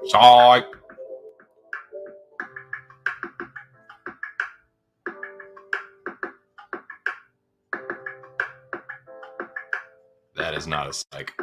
Psych. That is not a psych.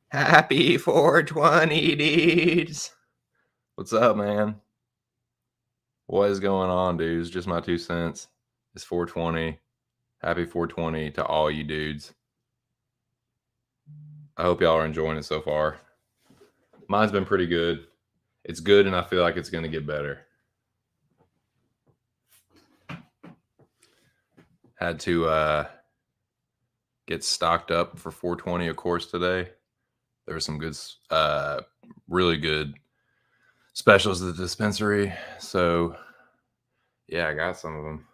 Happy 420, dudes. What's up, man? What is going on, dudes? Just my 2 cents. It's 420. Happy 420 to all you dudes. I hope y'all are enjoying it so far. Mine's been pretty good. It's good, and I feel like it's going to get better. Had to get stocked up for 420, of course, today. There were some good, really good specials at the dispensary. So, yeah, I got some of them.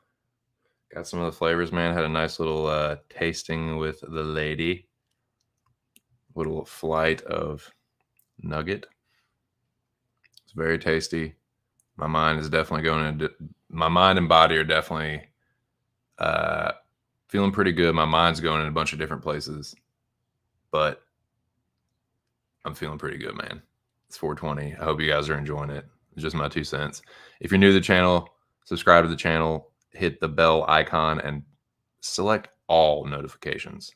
Got some of the flavors, man. Had a nice little tasting with the lady. Little flight of nugget. It's very tasty. My mind is definitely going into my mind and body are definitely feeling pretty good. My mind's going in a bunch of different places, but I'm feeling pretty good, man. It's 420. I hope you guys are enjoying it. It's just my 2 cents. If you're new to the channel, subscribe to the channel, hit the bell icon, and select all notifications.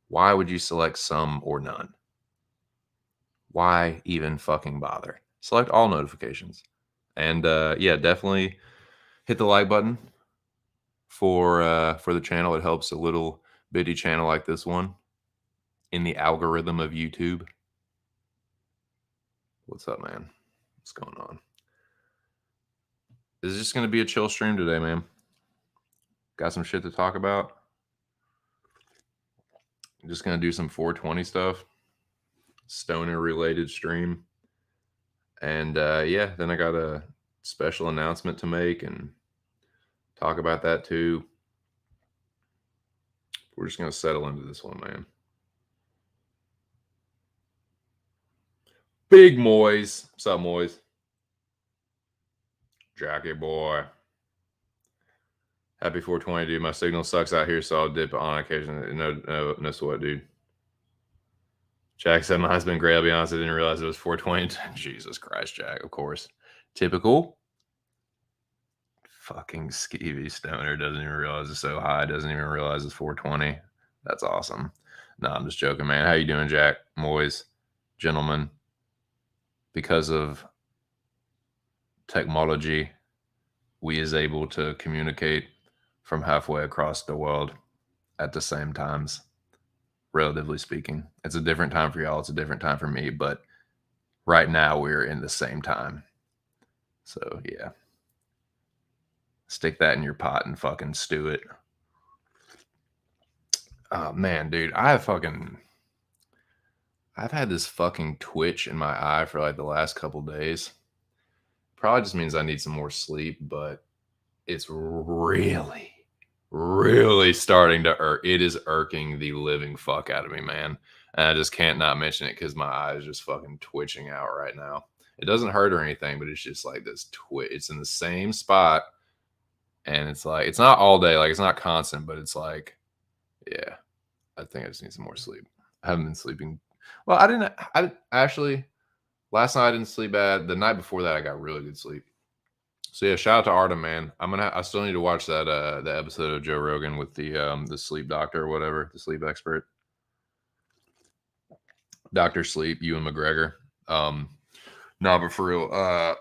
Why would you select some or none? Why even fucking bother? Select all notifications. And yeah, definitely hit the like button for the channel. It helps a little bitty channel like this one in the algorithm of YouTube. What's up, man? What's going on? This is just going to be a chill stream today, man. Got some shit to talk about. I'm just going to do some 420 stuff. Stoner related stream. And yeah, then I got a special announcement to make and talk about that too. We're just going to settle into this one, man. Big Moise. What's up, Moise? Jackie boy. Happy 420, dude. My signal sucks out here, so I'll dip on occasion. No sweat, dude. Jack said my husband great. I'll be honest, I didn't realize it was 420. Jesus Christ, Jack. Of course. Typical. Fucking skeevy stoner doesn't even realize it's so high. Doesn't even realize it's 420. That's awesome. No, I'm just joking, man. How you doing, Jack? Moise, gentlemen. Because of technology, we is able to communicate from halfway across the world at the same times, relatively speaking. It's a different time for y'all. It's a different time for me, but right now we're in the same time. So yeah. Stick that in your pot and fucking stew it. Oh man, dude, I've had this fucking twitch in my eye for like the last couple days. Probably just means I need some more sleep, but it's really, really starting to irk. It is irking the living fuck out of me, man. And I just can't not mention it because my eye is just fucking twitching out right now. It doesn't hurt or anything, but it's just like this twitch. It's in the same spot. And it's like, it's not all day. Like, it's not constant, but it's like, yeah, I think I just need some more sleep. I haven't been sleeping. Well, I actually, last night I didn't sleep bad. The night before that, I got really good sleep. So yeah, shout out to Artem, man. I still need to watch that the episode of Joe Rogan with the sleep doctor or whatever, the sleep expert. Dr. Sleep, Ewan McGregor. No, but for real,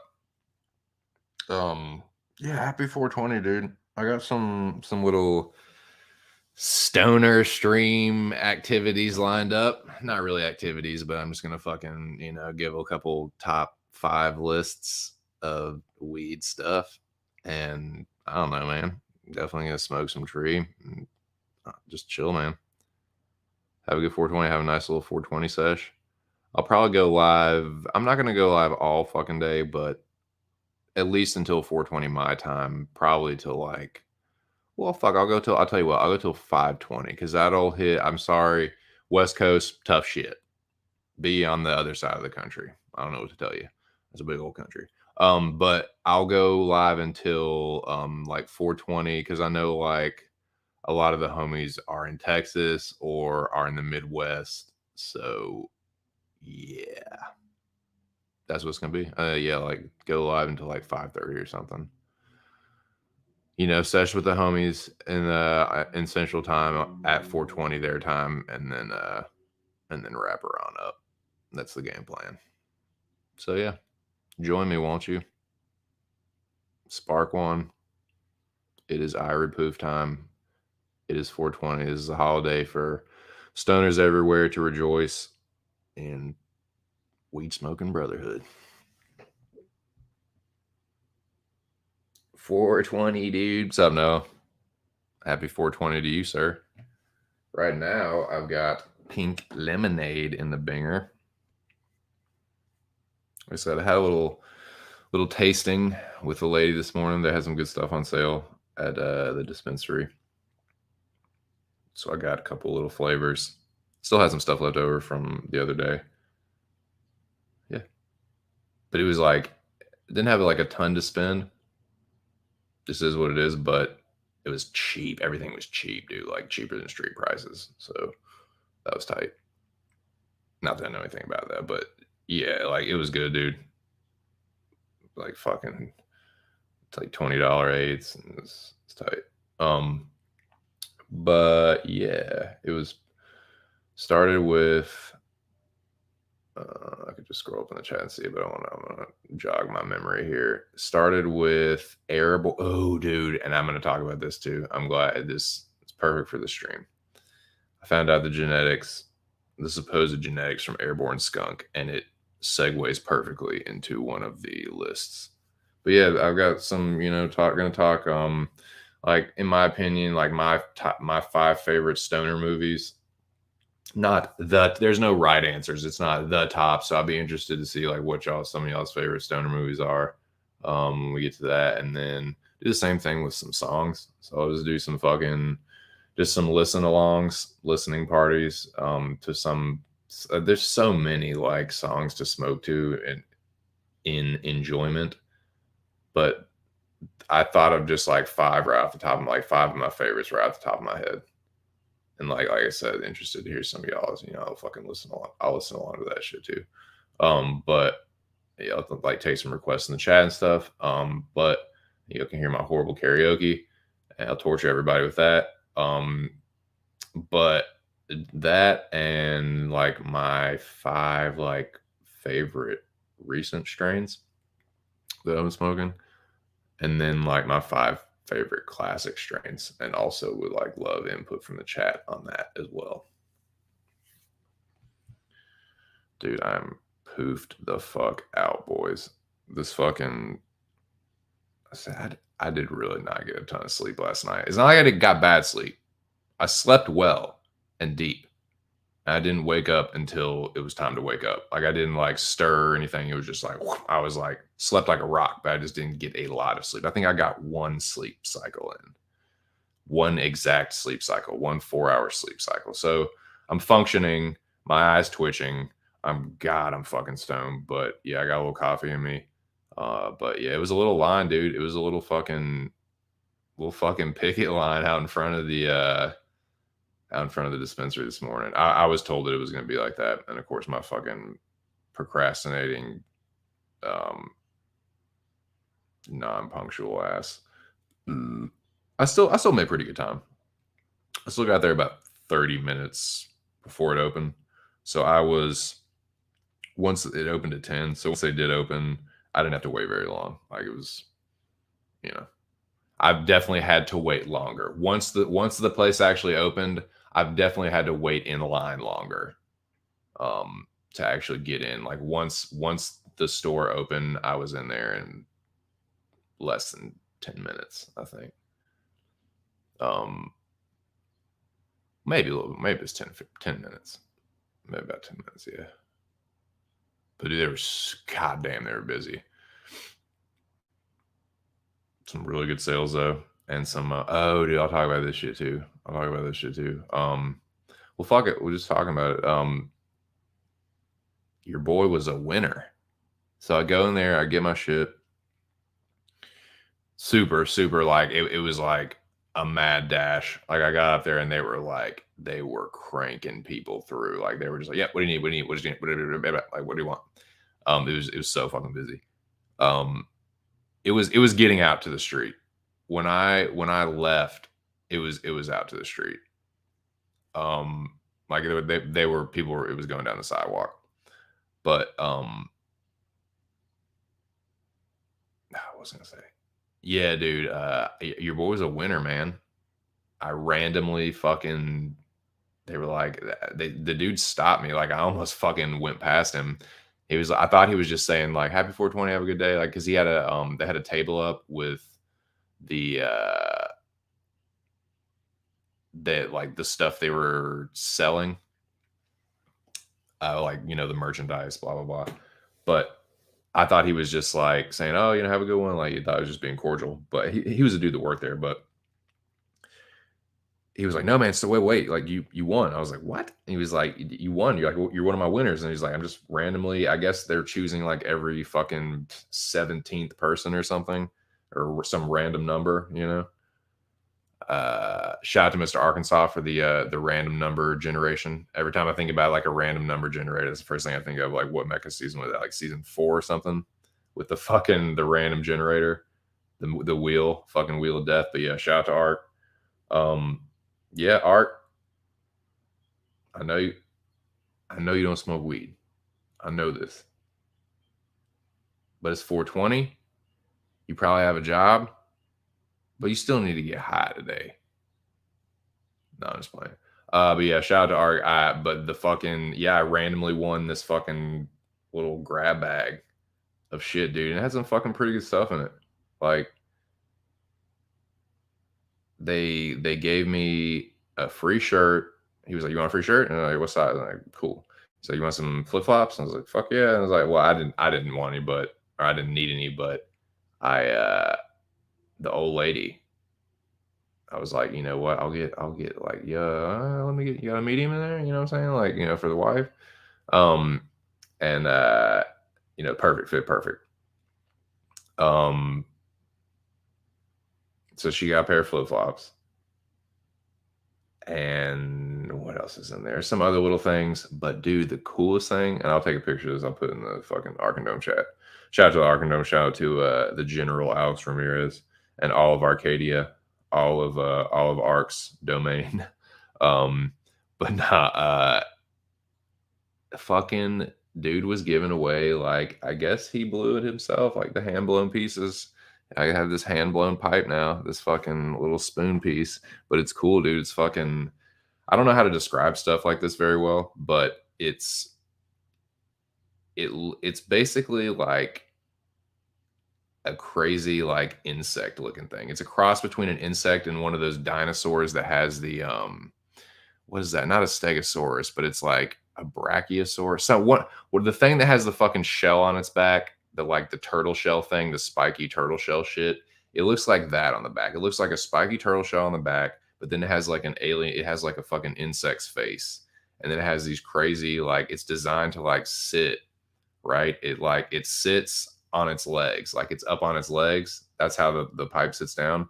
yeah, happy 420, dude. I got some little stoner stream activities lined up. Not really activities, but I'm just gonna fucking, give a couple top 5 lists of weed stuff. And I don't know, man. Definitely gonna smoke some tree and just chill, man. Have a good 420. Have a nice little 420 sesh. I'll probably go live. I'm not gonna go live all fucking day, but at least until 420 my time. Probably till like, well, fuck. I'll tell you what. I'll go till 520 because that'll hit. I'm sorry, West Coast, tough shit. Be on the other side of the country. I don't know what to tell you. It's a big old country. But I'll go live until like 420 because I know like a lot of the homies are in Texas or are in the Midwest. So yeah, that's what it's gonna be. Yeah, like go live until like 5:30 or something. Sesh with the homies in Central Time at 420 their time, and then wrap her on up. That's the game plan. So yeah, join me, won't you? Spark one. It is Irid Poof time. It is 420. This is a holiday for stoners everywhere to rejoice in weed smoking brotherhood. 420, dude. What's up, Noah? Happy 420 to you, sir. Right now, I've got pink lemonade in the binger. Like I said, I had a little tasting with a lady this morning. They had some good stuff on sale at the dispensary. So I got a couple little flavors. Still had some stuff left over from the other day. Yeah. But it was like, it didn't have like a ton to spend. This is what it is, but it was cheap. Everything was cheap, dude. Like cheaper than street prices. So that was tight. Not that I know anything about that, but yeah, like it was good, dude. Like fucking, it's like $20 eighths, and it's tight. But yeah, it was started with. I could just scroll up in the chat and see, but I'm gonna jog my memory here. Started with Airborne. Oh, dude, and I'm gonna talk about this too. I'm glad this is perfect for the stream. I found out the supposed genetics from Airborne Skunk, and it segues perfectly into one of the lists. But yeah, I've got some, gonna talk like in my opinion, like my 5 favorite stoner movies. Not the there's no right answers. It's not the top. So I'll be interested to see like what some of y'all's favorite stoner movies are. We get to that and then do the same thing with some songs. So I'll just do some just some listening parties to some there's so many like songs to smoke to and in enjoyment, but I thought of just like 5 right off the top of like 5 of my favorites right off the top of my head. And like I said, interested to hear some of y'all's, I'll fucking listen along. I'll listen along to that shit too. But yeah, I'll like take some requests in the chat and stuff. But you can hear my horrible karaoke and I'll torture everybody with that. But that and like my 5 like favorite recent strains that I'm smoking, and then like my 5 favorite classic strains, and also would like love input from the chat on that as well. Dude, I'm poofed the fuck out, boys. This fucking I did really not get a ton of sleep last night. It's not like I got bad sleep. I slept well and deep. I didn't wake up until it was time to wake up. Like I didn't like stir or anything. It was just like I was like slept like a rock, but I just didn't get a lot of sleep. I think I got one sleep cycle in. One exact sleep cycle, 1 4-hour sleep cycle. So I'm functioning, my eyes twitching. I'm fucking stoned. But yeah, I got a little coffee in me. But yeah, it was a little line, dude. It was a little fucking picket line out in front of the dispensary this morning. I was told that it was going to be like that, and of course, my fucking procrastinating, non-punctual ass. I still made pretty good time. I still got there about 30 minutes before it opened. So once it opened at 10. So once they did open, I didn't have to wait very long. Like it was, I've definitely had to wait longer. Once the place actually opened, I've definitely had to wait in line longer to actually get in. Like once the store opened, I was in there in less than 10 minutes, I think. Maybe a little, maybe it's 10 minutes. Maybe about 10 minutes, yeah. But they were goddamn, they were busy. Some really good sales though. And some oh dude, I'll talk about this shit too. Well, fuck it. We're just talking about it. Your boy was a winner. So I go in there, I get my shit. Super, super like it was like a mad dash. Like I got up there and they were cranking people through. Like they were just like, yeah, what do you need? What do you need? What do you need? Like, what do you want? It was so fucking busy. It was getting out to the street. When I left, it was out to the street. Like they were people were, it was going down the sidewalk. But I was gonna say, yeah, dude, your boy was a winner, man. I randomly fucking they were like the dude stopped me. Like I almost fucking went past him. I thought he was just saying like happy 420, have a good day. Like because he had they had a table up with the like the stuff they were selling. Like the merchandise, blah blah blah. But I thought he was just like saying, "Oh, have a good one." Like he thought he was just being cordial, but he was a dude that worked there. But he was like, "No, man, so wait, like you won." I was like, "What?" And he was like, "You won. You're like you're one of my winners." And he's like, "I'm just randomly. I guess they're choosing like every fucking 17th person or something, or some random number, Shout out to Mr. Arkansas for the random number generation. Every time I think about like a random number generator, that's the first thing I think of. Like what mecha season was that? Like season 4 or something with the random generator, the wheel, fucking wheel of death. But yeah, shout out to Ark. Yeah, Art. I know you. I know you don't smoke weed. I know this, but it's 420. You probably have a job, but you still need to get high today. No, I'm just playing. But yeah, shout out to Art. But the fucking I randomly won this fucking little grab bag of shit, dude. And it had some fucking pretty good stuff in it. Like they gave me a free shirt. He was like, "You want a free shirt?" And I'm like, "What size?" I'm like, "Cool." So you want some flip flops? I was like, "Fuck yeah!" And I was like, "Well, I didn't want any, but or I didn't need any, but I the old lady. I was like, you know what? I'll get like, yeah, let me get you got a medium in there. You know what I'm saying? Like, for the wife. Um, and perfect fit, perfect. Um, so she got a pair of flip flops. And what else is in there? Some other little things. But dude, the coolest thing, and I'll take a picture of this, I'll put it in the fucking Arkandome chat. Shout out to the Arkandome, shout out to the General Alex Ramirez and all of Arcadia, all of Ark's domain. But nah, fucking dude was giving away, like, I guess he blew it himself, like the hand blown pieces. I have this hand blown pipe now, this fucking little spoon piece, but it's cool, dude. It's fucking I don't know how to describe stuff like this very well, but it's basically like a crazy like insect looking thing. It's a cross between an insect and one of those dinosaurs that has the what is that? Not a stegosaurus, but it's like a brachiosaurus. So what the thing that has the fucking shell on its back, the turtle shell thing, the spiky turtle shell shit. It looks like that on the back. It looks like a spiky turtle shell on the back, but then it has like an alien, it has like a fucking insect's face. And then it has these crazy, like it's designed to like sit, right? It sits on its legs, like it's up on its legs. That's how the pipe sits down,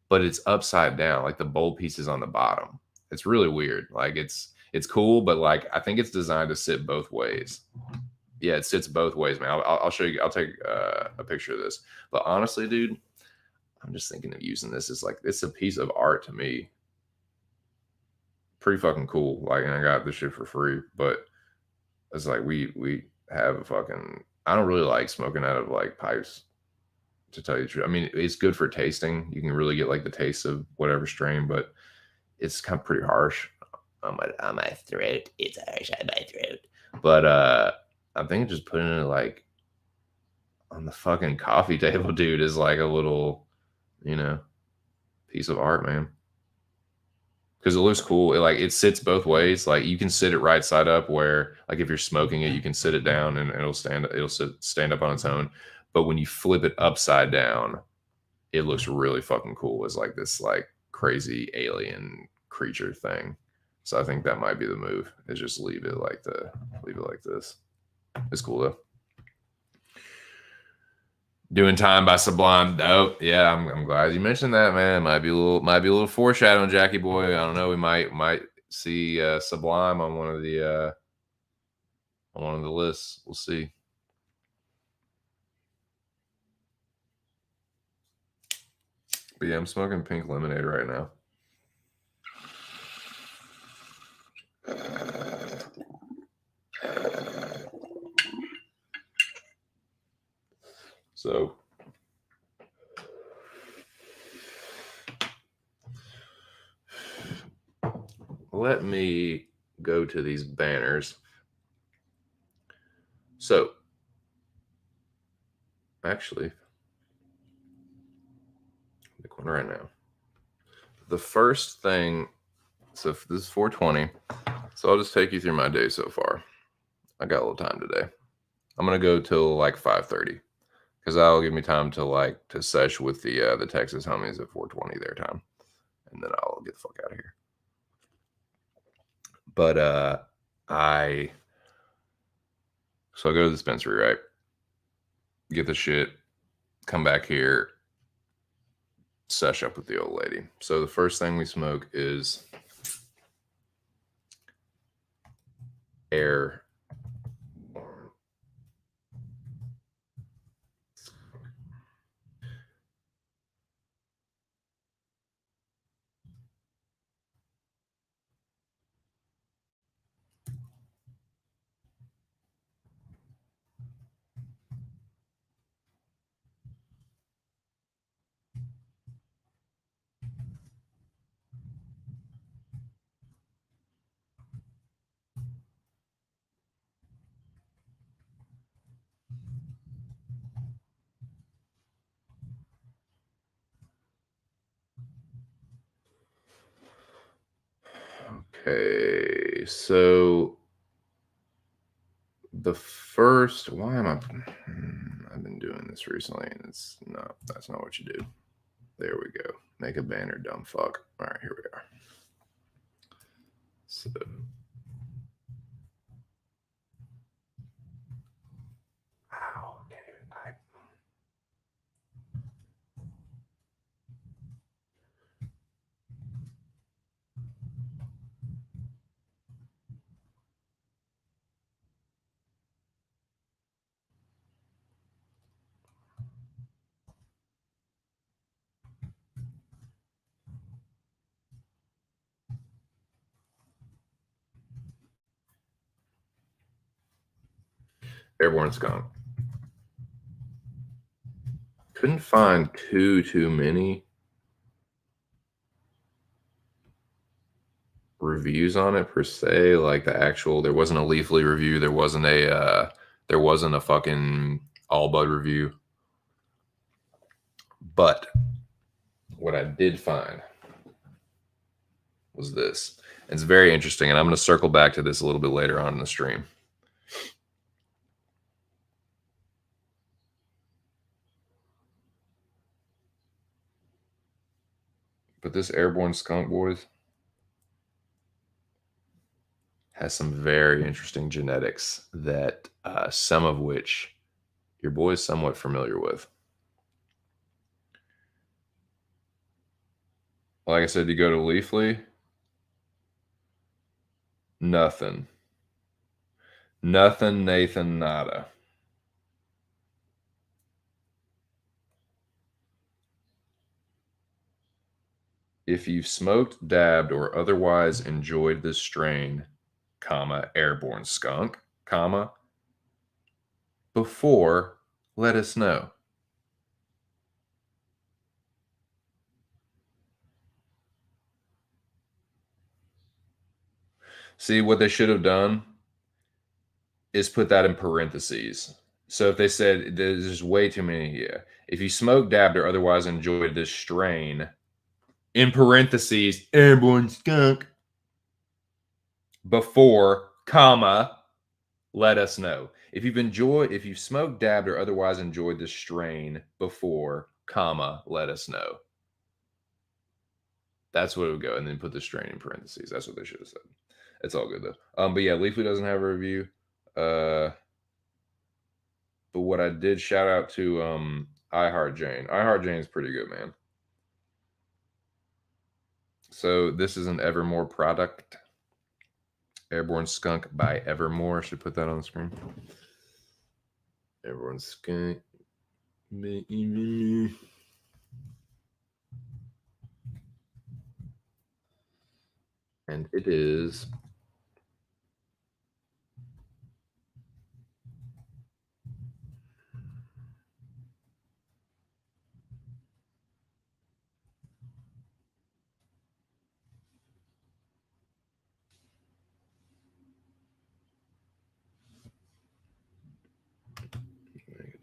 but it's upside down, like the bowl piece is on the bottom. It's really weird. Like it's cool, but like I think it's designed to sit both ways. Yeah, it sits both ways, man. I'll show you. I'll take a picture of this. But honestly, dude, I'm just thinking of using this as like it's a piece of art to me. Pretty fucking cool. Like, and I got this shit for free, but it's like we have a fucking. I don't really like smoking out of like pipes, to tell you the truth. I mean, it's good for tasting. You can really get like the taste of whatever strain, but it's kind of pretty harsh on my throat. It's harsh on my throat. But I'm thinking just putting it like on the fucking coffee table, dude, is like a little, you know, piece of art, man. Because it looks cool. It sits both ways. Like you can sit it right side up, where like if you're smoking it, you can sit it down and stand up on its own. But when you flip it upside down, it looks really fucking cool as like this like crazy alien creature thing. So I think that might be the move. Is just leave it like this. It's cool though. Doing time by Sublime. Oh yeah, I'm glad you mentioned that, man. Might be a little foreshadowing, Jackie boy. I don't know. We might see Sublime on one of the lists. We'll see. But yeah, I'm smoking pink lemonade right now. So let me go to these banners. So actually, pick one right now. The first thing, so this is 420. So I'll just take you through my day so far. I got a little time today. I'm gonna go till like 5:30 because that'll give me time to sesh with the Texas homies at 420 their time, and then I'll get the fuck out of here. But I so I go to the dispensary, right? Get the shit, come back here, sesh up with the old lady. So the first thing we smoke is air. Okay, so the first, why am I? I've been doing this recently, and that's not what you do. There we go. Make a banner, dumb fuck. All right, here we are. So, wow, Airborne Skunk. Couldn't find too many reviews on it per se. Like the actual, there wasn't a Leafly review. There wasn't a fucking All Bud review. But what I did find was this. It's very interesting, and I'm going to circle back to this a little bit later on in the stream. But this Airborne Skunk, boys, has some very interesting genetics that some of which your boy is somewhat familiar with. Like I said, you go to Leafly, nothing. Nothing, Nathan, nada. If you've smoked, dabbed, or otherwise enjoyed this strain, comma, Airborne Skunk, comma, before, let us know. See, what they should have done is put that in parentheses. So if they said there's way too many, yeah. If you smoked, dabbed, or otherwise enjoyed this strain, in parentheses, Airborne Skunk, before, comma, let us know. If you've smoked, dabbed, or otherwise enjoyed this strain before, comma, let us know. That's what it would go, and then put the strain in parentheses. That's what they should have said. It's all good though. But yeah, Leafly doesn't have a review. But what I did shout out to iHeart Jane. iHeart Jane is pretty good, man. So this is an Evermore product. Airborne Skunk by Evermore. Should put that on the screen. Airborne Skunk. And it is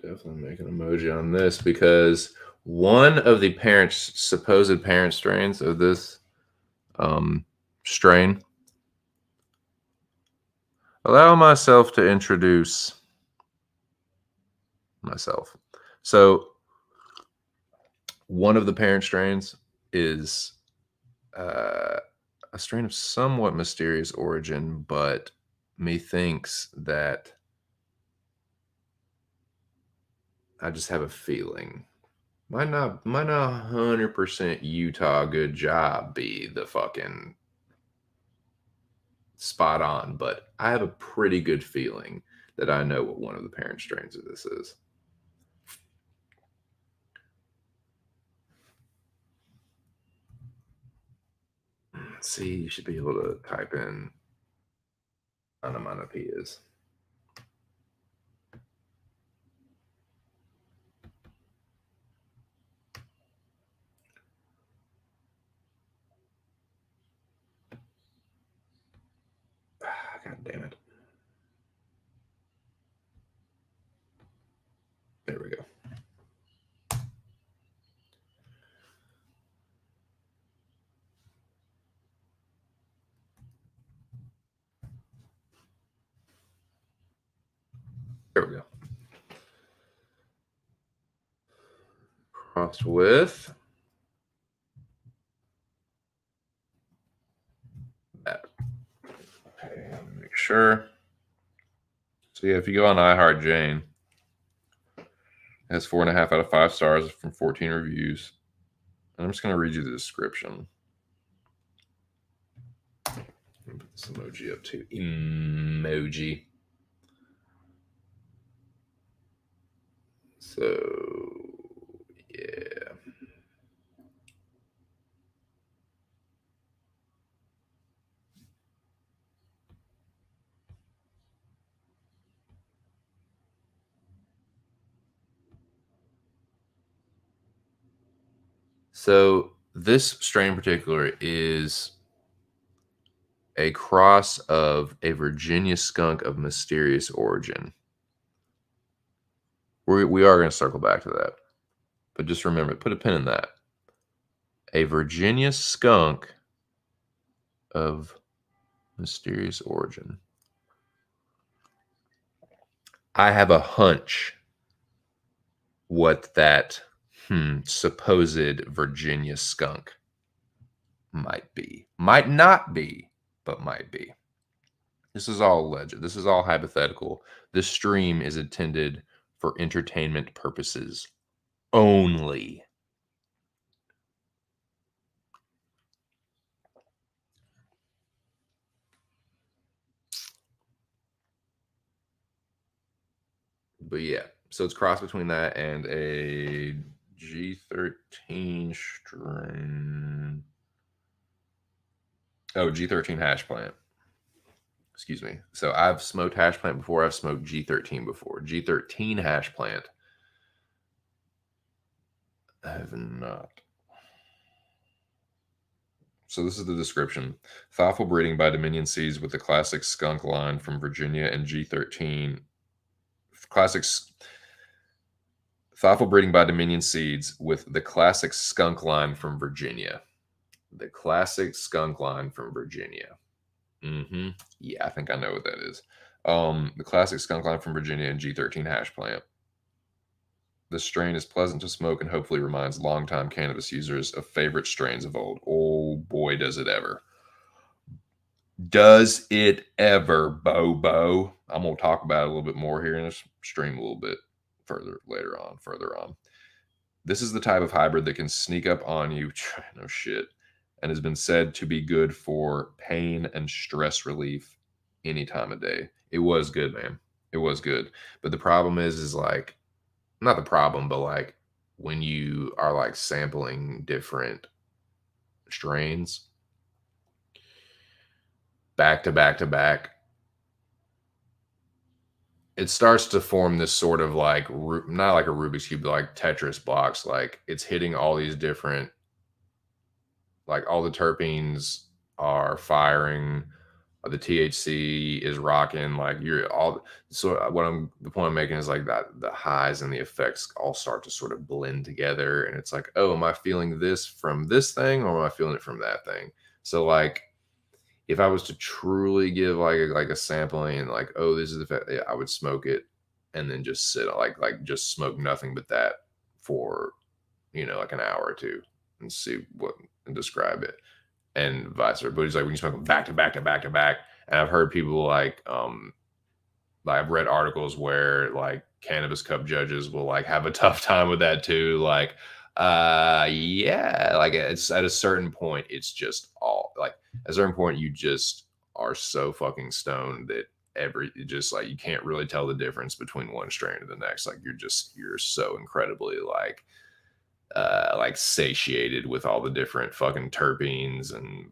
definitely make an emoji on this because one of the supposed parent strains of this strain. Allow myself to introduce myself. So one of the parent strains is a strain of somewhat mysterious origin, but methinks that I just have a feeling might not 100% Utah good job be the fucking spot on, but I have a pretty good feeling that I know what one of the parent strains of this is. Let's see, you should be able to type in onomatopoeias. God damn it. There we go. There we go. Crossed with that. Okay, let me make sure. So yeah, if you go on iHeart Jane, it has 4.5 out of 5 stars from 14 reviews. And I'm just gonna read you the description. Put this emoji up too. Emoji. So yeah. So this strain in particular is a cross of a Virginia skunk of mysterious origin. We are going to circle back to that, but just remember, put a pin in that. A Virginia skunk of mysterious origin. I have a hunch what that supposed Virginia skunk might be. Might not be, but might be. This is all alleged. This is all hypothetical. This stream is intended for entertainment purposes only. But yeah, so it's cross between that and a G13 strain. Oh, G13 hash plant. Excuse me. So I've smoked hash plant before. I've smoked G13 before. G13 hash plant. I have not. So this is the description. Thoughtful breeding by Dominion Seeds with the classic skunk line from Virginia and G13. Classics. Thoughtful breeding by Dominion Seeds with the classic skunk line from Virginia. The classic skunk line from Virginia. Yeah, I think I know what that is. The classic skunk line from Virginia and G13 hash plant. The strain is pleasant to smoke and hopefully reminds longtime cannabis users of favorite strains of old. Oh boy, does it ever. Does it ever, Bobo? I'm going to talk about it a little bit more here in this stream a little bit further on. This is the type of hybrid that can sneak up on you, no shit, and has been said to be good for pain and stress relief any time of day. It was good, man. It was good. But the problem is like, not the problem, but like when you are like sampling different strains back to back to back, it starts to form this sort of like, not like a Rubik's Cube, but like Tetris blocks. Like it's hitting all these different, like all the terpenes are firing, the THC is rocking, like you're all. So the point I'm making is like that the highs and the effects all start to sort of blend together, and it's like, oh, am I feeling this from this thing, or am I feeling it from that thing? So like, if I was to truly give like a sampling and like, oh, this is the, I would smoke it and then just sit like just smoke nothing but that for like an hour or two and see what and describe it and vice versa. But he's like when you smoke them back to back to back to back, and I've heard people like I've read articles where like cannabis cup judges will like have a tough time with that too. Like, yeah, like it's at a certain point, it's just all like at a certain point you just are so fucking stoned that just like you can't really tell the difference between one strain to the next. Like you're so incredibly like satiated with all the different fucking terpenes and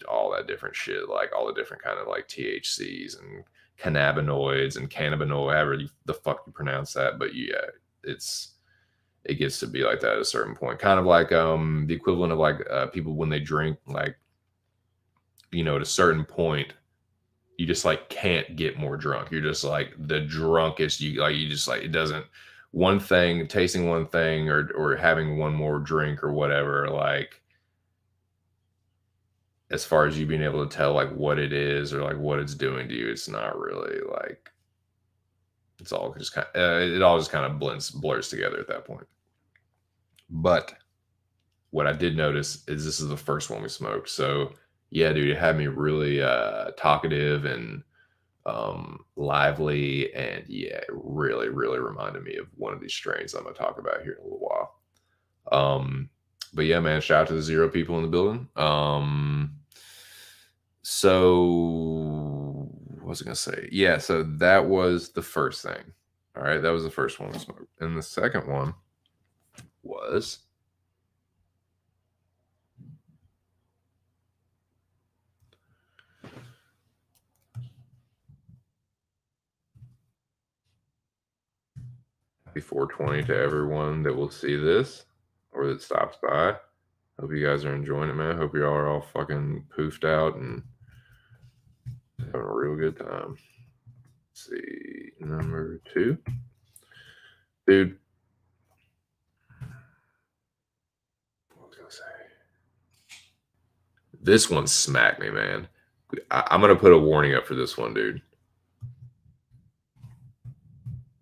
all that different shit, like all the different kind of like THCs and cannabinoids and cannabinoid, however the fuck you pronounce that. But yeah, it gets to be like that at a certain point, kind of like the equivalent of like people when they drink, like at a certain point you just like can't get more drunk. You're just like the drunkest you just like it doesn't one thing, tasting one thing or having one more drink or whatever, like as far as you being able to tell like what it is or like what it's doing to you, it's not really like It's all just kind it all just kind of blurs together at that point. But what I did notice is this is the first one we smoked. So yeah, dude, it had me really talkative and lively, and yeah, it really, really reminded me of one of these strains I'm gonna talk about here in a little while. But yeah, man, shout out to the 0 people in the building. So what was I gonna say? Yeah, so that was the first thing. All right, that was the first one we smoked. And the second one was happy 420 to everyone that will see this or that stops by. Hope you guys are enjoying it, man. Hope you all are all fucking poofed out and having a real good time. Let's see, number 2. Dude, what was I gonna say? This one smacked me, man. I'm gonna put a warning up for this one, dude.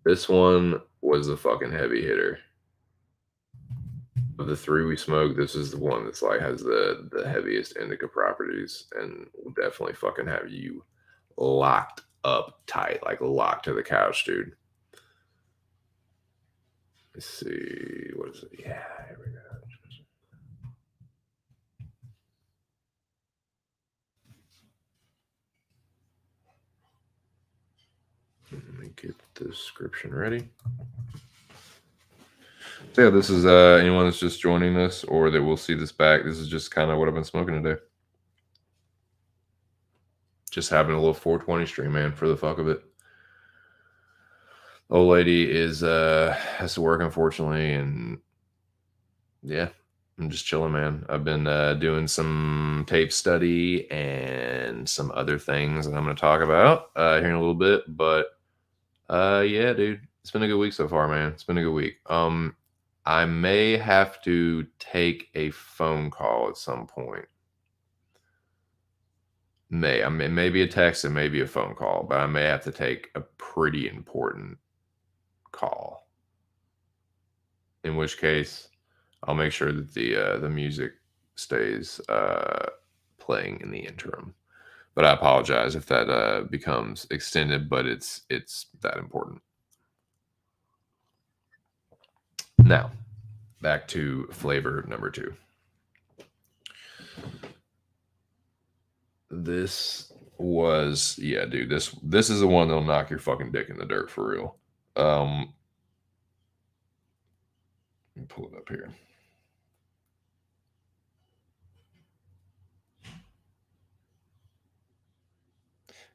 This one was the fucking heavy hitter. Of the 3 we smoked, this is the one that's like has the heaviest indica properties and will definitely fucking have you locked up tight, like locked to the couch, dude. Let's see, what is it? Yeah, here we go. Let me get the description ready. So yeah, this is anyone that's just joining us or that will see this back. This is just kind of what I've been smoking today. Just having a little 420 stream, man, for the fuck of it. Old lady is has to work unfortunately, and yeah, I'm just chilling, man. I've been doing some tape study and some other things that I'm going to talk about here in a little bit. But yeah, dude, it's been a good week so far, man. It's been a good week. I may have to take a phone call at some point. I mean, maybe a text and maybe a phone call, but I may have to take a pretty important call. In which case, I'll make sure that the music stays playing in the interim. But I apologize if that becomes extended, but it's that important. Now, back to flavor number 2. This was yeah, dude. This is the one that'll knock your fucking dick in the dirt for real. Let me pull it up here.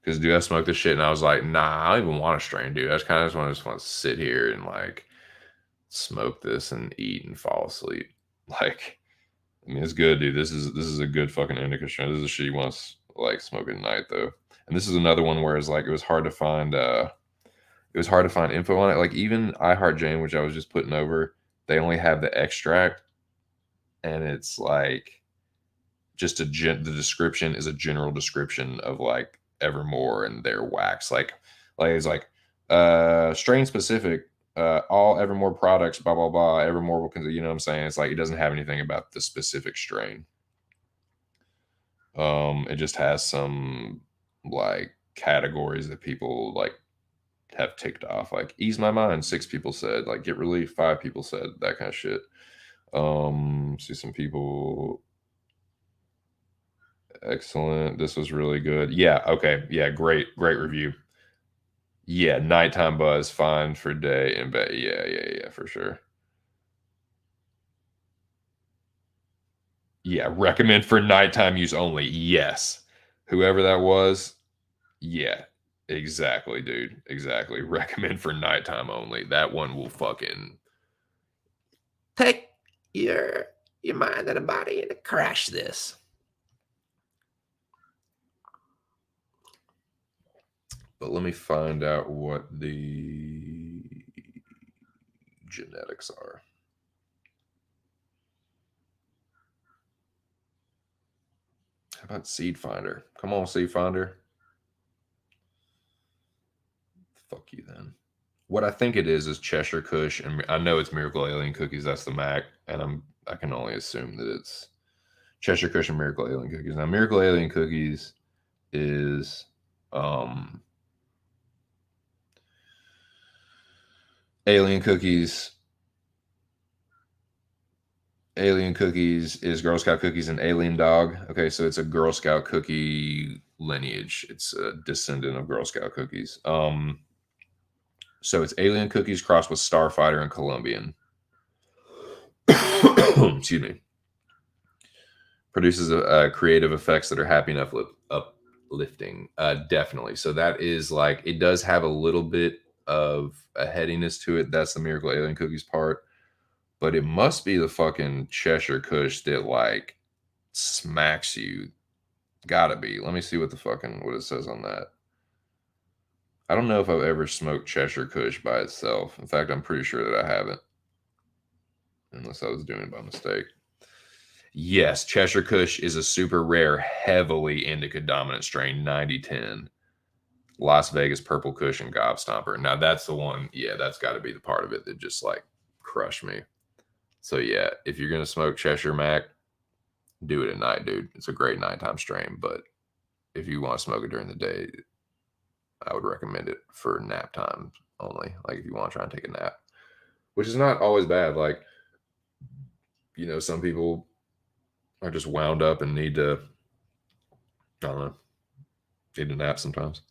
Because dude, I smoked this shit and I was like, nah, I don't even want a strain, dude. I just kind of just want to sit here and like smoke this and eat and fall asleep. Like, I mean, it's good, dude. This is a good fucking indica strain. This is a shit you want to like smoke at night though. And this is another one where it's like it was hard to find info on it. Like even I Heart Jane, which I was just putting over, they only have the extract, and it's like just the description is a general description of like Evermore and their wax. Like it's like strain specific, all Evermore products, blah blah blah. Evermore will, you know what I'm saying? It's like it doesn't have anything about the specific strain. It just has some like categories that people like have ticked off. Like ease my mind, 6 people said. Like get relief, 5 people said. That kind of shit. See some people. Excellent. This was really good. Yeah. Okay. Yeah. Great review. Yeah. Nighttime buzz, fine for day and bed. Yeah. For sure. Yeah. Recommend for nighttime use only. Yes. Whoever that was. Yeah. Exactly, dude. Exactly. Recommend for nighttime only. That one will fucking take your mind and body and crash this. But let me find out what the genetics are. How about Seed Finder? Come on, Seed Finder. Fuck you then. what I think it is Cheshire Kush, and I know it's Miracle Alien Cookies. That's the Mac, and I can only assume that it's Cheshire Kush and Miracle Alien Cookies. Now, Miracle Alien Cookies is Alien Cookies. Alien Cookies is Girl Scout cookies and Alien Dog. Okay, so it's a Girl Scout cookie lineage. It's a descendant of Girl Scout cookies. So it's Alien Cookies crossed with Starfighter and Colombian. Excuse me. Produces creative effects that are happy and uplifting. Definitely. So that is like, it does have a little bit of a headiness to it. That's the Miracle Alien Cookies part. But it must be the fucking Cheshire Kush that like smacks you. Gotta be. Let me see what it says on that. I don't know if I've ever smoked Cheshire Kush by itself. In fact, I'm pretty sure that I haven't. Unless I was doing it by mistake. Yes, Cheshire Kush is a super rare, heavily indica dominant strain, 9010. Las Vegas Purple Kush and Gobstomper. Now that's the one, yeah, that's got to be the part of it that just like crushed me. So yeah, if you're gonna smoke Cheshire Mac, do it at night, dude. It's a great nighttime strain, but if you want to smoke it during the day, I would recommend it for nap time only. Like if you want to try and take a nap, which is not always bad. Like, you know, some people are just wound up and need to, I don't know, need a nap sometimes.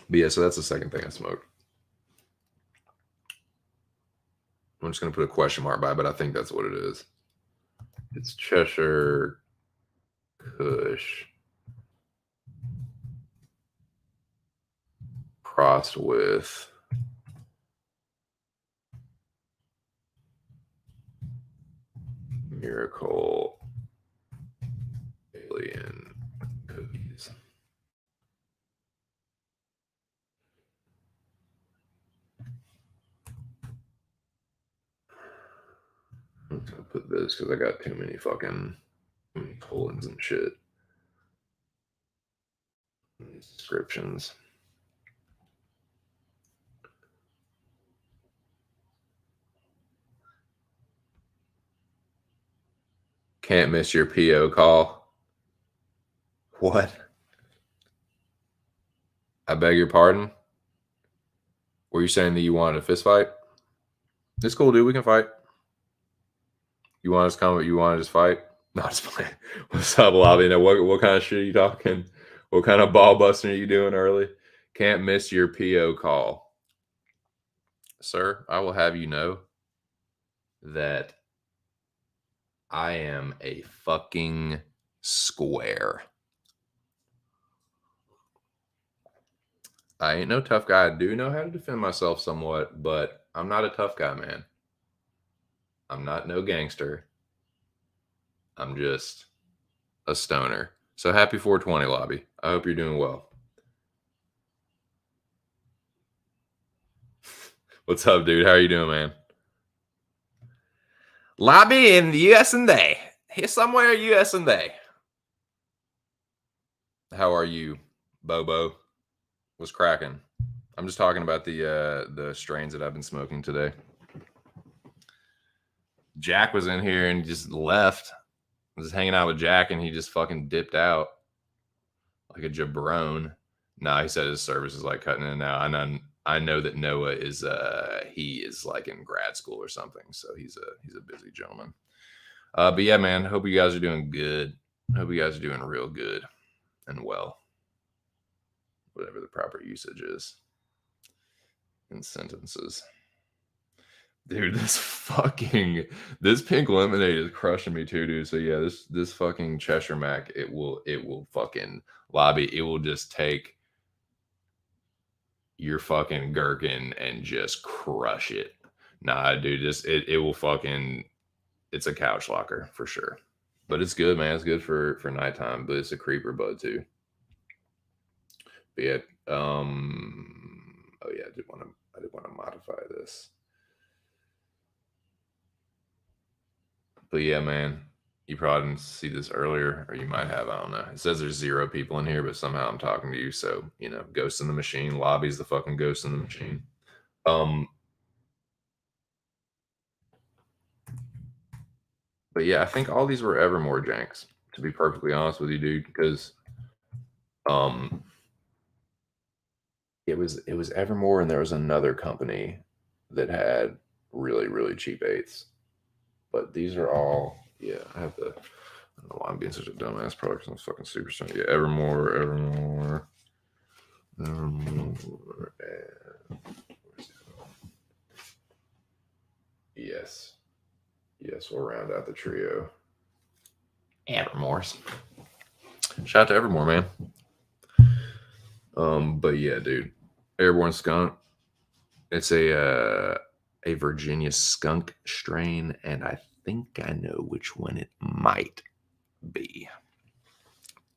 But yeah, so that's the second thing I smoked. I'm just going to put a question mark by it, but I think that's what it is. It's Cheshire Kush crossed with Miracle Alien Cookies. I'm just going to put this because I got too many colons and shit. These descriptions. Can't miss your PO call. What? I beg your pardon? Were you saying that you wanted a fist fight? It's cool, dude. We can fight. You want us to come? You want to just fight? No, just playing. What's up, Lobby? Now, what kind of shit are you talking? What kind of ball busting are you doing early? Can't miss your PO call. Sir, I will have you know that I am a fucking square. I ain't no tough guy. I do know how to defend myself somewhat, but I'm not a tough guy, man. I'm not no gangster. I'm just a stoner. So happy 420, Lobby. I hope you're doing well. What's up, dude? How are you doing, man? Lobby in the US and they. Here somewhere, US and they. How are you, Bobo? What's cracking? I'm just talking about the strains that I've been smoking today. Jack was in here and just left. I was hanging out with Jack and he just fucking dipped out like a jabron. No, he said his service is like cutting in and out. I know that Noah is he is like in grad school or something, so he's a busy gentleman. But yeah, man, hope you guys are doing good. Hope you guys are doing real good and well. Whatever the proper usage is in sentences. Dude, this pink lemonade is crushing me too, dude. So yeah, this fucking Cheshire Mac, it will fucking Lobby. It will just take your fucking gherkin and just crush it. Nah, dude, it will fucking, it's a couch locker for sure. But it's good, man. It's good for nighttime, but it's a creeper bud too. But yeah, oh yeah, I did want to modify this. But yeah, man, You probably didn't see this earlier, or you might have. I don't know. It says there's 0 people in here, but somehow I'm talking to you. So, ghost in the machine. Lobby's the fucking ghost in the machine. Um, but yeah, I think all these were Evermore janks, to be perfectly honest with you, dude, because um it was Evermore and there was another company that had really, really cheap eighths. But these are all, yeah, I have the, I don't know why I'm being such a dumbass, probably because I'm fucking super strong. Yeah, Evermore. Yes. Yes, we'll round out the trio. Evermore's. Shout out to Evermore, man. But yeah, dude. Airborne Skunk. It's a Virginia skunk strain, and I think I know which one it might be.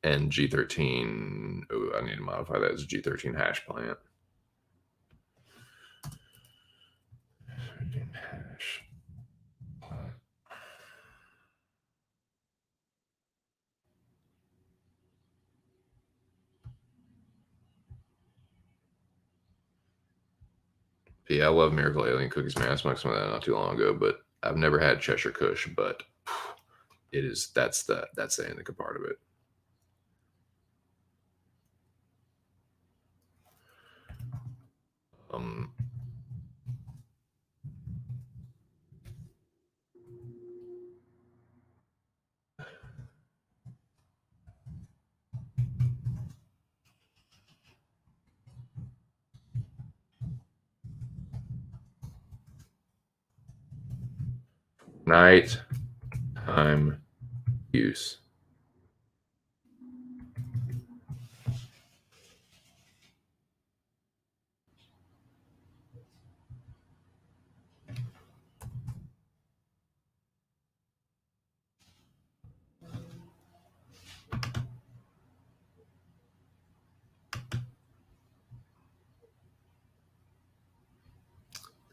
And G13. Oh, I need to modify that as G13 hash plant. Hash plant. Yeah, I love Miracle Alien cookies, man. I smoked some of that not too long ago, but I've never had Cheshire Kush, but that's the indica part of it. Um, night time use.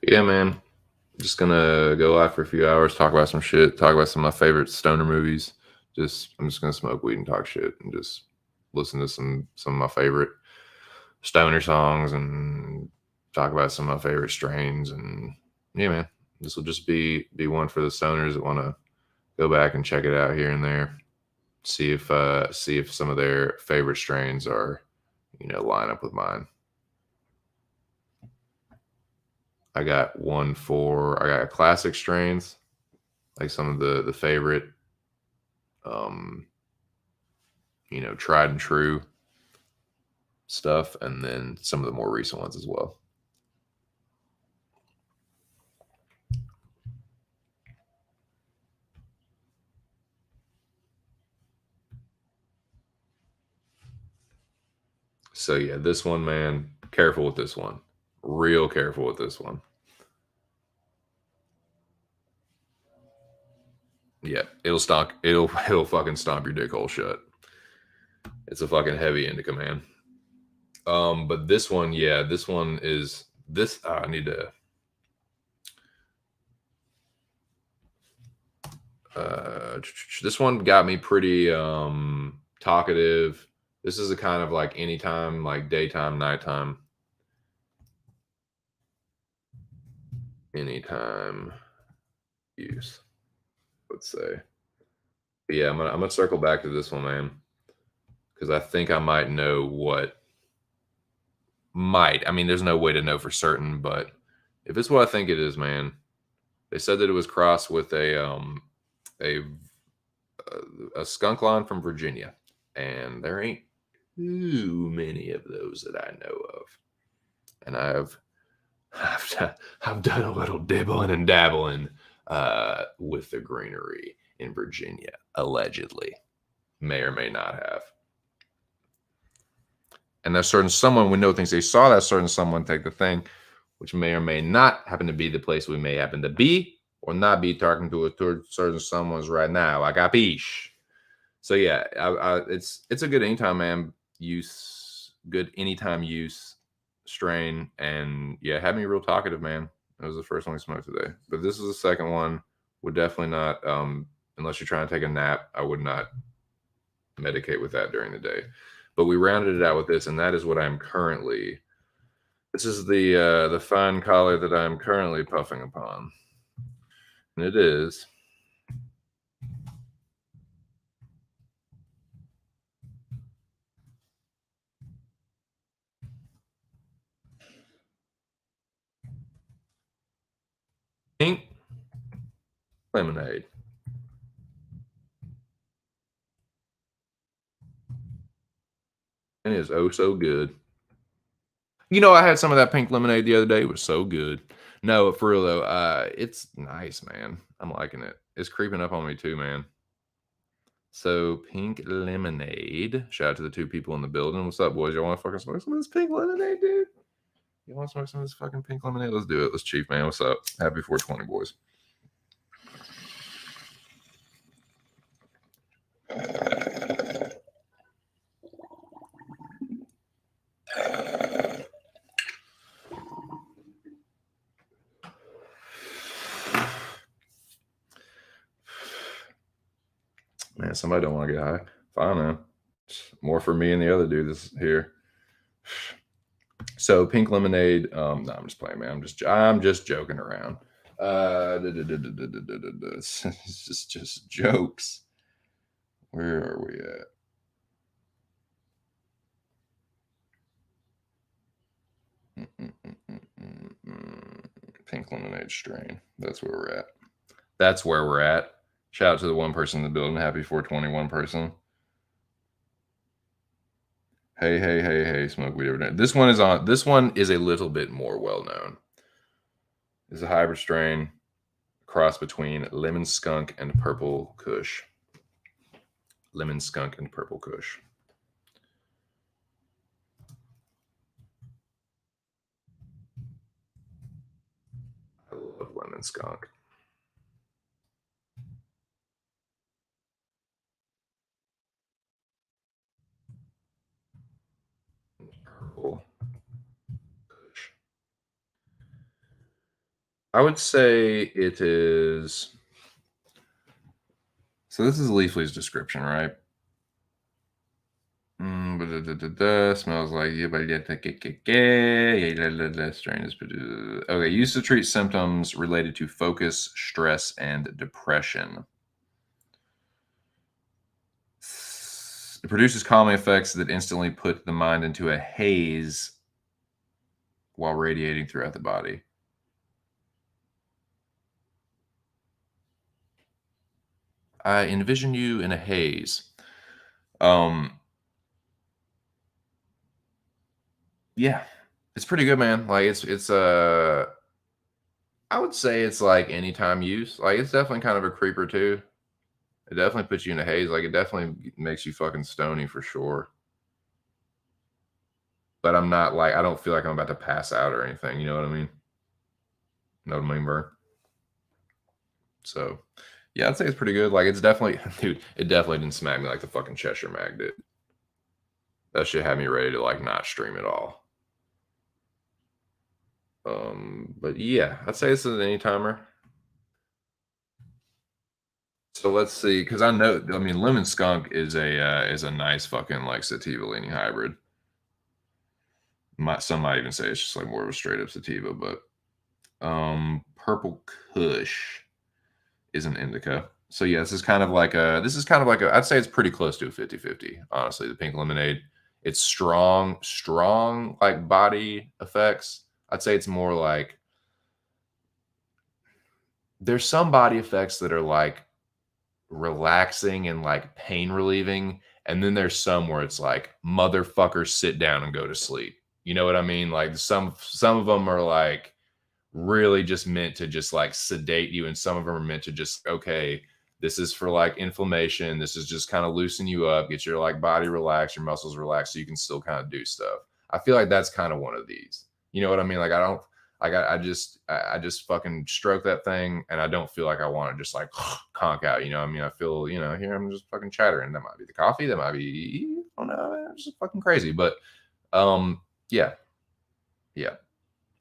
Yeah, man. Just gonna go out for a few hours, talk about some shit, talk about some of my favorite stoner movies. I'm just gonna smoke weed and talk shit and just listen to some of my favorite stoner songs and talk about some of my favorite strains. And yeah, man, this will just be one for the stoners that want to go back and check it out here and there. See if some of their favorite strains are, line up with mine. I got classic strains, like some of the favorite, um, tried and true stuff, and then some of the more recent ones as well. So yeah, this one, man, careful with this one. Real careful with this one. Yeah, it'll fucking stomp your dick hole shut. It's a fucking heavy indica, man. But this one, yeah, this one is this. I need to. This one got me pretty talkative. This is a kind of like anytime, like daytime, nighttime, anytime use. Let's say. But yeah, I'm gonna circle back to this one, man, because I think I might know what might. I mean, there's no way to know for certain, but if it's what I think it is, man, they said that it was crossed with a a skunk line from Virginia, and there ain't too many of those that I know of. And I've done a little dibbling and dabbling with the greenery in Virginia, allegedly. May or may not have. And that certain someone we know thinks they saw that certain someone take the thing, which may or may not happen to be the place we may happen to be or not be talking to a certain someone's right now. I got capiche. So yeah, it's a good anytime man use, good anytime use strain, and yeah, had me real talkative, man. It was the first one we smoked today, but this is the second one. Would definitely not Unless you're trying to take a nap, I would not medicate with that during the day. But we rounded it out with this, and that is what I'm currently. This is the fine collar that I'm currently puffing upon, and it is pink lemonade. And it is oh so good. You know, I had some of that pink lemonade the other day. It was so good. No, for real though, it's nice, man. I'm liking it. It's creeping up on me too, man. So pink lemonade. Shout out to the two people in the building. What's up, boys? Y'all want to fucking smoke some of this pink lemonade, dude? You want to smoke some of this fucking pink lemonade? Let's do it. Let's chief, man. What's up? Happy 420, boys. Man, somebody don't want to get high. Fine, man. More for me and the other dude that's here. So pink lemonade. No, I'm just playing, man. I'm just joking around. It's just jokes. Where are we at? Pink lemonade strain. That's where we're at. That's where we're at. Shout out to the one person in the building. Happy 421 person. Hey, smoke weed every day. This one is a little bit more well known. It's a hybrid strain, cross between lemon skunk and purple kush. Lemon skunk and purple kush. I love lemon skunk. Purple kush. I would say it is. So this is Leafly's description, right? Smells like strain is okay. Used to treat symptoms related to focus, stress, and depression. It produces calming effects that instantly put the mind into a haze while radiating throughout the body. I envision you in a haze. Yeah, it's pretty good, man. Like it's I would say it's like anytime use. Like it's definitely kind of a creeper too. It definitely puts you in a haze. Like it definitely makes you fucking stony for sure. But I'm not like I don't feel like I'm about to pass out or anything. You know what I mean? Know what I mean, bro? So yeah, I'd say it's pretty good. Like it's definitely, dude. It definitely didn't smack me like the fucking Cheshire Mag did. That shit had me ready to like not stream at all. But yeah, I'd say this is an any timer. So let's see, because I know, I mean, lemon skunk is a nice fucking like sativa leaning hybrid. Some might even say it's just like more of a straight up sativa, but purple Kush is an indica. So yeah, this is kind of like a I'd say it's pretty close to a 50-50, honestly. The pink lemonade, it's strong like body effects. I'd say it's more like there's some body effects that are like relaxing and like pain relieving. And then there's some where it's like, motherfucker, sit down and go to sleep. You know what I mean? Like some of them are like really just meant to just like sedate you, and some of them are meant to just, okay, this is for like inflammation. This is just kind of loosen you up, get your like body relaxed, your muscles relaxed, so you can still kind of do stuff. I feel like that's kind of one of these. You know what I mean? Like I don't like I just fucking stroke that thing, and I don't feel like I want to just like conk out. You know what I mean? I feel, you know, here I'm just fucking chattering. That might be the coffee. That might be, I don't know. I'm just fucking crazy. But yeah, yeah.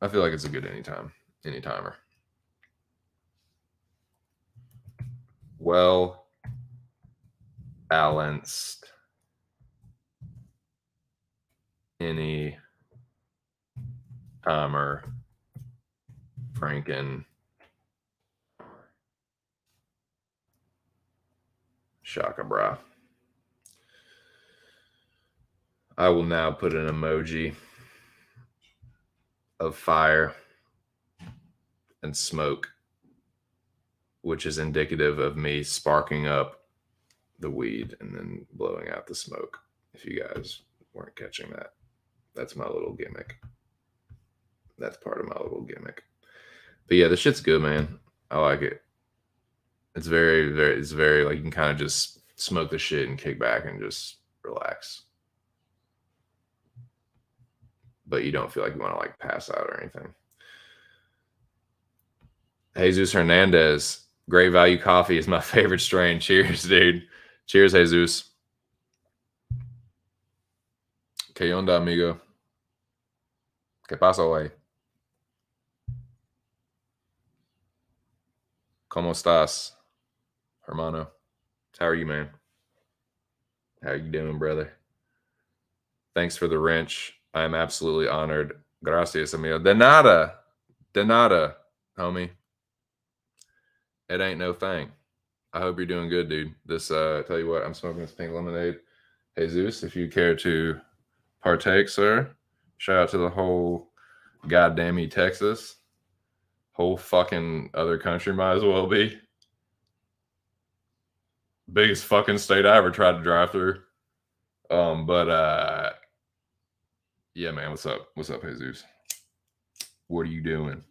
I feel like it's a good any timer. Well, balanced any timer Franken Shaka bra. I will now put an emoji of fire and smoke, which is indicative of me sparking up the weed and then blowing out the smoke. If you guys weren't catching that, that's my little gimmick. That's part of my little gimmick. But yeah, the shit's good, man. I like it. It's very like you can kind of just smoke the shit and kick back and just relax. But you don't feel like you want to like pass out or anything. Jesus Hernandez, Great Value Coffee is my favorite strain. Cheers, dude. Cheers, Jesus. ¿Qué onda, amigo? ¿Qué pasa, güey? ¿Cómo estás, hermano? How are you, man? How you doing, brother? Thanks for the wrench. I am absolutely honored. Gracias, amigo. De nada. De nada, homie. It ain't no thing. I hope you're doing good, dude. This, tell you what, I'm smoking this pink lemonade. Jesus, if you care to partake, sir, shout out to the whole goddamn Texas. Whole fucking other country might as well be. Biggest fucking state I ever tried to drive through. But yeah, man, what's up? What's up, Jesus? What are you doing?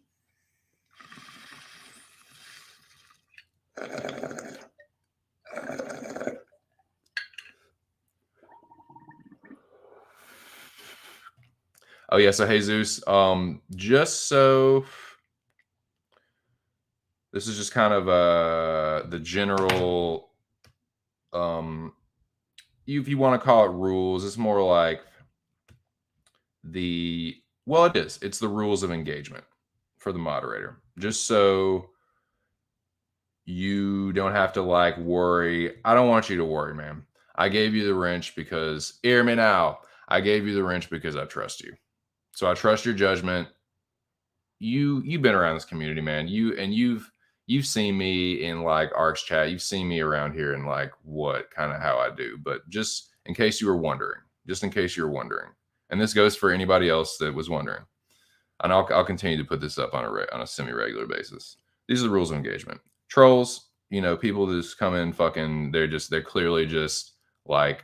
Oh yeah, so Jesus, just so this is just kind of the general if you want to call it rules, it's more like it's the rules of engagement for the moderator. Just so you don't have to like worry. I don't want you to worry, man. I gave you the wrench because hear me now. I gave you the wrench because I trust you. So I trust your judgment. You've been around this community, man. You've seen me in like Arcs chat. You've seen me around here and like what kind of how I do. But just in case you were wondering, and this goes for anybody else that was wondering, and I'll continue to put this up on a semi-regular basis. These are the rules of engagement. Trolls, people just come in fucking. They're clearly just like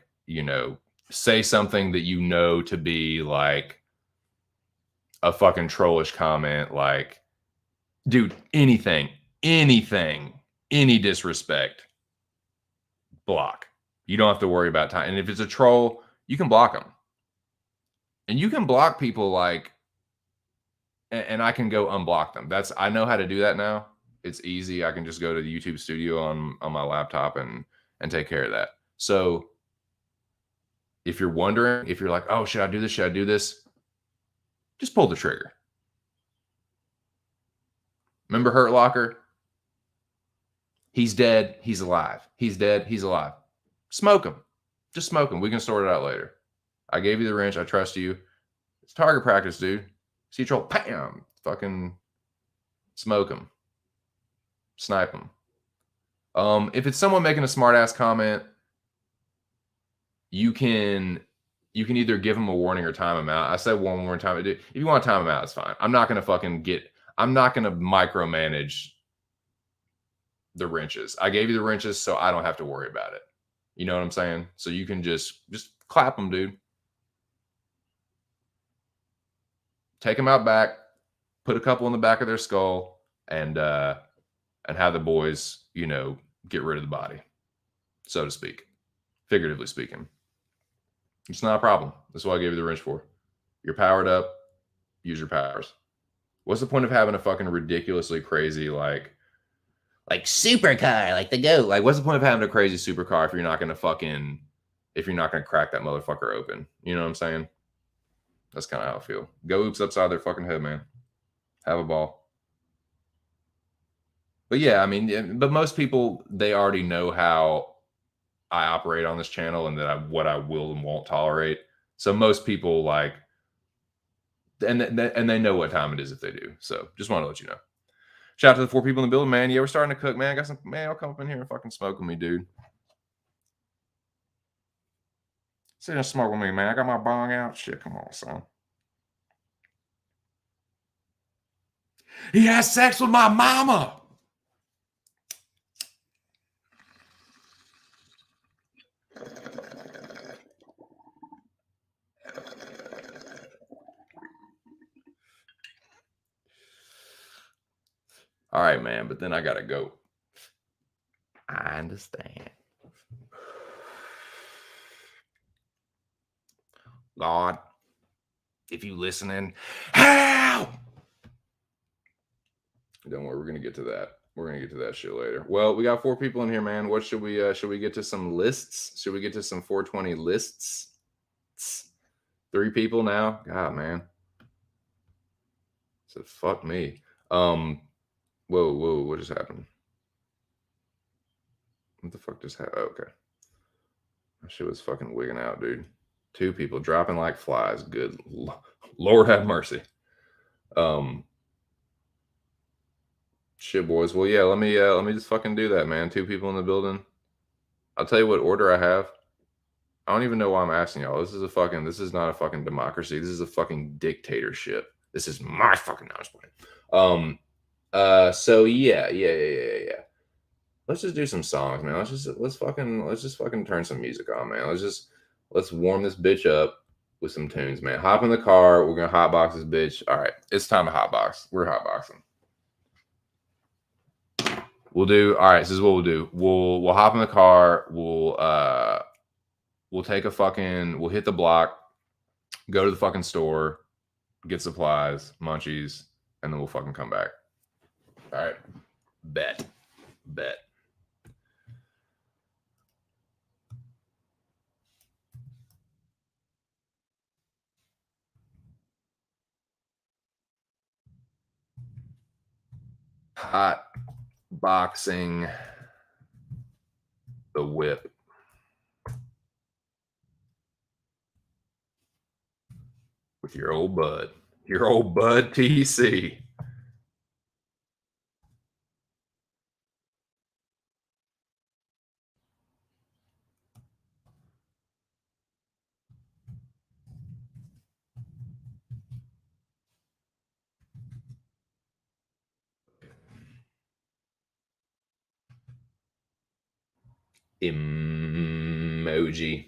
say something that to be like a fucking trollish comment, like, dude, anything, any disrespect, block. You don't have to worry about time. And if it's a troll, you can block them. And you can block people like, and I can go unblock them. I know how to do that now. It's easy. I can just go to the YouTube studio on my laptop and take care of that. So if you're wondering, if you're like, oh, should I do this? Should I do this? Just pull the trigger. Remember Hurt Locker? He's dead. He's alive. He's dead. He's alive. Smoke him. Just smoke him. We can sort it out later. I gave you the wrench. I trust you. It's target practice, dude. See a troll, bam, fucking smoke him. Snipe him. If it's someone making a smart ass comment, you can either give them a warning or time them out. I said one more time. If you want to time them out, it's fine. I'm not going to micromanage the wrenches. I gave you the wrenches so I don't have to worry about it. You know what I'm saying? So you can just clap them, dude. Take them out back, put a couple in the back of their skull, and have the boys, get rid of the body, so to speak, figuratively speaking. It's not a problem. That's what I gave you the wrench for. You're powered up. Use your powers. What's the point of having a fucking ridiculously crazy like supercar, like the GOAT? Like, what's the point of having a crazy supercar if you're not gonna crack that motherfucker open? You know what I'm saying? That's kind of how I feel. Go oops upside their fucking head, man. Have a ball. But yeah, I mean, but most people, they already know how I operate on this channel and that what I will and won't tolerate. So most people like, and they know what time it is if they do. So just want to let you know. Shout out to the 4 people in the building, man. Yeah, we're starting to cook, man. I got some, man. I'll come up in here and fucking smoke with me, dude. Sit and smoke with me, man. I got my bong out. Shit, come on, son. He has sex with my mama. All right, man. But then I gotta go. I understand. God, if you listening, help! Don't worry, we're gonna get to that. We're gonna get to that shit later. Well, we got 4 people in here, man. What should we get to some lists? Should we get to some 420 lists? 3 people now. God, man. So fuck me. Whoa, what just happened? What the fuck just happened? Oh, okay. That shit was fucking wigging out, dude. 2 people dropping like flies. Good Lord have mercy. Shit, boys. Well, yeah, let me just fucking do that, man. 2 people in the building. I'll tell you what order I have. I don't even know why I'm asking y'all. This is not a fucking democracy. This is a fucking dictatorship. This is my fucking announcement. So yeah. Let's just do some songs, man. Let's just fucking turn some music on, man. Let's warm this bitch up with some tunes, man. Hop in the car. We're gonna hotbox this bitch. All right, it's time to hotbox. We're hotboxing. We'll do. All right, this is what we'll do. We'll hop in the car. We'll take a fucking. We'll hit the block. Go to the fucking store. Get supplies, munchies, and then we'll fucking come back. All right. Bet. Hot boxing the whip. With your old bud TC. Emoji.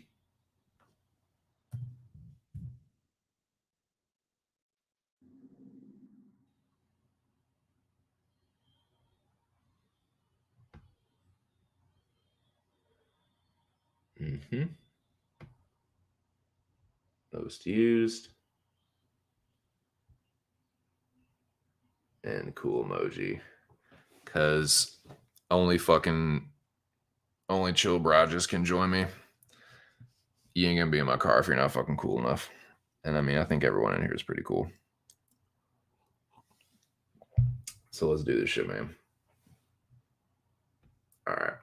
Most used. And cool emoji. Cause only chill brajas can join me. You ain't gonna be in my car if you're not fucking cool enough. And I mean, I think everyone in here is pretty cool. So let's do this shit, man. All right.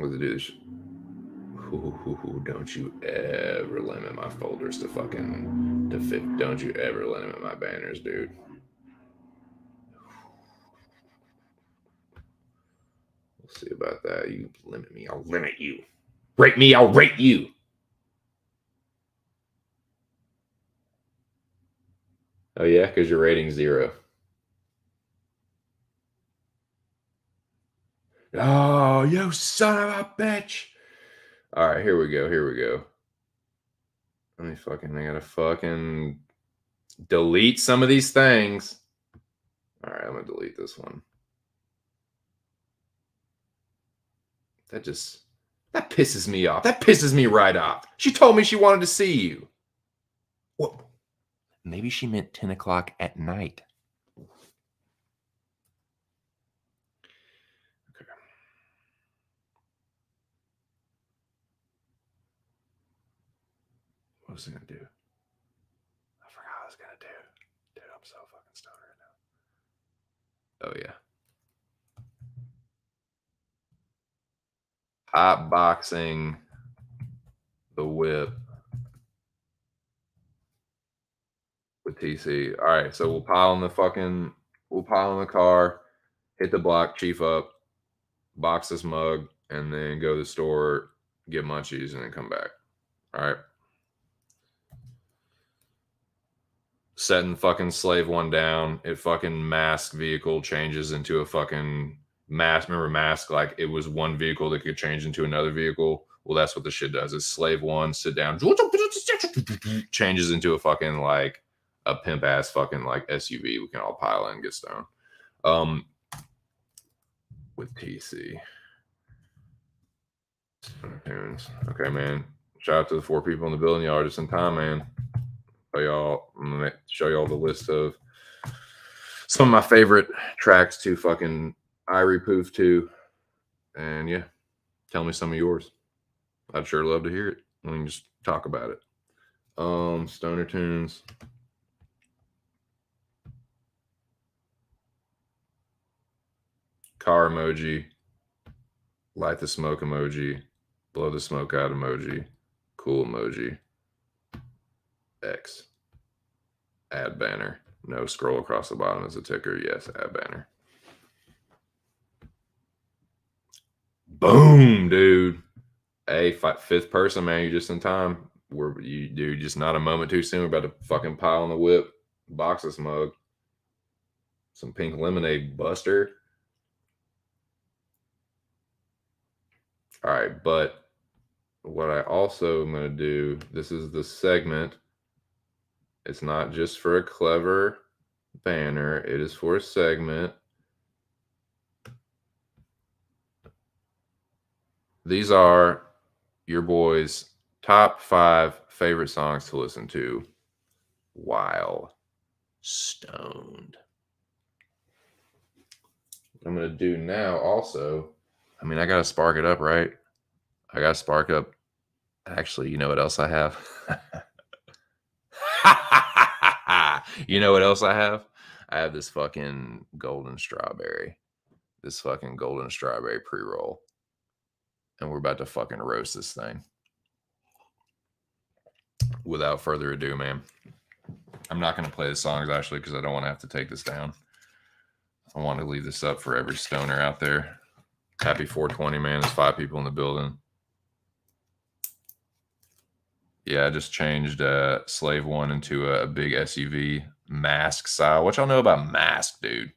Let's do this. Don't you ever limit my folders to fit. Don't you ever limit my banners, dude. We'll see about that. You limit me, I'll limit you. Rate me, I'll rate you. Oh yeah, because you're rating 0. Oh, you son of a bitch. All right, here we go. I gotta fucking delete some of these things. All right, I'm gonna delete this one. That pisses me off. That pisses me right off. She told me she wanted to see you. What? Maybe she meant 10 o'clock at night. Okay. What was I gonna do? I forgot what I was gonna do. Dude, I'm so fucking stoned right now. Oh yeah. Hot boxing the whip with TC. All right, so we'll pile in the car, hit the block, chief up, box this mug, and then go to the store, get munchies, and then come back. All right. Setting fucking slave one down. It fucking mask vehicle changes into a fucking mask. Remember mask? Like it was one vehicle that could change into another vehicle. Well, that's what the shit does. Is slave one sit down, changes into a fucking like a pimp ass fucking like SUV. We can all pile in and get stoned. With TC. Okay, man. Shout out to the 4 people in the building. Y'all are just in time, man. I'm gonna show y'all the list of some of my favorite tracks to fucking Irie Poof to. And yeah, tell me some of yours. I'd sure love to hear it. We can just talk about it. Stoner tunes. Car emoji. Light the smoke emoji. Blow the smoke out emoji. Cool emoji. X. Add banner. No, scroll across the bottom as a ticker. Yes, add banner. Boom, dude. Hey, 5th person, man. You're just in time. Dude, just not a moment too soon. We're about to fucking pile on the whip. Box this mug. Some pink lemonade buster. All right, but what I also am going to do, this is the segment. It's not just for a clever banner. It is for a segment. These are your boys' top 5 favorite songs to listen to while stoned. What I'm going to do now also, I mean, I got to spark it up, right? I got to spark up. Actually, you know what else I have? You know what else I have? I have this fucking golden strawberry. This fucking golden strawberry pre-roll. And we're about to fucking roast this thing. Without further ado, man. I'm not going to play the songs, actually, because I don't want to have to take this down. I want to leave this up for every stoner out there. Happy 420, man. There's 5 people in the building. Yeah, I just changed Slave 1 into a big SUV mask style. What y'all know about Mask, dude?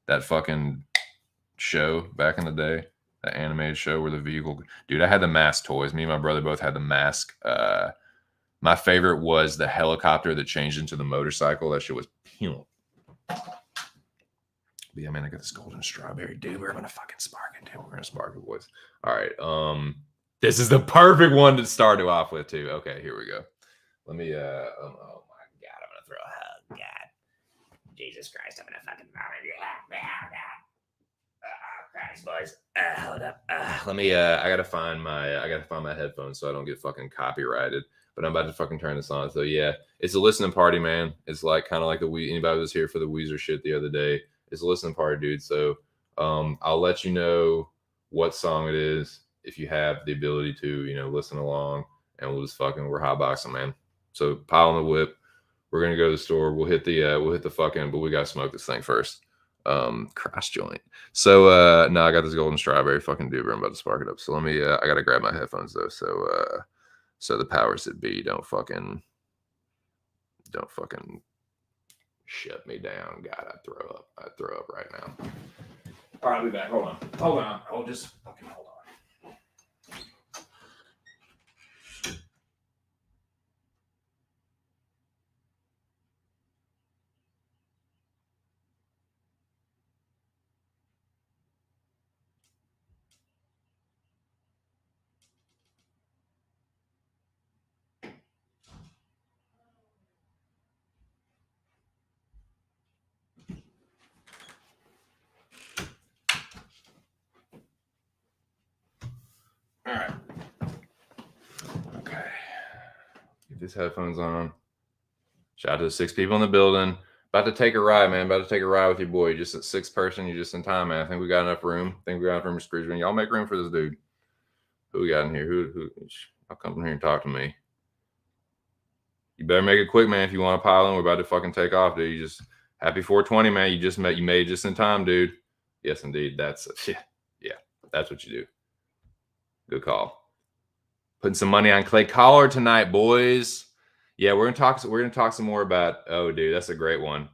That fucking show back in the day, that animated show where the vehicle... Dude, I had the Mask toys. Me and my brother both had the Mask. My favorite was the helicopter that changed into the motorcycle. That shit was pure. But yeah, man, I got this golden strawberry, dude. We're gonna fucking spark it, dude. We're gonna spark it, boys. All right. This is the perfect one to start it off with, too. Okay, here we go. Let me, oh my God, I'm going to throw a hug. God. Jesus Christ, I'm going to fucking Christ, boys. Hold up. Let me, I got to find my headphones so I don't get fucking copyrighted. But I'm about to fucking turn this on. So yeah, it's a listening party, man. It's like kind of like anybody was here for the Weezer shit the other day. It's a listening party, dude. So I'll let you know what song it is if you have the ability to, listen along, and we're hotboxing, man. So pile on the whip. We're gonna go to the store. We'll hit the fucking, but we gotta smoke this thing first. Cross joint. So now I got this golden strawberry fucking dude. I'm about to spark it up. So let me. I gotta grab my headphones though. So the powers that be don't fucking shut me down. God, I'd throw up right now. All right, I'll be back. Hold on. I'll just fucking hold on. All right. Okay. Get these headphones on. Shout out to the 6 people in the building. About to take a ride, man. About to take a ride with your boy. You're just a 6th person. You're just in time, man. I think we got enough room. I think we got enough room to squeeze in. Y'all make room for this dude. Who we got in here? Who? I'll come in here and talk to me. You better make it quick, man. If you want to pile in, we're about to fucking take off, dude. You just happy 420, man. You made it just in time, dude. Yes, indeed. That's yeah. That's what you do. Good call. Putting some money on Clay Collar tonight, boys. Yeah, we're gonna talk some more about. Oh, dude, that's a great one.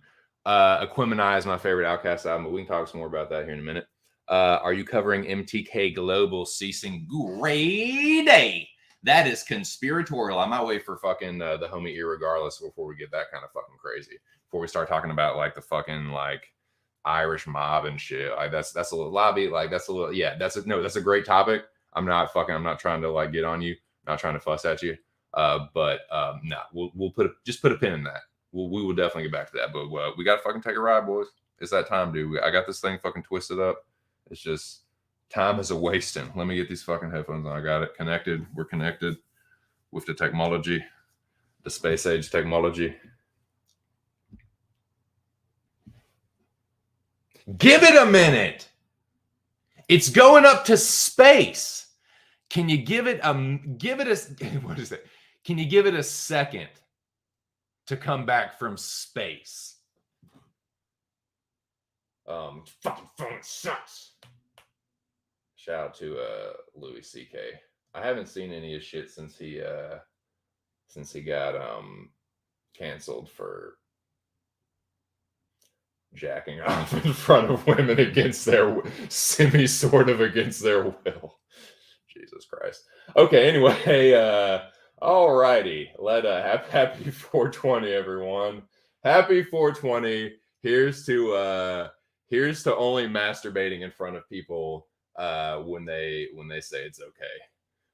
Aquemini is my favorite Outkast album, but we can talk some more about that here in a minute. Are you covering MTK Global ceasing grade A? That is conspiratorial. I might wait for fucking the homie irregardless before we get that kind of fucking crazy. Before we start talking about like the fucking like Irish mob and shit. Like that's a little lobby. Like that's a little that's a great topic. I'm not trying to like get on you. I'm not trying to fuss at you. But we'll put a pin in that. We will definitely get back to that. But we got to fucking take a ride, boys. It's that time, dude. I got this thing fucking twisted up. It's just time is a wasting. Let me get these fucking headphones on. I got it connected. We're connected with the technology, the space age technology. Give it a minute. It's going up to space. Can you give it a what is it? Can you give it a second to come back from space? Fucking phone sucks. Shout out to Louis C.K. I haven't seen any of his shit since he got canceled for jacking off in front of women against their against their will. Jesus Christ. Okay, anyway, alrighty. Happy 420, everyone. Happy 420. Here's to only masturbating in front of people when they say it's okay,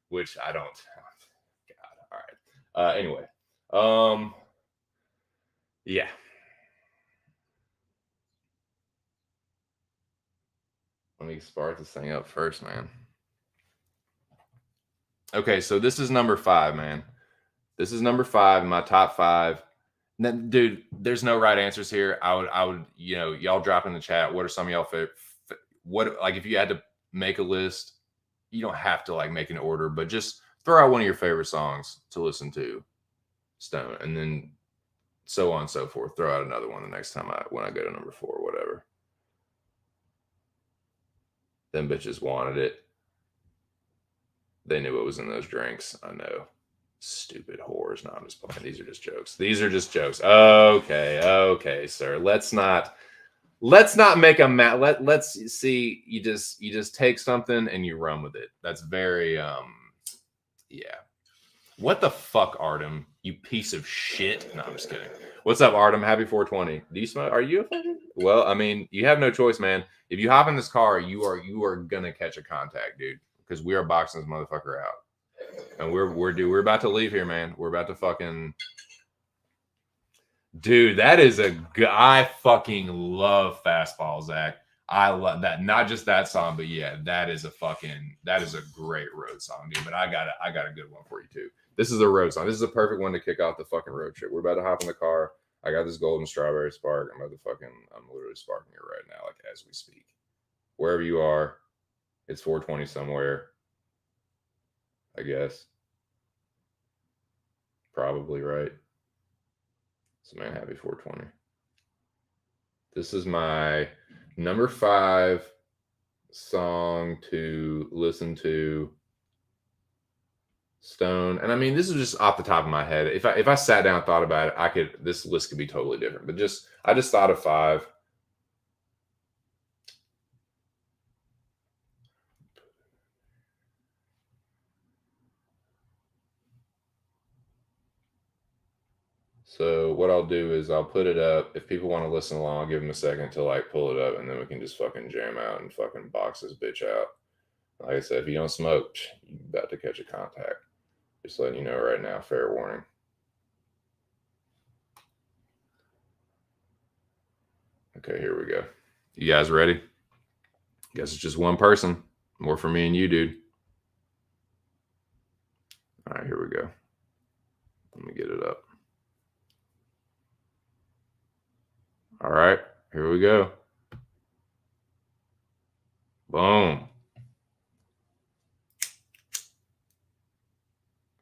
which I don't. God, all right. Anyway, yeah. Let me spark this thing up first, man. Okay, so this is number 5, man. This is number 5 in my top 5. Dude, there's no right answers here. I would, y'all drop in the chat. What are some of y'all favorite? What, like, if you had to make a list, you don't have to like make an order, but just throw out one of your favorite songs to listen to, Stone, and then so on and so forth. Throw out another one the next time when I go to number 4, whatever. Them bitches wanted it. They knew what was in those drinks. I know. Stupid whores. No, I'm just playing. These are just jokes. Okay, sir. Let's not make a let's see. You just take something and you run with it. That's very yeah. What the fuck, Artem? You piece of shit. No, I'm just kidding. What's up, Artem? Happy 420. Do you smell? Are you a fucking? Well, I mean, you have no choice, man. If you hop in this car, you are gonna catch a contact, dude. Because we are boxing this motherfucker out, and we're about to leave here, man. We're about to fucking, dude. That is I fucking love Fastball, Zach. I love that. Not just that song, but yeah, that is a great road song, dude. But I got a good one for you too. This is a road song. This is a perfect one to kick off the fucking road trip. We're about to hop in the car. I got this golden strawberry spark. I'm literally sparking it right now, like as we speak. Wherever you are, it's 420 somewhere, I guess. Probably right. So, man, happy 420. This is my number 5 song to listen to, Stone. And I mean, this is just off the top of my head. If I sat down and thought about it, this list could be totally different. But I just thought of 5. So what I'll do is I'll put it up. If people want to listen along, I'll give them a second to like pull it up, and then we can just fucking jam out and fucking box this bitch out. Like I said, if you don't smoke, you're about to catch a contact. Just letting you know right now, fair warning. Okay, here we go. You guys ready? Guess it's just one person. More for me and you, dude. All right, here we go. Let me get it up. All right, here we go. Boom.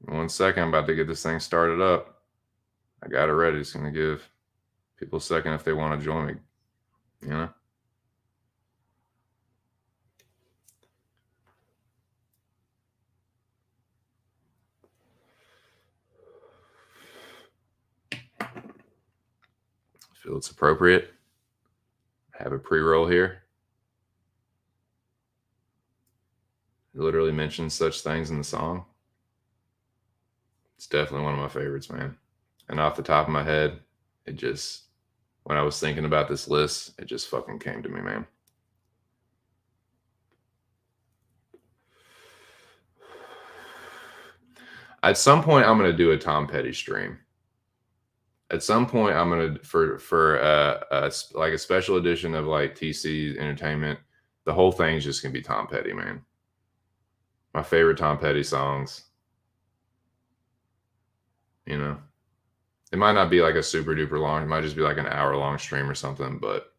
1 second, I'm about to get this thing started up. I got it ready. It's going to give people a second if they want to join me, you know? Feel it's appropriate. Have a pre-roll here. It literally mentions such things in the song. It's definitely one of my favorites, man. And off the top of my head, it just, when I was thinking about this list, it just fucking came to me, man. At some point, I'm going to do a Tom Petty stream. At some point, I'm going to, for like a special edition of like TC Entertainment, the whole thing's just going to be Tom Petty, man. My favorite Tom Petty songs. You know, it might not be like a super duper long. It might just be like an hour long stream or something, but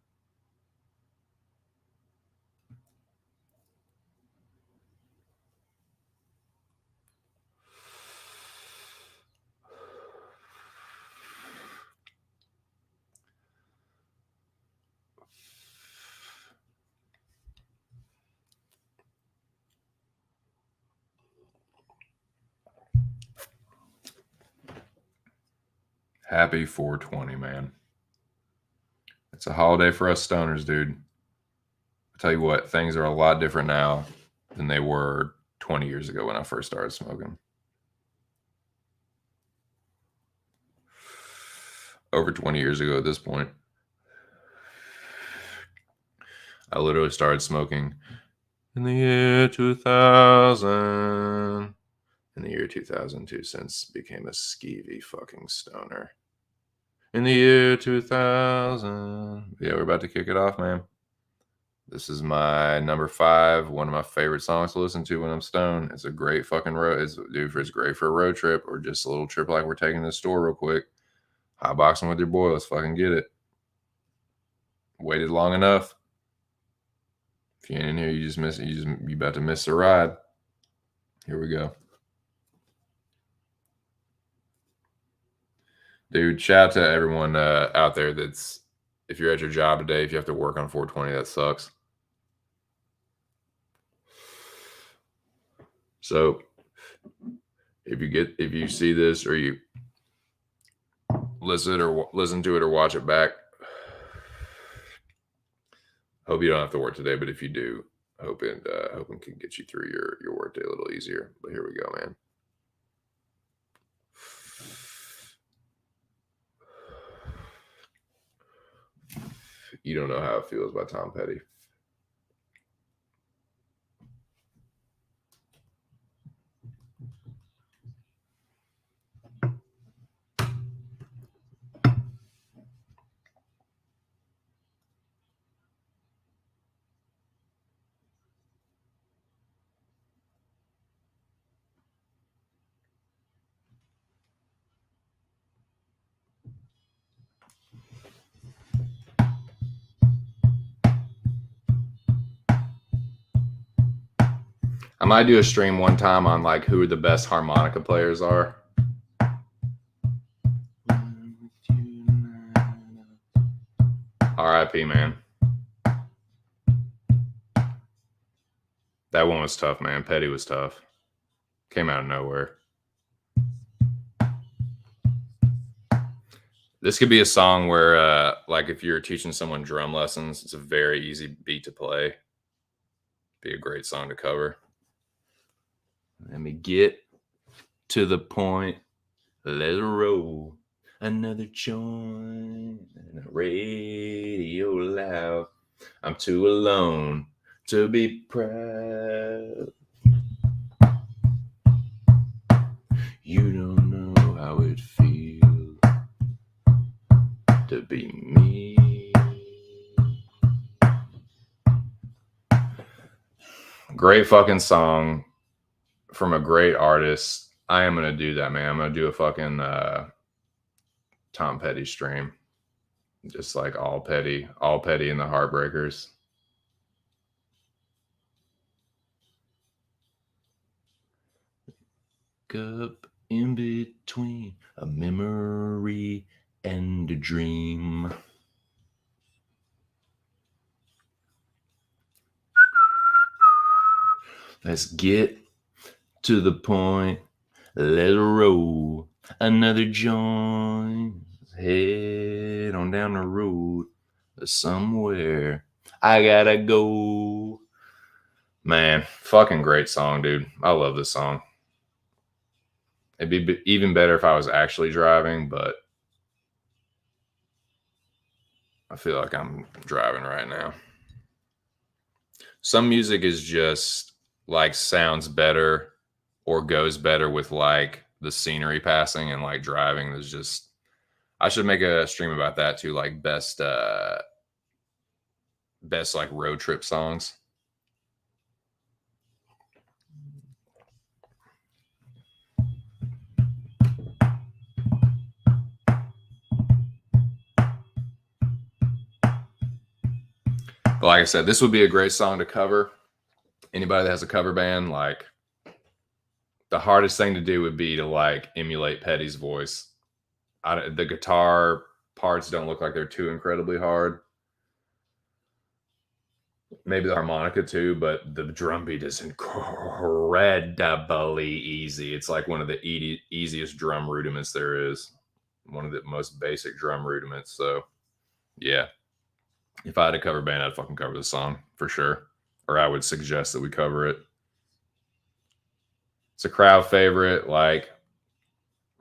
happy 420, man. It's a holiday for us stoners, dude. I'll tell you what, things are a lot different now than they were 20 years ago when I first started smoking. Over 20 years ago at this point. I literally started smoking in the year 2000. In the year 2002, since became a skeevy fucking stoner. In the year 2000. Yeah, we're about to kick it off, man. This is my number 5, one of my favorite songs to listen to when I'm stoned. It's a great fucking road. It's great for a road trip or just a little trip like we're taking to the store real quick. Hotboxing with your boy. Let's fucking get it. Waited long enough. If you ain't in here, you just miss it. You about to miss the ride. Here we go. Dude, shout out to everyone out there that's, if you're at your job today, if you have to work on 420, that sucks. So if you see this or you listen to it or watch it back, hope you don't have to work today, but if you do, hoping can get you through your work day a little easier. But here we go, man. You Don't Know How It Feels by Tom Petty. I might do a stream one time on like who the best harmonica players are. R.I.P. man. That one was tough, man. Petty was tough. Came out of nowhere. This could be a song where, like, if you're teaching someone drum lessons, it's a very easy beat to play. Be a great song to cover. Let me get to the point. Let's roll. Another joint and a radio loud. I'm too alone to be proud. You don't know how it feels to be me. Great fucking song from a great artist. I am going to do that, man. I'm going to do a fucking Tom Petty stream. Just like all petty and the Heartbreakers. Up in between a memory and a dream. Let's get to the point. Let it roll. Another joint. Head on down the road somewhere. I gotta go. Man, fucking great song, dude. I love this song. It'd be even better if I was actually driving, but I feel like I'm driving right now. Some music is just like sounds better or goes better with like the scenery passing, and like driving. There's just, I should make a stream about that too, like best like road trip songs. But like I said, this would be a great song to cover. Anybody that has a cover band, like the hardest thing to do would be to like emulate Petty's voice. The guitar parts don't look like they're too incredibly hard. Maybe the harmonica too, but the drum beat is incredibly easy. It's like one of the easiest drum rudiments there is. One of the most basic drum rudiments. So, yeah. If I had a cover band, I'd fucking cover the song for sure. Or I would suggest that we cover it. It's a crowd favorite. Like,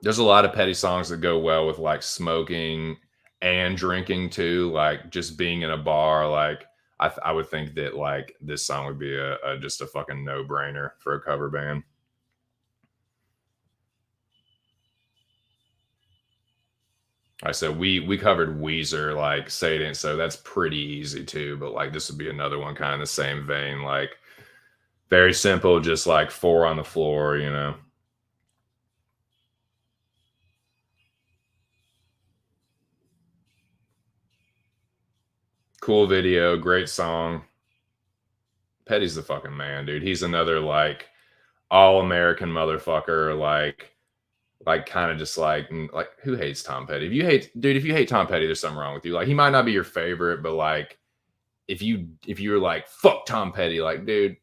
there's a lot of Petty songs that go well with like smoking and drinking too. Like, just being in a bar. Like, I would think that like this song would be just a fucking no brainer for a cover band. I said we covered Weezer, like Say It Ain't So. That's pretty easy too, but like this would be another one kind of the same vein, like very simple, just like 4 on the floor, you know. Cool video, great song. Petty's the fucking man, dude. He's another like all American motherfucker, like kind of just like who hates Tom Petty? If you hate Tom Petty, there's something wrong with you. Like he might not be your favorite, but like if you're like fuck Tom Petty, like dude,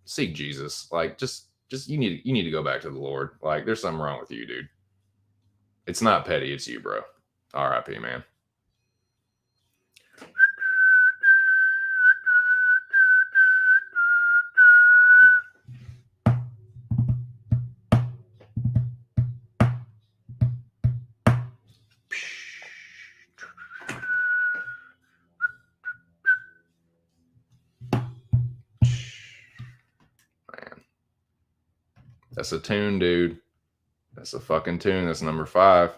seek Jesus. Like just you need to go back to the Lord. Like there's something wrong with you, dude. It's not Petty, it's you, bro. R.I.P. man. Man. That's a tune, dude. That's a fucking tune. That's number 5.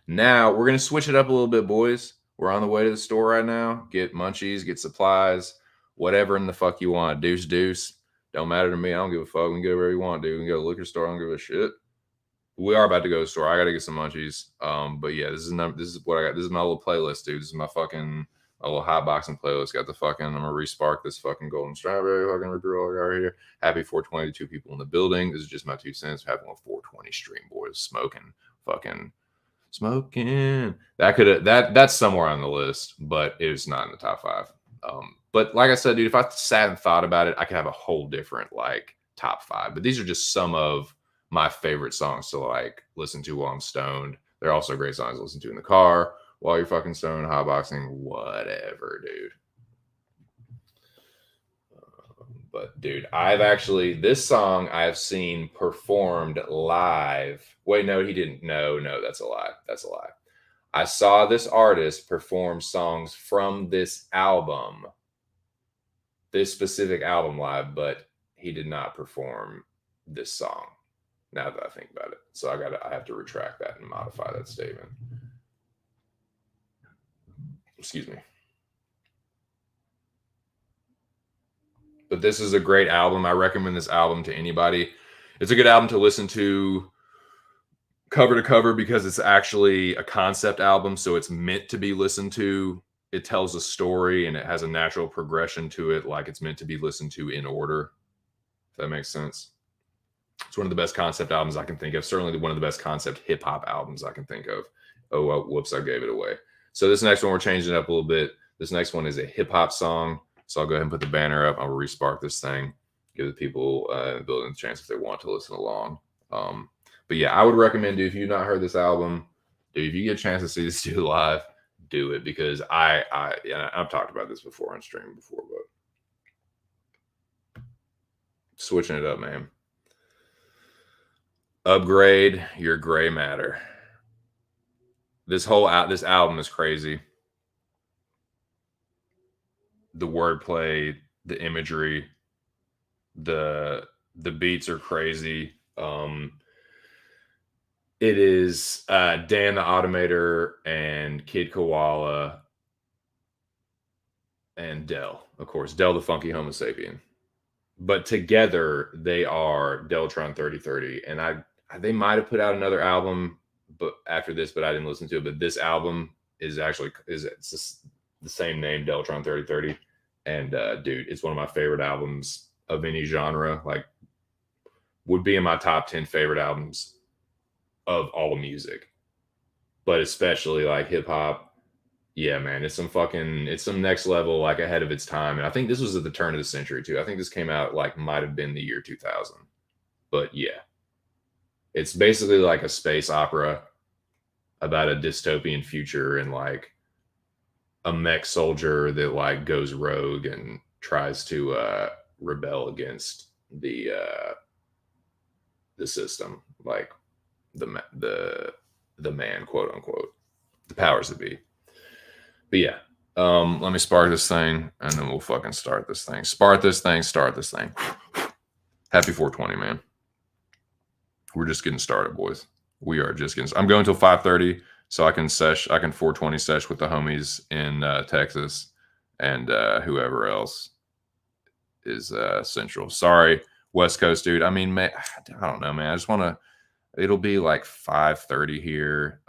Now we're gonna switch it up a little bit, boys. We're on the way to the store right now. Get munchies, get supplies, whatever in the fuck you want. Deuce. Don't matter to me. I don't give a fuck. We can get wherever you want, dude. We can go to the liquor store. I don't give a shit. We are about to go to the store. I gotta get some munchies. But yeah, this is what I got. This is my little playlist, dude. This is my little hot boxing playlist. Got the fucking, I'm gonna respark this fucking golden strawberry fucking ripper right here. Happy 420 to 2 people in the building. This is just my 2 cents. Having a 420 stream, boys. Smoking. That's somewhere on the list, but it is not in the top 5. But like I said, dude, if I sat and thought about it, I could have a whole different like top 5. But these are just some of my favorite songs to like listen to while I'm stoned. They're also great songs to listen to in the car while you're fucking stoned, hotboxing, whatever, dude. But dude, this song I've seen performed live. Wait, no, he didn't. No, that's a lie. That's a lie. I saw this artist perform songs from this specific album live, but he did not perform this song. Now that I think about it. So I have to retract that and modify that statement. Excuse me. But this is a great album. I recommend this album to anybody. It's a good album to listen to cover to cover because it's actually a concept album, so it's meant to be listened to. It tells a story and it has a natural progression to it, like it's meant to be listened to in order. If that makes sense. It's one of the best concept albums I can think of. Certainly one of the best concept hip hop albums I can think of. Oh, well, whoops, I gave it away. So this next one, we're changing it up a little bit. This next one is a hip hop song. So I'll go ahead and put the banner up. I'll respark this thing, give the people in the building a chance if they want to listen along. But yeah, I would recommend, dude, if you've not heard this album, dude, if you get a chance to see this dude live, do it, because I've talked about this before on stream before, but switching it up, man. Upgrade your gray matter. This album is crazy. The wordplay, the imagery, the beats are crazy. It is Dan the Automator and Kid Koala and Del, of course, Del the Funky Homo Sapien. But together they are Deltron 3030, and they might have put out another album, but after this, but I didn't listen to it. But this album is it's the same name, Deltron 3030, and dude, it's one of my favorite albums of any genre. Like, would be in my top 10 favorite albums of all music, but especially like hip hop. Yeah, man, it's some next level, like ahead of its time. And I think this was at the turn of the century too. I think this came out like might have been the year 2000. But yeah, it's basically like a space opera about a dystopian future and like a mech soldier that like goes rogue and tries to rebel against the system, like the man, quote unquote, the powers that be. But yeah, let me spark this thing, and then we'll fucking start this thing. Start this thing. Happy 420, man. We're just getting started, boys. We are just getting. I'm going till 5:30, so I can 420 sesh with the homies in Texas and whoever else is Central. Sorry, West Coast, dude. I mean, I don't know, man. I just want to. It'll be like 5:30 here.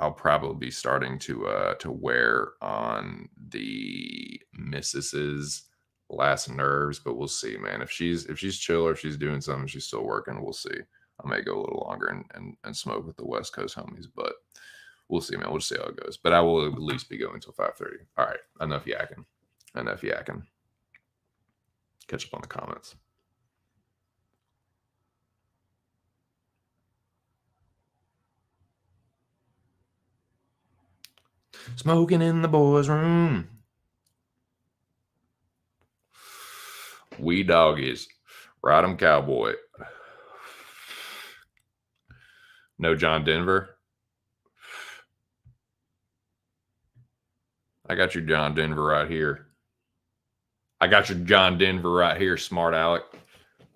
I'll probably be starting to wear on the missus's last nerves, but we'll see, man. If she's chill or if she's doing something, she's still working, we'll see. I may go a little longer and smoke with the West Coast homies, but we'll see, man. We'll just see how it goes. But I will at least be going until 5:30. All right, enough yakking. Catch up on the comments. Smoking in the boys' room. We doggies. Ride 'em, cowboy. No John Denver. I got your John Denver right here. Smart Alec.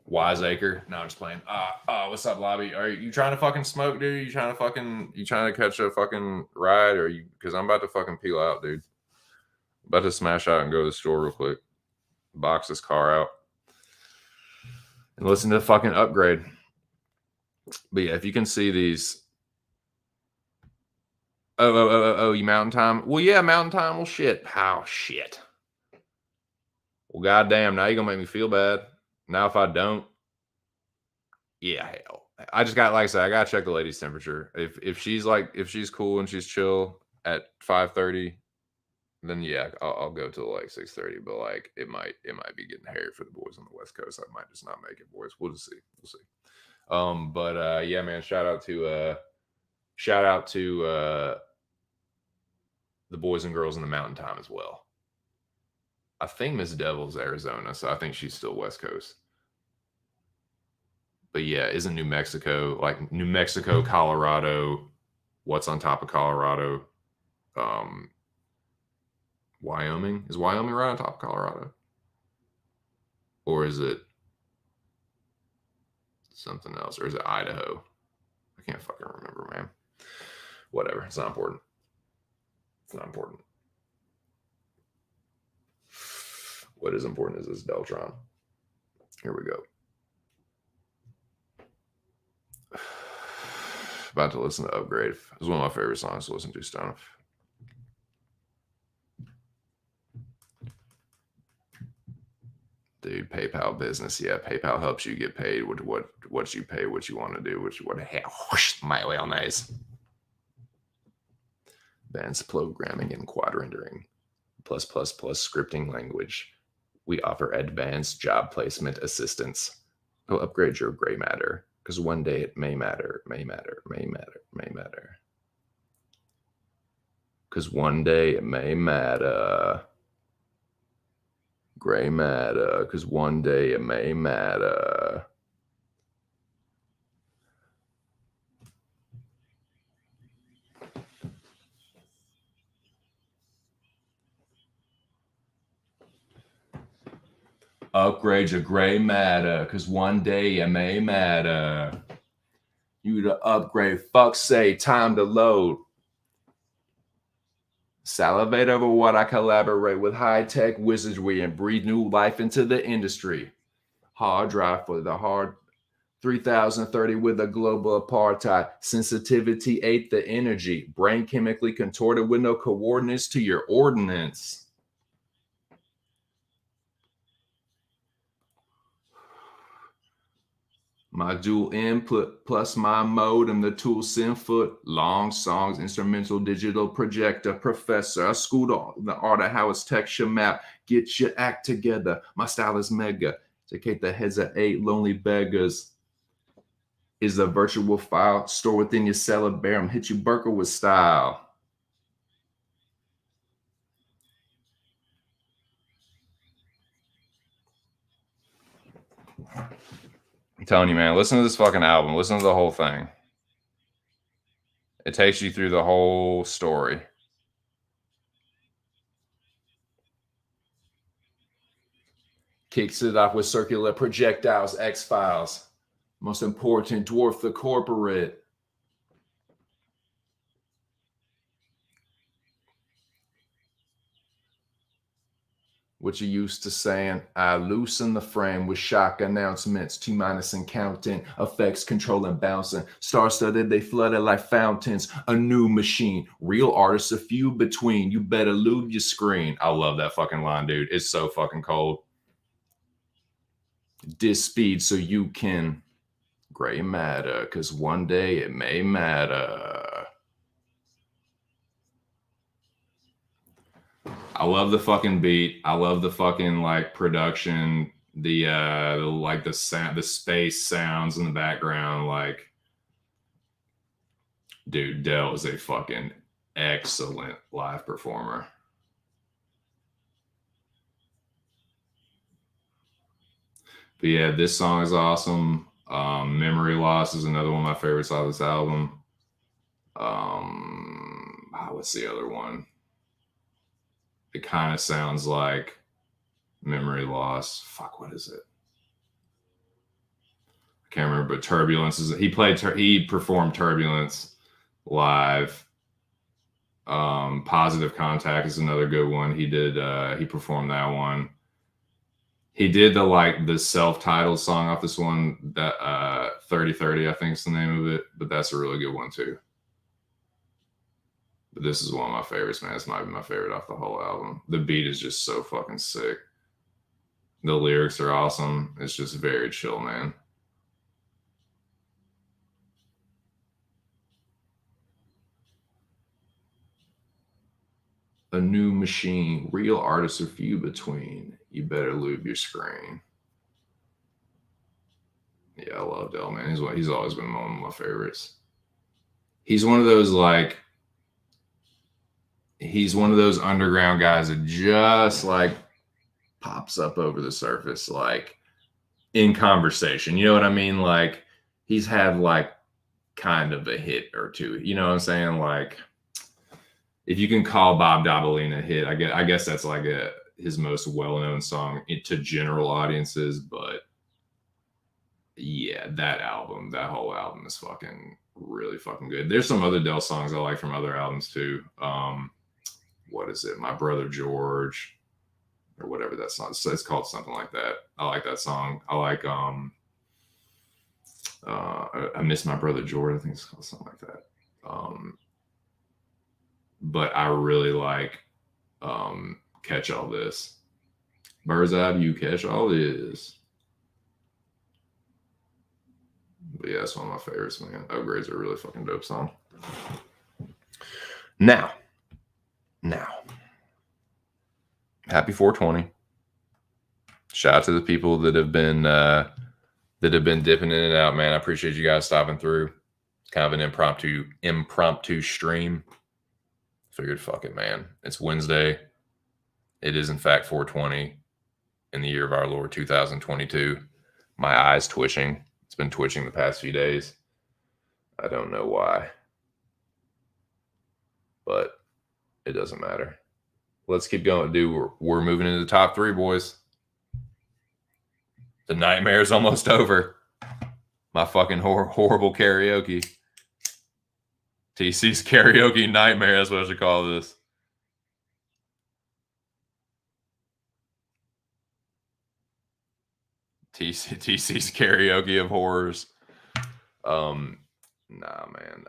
Wiseacre. No, I'm just playing. What's up, Lobby? Are you trying to fucking smoke, dude? You trying to catch a fucking ride? Or you, because I'm about to fucking peel out, dude. I'm about to smash out and go to the store real quick. Box this car out. And listen to the fucking Upgrade. But yeah, if you can see these. Oh, you Mountain Time? Well, yeah, Mountain Time. Well, shit. Oh, shit. Well, goddamn, now you're going to make me feel bad. Now if I don't, yeah, hell. I just got, like I said, I got to check the lady's temperature. If she's cool and she's chill at 5:30, then yeah, I'll go till like 6:30. But like it might be getting hairy for the boys on the West Coast. I might just not make it, boys. We'll just see. But yeah, man, shout out to the boys and girls in the Mountain Time as well. I think Miss Devil's Arizona, so I think she's still West Coast. But yeah, isn't New Mexico, like New Mexico, Colorado, what's on top of Colorado? Wyoming? Is Wyoming right on top of Colorado? Or is it something else? Or is it Idaho? I can't fucking remember, man. Whatever. It's not important. What is important is this Deltron. Here we go. About to listen to Upgrade. It was one of my favorite songs to listen to, Stone. Dude, PayPal business. Yeah, PayPal helps you get paid with what you pay, what you want to do, what my well nice. Advanced programming and quad rendering. Plus scripting language. We offer advanced job placement assistance. Go upgrade your gray matter, because one day it may matter. Because one day it may matter. Gray matter, because one day it may matter. Upgrade your gray matter, because one day it may matter. You to upgrade, fuck say, time to load. Salivate over what I collaborate with high-tech wizardry and breathe new life into the industry. Hard drive for the hard 3030 with a global apartheid. Sensitivity ate the energy. Brain chemically contorted with no coordinates to your ordinance. My dual input plus my modem, the tool foot, long songs, instrumental, digital projector, professor. I schooled the art of how it's texture map. Get your act together. My style is mega. Educate the heads of 8 lonely beggars. Is a virtual file store within your cellar. Bear 'em, hit you burger with style. I'm telling you, man, listen to this fucking album. Listen to the whole thing. It takes you through the whole story. Kicks it off with circular projectiles, X-Files. Most important, dwarf the corporate. What you used to saying, I loosen the frame with shock announcements, T- and counting, effects controlling bouncing, star-studded, they flooded like fountains, a new machine, real artists, a few between, you better lube your screen. I love that fucking line, dude. It's so fucking cold. Dis speed so you can gray matter, because one day it may matter. I love the fucking beat. I love the fucking like production, the like the sound, the space sounds in the background. Like, dude, Dell is a fucking excellent live performer. But yeah, this song is awesome. Memory Loss is another one of my favorites on this album. What's the other one? It kind of sounds like Memory Loss. Fuck, what is it? I can't remember, but Turbulence is he performed Turbulence live. Positive Contact is another good one. He performed that one. He did the self-titled song off this one, that 3030, I think is the name of it, but that's a really good one too. But this is one of my favorites, man. This might be my favorite off the whole album. The beat is just so fucking sick. The lyrics are awesome. It's just very chill, man. A new machine, real artists are few between. You better lube your screen. Yeah, I love Dell, man. He's always been one of my favorites. He's one of those underground guys that just like pops up over the surface, like in conversation. You know what I mean? Like, he's had like kind of a hit or two. You know what I'm saying? Like, if you can call Bob Dobalina a hit, I guess that's like his most well-known song to general audiences. But yeah, that whole album is fucking really fucking good. There's some other Dell songs I like from other albums too. What is it? My Brother George, or whatever that song. It's called something like that. I like that song. I like I Miss My Brother Jordan. I think it's called something like that. But I really like Catch All This. Bird's Eye View, Catch All This. But yeah, that's one of my favorites, man. Upgrade's a really fucking dope song. Now, happy 420. Shout out to the people that have been dipping in and out, man. I appreciate you guys stopping through. It's kind of an impromptu stream. Figured, fuck it, man. It's Wednesday. It is in fact 420 in the year of our Lord 2022. My eyes twitching. It's been twitching the past few days. I don't know why, but it doesn't matter. Let's keep going, dude. We're moving into the top 3, boys. The nightmare is almost over. My fucking horrible karaoke. TC's karaoke nightmare. That's what I should call this. TC's karaoke of horrors. Nah, man.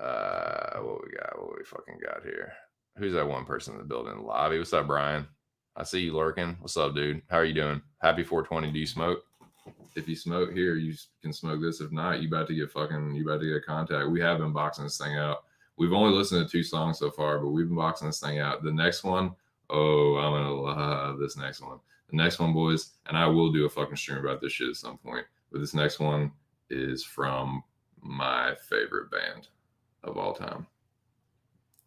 What we fucking got here? Who's that one person in the building? Lobby. What's up, Brian? I see you lurking. What's up, dude? How are you doing? Happy 420. Do you smoke? If you smoke here, you can smoke this. If not, you about to get contact. We have been boxing this thing out. We've only listened to 2 songs so far, but we've been boxing this thing out. The next one, oh, I'm gonna love this next one. The next one, boys, and I will do a fucking stream about this shit at some point. But this next one is from my favorite band of all time,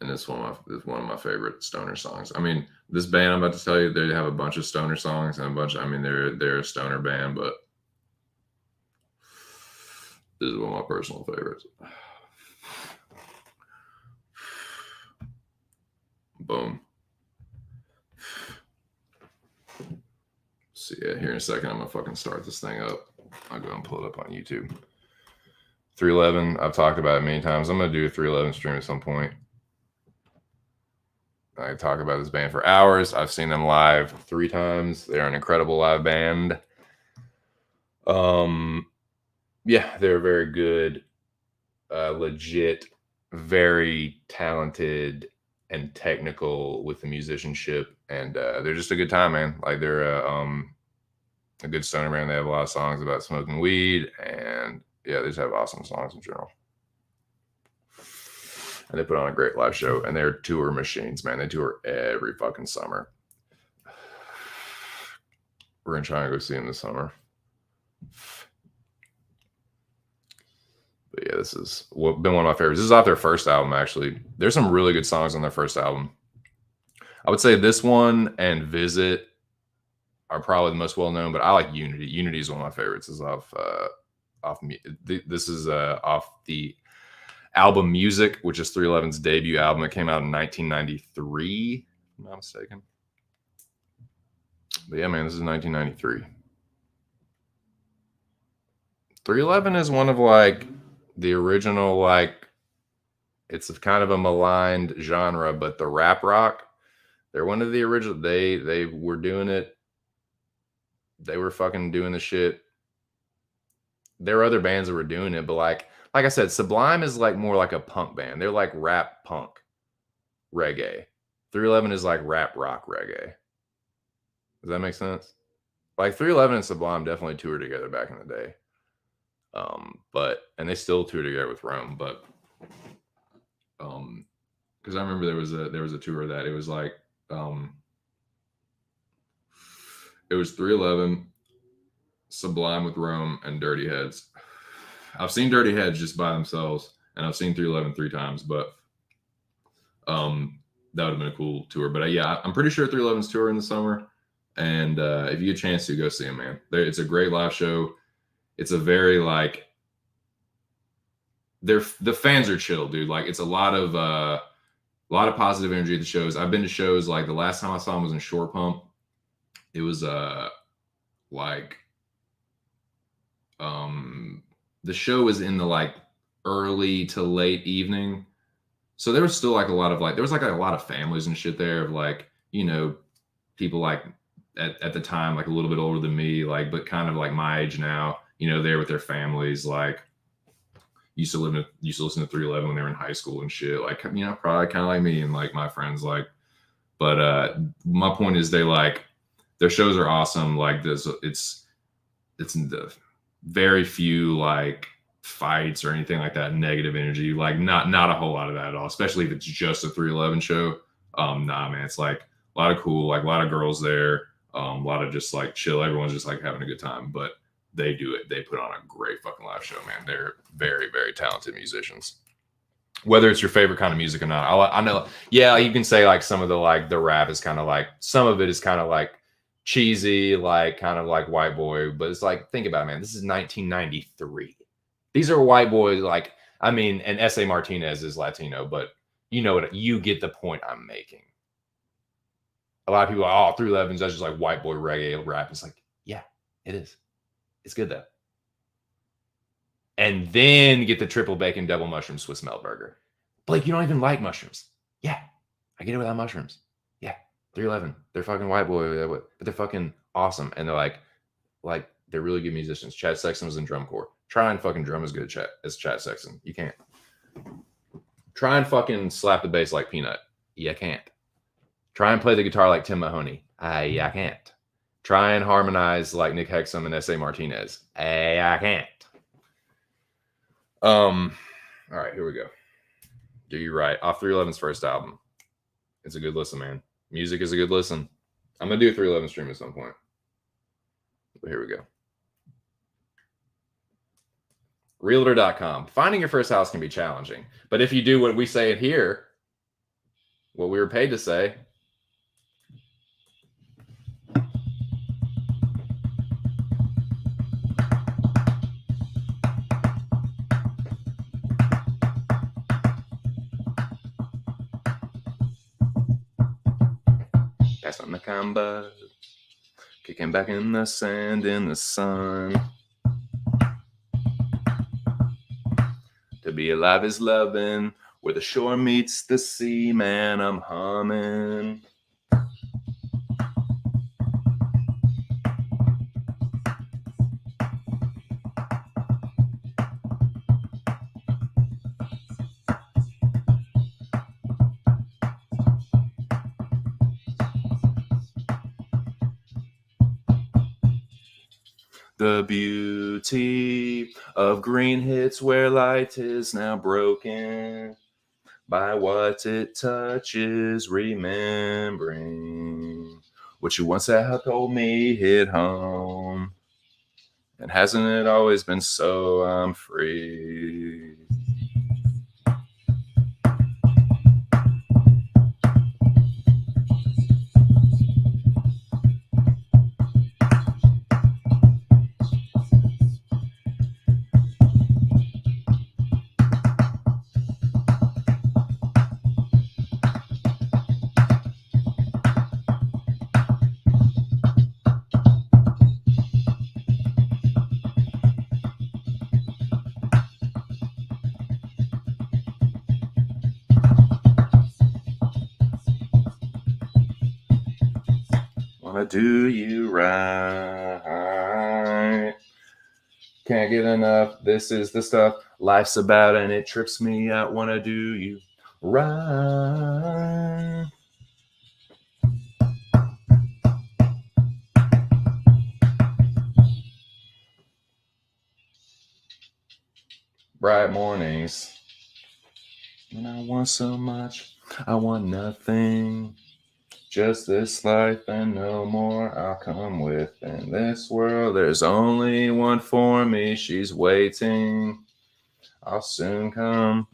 and it's one of my favorite stoner songs. I mean, this band I'm about to tell you, they have a bunch of stoner songs and a bunch. I mean, they're a stoner band, but this is one of my personal favorites. Boom. So yeah, here in a second, I'm gonna fucking start this thing up. I'll go and pull it up on YouTube. 311, I've talked about it many times. I'm gonna do a 311 stream at some point. I talk about this band for hours. I've seen them live 3 times. They're an incredible live band. Yeah, they're very good, legit, very talented and technical with the musicianship, and they're just a good time, man. Like, they're a good stoner band. They have a lot of songs about smoking weed, and yeah, they just have awesome songs in general. And they put on a great live show, and they're tour machines, man. They tour every fucking summer. We're gonna try and go see them this summer. But yeah, this has been one of my favorites. This is off their first album, actually. There's some really good songs on their first album. I would say this one and Visit are probably the most well-known, but I like Unity. Unity is one of my favorites. This is off the album Music, which is 311's debut album. It came out in 1993, if I'm not mistaken. But yeah, man, this is 1993. 311 is one of like the original, like, it's kind of a maligned genre, but the rap rock, they're one of the original. They were doing it. They were fucking doing the shit. There were other bands that were doing it, but like I said, Sublime is like more like a punk band. They're like rap punk reggae. 311 is like rap rock reggae. Does that make sense? Like 311 and Sublime definitely toured together back in the day. And they still tour together with Rome, but because I remember there was a tour of that. It was like it was 311, Sublime with Rome, and Dirty Heads. I've seen Dirty Heads just by themselves, and I've seen 311 3 times, but that would have been a cool tour. But yeah, I'm pretty sure 311's tour in the summer, and if you get a chance to, go see them, man. It's a great live show. It's a very like the fans are chill, dude. Like, it's a lot of positive energy at the shows. I've been to shows, like the last time I saw them was in Short Pump. It was like the show was in the like early to late evening, so there was still like a lot of like there was like a lot of families and shit there of like, you know, people like at the time like a little bit older than me, like, but kind of like my age now, you know, there with their families, like used to listen to 311 when they were in high school and shit. Like, you know, probably kind of like me and like my friends, like. But my point is, they like their shows are awesome. Like this, it's the very few like fights or anything like that, negative energy. Like not a whole lot of that at all. Especially if it's just a 311 show. Nah, man, it's like a lot of cool, like a lot of girls there. A lot of just like chill. Everyone's just like having a good time. But they do it. They put on a great fucking live show, man. They're very, very talented musicians. Whether it's your favorite kind of music or not, I know. Yeah, you can say like some of the rap is kind of like, some of it is kind of like cheesy, like kind of like white boy. But it's like, think about it, man. This is 1993. These are white boys. Like, I mean, and S.A. Martinez is Latino, but you know what? You get the point I'm making. A lot of people, 311s, that's just like white boy reggae rap. It's like, yeah, it is. It's good though. And then get the triple bacon double mushroom Swiss melt burger. Blake, you don't even like mushrooms. Yeah, I get it without mushrooms. Yeah, 311. They're fucking white boy, but they're fucking awesome. And they're like they're really good musicians. Chad Sexton was in drum corps. Try and fucking drum as good as Chad Sexton. You can't. Try and fucking slap the bass like Peanut. You can't. Try and play the guitar like Tim Mahoney. I can't. Try and harmonize like Nick Hexum and S.A. Martinez. I can't. All right, here we go. Do You Right off 311's first album. It's a good listen, man. Music is a good listen. I'm gonna do a 311 stream at some point. But here we go. Realtor.com. Finding your first house can be challenging, but if you do what we say in here, what we were paid to say, pass on the combo, kicking back in the sand in the sun. To be alive is loving, where the shore meets the sea, man, I'm humming. The beauty of green hits where light is now broken by what it touches, remembering what you once have told me hit home. And hasn't it always been so? I'm free. Do you right? Can't get enough. This is the stuff life's about, and it trips me out. Wanna do you right? Bright mornings, and I want so much. I want nothing. Just this life and no more I'll come with. In this world, there's only one for me. She's waiting. I'll soon come.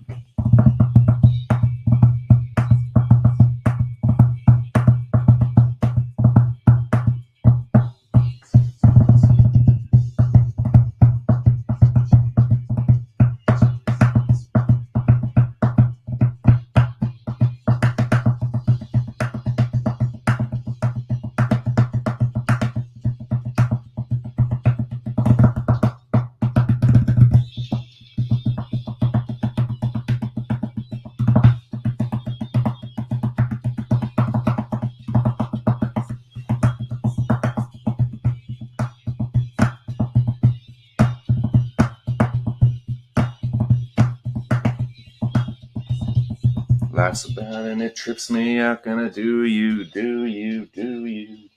Life's about and it trips me out. Gonna do you, do you, do you.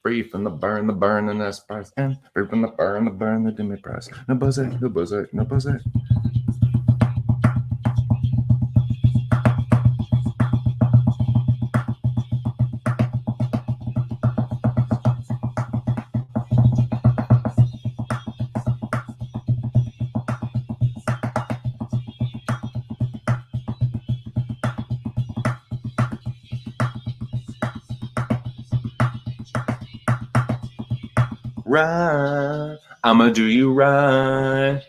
Free from the burn, and that's price. And free from the burn, the dimmy price. No buzz it, no buzz it, no buzz it. Right, I'ma do you right.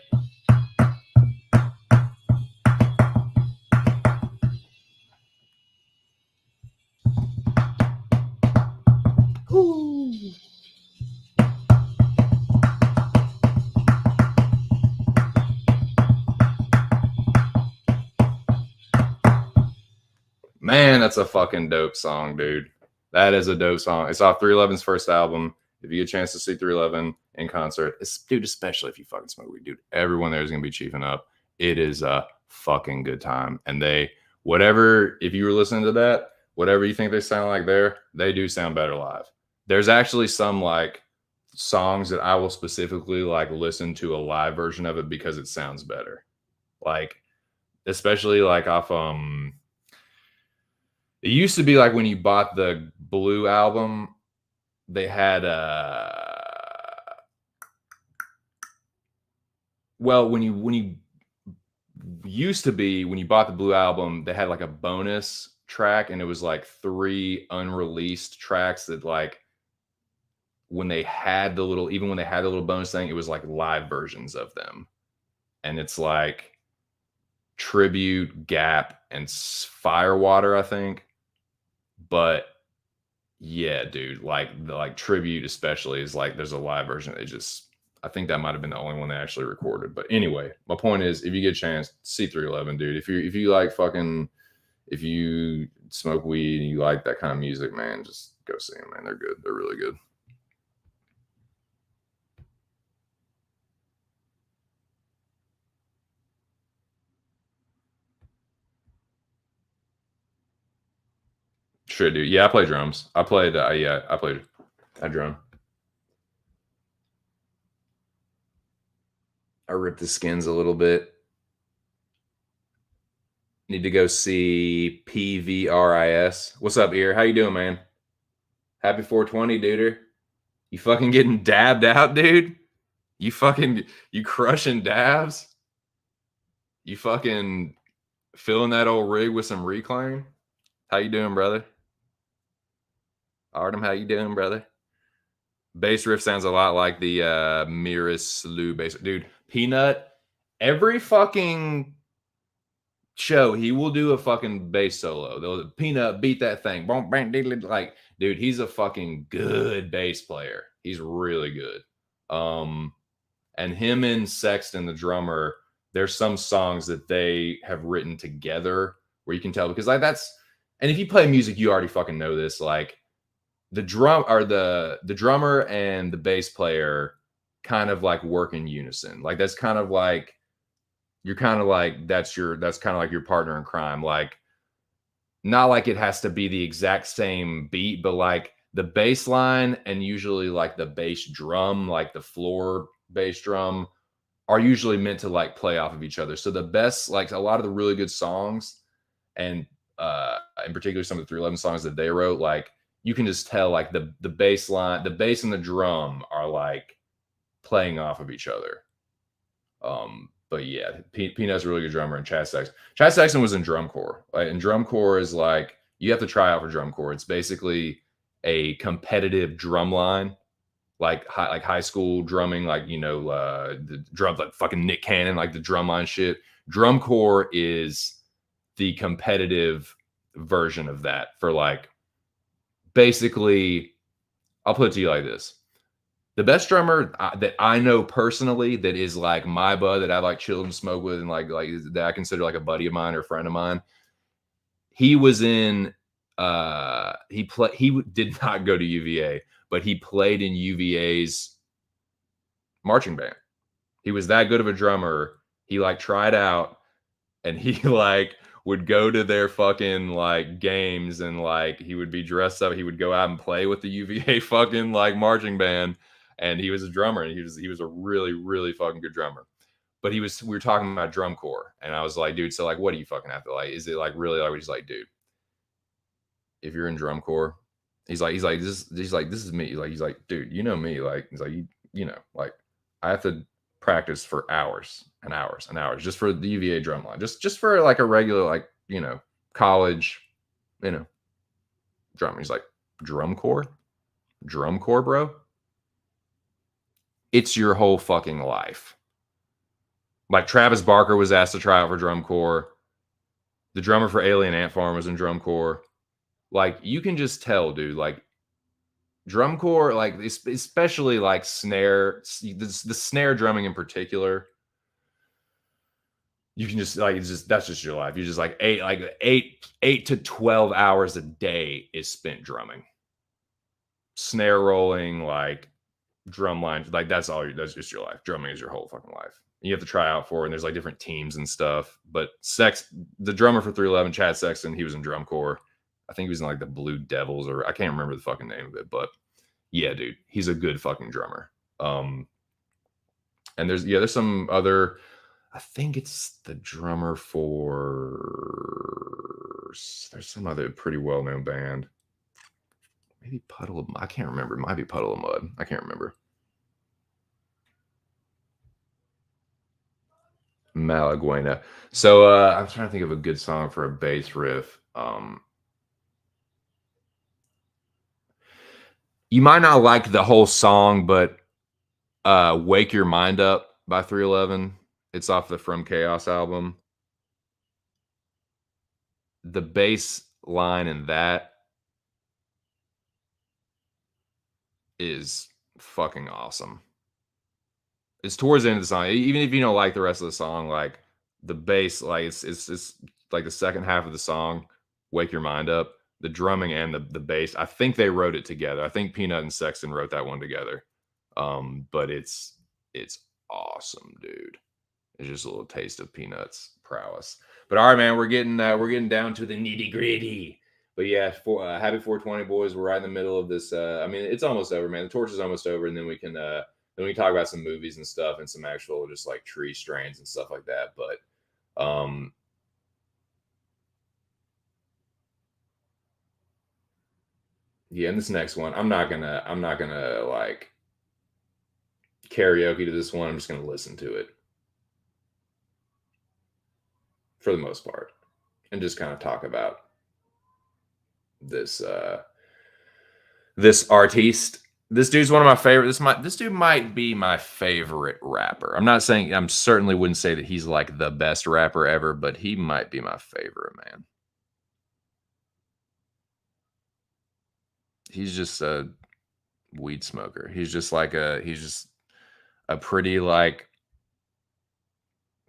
Ooh. Man, that's a fucking dope song, dude. That is a dope song. It's off 311's first album. If you get a chance to see 311 in concert, dude, especially if you fucking smoke weed, dude, everyone there is gonna be chiefing up. It is a fucking good time. And whatever, if you were listening to that, whatever you think they sound like there, they do sound better live. There's actually some like songs that I will specifically like listen to a live version of it because it sounds better. Like, especially like off it used to be like when you bought the Blue album, they had well, when you used to be when you bought the Blue album, they had like a bonus track, and it was like 3 unreleased tracks that like when they had the little bonus thing, it was like live versions of them. And it's like Tribute, Gap, and Firewater, I think. But yeah, dude, like Tribute especially is like there's a live version. I think that might have been the only one they actually recorded. But anyway, my point is, if you get a chance, see 311, dude. If you like fucking, if you smoke weed and you like that kind of music, man, just go see them, man. They're good. They're really good. Sure, dude. Yeah, I play drums. I played a drum. I ripped the skins a little bit. Need to go see PVRIS. What's up, Ear? How you doing, man? Happy 420, duder. You fucking getting dabbed out, dude? You crushing dabs? You fucking filling that old rig with some reclaim? How you doing, brother? Artem, how you doing, brother? Bass riff sounds a lot like the Miras Slew bass. Dude, Peanut, every fucking show, he will do a fucking bass solo. Peanut beat that thing. Like, dude, he's a fucking good bass player. He's really good. And him and Sexton, the drummer, there's some songs that they have written together where you can tell, because like and if you play music, you already fucking know this. Like the drummer and the bass player kind of like work in unison. Like that's kind of like you're kind of like that's kind of like your partner in crime. Like not like it has to be the exact same beat, but like the bass line and usually like the bass drum, like the floor bass drum, are usually meant to like play off of each other. So the best, like a lot of the really good songs, and in particular some of the 311 songs that they wrote, like you can just tell like the bass line, the bass and the drum are like playing off of each other. But yeah, Peanut's a really good drummer, and Chad Sexton was in drum corps. And drum corps is like you have to try out for drum corps. It's basically a competitive drum line, like high school drumming, like the drums like fucking Nick Cannon, like the drum line shit. Drum corps is the competitive version of that for like basically. I'll put it to you like this. The best drummer that I know personally that is like my bud that I like chill and smoke with and like that I consider like a buddy of mine or a friend of mine. He was in he did not go to UVA, but he played in UVA's marching band. He was that good of a drummer. He like tried out and he like would go to their fucking like games and like he would be dressed up. He would go out and play with the UVA fucking like marching band, and he was a drummer, and he was a really really fucking good drummer. But we were talking about drum corps, and I was like, dude, so like, what do you fucking have to like? Is it like really like? He's like, dude, if you're in drum corps, he's like, this is me. He's like, dude, you know me. Like, he's like, you know, like, I have to practice for hours and hours and hours just for the UVA drum line, just for like a regular, like, you know, college, you know, drum. He's like, drum corps, bro. It's your whole fucking life. Like Travis Barker was asked to try out for drum corps. The drummer for Alien Ant Farm was in drum corps. Like, you can just tell, dude, like, drum corps, like, especially like the snare drumming in particular, you can just like, that's just your life. You're just like eight to 12 hours a day is spent drumming, snare rolling, like drum lines, like that's that's just your life. Drumming is your whole fucking life. You have to try out for it, and there's like different teams and stuff. But the drummer for 311, Chad Sexton, he was in drum corps. I think he was in like the Blue Devils, or I can't remember the fucking name of it, but yeah, dude, he's a good fucking drummer. And there's some other, I think it's the drummer for, there's some other pretty well-known band. Maybe Puddle of, I can't remember. It might be Puddle of Mud. I can't remember. Malaguena. So I'm trying to think of a good song for a bass riff. You might not like the whole song, but Wake Your Mind Up by 311. It's off the From Chaos album. The bass line in that is fucking awesome. It's towards the end of the song. Even if you don't like the rest of the song, like the bass, like it's like the second half of the song, Wake Your Mind Up, the drumming and the bass. I think they wrote it together. I think Peanut and Sexton wrote that one together. But it's awesome, dude. It's just a little taste of Peanut's prowess. But all right, man, we're getting down to the nitty gritty. But yeah, happy 420, boys. We're right in the middle of this. I mean, it's almost over, man. The torch is almost over, and then we can talk about some movies and stuff, and some actual just like tree strains and stuff like that. But yeah, and this next one, I'm not gonna like karaoke to this one. I'm just gonna listen to it for the most part, and just kind of talk about this this artiste. This dude's one of my favorite. This dude might be my favorite rapper. I'm certainly wouldn't say that he's like the best rapper ever, but he might be my favorite, man. He's just a weed smoker. He's just a pretty like,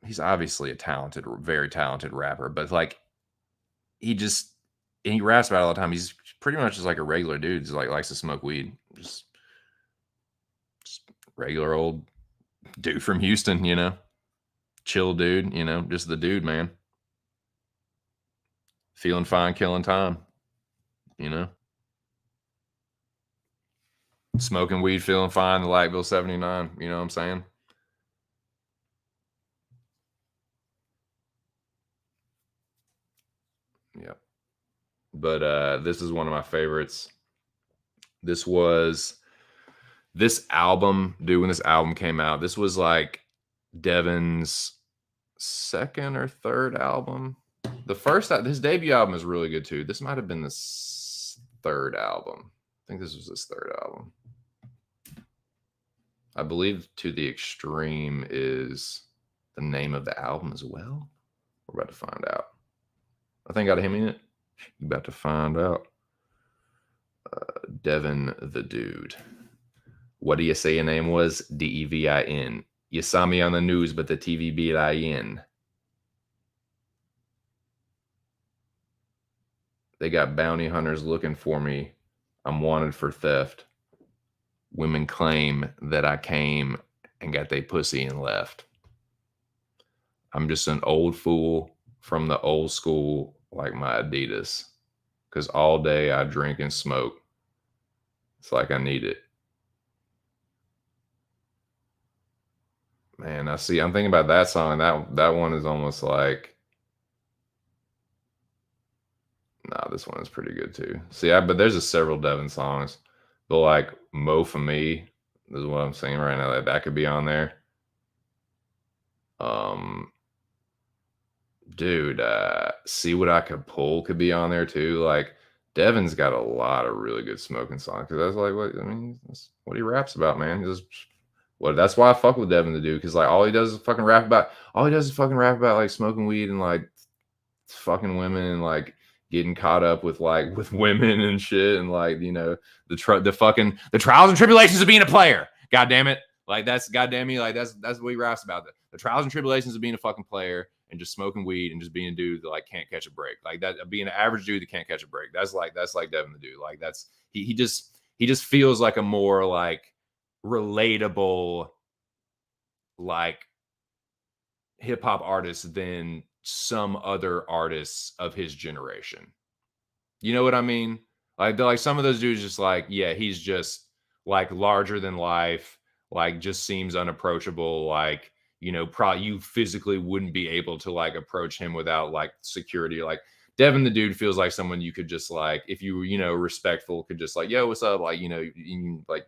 he's obviously a talented, very talented rapper, but like he raps about it all the time. He's pretty much just like a regular dude. He's like likes to smoke weed. Just regular old dude from Houston, you know, chill dude, you know, just the dude, man. Feeling fine, killing time, you know, smoking weed, feeling fine. The Lightville 79, you know what I'm saying? Yep. But this is one of my favorites. This album, dude, when this album came out, this was like Devin's second or third album. His debut album is really good too. This might have been the third album. I think this was his third album. I believe To the Extreme is the name of the album as well. We're about to find out. I think I got him in it. You're about to find out. Devin the Dude. What do you say your name was? Devin. You saw me on the news, but the TV be lying. They got bounty hunters looking for me. I'm wanted for theft. Women claim that I came and got they pussy and left. I'm just an old fool from the old school, like my Adidas, because all day I drink and smoke. It's like I need it. Man, I see. I'm thinking about that song. That one is almost like, nah, this one is pretty good too. See, but there's just several Devin songs, but like Mo for Me is what I'm singing right now. That could be on there. Um, dude, See What I Could Pull could be on there too. Like Devin's got a lot of really good smoking songs because that's like what I mean. That's what he raps about, man. Just what that's why I fuck with Devin to do because like all he does is fucking rap about. All he does is fucking rap about like smoking weed and like fucking women and like getting caught up with like with women and shit and like the trials and tribulations of being a player. God damn it. Like that's goddamn me. Like that's what he raps about. The trials and tribulations of being a fucking player and just smoking weed and just being a dude that like can't catch a break. Like that being an average dude that can't catch a break. That's like Devin the dude. Like that's he just feels like a more like relatable like hip hop artist than some other artists of his generation. You know what I mean? Like some of those dudes just like, yeah, he's just like larger than life, like just seems unapproachable, like, probably you physically wouldn't be able to like approach him without like security. Like Devin the dude feels like someone you could just like, if you respectful, could just like, yo, what's up? Like, like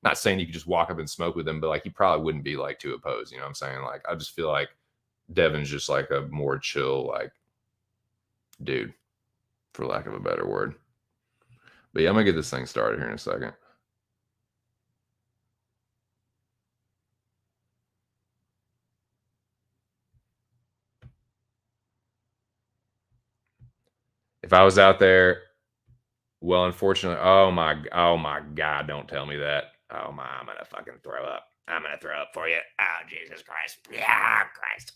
not saying you could just walk up and smoke with him, but like he probably wouldn't be like too opposed. You know what I'm saying? Like I just feel like Devin's just like a more chill, like dude, for lack of a better word. But yeah, I'm gonna get this thing started here in a second. If I was out there, well, unfortunately, oh my God, don't tell me that. Oh my, I'm gonna fucking throw up. I'm gonna throw up for you. Oh Jesus Christ. Yeah, Christ.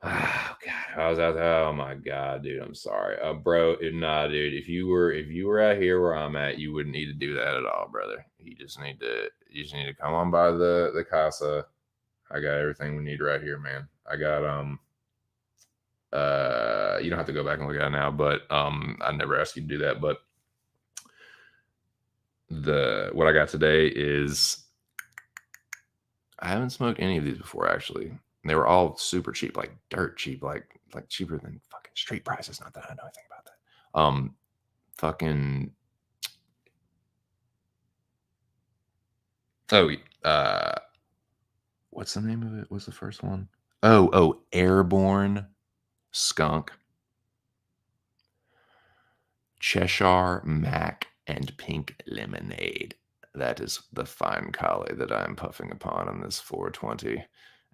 Oh God, I was out there. Oh my God, dude, I'm sorry, bro. Nah, dude, if you were out here where I'm at, you wouldn't need to do that at all, brother. You just need to come on by the casa. I got everything we need right here, man. I got you don't have to go back and look at it now, but I never asked you to do that. But what I got today is I haven't smoked any of these before actually. They were all super cheap, like dirt cheap, like cheaper than fucking street prices. Not that I know anything about that. Fucking oh, what's the name of it? What's the first one? Oh, Airborne Skunk, Cheshire Mac, and Pink Lemonade. That is the fine collie that I'm puffing upon in this 420.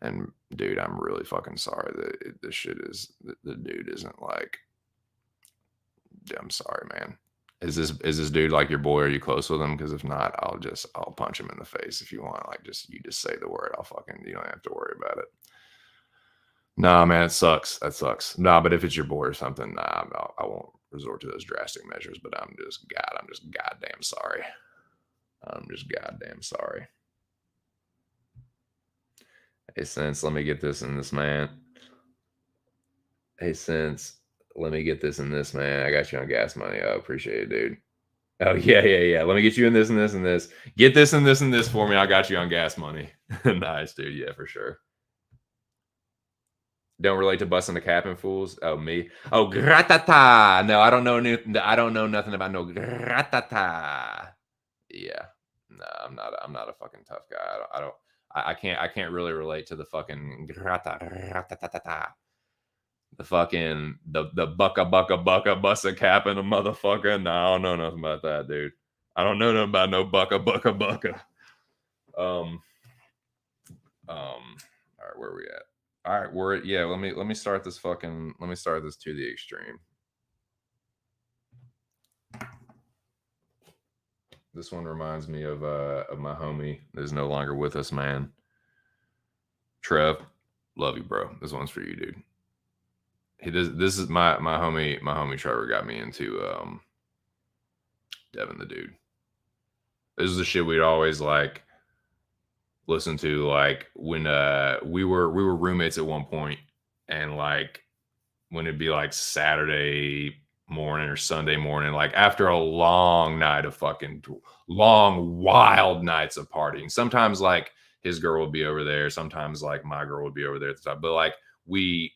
And dude, I'm really fucking sorry that this shit is the dude isn't like. I'm sorry, man. Is this dude like your boy? Are you close with him? Because if not, I'll punch him in the face if you want. Like you just say the word. I'll fucking you don't have to worry about it. Nah, man, it sucks. That sucks. Nah, but if it's your boy or something, nah, I won't resort to those drastic measures. But I'm just goddamn sorry. I'm just goddamn sorry. Hey, Sense, let me get this in this, man. Hey, Sense, let me get this in this, man. I got you on gas money. I appreciate it, dude. Oh, yeah. Let me get you in this and this and this. Get this and this and this for me. I got you on gas money. Nice, dude. Yeah, for sure. Don't relate to busting the cap and fools. Oh, me. Oh, gratata. No, I don't know nothing about no gratata. Yeah. No, I'm not a fucking tough guy. I can't really relate to the fucking gratata. The fucking the bucka busta cap and a motherfucker. No, I don't know nothing about that, dude. I don't know nothing about no bucka. All right, where are we at? All right, let me start this to the extreme. This one reminds me of my homie that is no longer with us, man. Trev, love you, bro. This one's for you, dude. This is my homie Trevor got me into Devin the dude. This is the shit we'd always like listen to like when we were roommates at one point, and like when it'd be like Saturday morning or Sunday morning, like after a long night of fucking long, wild nights of partying. Sometimes like his girl would be over there. Sometimes like my girl would be over there at the time. But like we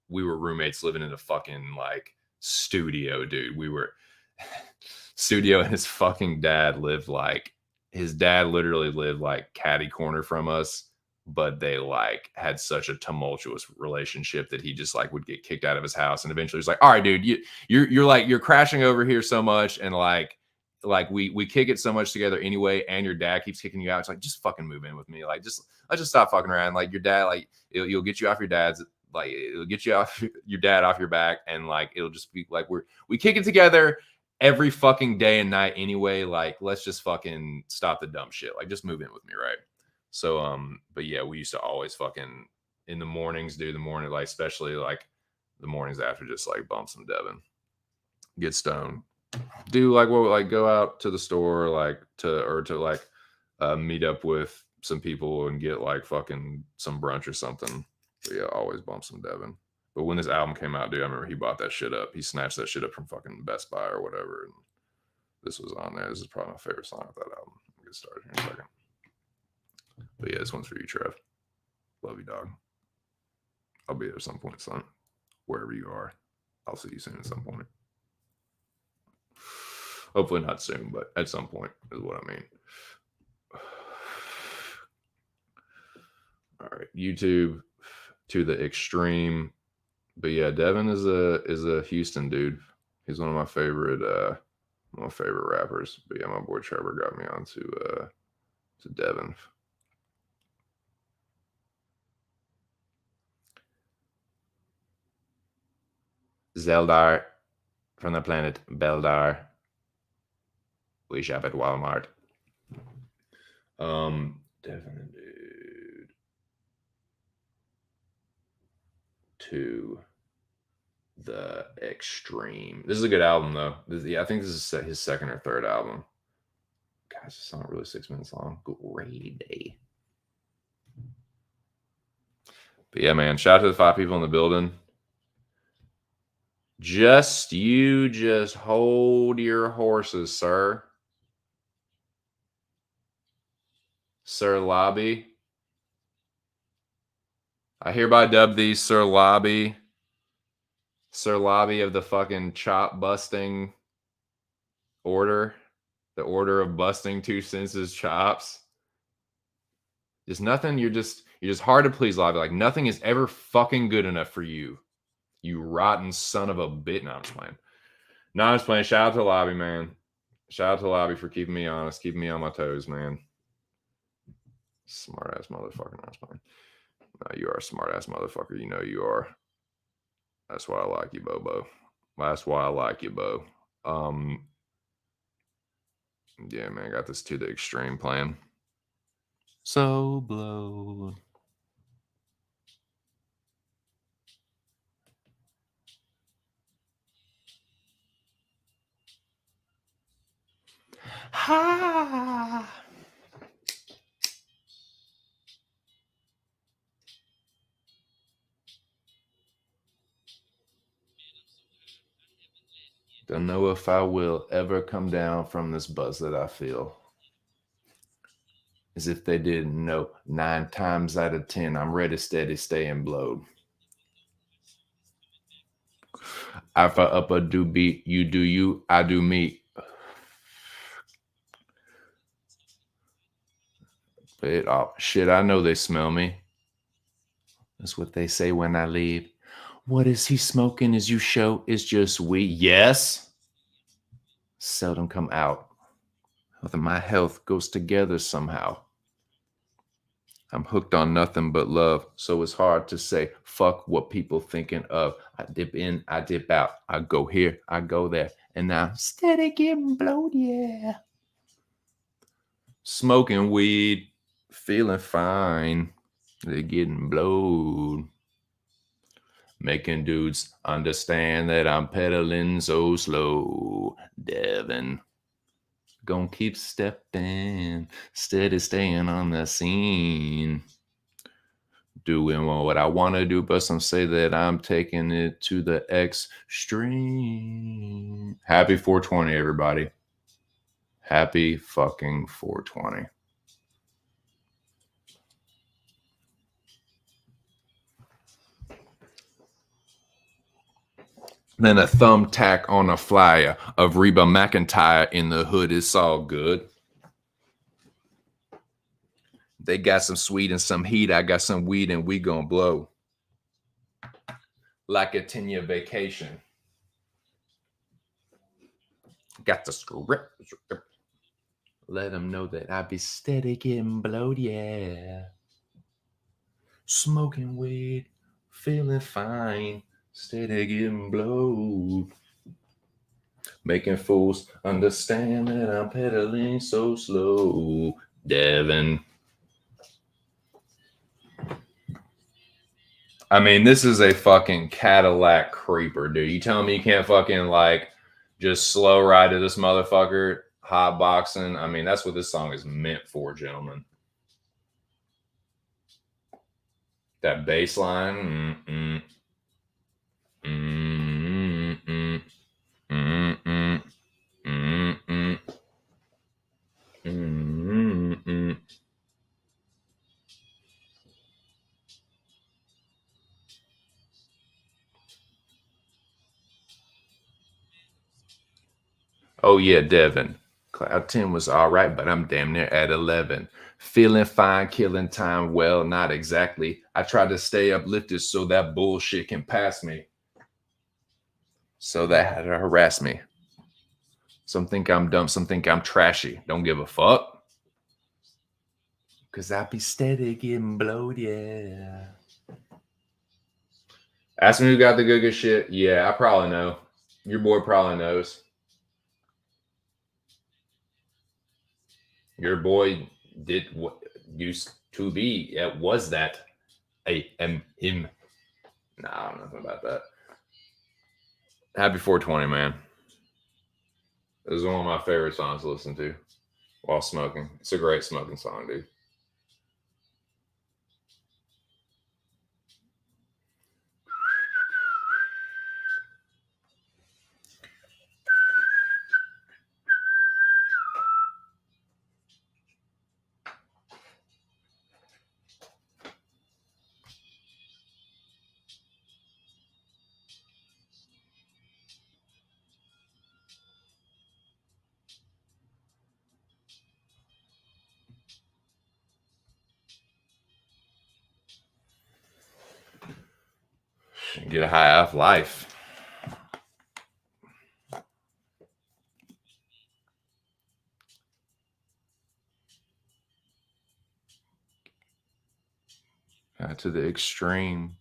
were roommates living in a fucking like studio, dude. We were studio, and his fucking dad lived like his dad literally lived like catty corner from us, but they like had such a tumultuous relationship that he just like would get kicked out of his house, and eventually he's like, all right, dude, you're like you're crashing over here so much, and like we kick it so much together anyway, and your dad keeps kicking you out. It's like, just fucking move in with me. Like, just let's just stop fucking around. Like, your dad, like you'll get you off your dad's, like it'll get you off your dad off your back, and like it'll just be like we kick it together every fucking day and night anyway. Like, let's just fucking stop the dumb shit. Like, just move in with me, right? So but yeah, we used to always fucking in the mornings do the morning, like especially like the mornings after, just like bump some Devin, get stoned, do like what, like go out to the store, like to like meet up with some people and get like fucking some brunch or something. But yeah, always bump some Devin. But when this album came out, dude, I remember he bought that shit up. He snatched that shit up from fucking Best Buy or whatever, and this was on there. This is probably my favorite song of that album. I'll get started here in a second. But yeah, this one's for you, Trev. Love you, dog. I'll be there at some point, son. Wherever you are, I'll see you soon at some point. Hopefully not soon, but at some point is what I mean. All right, YouTube to the extreme. But yeah, Devin is a Houston dude. He's one of my favorite rappers. But yeah, my boy Trevor got me on to Devin. Zeldar from the planet Beldar. We shop at Walmart. Devin, dude. To the extreme. This is a good album though. I think this is his second or third album. Gosh, it's not really 6 minutes long. Great day. But yeah, man, shout out to the 5 people in the building. Just hold your horses, sir. Sir Lobby. I hereby dub thee Sir Lobby. Sir Lobby of the fucking chop busting order. The order of busting 2 senses chops. Just nothing. You're just hard to please, Lobby. Like, nothing is ever fucking good enough for you. You rotten son of a bitch. No, I'm just playing. No, I'm just playing. Shout out to Lobby, man. Shout out to Lobby for keeping me honest, keeping me on my toes, man. Smart ass motherfucker. No, I'm just playing. No, you are a smart ass motherfucker. You know you are. That's why I like you, Bobo. That's why I like you, Bo. Yeah, man, I got this to the extreme plan. So blown. Ha! Don't know if I will ever come down from this buzz that I feel. As if they didn't know, 9 times out of 10, I'm ready, steady, staying blowed. Alpha upper do beat, you do you, I do me. It off. Shit, I know they smell me. That's what they say when I leave. What is he smoking as you show is just weed? Yes. Seldom come out. My health goes together somehow. I'm hooked on nothing but love, so it's hard to say fuck what people thinking of. I dip in, I dip out. I go here, I go there, and now steady getting blowed, yeah. Smoking weed, feeling fine. They're getting blowed. Making dudes understand that I'm pedaling so slow. Devin. Gonna keep stepping, steady staying on the scene. doing what I want to do, but some say that I'm taking it to the extreme. Happy 420, everybody. Happy fucking 420. Then a thumbtack on a flyer of Reba McEntire in the hood. It's all good. They got some sweet and some heat. I got some weed and we gonna blow. Like a 10-year vacation. Got the script. Let them know that I be steady getting blowed, yeah. Smoking weed, feeling fine, steady getting blowed. Making fools understand that I'm pedaling so slow. Devin. I mean, this is a fucking Cadillac creeper, dude. You telling me you can't fucking like just slow ride to this motherfucker, hot boxing? I mean, that's what this song is meant for, gentlemen. That bass line. Oh, yeah, Devin. Cloud 10 was all right, but I'm damn near at 11. Feeling fine, killing time. Well, not exactly. I try to stay uplifted so that bullshit can pass me. So that had to harass me. Some think I'm dumb, some think I'm trashy. Don't give a fuck. Cause I be steady getting blowed, yeah. Ask me who got the good shit. Yeah, I probably know. Your boy probably knows. Your boy did what used to be. It was that. Him. Nah, I don't know nothing about that. Happy 420, man. This is one of my favorite songs to listen to while smoking. It's a great smoking song, dude. Get a high off life. To the extreme.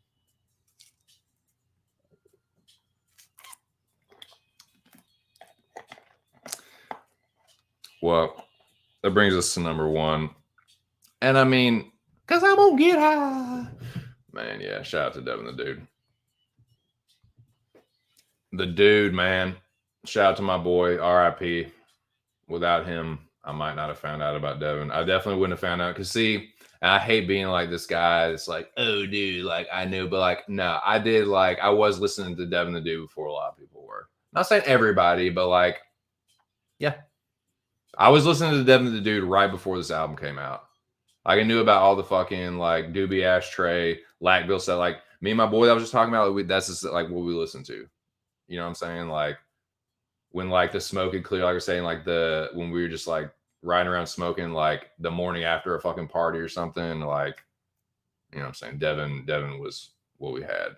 Well, that brings us to number one. And I mean, because I won't get high. Man, yeah, shout out to Devin the Dude. The Dude, man. Shout out to my boy, RIP. Without him, I might not have found out about Devin. I definitely wouldn't have found out. Because, see, I hate being like this guy. It's like, oh, dude, like, I knew. But, like, no, I did, like, I was listening to Devin the Dude before a lot of people were. Not saying everybody, but, like, yeah. I was listening to Devin the Dude right before this album came out. Like, I knew about all the fucking, like, Doobie Ashtray, Lackville stuff. Like, me and my boy that I was just talking about, that's just, like, what we listen to. You know what I'm saying? Like, when, like, the smoke had clear, like I was saying, like, when we were just, like, riding around smoking, like, the morning after a fucking party or something, like, you know what I'm saying? Devin was what we had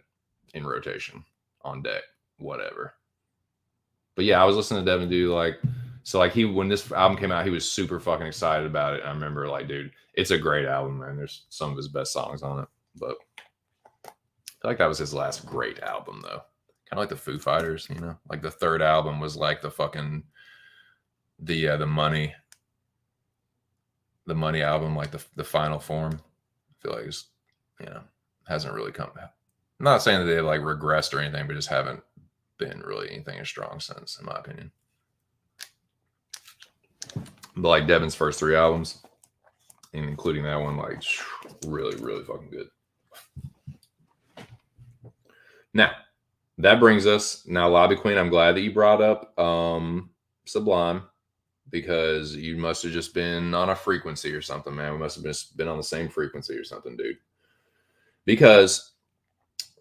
in rotation on deck, whatever. But, yeah, I was listening to Devin do, like, so, like, when this album came out, he was super fucking excited about it. I remember, like, dude, it's a great album, man. There's some of his best songs on it. But I feel like that was his last great album, though. Kind of like the Foo Fighters, you know? Like, the third album was, like, the fucking, the Money album, like, the final form. I feel like it's, you know, hasn't really come out. I'm not saying that they've, like, regressed or anything, but just haven't been really anything as strong since, in my opinion. But, like, Devin's first three albums, including that one, like, really, really fucking good. Now, that brings us now, Lobby Queen. I'm glad that you brought up Sublime because you must have just been on a frequency or something, man. We must have just been on the same frequency or something, dude. Because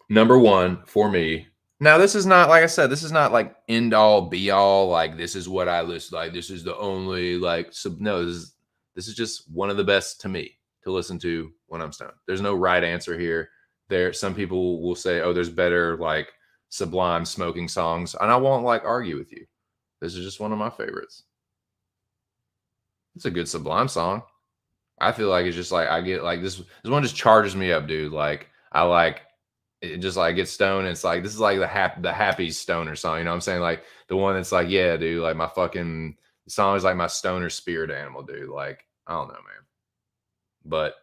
number one for me, now this is not like I said, this is not like end all be all. Like this is what I listen like. This is the only like no. This is just one of the best to me to listen to when I'm stoned. There's no right answer here. There, some people will say, oh, there's better like Sublime smoking songs, and I won't like argue with you. This is just one of my favorites. It's a good Sublime song. I feel like it's just like I get like this one just charges me up, dude. Like I like it just like gets stoned. And it's like this is like the happy stoner song. You know what I'm saying? Like the one that's like, yeah, dude, like my fucking song is like my stoner spirit animal, dude. Like, I don't know, man. But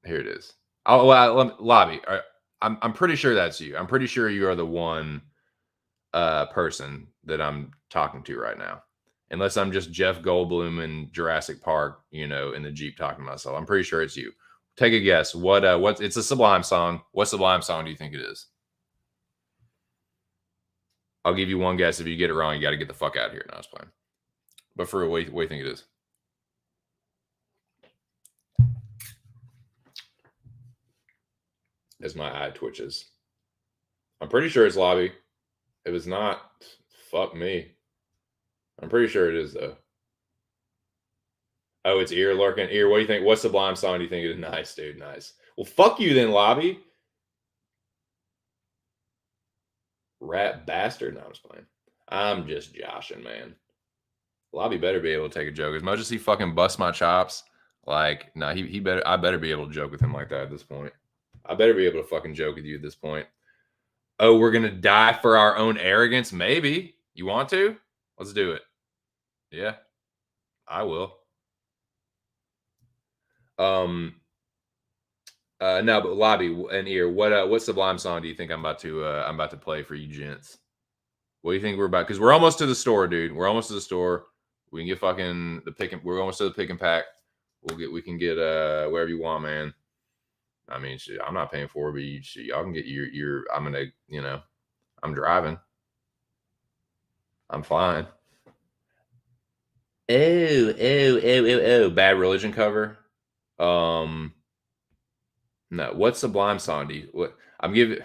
here it is. Oh well, Lobby. I'm pretty sure that's you. I'm pretty sure you are the one person that I'm talking to right now. Unless I'm just Jeff Goldblum in Jurassic Park, you know, in the Jeep talking to myself. I'm pretty sure it's you. Take a guess. What it's a Sublime song. What Sublime song do you think it is? I'll give you one guess. If you get it wrong, you got to get the fuck out of here. No, I was playing. But for what do you think it is? As my eye twitches. I'm pretty sure it's Lobby. If it's not, fuck me. I'm pretty sure it is though. Oh, it's Ear Lurking. Ear, what do you think? What Sublime song do you think it is? Nice, dude. Nice. Well, fuck you then, Lobby. Rat bastard. No, I'm just playing. I'm just joshing, man. Lobby better be able to take a joke. As much as he fucking busts my chops, like, nah, he better. I better be able to joke with him like that at this point. I better be able to fucking joke with you at this point. Oh, we're gonna die for our own arrogance? Maybe. You want to? Let's do it. Yeah, I will. Um, no, but Lobby and Ear, what Sublime song do you think I'm about to play for you gents? What do you think we're about? Because we're almost to the store, dude. We're almost to the store. We can get fucking the pick and we're almost to the pick and pack. We can get wherever you want, man. I mean, shit, I'm not paying for it, but y'all can get your I'm gonna, you know, I'm driving. I'm fine. Oh, Bad Religion cover. Um, no, what Sublime song do you what I'm giving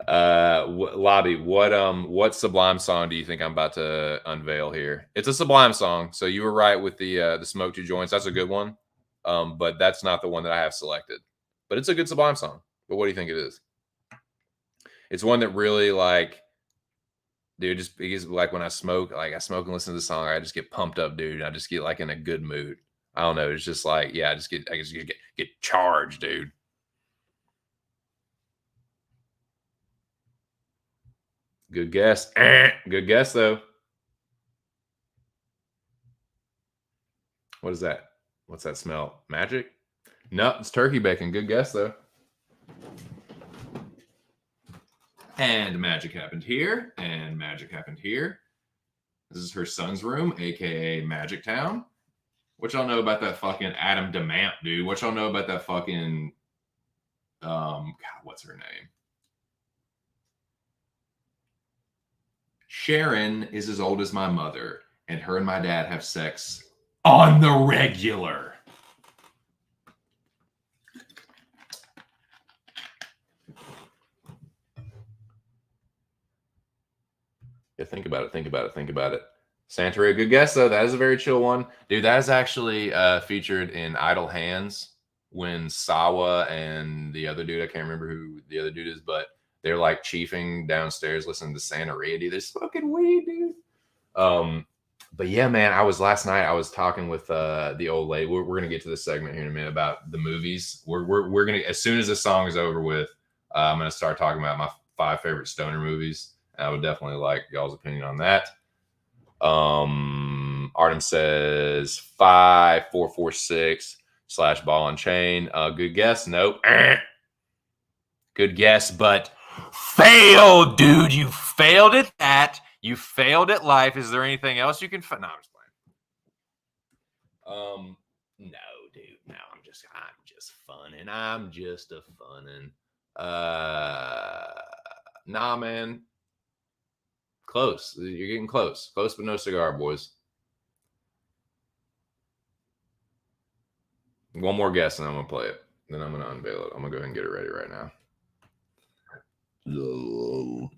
Lobby, what Sublime song do you think I'm about to unveil here? It's a Sublime song, so you were right with the Smoke Two Joints. That's a good one. But that's not the one that I have selected. But it's a good Sublime song. But what do you think it is? It's one that really like, dude, just because like when I smoke and listen to the song, I just get pumped up, dude. I just get like in a good mood. I don't know. It's just like, yeah, I just get charged, dude. Good guess. Good guess though. What is that? What's that smell? Magic? No, it's turkey bacon. Good guess though. And magic happened here, and magic happened here. This is her son's room, aka Magic Town. What y'all know about that fucking Adam DeMant, dude? What y'all know about that fucking God, what's her name? Sharon is as old as my mother, and her and my dad have sex on the regular. Yeah, think about it. Think about it. Think about it. Santeria, good guess though. That is a very chill one, dude. That is actually featured in Idle Hands when Sawa and the other dude, I can't remember who the other dude is, but they're like chiefing downstairs listening to Santeria. Dude, they're smoking weed, dude. But yeah, man, last night I was talking with the old lady. We're gonna get to this segment here in a minute about the movies. We're gonna, as soon as this song is over with, I'm gonna start talking about my 5 favorite stoner movies. I would definitely like y'all's opinion on that. Artem says 5446 / ball and chain. Good guess. Nope. Good guess, but failed, dude. You failed at that. You failed at life. Is there anything else you can? No, I'm just playing. No, dude. No, I'm just funning. I'm just a funning. Nah, man. Close. You're getting close. Close, but no cigar, boys. One more guess, and I'm gonna play it. Then I'm gonna unveil it. I'm gonna go ahead and get it ready right now.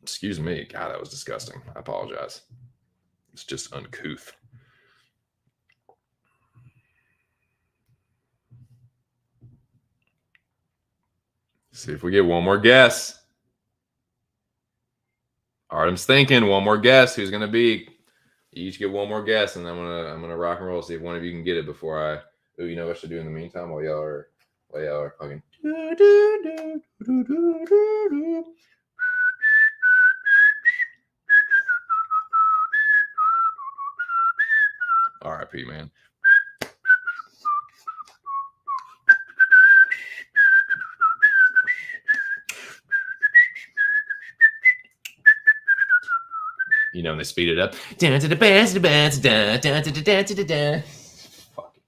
Excuse me. God, that was disgusting. I apologize. It's just uncouth. See if we get one more guess. Artem's thinking one more guess. Who's gonna be? You each get one more guess, and I'm gonna rock and roll. See if one of you can get it before I. Oh, you know what I should do in the meantime while y'all are fucking. R.I.P. man. You know, and they speed it up. Fucking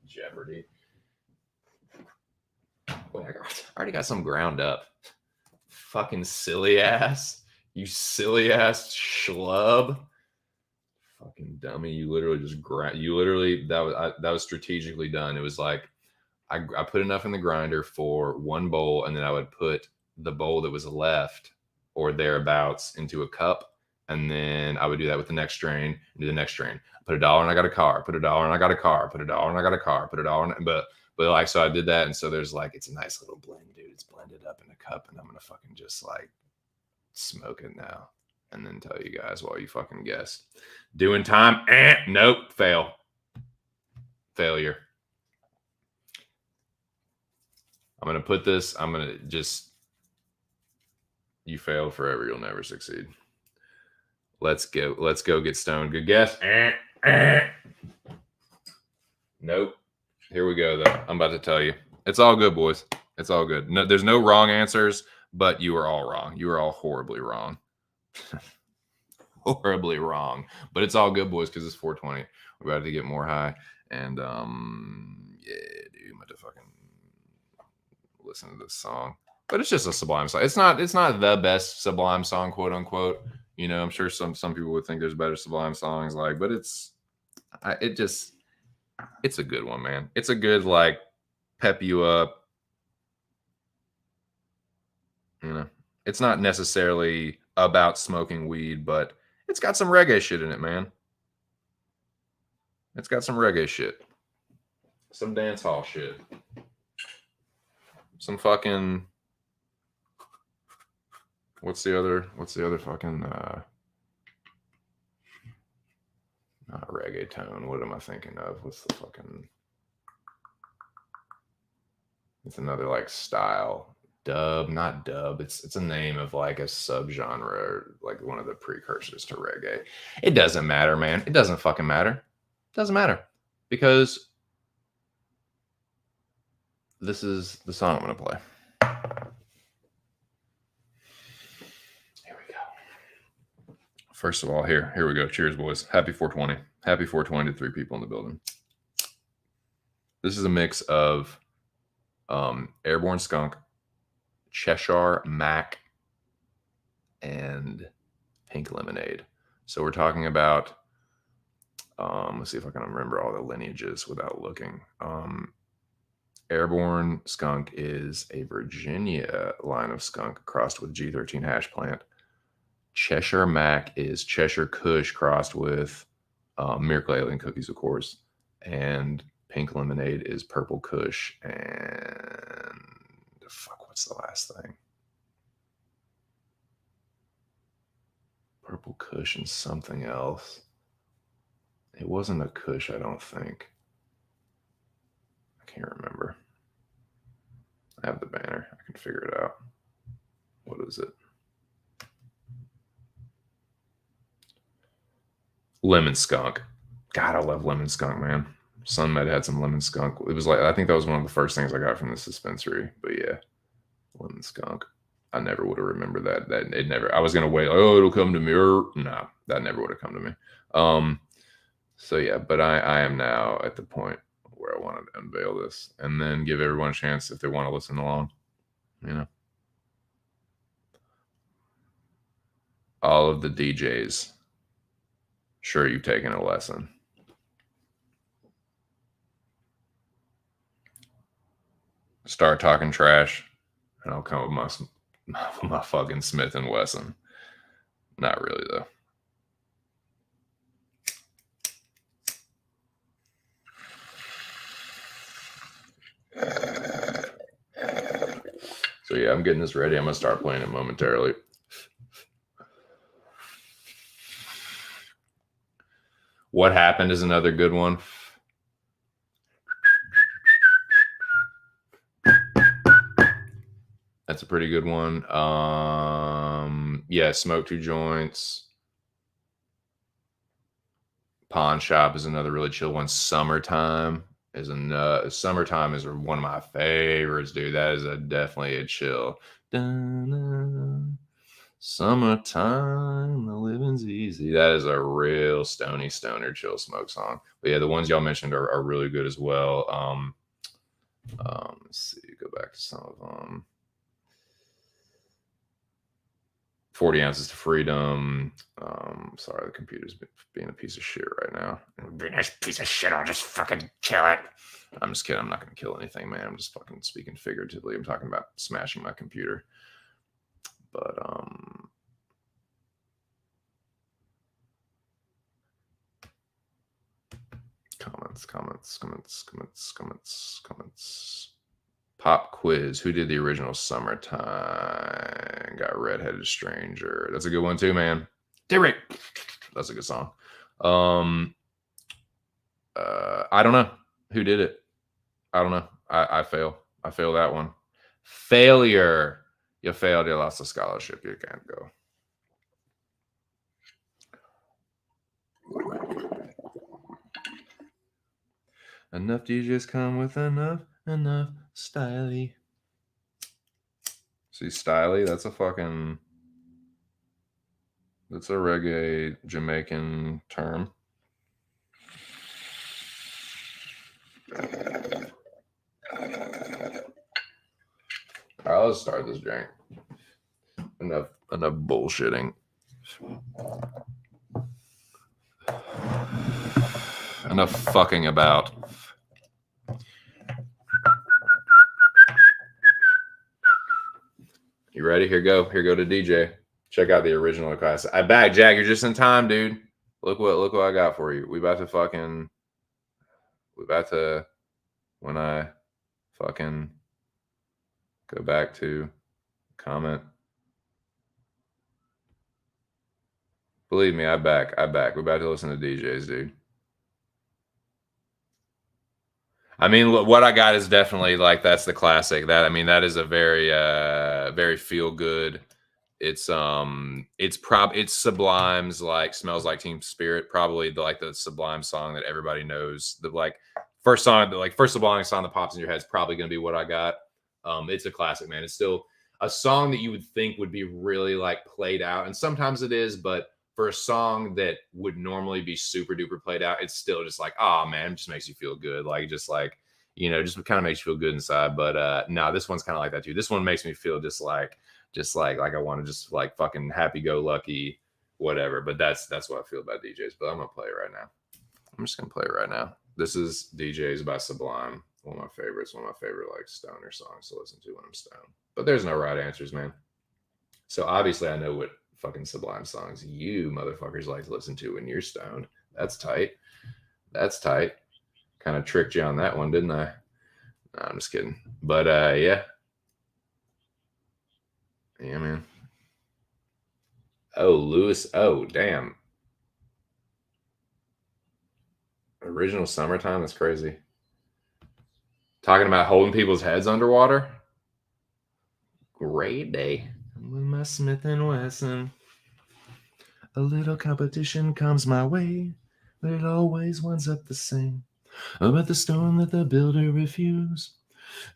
Jeopardy. Wait, I already got some ground up. Fucking silly ass. You silly ass schlub. Fucking dummy. You literally just that was strategically done. It was like I put enough in the grinder for one bowl, and then I would put the bowl that was left or thereabouts into a cup. And then I would do that with the next strain, and do the next strain. Put $1 and I got a car. Put $1 and I got a car. Put $1 and I got a car. Put $1 and but like, so I did that, and so there's like, it's a nice little blend, dude. It's blended up in a cup, and I'm gonna fucking just like smoke it now, and then tell you guys while you fucking guess. Doing time? Nope. Failure. I'm gonna put this. I'm gonna just. You fail forever. You'll never succeed. Let's go. Let's go get stoned. Good guess. Nope. Here we go, though. I'm about to tell you. It's all good, boys. It's all good. No, there's no wrong answers, but you are all wrong. You are all horribly wrong. Horribly wrong. But it's all good, boys, because it's 420. We're about to get more high. And yeah, dude, I'm about to fucking listen to this song. But it's just a Sublime song. It's not the best Sublime song, quote unquote. You know, I'm sure some people would think there's better Sublime songs, like, but it's a good one, man. It's a good, like, pep you up. You know, it's not necessarily about smoking weed, but it's got some reggae shit in it, man. It's got some reggae shit, some dance hall shit, some fucking. What's the other fucking not reggaeton? What am I thinking of? What's the fucking? It's another like style. Dub, not dub. It's a name of like a subgenre, or like one of the precursors to reggae. It doesn't matter, man. It doesn't fucking matter. It doesn't matter, because this is the song I'm gonna play. First of all, here we go. Cheers, boys. Happy 420. Happy 420 to 3 people in the building. This is a mix of Airborne Skunk, Cheshire Mac, and Pink Lemonade. So we're talking about, let's see if I can remember all the lineages without looking. Airborne Skunk is a Virginia line of skunk crossed with G13 hash plant. Cheshire Mac is Cheshire Kush crossed with Miracle Alien Cookies, of course. And Pink Lemonade is Purple Kush. And fuck, what's the last thing? Purple Kush and something else. It wasn't a Kush, I don't think. I can't remember. I have the banner. I can figure it out. What is it? Lemon Skunk. God, I love Lemon Skunk, man. Sunmed had some Lemon Skunk. It was like, I think that was one of the first things I got from this dispensary. But yeah, Lemon Skunk. I never would have remembered that. That it never. I was gonna wait. Oh, it'll come to me. No, that never would have come to me. So yeah, but I am now at the point where I want to unveil this and then give everyone a chance if they want to listen along. You know. all of the DJs, sure you've taken a lesson. Start talking trash, and I'll come with my fucking Smith and Wesson. Not really though. So yeah, I'm getting this ready. I'm gonna start playing it momentarily. What Happened is another good one. That's a pretty good one. Yeah, Smoke Two Joints. Pawn Shop is another really chill one. Summertime is Summertime is one of my favorites, dude. That is definitely a chill. Dun-dun. Summertime, the living's easy. That is a real stoner chill smoke song. But yeah, the ones y'all mentioned are really good as well. Let's see, go back to some of them. 40 Ounces to Freedom. Sorry, the computer's being a piece of shit right now. Being a piece of shit, I'll just fucking kill it. I'm just kidding. I'm not going to kill anything, man. I'm just fucking speaking figuratively. I'm talking about smashing my computer. But, comments. Pop quiz. Who did the original Summertime? Got Redheaded Stranger. That's a good one too, man. Derek. That's a good song. I don't know who did it. I don't know. I fail. I fail that one. Failure. You failed. You lost a scholarship. You can't go. Enough DJs come with enough styly. See, styly, that's a reggae Jamaican term. All right, let's start this drink. Enough bullshitting. Enough fucking about. You ready? Here go to DJ. Check out the original class. I back, Jack. You're just in time, dude. Look what I got for you. When I fucking go back to comment. Believe me, I back. We're about to listen to DJs, dude. I mean, what I got is definitely like that's the classic. That is a very very feel good. It's Sublime's like Smells Like Teen Spirit, probably the Sublime song that everybody knows. The first Sublime song that pops in your head is probably going to be What I Got. It's a classic, man. It's still a song that you would think would be really like played out, and sometimes it is, but for a song that would normally be super duper played out, it's still just like, oh man, it just makes you feel good. Just kind of makes you feel good inside. But no, this one's kind of like that too. This one makes me feel just like I want to just like fucking happy go lucky, whatever. But that's what I feel about DJs. But I'm gonna play it right now. I'm just gonna play it right now. This is DJs by Sublime. One of my favorites. One of my favorite like stoner songs to listen to when I'm stoned. But there's no right answers, man. So obviously I know what fucking Sublime songs you motherfuckers like to listen to when you're stoned. That's tight. Kind of tricked you on that one, didn't I? No, I'm just kidding. But yeah, man. Oh, Lewis. Oh, damn. Original Summertime. That's crazy. Talking about holding people's heads underwater. Great day. With my Smith and Wesson. A little competition comes my way, but it always winds up the same. But the stone that the builder refused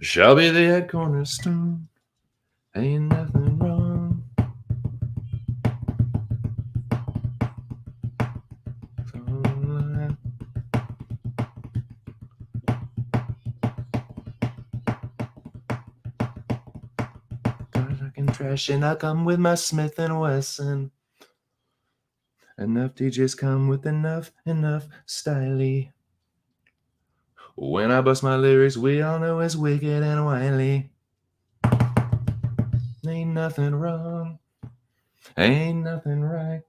shall be the head cornerstone. Ain't nothing wrong. Trash and I come with my Smith and Wesson. Enough DJs come with enough style. When I bust my lyrics, we all know it's wicked and wily. Ain't nothing wrong, ain't nothing right.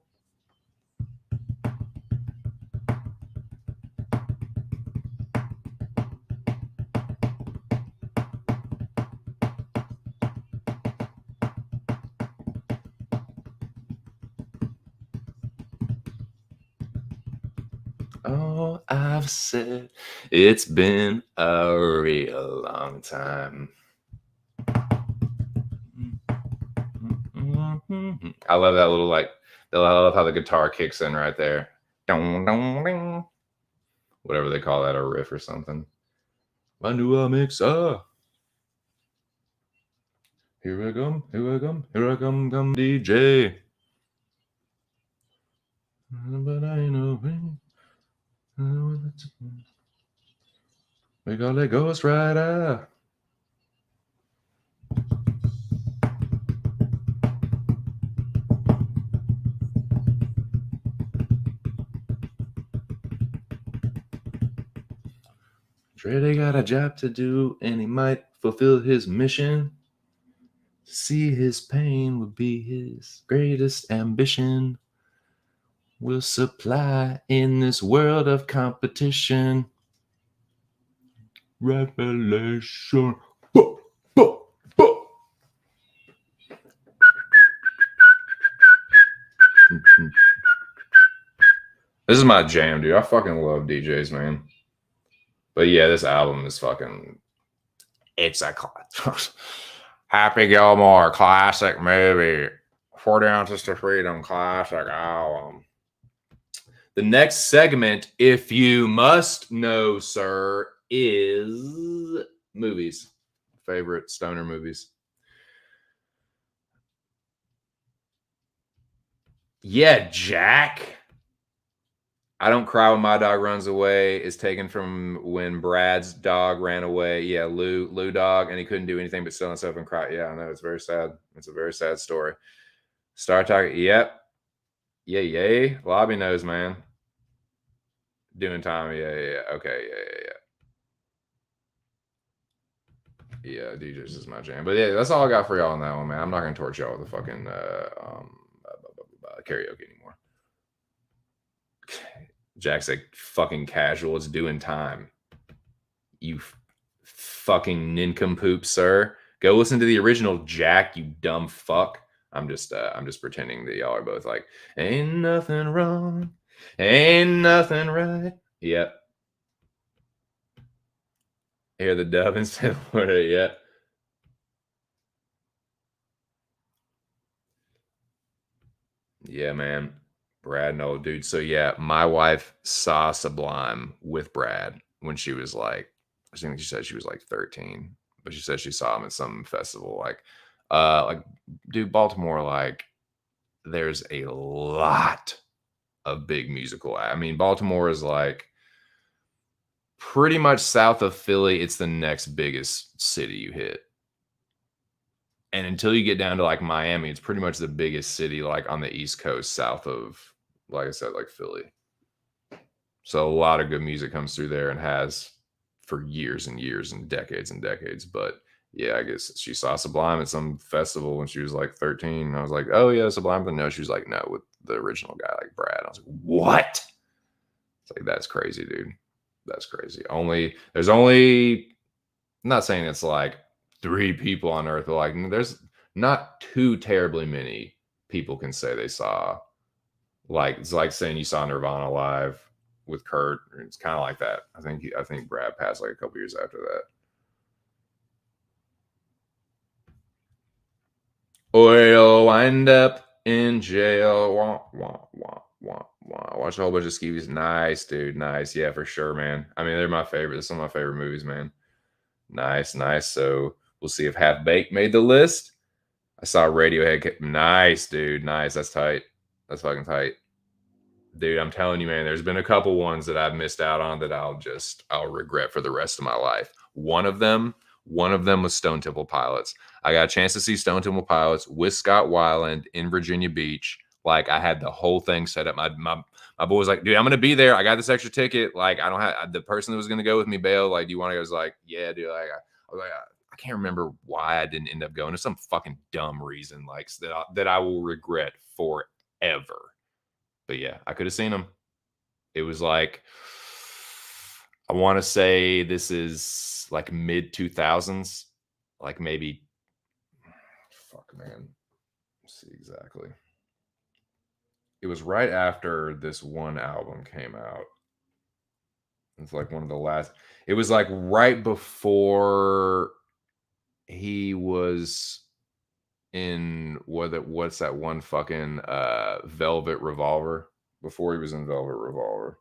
Oh, I've said it's been a real long time. I love that little I love how the guitar kicks in right there. Whatever they call that, a riff or something. My new mixer. Here I come, come DJ. But I know we got a Ghost Rider. Andrade got a job to do, and he might fulfill his mission. To see his pain would be his greatest ambition. Will supply in this world of competition. Revelation. Bo, bo, bo. This is my jam, dude. I fucking love DJs, man. But yeah, this album is fucking. It's a Happy Gilmore classic movie. 40 Ounces to Freedom classic album. The next segment, if you must know, sir, is movies. Favorite stoner movies. Yeah, Jack. I Don't Cry When My Dog Runs Away is taken from when Brad's dog ran away. Yeah, Lou dog, and he couldn't do anything but still himself and cry. Yeah, I know, it's very sad. It's a very sad story. Star Talk, yep. Yeah, yay. Lobby knows, man. Doing time, yeah. Okay, yeah. Yeah, DJs is my jam. But yeah, that's all I got for y'all on that one, man. I'm not gonna torch y'all with the fucking karaoke anymore. Jack's like fucking casual. It's doing time. You fucking nincompoop, sir. Go listen to the original, Jack. You dumb fuck. I'm just pretending that y'all are both like, ain't nothing wrong, ain't nothing right. Yep. Hear the dub instead of what? Yep. Yeah, man. Brad, no, dude. So yeah, my wife saw Sublime with Brad when she was like, I think she said she was like 13, but she said she saw him at some festival. Like, dude, Baltimore, like, there's a lot of big musical. I mean, Baltimore is like pretty much south of Philly. It's the next biggest city you hit. And until you get down to like Miami, it's pretty much the biggest city like on the East Coast, south of, like I said, like Philly. So a lot of good music comes through there and has for years and years and decades and decades. But yeah, I guess she saw Sublime at some festival when she was like 13. And I was like, oh yeah, Sublime. But no, she was like, no, with the original guy, like Brad. I was like, what? It's like, that's crazy, dude. That's crazy. There's only, I'm not saying it's like 3 people on earth, but like there's not too terribly many people can say they saw, like, it's like saying you saw Nirvana live with Kurt. It's kind of like that. I think Brad passed like a couple years after that. Or you'll wind up in jail. Wah, wah, wah, wah, wah. Watch a whole bunch of Skeevies. Nice, dude. Nice. Yeah, for sure, man. I mean, they're my favorite. They're some of my favorite movies, man. Nice. So we'll see if Half Baked made the list. I saw Radiohead. Nice, dude. Nice. That's tight. That's fucking tight. Dude, I'm telling you, man, there's been a couple ones that I've missed out on that I'll regret for the rest of my life. One of them was Stone Temple Pilots. I got a chance to see Stone Temple Pilots with Scott Weiland in Virginia Beach Like I had the whole thing set up. My boy was like, dude, I'm gonna be there. I got this extra ticket. Like I don't have the person that was gonna go with me, bail. Like, do you want to go? I was like, yeah, dude. Like I was like, I can't remember why I didn't end up going. There's some fucking dumb reason, like that I will regret forever. But yeah, I could have seen him. It was like, I want to say this is like mid 2000s, like maybe, fuck man, let's see exactly. It was right after this one album came out. It's like one of the last. It was like right before he was in what's that one fucking Velvet Revolver? Before he was in Velvet Revolver.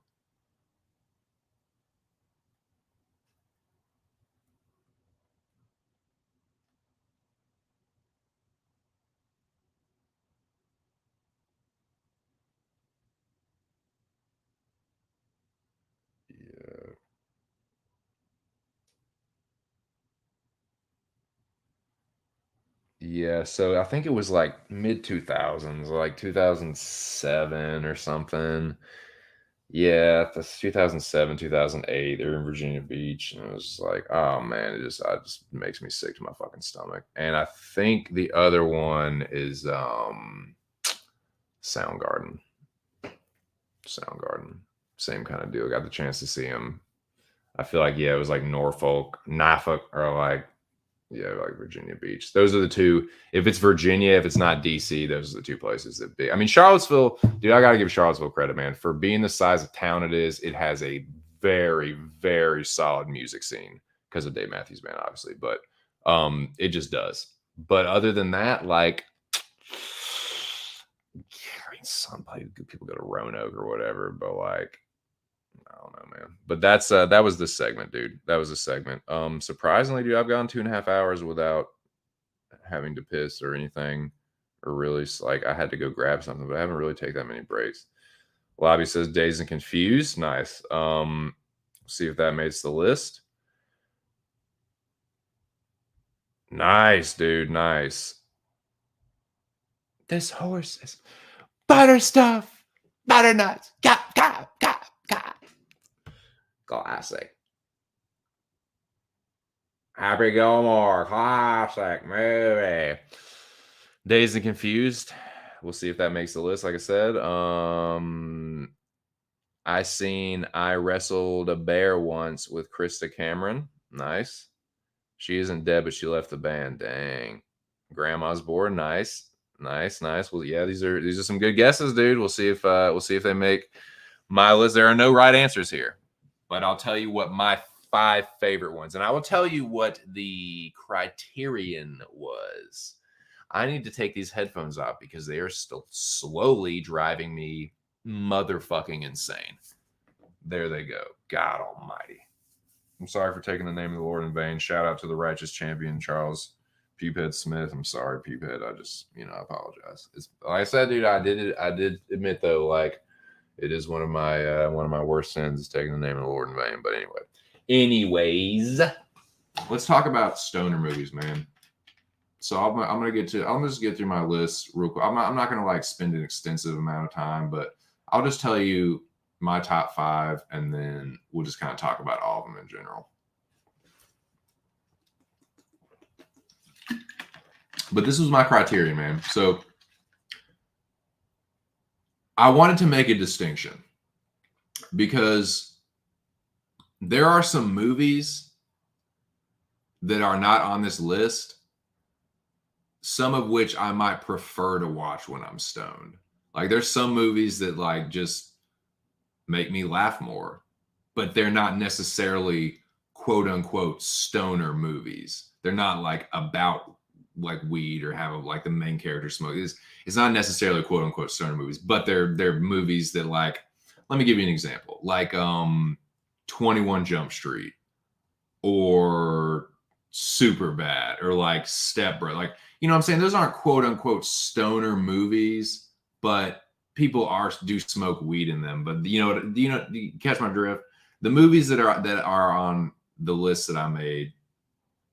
Yeah. Yeah, so I think it was like mid 2000s, like 2007 or something. Yeah, that's 2007, 2008. They're in Virginia Beach, and it was just like, oh man, it just makes me sick to my fucking stomach. And I think the other one is Soundgarden. Soundgarden. Same kind of deal. Got the chance to see him. I feel like, yeah, it was like Norfolk, or like, yeah, like Virginia Beach. Those are the two. If it's Virginia, if it's not DC, those are the two places that be. I mean, Charlottesville, dude, I got to give Charlottesville credit, man. For being the size of town it is, it has a very, very solid music scene because of Dave Matthews Band, obviously. But it just does. But other than that, like, I mean, some people go to Roanoke or whatever, but like, I don't know, man. But that was the segment, dude. That was a segment. Surprisingly, dude, I've gone 2.5 hours without having to piss or anything, or really like I had to go grab something, but I haven't really taken that many breaks. Lobby says Dazed and Confused. Nice. See if that makes the list. Nice, dude. Nice. This horse is butter stuff, butternuts. Classic. Happy Gilmore, classic movie. Dazed and Confused. We'll see if that makes the list. Like I said, I wrestled a bear once with Krista Cameron. Nice. She isn't dead, but she left the band. Dang. Grandma's bored. Nice. Nice. Well, yeah, these are some good guesses, dude. We'll see if they make my list. There are no right answers here, but I'll tell you what my 5 favorite ones, and I will tell you what the criterion was. I need to take these headphones off because they are still slowly driving me motherfucking insane. There they go. God almighty. I'm sorry for taking the name of the Lord in vain. Shout out to the righteous champion, Charles Pupehead Smith. I'm sorry, Pupehead. I just, I apologize. It's like I said, dude, I did admit though, like it is one of my worst sins is taking the name of the Lord in vain. But anyways, let's talk about stoner movies, man. So I'm just get through my list real quick. I'm not gonna like spend an extensive amount of time, but I'll just tell you my top 5, and then we'll just kind of talk about all of them in general. But this was my criteria, man. So I wanted to make a distinction because there are some movies that are not on this list, some of which I might prefer to watch when I'm stoned. Like there's some movies that like just make me laugh more, but they're not necessarily quote unquote stoner movies. They're not like about like weed or have like the main character smoke. It's not necessarily quote unquote stoner movies, but they're movies that like, let me give you an example. Like 21 Jump Street or Superbad or like Step Bro. Like, you know what I'm saying? Those aren't quote unquote stoner movies, but people do smoke weed in them. But do you catch my drift? The movies that are on the list that I made,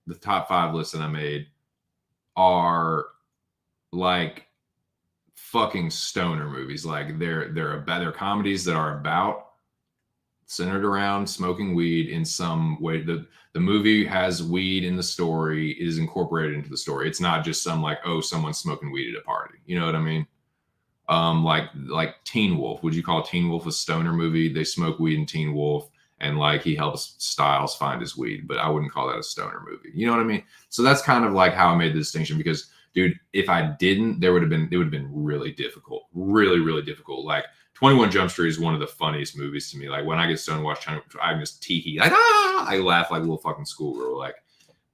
the top 5 list that I made, are like fucking stoner movies. Like they're comedies that are about centered around smoking weed in some way. The movie has weed in the story. It is incorporated into the story. It's not just some like, oh, someone's smoking weed at a party. You know what I mean? Like Teen Wolf. Would you call Teen Wolf a stoner movie? They smoke weed in Teen Wolf, and like he helps Styles find his weed, but I wouldn't call that a stoner movie. You know what I mean? So that's kind of like how I made the distinction, because dude, if I didn't, it would have been really difficult. Really, really difficult. Like 21 Jump Street is one of the funniest movies to me. Like when I get stoned and watch, I just tee-hee, like, I laugh like a little fucking schoolgirl. Like,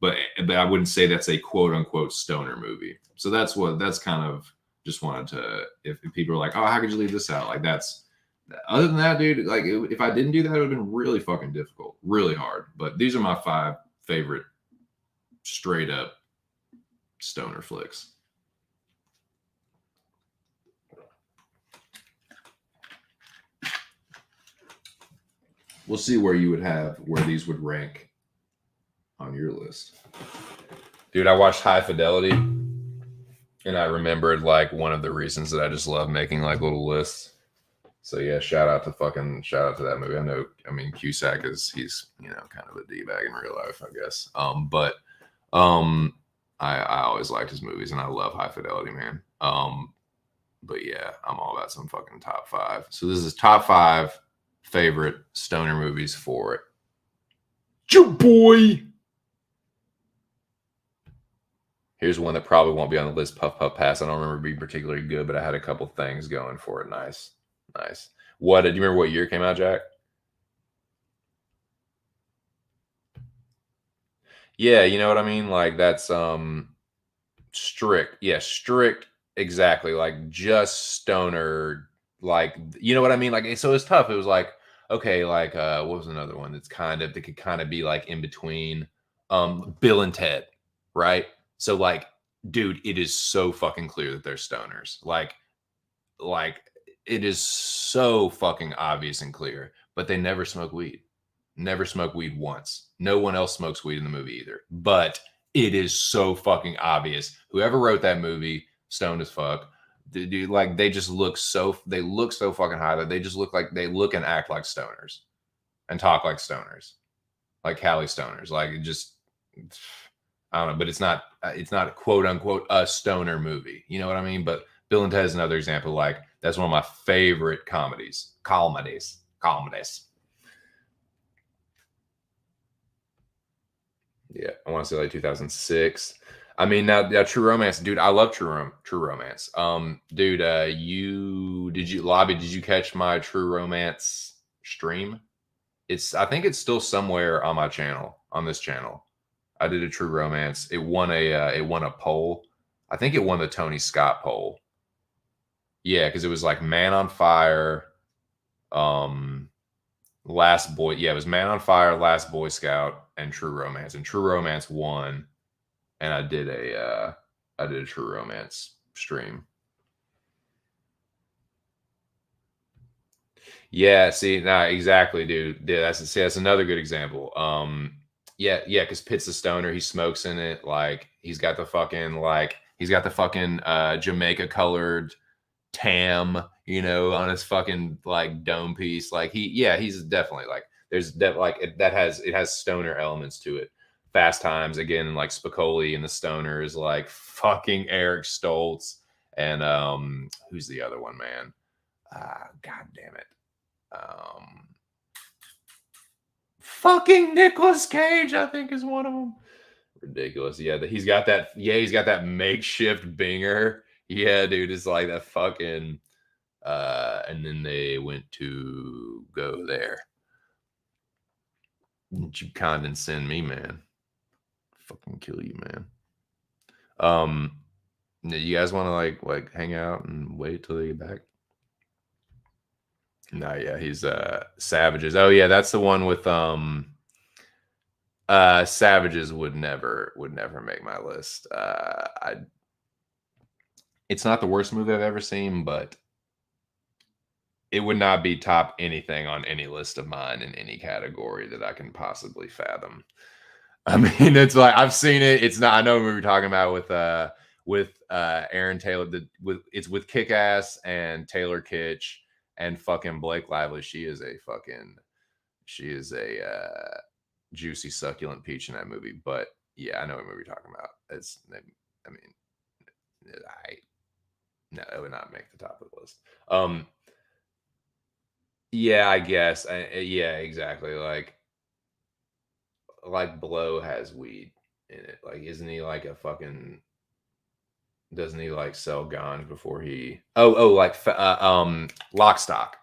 but I wouldn't say that's a quote unquote stoner movie. So that's kind of, just wanted to, if people are like, oh, how could you leave this out? Like that's, other than that, dude, like if I didn't do that, it would have been really fucking difficult, really hard. But these are my 5 favorite straight up stoner flicks. We'll see where these would rank on your list. Dude, I watched High Fidelity, and I remembered like one of the reasons that I just love making like little lists. So yeah, shout out to that movie. I mean Cusack he's kind of a D-bag in real life, I guess. But I always liked his movies, and I love High Fidelity, man. But yeah, I'm all about some fucking top 5. So this is top 5 favorite stoner movies for it. Your boy. Here's one that probably won't be on the list. Puff Puff Pass. I don't remember being particularly good, but I had a couple things going for it. Nice. What do you remember? What year it came out, Jack? Yeah, you know what I mean. Like that's strict. Yeah, strict. Exactly. Like just stoner. Like you know what I mean. Like so it's tough. It was like okay. Like what was another one that could kind of be like in between. Bill and Ted, right? So like, dude, it is so fucking clear that they're stoners. Like it is so fucking obvious and clear, but they never smoke weed. Never smoke weed once. No one else smokes weed in the movie either. But it is so fucking obvious. Whoever wrote that movie, stoned as fuck. Dude, like they look so fucking high that they just look and act like stoners and talk like stoners, like Cali stoners. Like it just, I don't know, but it's not quote unquote a stoner movie. You know what I mean? But Bill and Ted is another example. Like that's one of my favorite comedies. Yeah, I want to say like 2006. I mean, now True Romance, dude. I love True Romance. Dude, did you catch my True Romance stream? I think it's still somewhere on my channel, on this channel. I did a True Romance. It won a poll. I think it won the Tony Scott poll. Yeah, because it was like Man on Fire, Last Boy. Yeah, it was Man on Fire, Last Boy Scout, and True Romance. And True Romance won. And I did a True Romance stream. Yeah, see, nah, exactly, dude. Yeah, that's another good example. Yeah, because Pitt's a stoner. He smokes in it. Like he's got the fucking Jamaica colored tam, on his fucking like dome piece. Like he's definitely like it has stoner elements to it. Fast Times again, like Spicoli and the Stoners, like fucking Eric Stoltz and who's the other one, man? God damn it. Fucking Nicolas Cage, I think, is one of them. Ridiculous. Yeah, he's got that makeshift binger. Yeah, dude, it's like that fucking and then they went to go there. Didn't you condescend me, man? Fucking kill you, man. You guys want to like hang out and wait till they get back? No, yeah, he's Savages. Oh yeah, that's the one with Savages would never make my list. It's not the worst movie I've ever seen, but it would not be top anything on any list of mine in any category that I can possibly fathom. I mean, it's like I've seen it. It's not. I know what we were talking about with Aaron Taylor. It's with Kick-Ass and Taylor Kitsch and fucking Blake Lively. She is a juicy succulent peach in that movie. But yeah, I know what movie you're talking about. I mean, no, it would not make the top of the list. Yeah, I guess. Yeah, exactly. Like Blow has weed in it. Like, isn't he like a fucking? Doesn't he like sell guns before he? Like Lock Stock.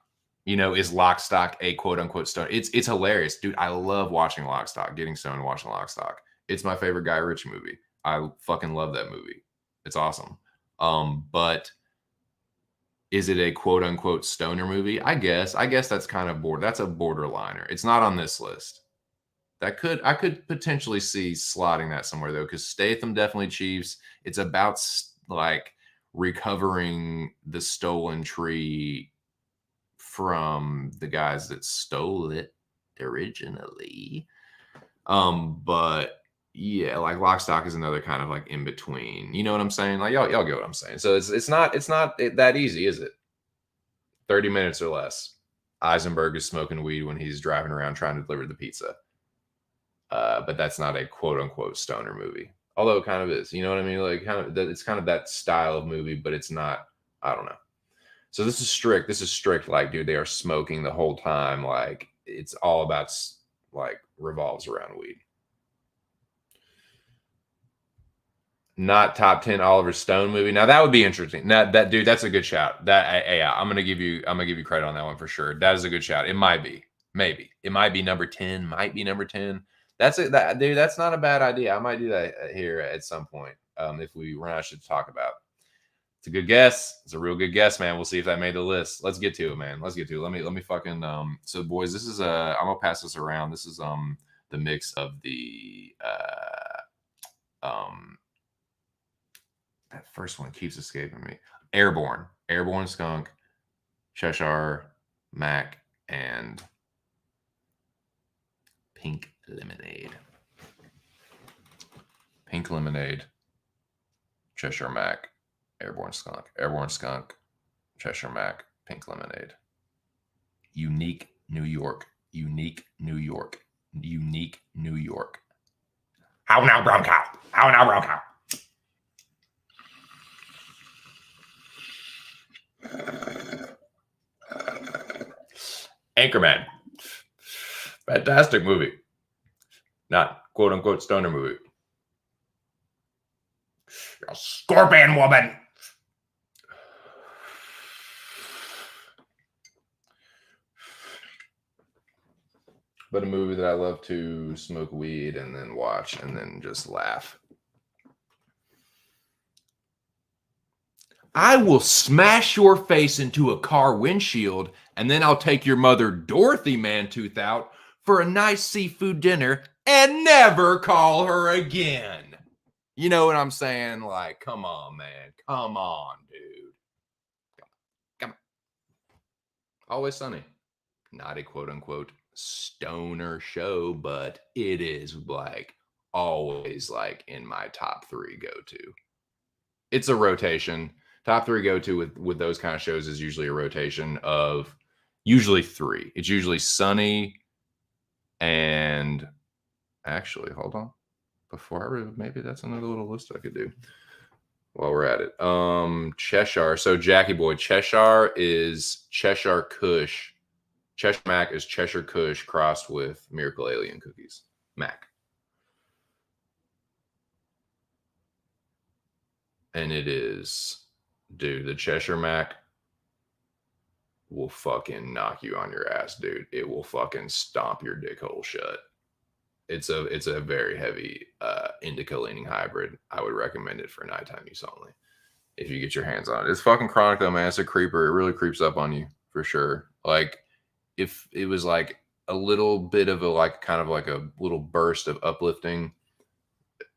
You know, is Lock Stock a quote unquote stone? It's hilarious, dude. I love watching Lock Stock, getting stoned and watching Lock Stock. It's my favorite Guy Ritchie movie. I fucking love that movie. It's awesome. But is it a quote unquote stoner movie? I guess that's kind of that's a borderliner. It's not on this list. I could potentially see slotting that somewhere though, because Statham definitely Chiefs. It's about like recovering the stolen tree from the guys that stole it originally. But yeah, like Lock, Stock is another kind of like in between. You know what I'm saying? Like y'all get what I'm saying. So it's not that easy, is it? 30 minutes or less. Eisenberg is smoking weed when he's driving around trying to deliver the pizza. But that's not a quote unquote stoner movie. Although it kind of is. You know what I mean? Like it's kind of that style of movie, but it's not. I don't know. So this is strict. Like, dude, they are smoking the whole time. Like it's all about like revolves around weed. Not top 10 Oliver Stone movie. Now that would be interesting. That dude, that's a good shout. Yeah, I'm gonna give you credit on that one for sure. That is a good shout. It might be, maybe it might be number 10. Might be number 10. That's it. Dude, that's not a bad idea. I might do that here at some point. If we run out of shit to talk about. It's a good guess. It's a real good guess, man. We'll see if that made the list. Let's get to it, man. Let's get to it. Let me fucking so boys, this is I'm gonna pass this around. This is the mix of the that first one keeps escaping me. Airborne Skunk, Cheshire Mac, and Pink Lemonade. Pink Lemonade, Cheshire Mac, Airborne Skunk, Cheshire Mac, Pink Lemonade. Unique New York. How now, brown cow? Anchorman. Fantastic movie. Not quote unquote stoner movie. Scorpion Woman. But a movie that I love to smoke weed and then watch and then just laugh. I will smash your face into a car windshield and then I'll take your mother Dorothy Mantooth out for a nice seafood dinner and never call her again. You know what I'm saying? Like, come on, man. Come on, dude. Come on. Always Sunny. Not a quote unquote stoner show, but it is like always like in my top 3 go-to. It's a rotation. Top 3 go-to with those kind of shows is usually a rotation of usually 3. It's usually Sunny and actually, hold on. Maybe that's another little list I could do while we're at it. Cheshire. So Jackie Boy, Cheshire is Cheshire Kush. Cheshire Mac is Cheshire Kush crossed with Miracle Alien Cookies. Mac. And it is, dude, the Cheshire Mac will fucking knock you on your ass, dude. It will fucking stomp your dick hole shut. It's a very heavy indica leaning hybrid. I would recommend it for nighttime use only if you get your hands on it. It's fucking chronic though, man. It's a creeper. It really creeps up on you for sure. Like if it was like a little bit of a like kind of like a little burst of uplifting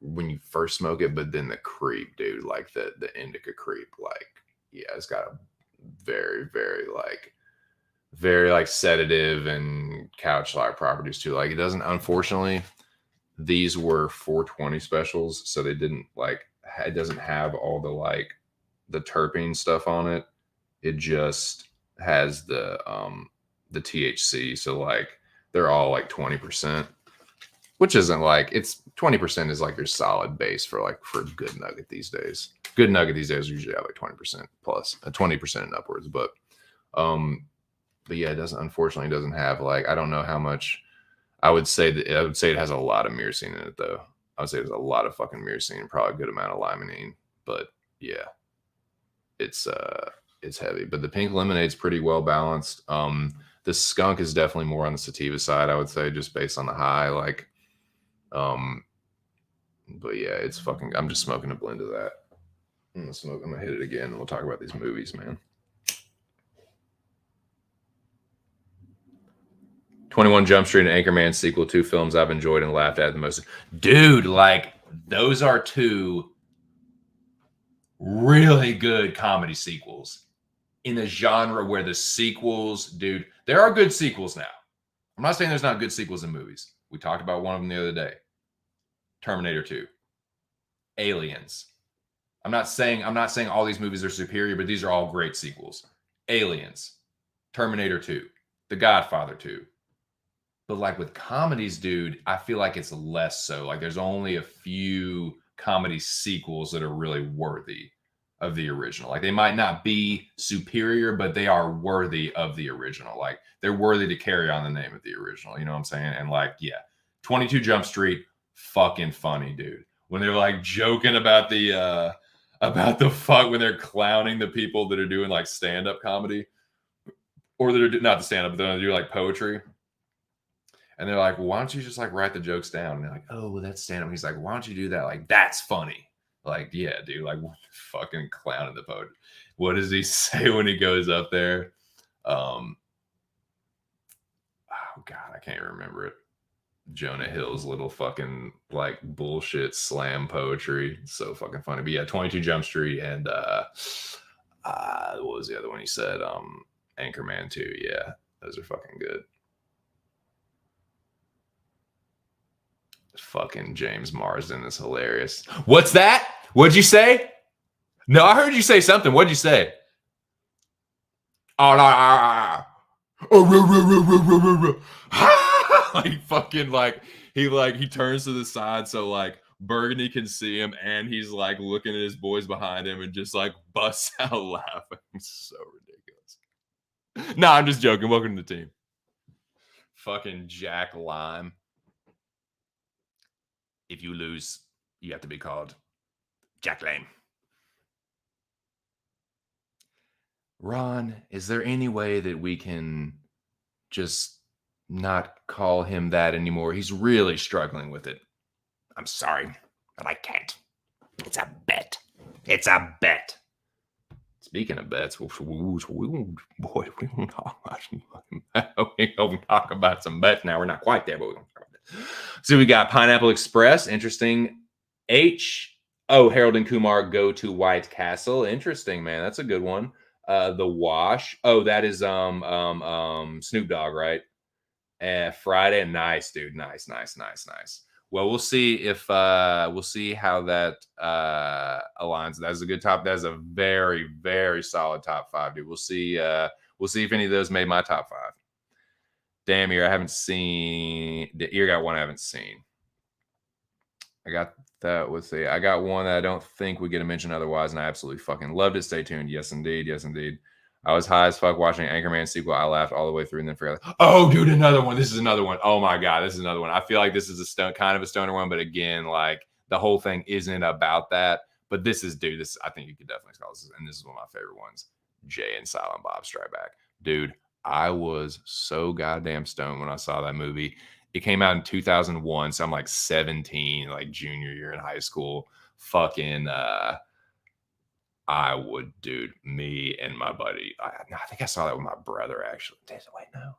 when you first smoke it, but then the creep, dude, like the indica creep, like yeah, it's got a very, very like sedative and couch-like properties too. Like it doesn't, unfortunately, these were 420 specials, so they didn't like it doesn't have all the like the terpene stuff on it. It just has the THC. So like they're all like 20%, which isn't like, it's 20% is like your solid base for like for a good nugget these days. Good nugget these days usually have like 20% plus, 20% and upwards. But yeah, it doesn't, unfortunately doesn't have like, I don't know how much. I would say it has a lot of myrcene in it though. I would say there's a lot of fucking myrcene, probably a good amount of limonene. But yeah, it's heavy. But the pink lemonade's pretty well balanced. The skunk is definitely more on the sativa side, I would say, just based on the high. Like, but yeah, it's fucking. I'm just smoking a blend of that. I'm gonna hit it again, and we'll talk about these movies, man. 21 Jump Street and Anchorman sequel, 2 films I've enjoyed and laughed at the most. Dude, like those are 2 really good comedy sequels in a genre where the sequels, dude, there are good sequels now. I'm not saying there's not good sequels in movies. We talked about one of them the other day. Terminator 2. Aliens. I'm not saying all these movies are superior, but these are all great sequels. Aliens. Terminator 2. The Godfather 2. But like with comedies, dude, I feel like it's less so. Like there's only a few comedy sequels that are really worthy of the original. Like they might not be superior, but they are worthy of the original. Like they're worthy to carry on the name of the original. You know what I'm saying? And like, yeah, 22 Jump Street, fucking funny, dude. When they're like joking about the fuck when they're clowning the people that are doing like stand-up comedy, or that are not the stand-up, but they're doing like poetry. And they're like, well, why don't you just like write the jokes down? And they're like, oh, well, that's stand-up. He's like, why don't you do that? Like, that's funny. Like, yeah, dude, like fucking clowning the poet. What does he say when he goes up there? Oh God, I can't remember it. Jonah Hill's little fucking like bullshit slam poetry. So fucking funny. But yeah, 22 Jump Street and what was the other one he said? Anchorman 2. Yeah, those are fucking good. Fucking James Marsden is hilarious. What's that? What'd you say? No, I heard you say something. What'd you say? Oh, no. Like fucking like he turns to the side so like Burgundy can see him, and he's like looking at his boys behind him and just like busts out laughing. So ridiculous. No, I'm just joking. Welcome to the team. Fucking Jack Lime. If you lose, you have to be called Jack Lame. Ron, is there any way that we can just not call him that anymore? He's really struggling with it. I'm sorry, but I can't. It's a bet. It's a bet. Speaking of bets, we don't talk about some bets now. We're not quite there, but we're going to talk about it. So we got Pineapple Express. Interesting. Harold and Kumar go to White Castle. Interesting, man. That's a good one. The Wash. Oh, that is Snoop Dogg, right? Friday. Nice, dude. Nice. Well, we'll see if we'll see how that aligns. That's a good top. That's a very, very solid top 5, dude. We'll see if any of those made my top 5. Damn Ear, I haven't seen. The Ear got one I haven't seen. I got that. Let's see. I got one that I don't think we get a mention otherwise, and I absolutely fucking loved it. Stay tuned. Yes, indeed. Yes, indeed. I was high as fuck watching Anchorman sequel. I laughed all the way through and then forgot. Oh, dude, another one. This is another one. Oh my God, this is another one. I feel like this is kind of a stoner one, but again, like the whole thing isn't about that. But this is, dude. This I think you could definitely call this, and this is one of my favorite ones. Jay and Silent Bob Strike Back, dude. I was so goddamn stoned when I saw that movie. It came out in 2001, so I'm like 17, like junior year in high school. Fucking. I would, dude, me and my buddy. I think I saw that with my brother, actually. Wait, no.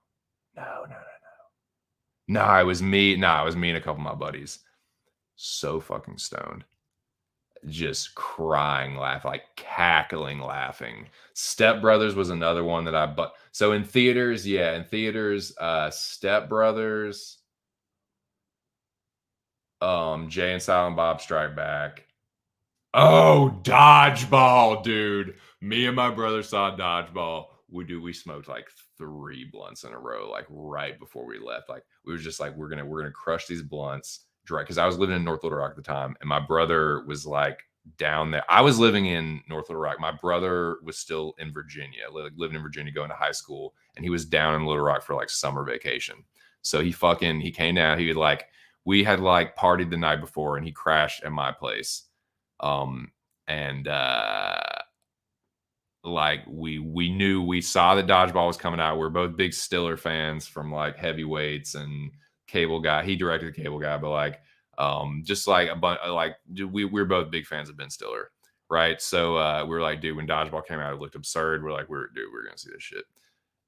No, it was me. No, it was me and a couple of my buddies. So fucking stoned. Just crying, laughing, like cackling, laughing. Step Brothers was another one that so in theaters, Step Brothers, Jay and Silent Bob Strike Back. Oh, dodgeball, dude. Me and my brother saw dodgeball. We smoked like 3 blunts in a row, like right before we left. Like we was just like, we're gonna crush these blunts dry. Cause I was living in North Little Rock at the time, and my brother was like down there. I was living in North Little Rock. My brother was still in Virginia, living in Virginia, going to high school, and he was down in Little Rock for like summer vacation. So he came down. He had like we had like partied the night before, and he crashed at my place. Um, and like we knew we saw that dodgeball was coming out. We're both big Stiller fans from like heavyweights and Cable Guy. He directed Cable Guy, but like just like a bunch like we're both big fans of Ben Stiller, right? So we were like, dude, when dodgeball came out, it looked absurd. We're like, we're gonna see this shit.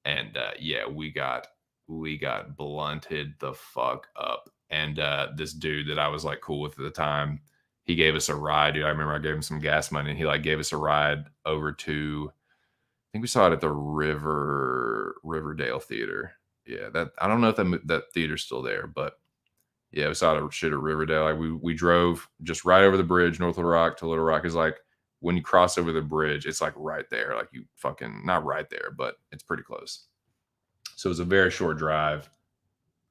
And yeah, we got blunted the fuck up. And this dude that I was like cool with at the time, he gave us a ride, dude. I remember I gave him some gas money, and he like gave us a ride over to, I think we saw it at the Riverdale Theater. Yeah, that I don't know if that theater's still there, but yeah, we saw it shit at Riverdale. Like we drove just right over the bridge, North Little Rock to Little Rock. Is like when you cross over the bridge, it's like right there. Like you fucking not right there, but it's pretty close. So it was a very short drive.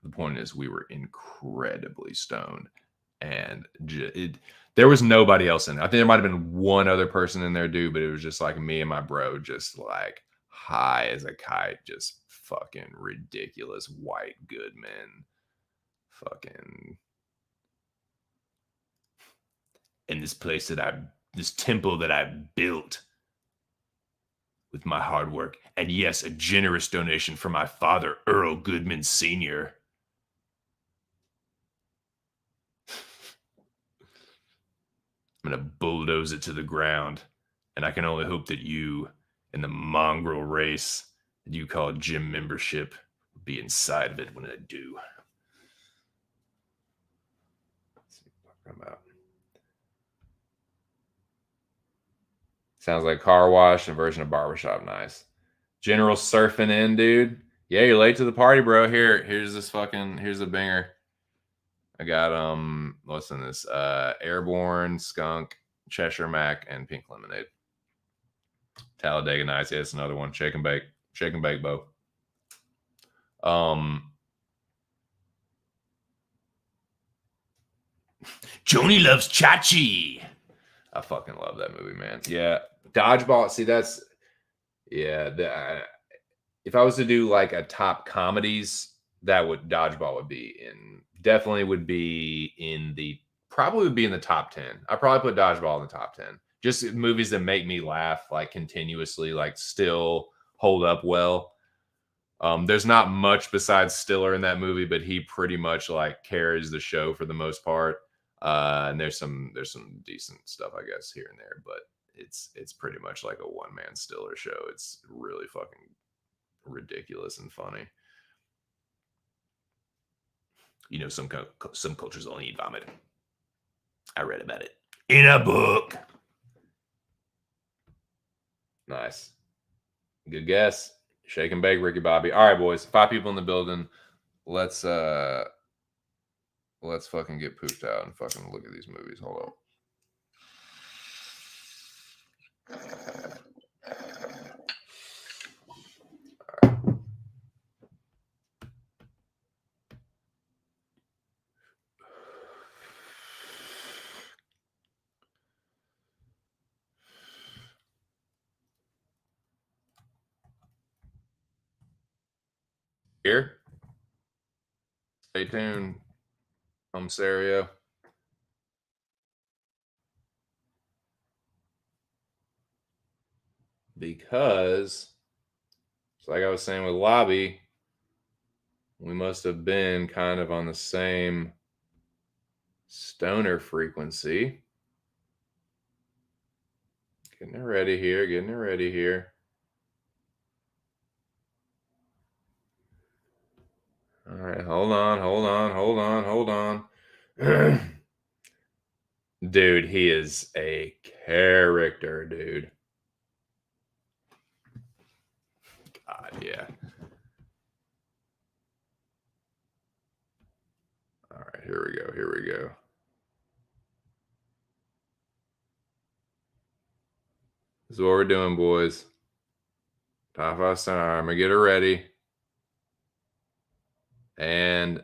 The point is, we were incredibly stoned, and there was nobody else in it. I think there might have been one other person in there, dude, but it was just like me and my bro, just like high as a kite, just fucking ridiculous white good men. Fucking in this temple that I built with my hard work, and yes, a generous donation from my father, Earl Goodman Sr. I'm going to bulldoze it to the ground. And I can only hope that you and the mongrel race that you call gym membership will be inside of it when I do. Let's see what I'm about. Sounds like car wash and version of barbershop. Nice. General surfing in, dude. Yeah, you're late to the party, bro. Here's the banger. I got what's in this? Airborne, Skunk, Cheshire Mac, and Pink Lemonade. Talladega Nights. Yeah, it's another one. Shake and bake, Bo. Joni loves Chachi. I fucking love that movie, man. Yeah, Dodgeball. See, that's yeah. If I was to do like a top comedies, that would Dodgeball would be in. Definitely would be in the probably would be in the top 10. I probably put Dodgeball in the top 10. Just movies that make me laugh like continuously, like still hold up well. There's not much besides Stiller in that movie, but he pretty much like carries the show for the most part. And there's some decent stuff, I guess, here and there, but it's pretty much like a one man Stiller show. It's really fucking ridiculous and funny. You know, some cultures only eat vomit. I read about it in a book. Nice, good guess. Shake and bake, Ricky Bobby. All right, boys. 5 people in the building. Let's fucking get pooped out and fucking look at these movies. Hold up. Here, stay tuned. Home stereo. Because, it's like I was saying with Lobby, we must have been kind of on the same stoner frequency. Getting it ready here. All right, hold on. Dude, he is a character, dude. God, yeah. All right, here we go. what we're doing, boys. Top 5 stoner. I'm gonna get her ready. And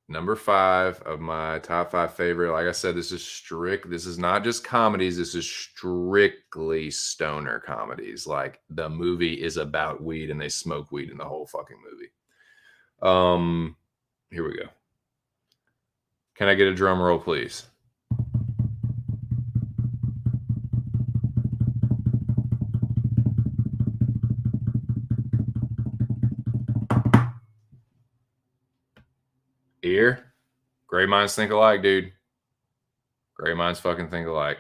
number 5 of my top 5 favorite. Like I said, this is strict. This is not just comedies. This is strictly stoner comedies. Like the movie is about weed and they smoke weed in the whole fucking movie. Here we go. Can I get a drum roll, please? Ear? Great minds think alike, dude. Great minds fucking think alike.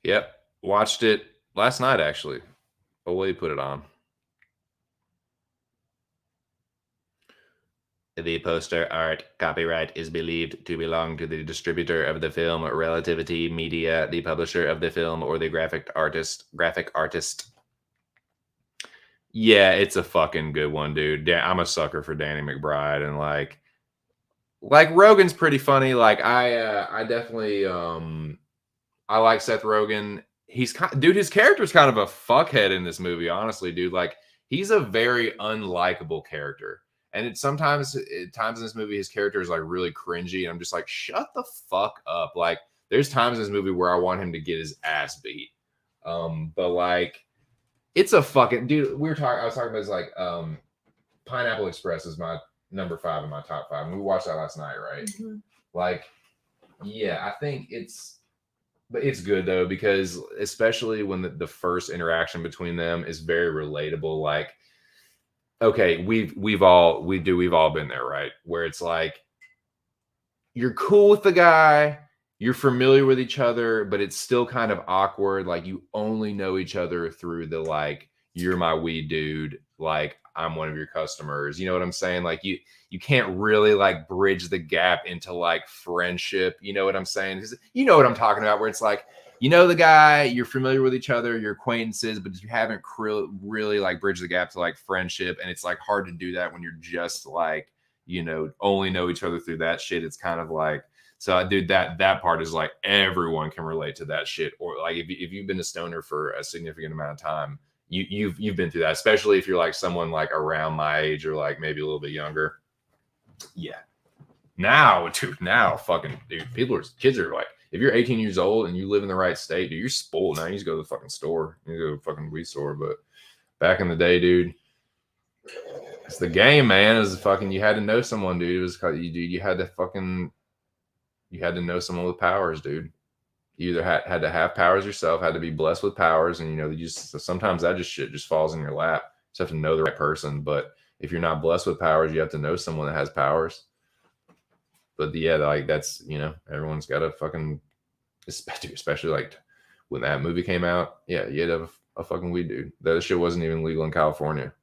Yep. Watched it last night, actually. Ole put it on. The poster art copyright is believed to belong to the distributor of the film, Relativity Media, the publisher of the film, or the graphic artist. Yeah, it's a fucking good one, dude. I'm a sucker for Danny McBride, and like Rogen's pretty funny. Like I definitely I like Seth Rogen. He's dude, his character's kind of a fuckhead in this movie, honestly, dude. Like he's a very unlikable character. And at times in this movie, his character is like really cringy. And I'm just like, shut the fuck up. Like, there's times in this movie where I want him to get his ass beat. But like, it's a fucking dude. I was talking about this, like, Pineapple Express is my number 5 in my top 5. And we watched that last night, right? Mm-hmm. Like, yeah, I think but it's good though, because especially when the first interaction between them is very relatable. Like, okay, we've all been there, right? Where it's like you're cool with the guy, you're familiar with each other, but it's still kind of awkward. Like you only know each other through the like, you're my weed dude, like I'm one of your customers. You know what I'm saying? Like you can't really like bridge the gap into like friendship. You know what I'm saying? 'Cause you know what I'm talking about, where it's like, you know the guy, you're familiar with each other, you're acquaintances, but you haven't really like bridged the gap to like friendship. And it's like hard to do that when you're just like, you know, only know each other through that shit. It's kind of like, so dude, that part is like everyone can relate to that shit. Or like if you've been a stoner for a significant amount of time, you've been through that, especially if you're like someone like around my age or like maybe a little bit younger. Yeah. Now, dude, fucking dude, kids are like, if you're 18 years old and you live in the right state, dude, you're spoiled now. You just go to the fucking store. You go to the fucking weed store. But back in the day, dude, it's the game, man. It was fucking, you had to know someone, dude. It was, dude, you had to know someone with powers, dude. You either had to have powers yourself, had to be blessed with powers. And, you know, sometimes that shit just falls in your lap. You just have to know the right person. But if you're not blessed with powers, you have to know someone that has powers. But yeah, like that's, you know, everyone's got a fucking, especially like when that movie came out. Yeah, you had to have a fucking weed dude. That shit wasn't even legal in California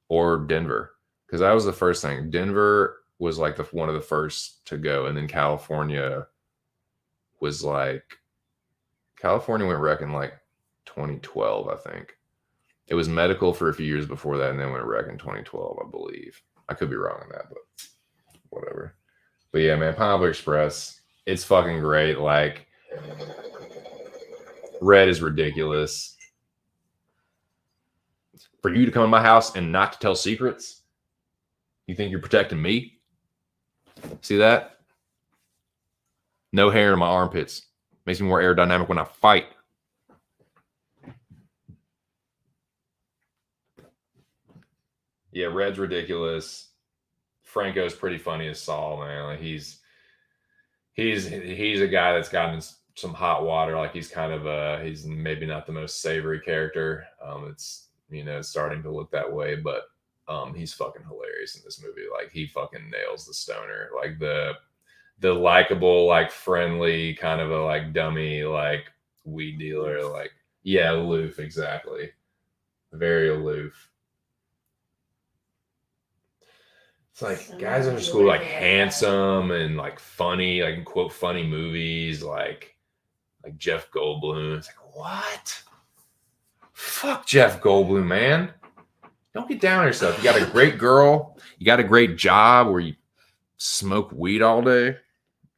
or Denver, because that was the first thing. Denver was like one of the first to go, and then California was like, California went rec in like 2012, I think. It was medical for a few years before that, and then went rec in 2012, I believe. I could be wrong on that, but whatever. But yeah, man, Pineapple Express, it's fucking great. Like, Red is ridiculous. For you to come in my house and not to tell secrets, you think you're protecting me? See that? No hair in my armpits. Makes me more aerodynamic when I fight. Yeah, Red's ridiculous. Franco's pretty funny as Saul, man. Like he's a guy that's gotten in some hot water. Like he's kind of he's maybe not the most savory character. It's, you know, starting to look that way, but he's fucking hilarious in this movie. Like he fucking nails the stoner. Like the likable, like friendly, kind of a like dummy, like weed dealer. Like, yeah, aloof, exactly. Very aloof. It's like guys in school like handsome and like funny, like quote funny movies, like Jeff Goldblum. It's like, what? Fuck Jeff Goldblum, man. Don't get down on yourself. You got a great girl. You got a great job where you smoke weed all day.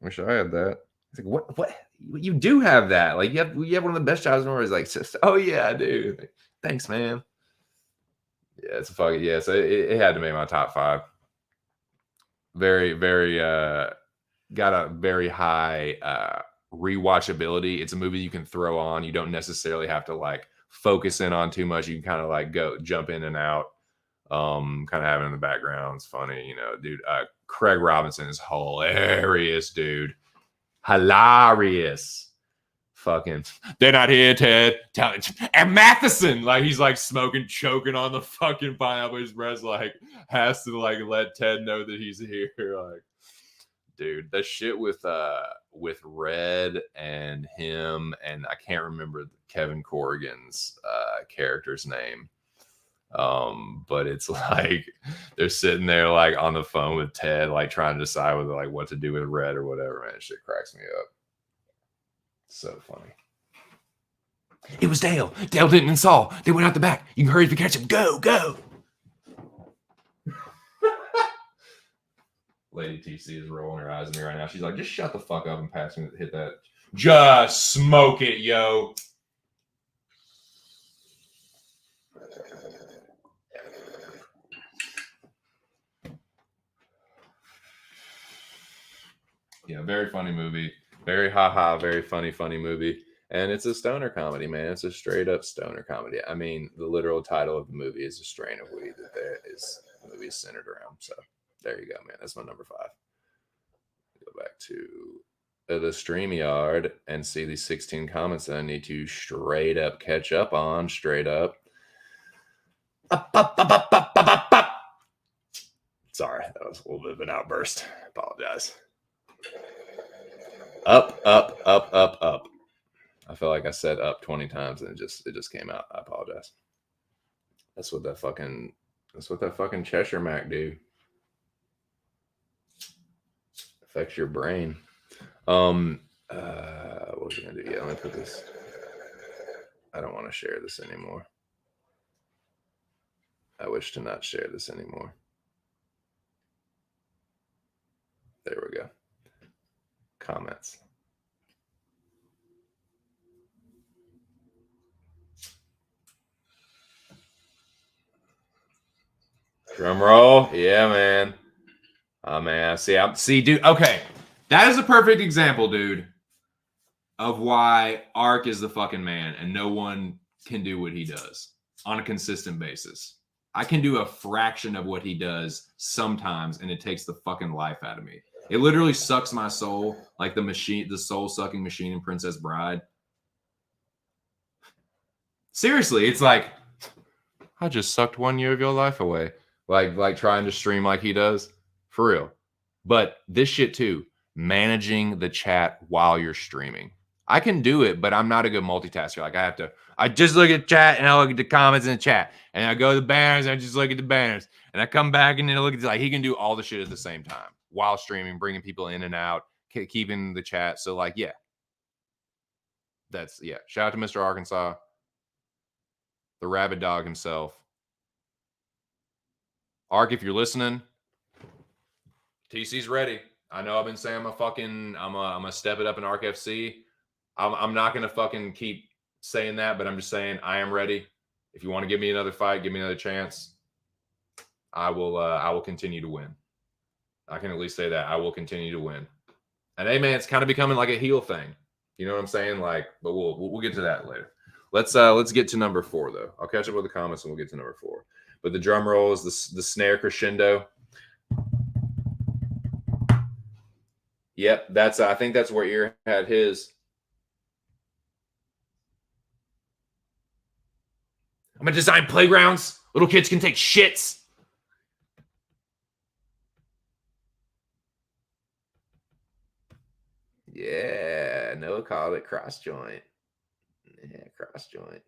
Wish I had that. It's like, what? You do have that. Like, you have one of the best jobs in the world. It's like, oh, yeah, I do. Like, thanks, man. Yeah, it's a fucking, yeah. So it had to make my top 5. Very, very, got a very high rewatchability. It's a movie you can throw on. You don't necessarily have to like focus in on too much. You can kind of like jump in and out. Kind of having in the background. It's funny, you know, dude. Craig Robinson is hilarious, dude. Hilarious. Fucking, they're not here, Ted. And Matheson, like, he's like smoking, choking on the fucking pineapple. His breath, like, has to like let Ted know that he's here. Like, dude, that shit with Red and him, and I can't remember Kevin Corrigan's character's name. But it's like they're sitting there like on the phone with Ted, like trying to decide whether like what to do with Red or whatever. Man, shit cracks me up. So funny. It was Dale. Dale didn't install. They went out the back. You can hurry if you catch him. Go. Lady TC is rolling her eyes at me right now. She's like, just shut the fuck up and pass me, hit that. Just smoke it, yo. Yeah, very funny movie. Very haha, very funny movie. And it's a stoner comedy, man. It's a straight up stoner comedy. I mean, the literal title of the movie is A Strain of Weed that the movie is centered around. So there you go, man. That's my number 5. Go back to the StreamYard and see these 16 comments that I need to straight up catch up on. Straight up. Sorry, that was a little bit of an outburst. I apologize. Up. I feel like I said up 20 times and it just came out. I apologize. That's what that fucking Cheshire Mac do. Affects your brain. What was I gonna do? Yeah, let me put this. I don't want to share this anymore. I wish to not share this anymore. There we go. Comments. Drum roll. Yeah, man. Oh, man. See, dude. Okay. That is a perfect example, dude, of why Ark is the fucking man and no one can do what he does on a consistent basis. I can do a fraction of what he does sometimes and it takes the fucking life out of me. It literally sucks my soul like the soul-sucking machine in Princess Bride. Seriously, it's like, I just sucked 1 year of your life away. Like trying to stream like he does. For real. But this shit too, managing the chat while you're streaming. I can do it, but I'm not a good multitasker. Like I just look at chat and I look at the comments in the chat. And I go to the banners and I just look at the banners. And I come back and then I look at like he can do all the shit at the same time while streaming, bringing people in and out, keeping the chat. So like, yeah. Shout out to Mr. Arkansas. The rabid dog himself. Ark, if you're listening, TC's ready. I know I've been saying I'm gonna step it up in Ark FC. I'm not gonna fucking keep saying that, but I'm just saying I am ready. If you want to give me another fight, give me another chance. I will continue to win. I can at least say that I will continue to win. And hey, man, it's kind of becoming like a heel thing. You know what I'm saying? Like, but we'll get to that later. Let's get to number 4 though. I'll catch up with the comments and we'll get to number 4. But the drum roll is the snare crescendo. Yep, I think that's where Ear had his. I'm gonna design playgrounds. Little kids can take shits. Yeah, Noah called it cross joint. Yeah, cross joint.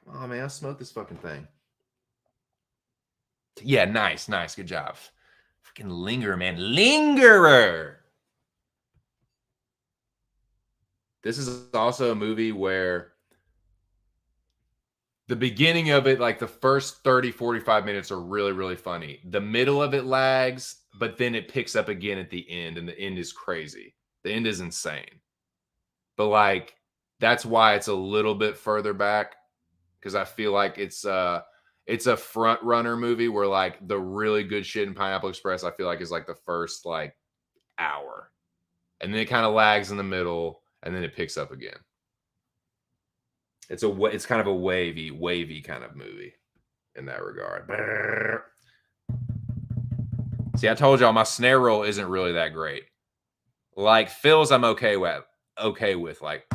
Come on, man, I'll smoke this fucking thing. Yeah, nice. Good job. Fucking linger, man. Lingerer. This is also a movie where The beginning of it, like the first 30, 45 minutes are really, really funny. The middle of it lags, but then it picks up again at the end, and the end is crazy. The end is insane. But like that's why it's a little bit further back, because I feel like it's a front runner movie where like the really good shit in Pineapple Express I feel like is like the first like hour. And then it kind of lags in the middle and then it picks up again. It's kind of a wavy kind of movie in that regard. See, I told y'all my snare roll isn't really that great. Like fills I'm okay with like,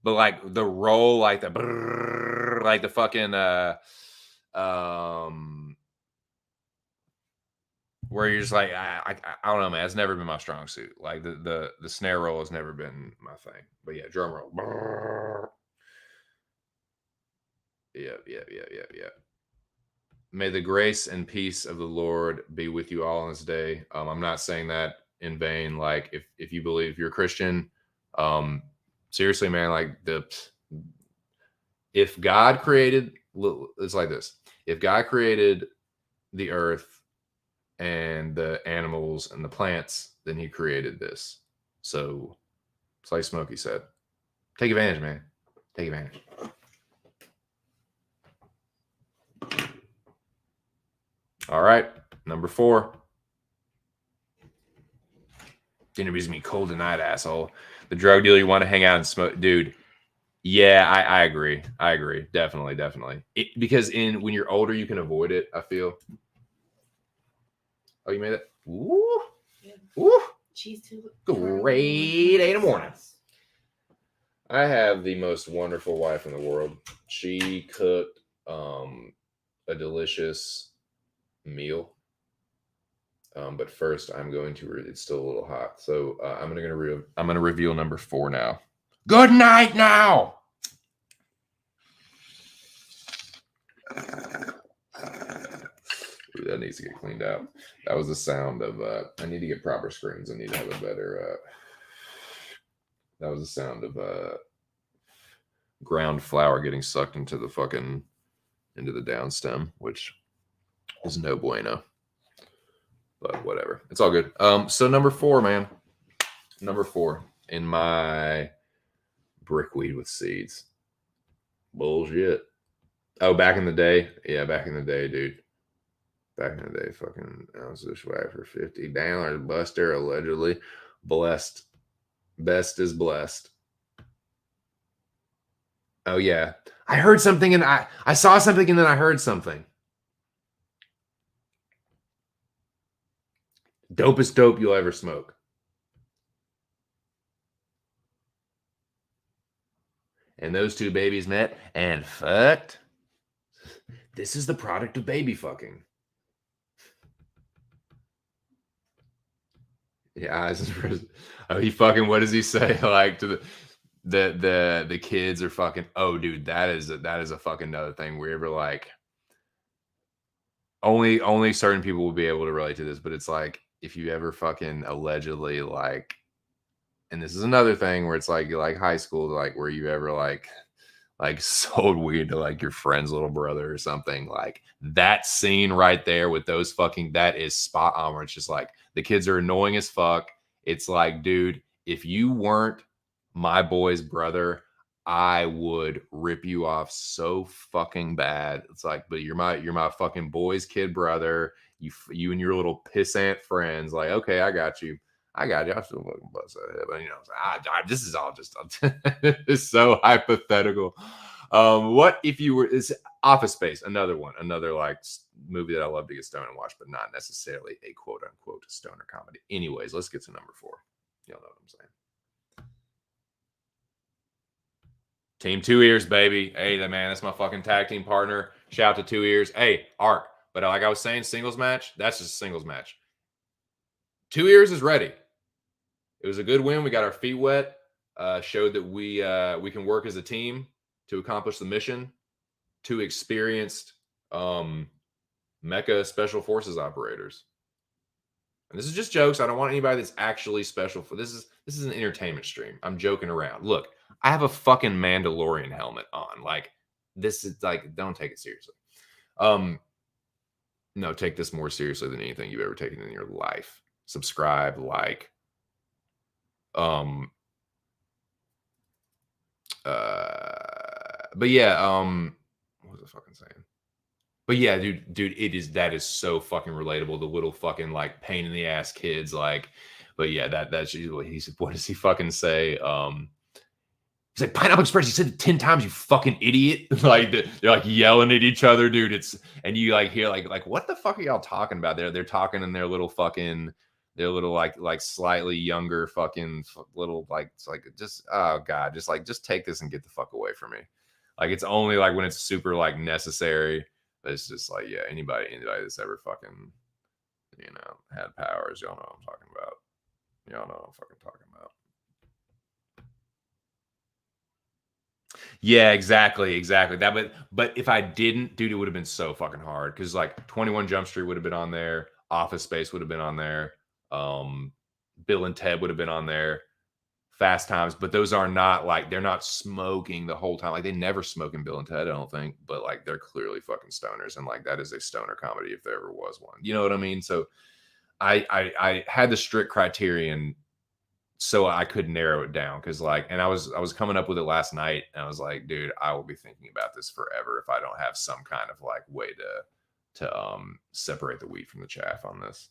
but like the roll, like the fucking where you're just like I don't know, man. It's never been my strong suit. Like the snare roll has never been my thing. But yeah, drum roll. Yeah. May the grace and peace of the Lord be with you all on this day. I'm not saying that in vain. Like if you believe you're a Christian, seriously, man, like if God created, it's like this. If God created the earth and the animals and the plants, then he created this. So it's like Smokey said, take advantage, man. Take advantage. All right, number 4. Dinner is me cold tonight, asshole. The drug dealer you want to hang out and smoke, dude. Yeah, I agree. I agree. Definitely. Because when you're older, you can avoid it. I feel. Oh, you made it. Ooh, yeah. Ooh. Cheese too. Great 8 in the morning. I have the most wonderful wife in the world. She cooked a delicious meal. But first, I'm going to. It's still a little hot, so I'm gonna reveal number 4 now. Good night now. Ooh, that needs to get cleaned out. That was the sound of. I need to get proper screens. I need to have a better. That was the sound of ground flour getting sucked into the downstem, which is no bueno. But whatever, it's all good. So number 4, man. Number 4 in my brickweed with seeds. Bullshit. Oh, back in the day, yeah, dude. Back in the day, fucking ounce of swag for $50. Buster allegedly blessed. Best is blessed. Oh yeah, I heard something and I saw something and then I heard something. Dopest dope you'll ever smoke. And those two babies met and fucked. This is the product of baby fucking. Yeah, he fucking. What does he say? Like to the kids are fucking. Oh, dude, that is a fucking another thing. Where ever like only certain people will be able to relate to this, but it's like if you ever fucking allegedly like, and this is another thing where it's like you like high school, like where you ever like sold weed to like your friend's little brother or something, like that scene right there with those fucking, that is spot on, where it's just like the kids are annoying as fuck. It's like, dude, if you weren't my boy's brother, I would rip you off so fucking bad. It's like, but you're my fucking boy's kid brother. You and your little pissant friends, like, okay, I got you. I still fucking bust that head, but you know, this is all just it's so hypothetical. What if you were? Is Office Space another one? Another like movie that I love to get stoned and watch, but not necessarily a quote unquote stoner comedy. Anyways, let's get to number 4. Y'all know what I'm saying. Team 2 Ears, baby. Hey, that's my fucking tag team partner. Shout out to 2 Ears. Hey, Ark. But like I was saying, singles match. That's just a singles match. 2 Ears is ready. It was a good win. We got our feet wet. Showed that we can work as a team to accomplish the mission. 2 experienced mecha special forces operators. And this is just jokes. I don't want anybody that's actually special for this is an entertainment stream. I'm joking around. Look, I have a fucking Mandalorian helmet on. Like, this is like, don't take it seriously. No, take this more seriously than anything you've ever taken in your life. Subscribe, like, but yeah, what was I fucking saying? But yeah, dude, that is so fucking relatable. The little fucking like pain in the ass kids, like, but yeah, that's usually he said. What does he fucking say? He's like, Pineapple Express. You said it 10 times, you fucking idiot. Like they're like yelling at each other, dude. And you like hear like what the fuck are y'all talking about? They're talking in their little fucking their little like slightly younger fucking little like it's like just oh god, just take this and get the fuck away from me. Like it's only like when it's super like necessary. But it's just like yeah, anybody that's ever fucking had powers, y'all know what I'm talking about. Y'all know what I'm fucking talking about. Yeah, exactly. That, but if I didn't, dude, it would have been so fucking hard because like 21 Jump Street would have been on there, Office Space would have been on there, Bill and Ted would have been on there, Fast Times, but those are not like they're not smoking the whole time. Like they never smoke in Bill and Ted, I don't think, but like they're clearly fucking stoners, and like that is a stoner comedy if there ever was one. You know what I mean? So I had the strict criterion so I could narrow it down because like and I was coming up with it last night and I was like, dude, I will be thinking about this forever if I don't have some kind of like way to separate the wheat from the chaff on this.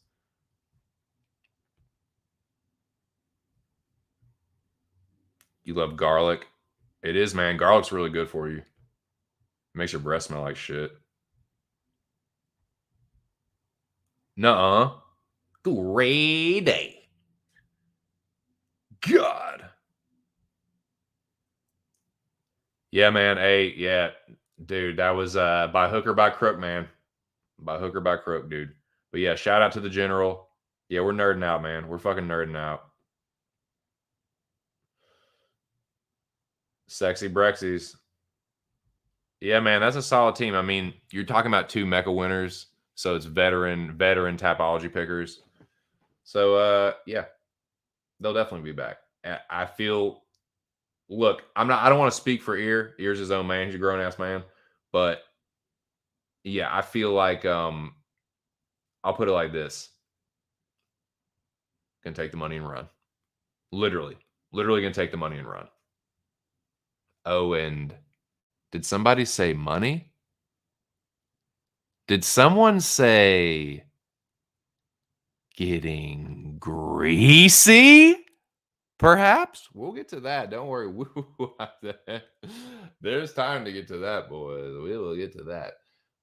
You love garlic? It is, man. Garlic's really good for you. It makes your breath smell like shit. Nuh-uh. Great. God. Yeah, man. Hey, yeah, dude, that was by hook or by crook, man. By hook or by crook, dude. But yeah, shout out to the general. Yeah, we're nerding out, man. We're fucking nerding out. Sexy Brexies. Yeah, man, that's a solid team. I mean, you're talking about two mecha winners, so it's veteran Tapology pickers. So yeah, they'll definitely be back. I feel look, I don't want to speak for Ear's his own man, he's a grown ass man, but yeah, I feel like I'll put it like this. Can take the money and run. Literally gonna take the money and run. Oh, and did somebody say money? Did someone say getting greasy? Perhaps we'll get to that. Don't worry. There's time to get to that, boys. We will get to that.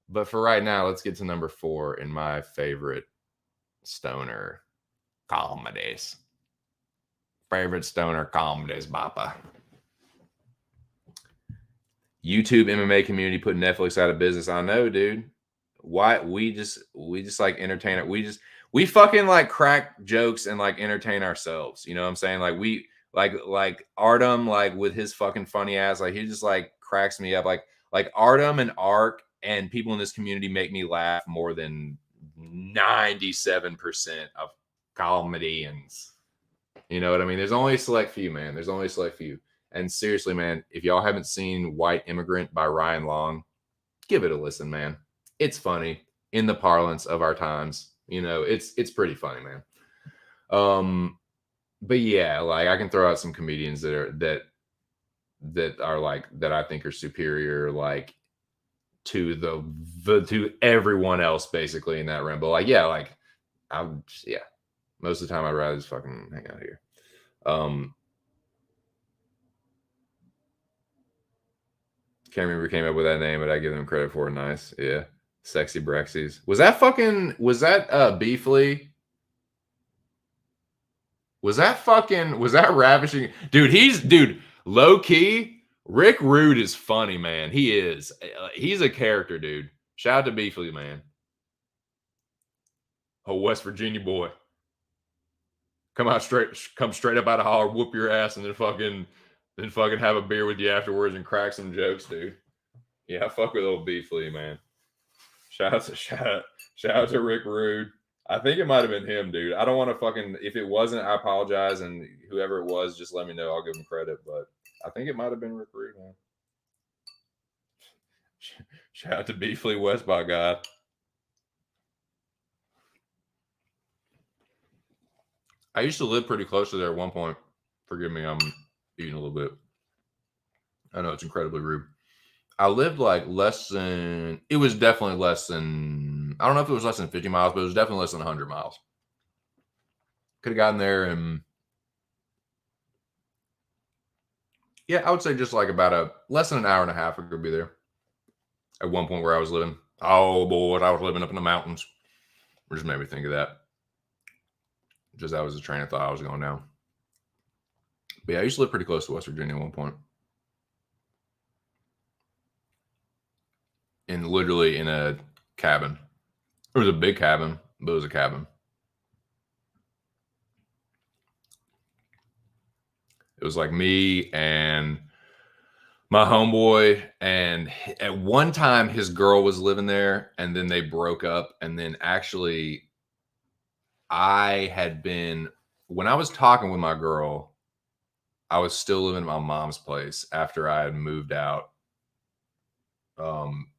But for right now, let's get to number 4 in my favorite stoner comedies. Favorite stoner comedies, Papa. YouTube MMA community put Netflix out of business. I know, dude. Why we just like entertain it. We fucking like crack jokes and like entertain ourselves. You know what I'm saying? Like we like Artem, like with his fucking funny ass, like he just like cracks me up. Like Artem and Ark and people in this community make me laugh more than 97% of comedians. You know what I mean? There's only a select few, man. There's only a select few. And seriously, man, if y'all haven't seen White Immigrant by Ryan Long, give it a listen, man. It's funny in the parlance of our times. You know, it's pretty funny, man. But yeah, like I can throw out some comedians that are like that I think are superior, like to to everyone else basically in that realm. But like, yeah, like yeah, most of the time I'd rather just fucking hang out here. Can't remember who came up with that name, but I give them credit for it. Nice, yeah. Sexy Brexies. Was that Beefly? Was that ravishing? Dude, low key, Rick Rude is funny, man. He is. He's a character, dude. Shout out to Beefly, man. Oh, West Virginia boy. Come straight up out of holler, whoop your ass, and then fucking have a beer with you afterwards and crack some jokes, dude. Yeah, fuck with old Beefly, man. Shout out to Rick Rude. I think it might have been him, dude. I don't want to fucking. If it wasn't, I apologize, and whoever it was, just let me know. I'll give him credit, but I think it might have been Rick Rude, man. Shout out to Beefly Westbot guy. I used to live pretty close to there at one point. Forgive me, I'm eating a little bit. I know it's incredibly rude. I lived like less than, it was definitely less than, I don't know if it was less than 50 miles, but it was definitely less than 100 miles. Could have gotten there in, yeah, I would say just like about less than an hour and a half, I could be there. At one point where I was living. Oh, boy, I was living up in the mountains. It just made me think of that. Just that was the train of thought I was going down. But yeah, I used to live pretty close to West Virginia at one point. And literally in a cabin. It was a big cabin, but it was a cabin. It was like me and my homeboy, and at one time his girl was living there, and then they broke up. And then actually, I had been, when I was talking with my girl, I was still living at my mom's place after I had moved out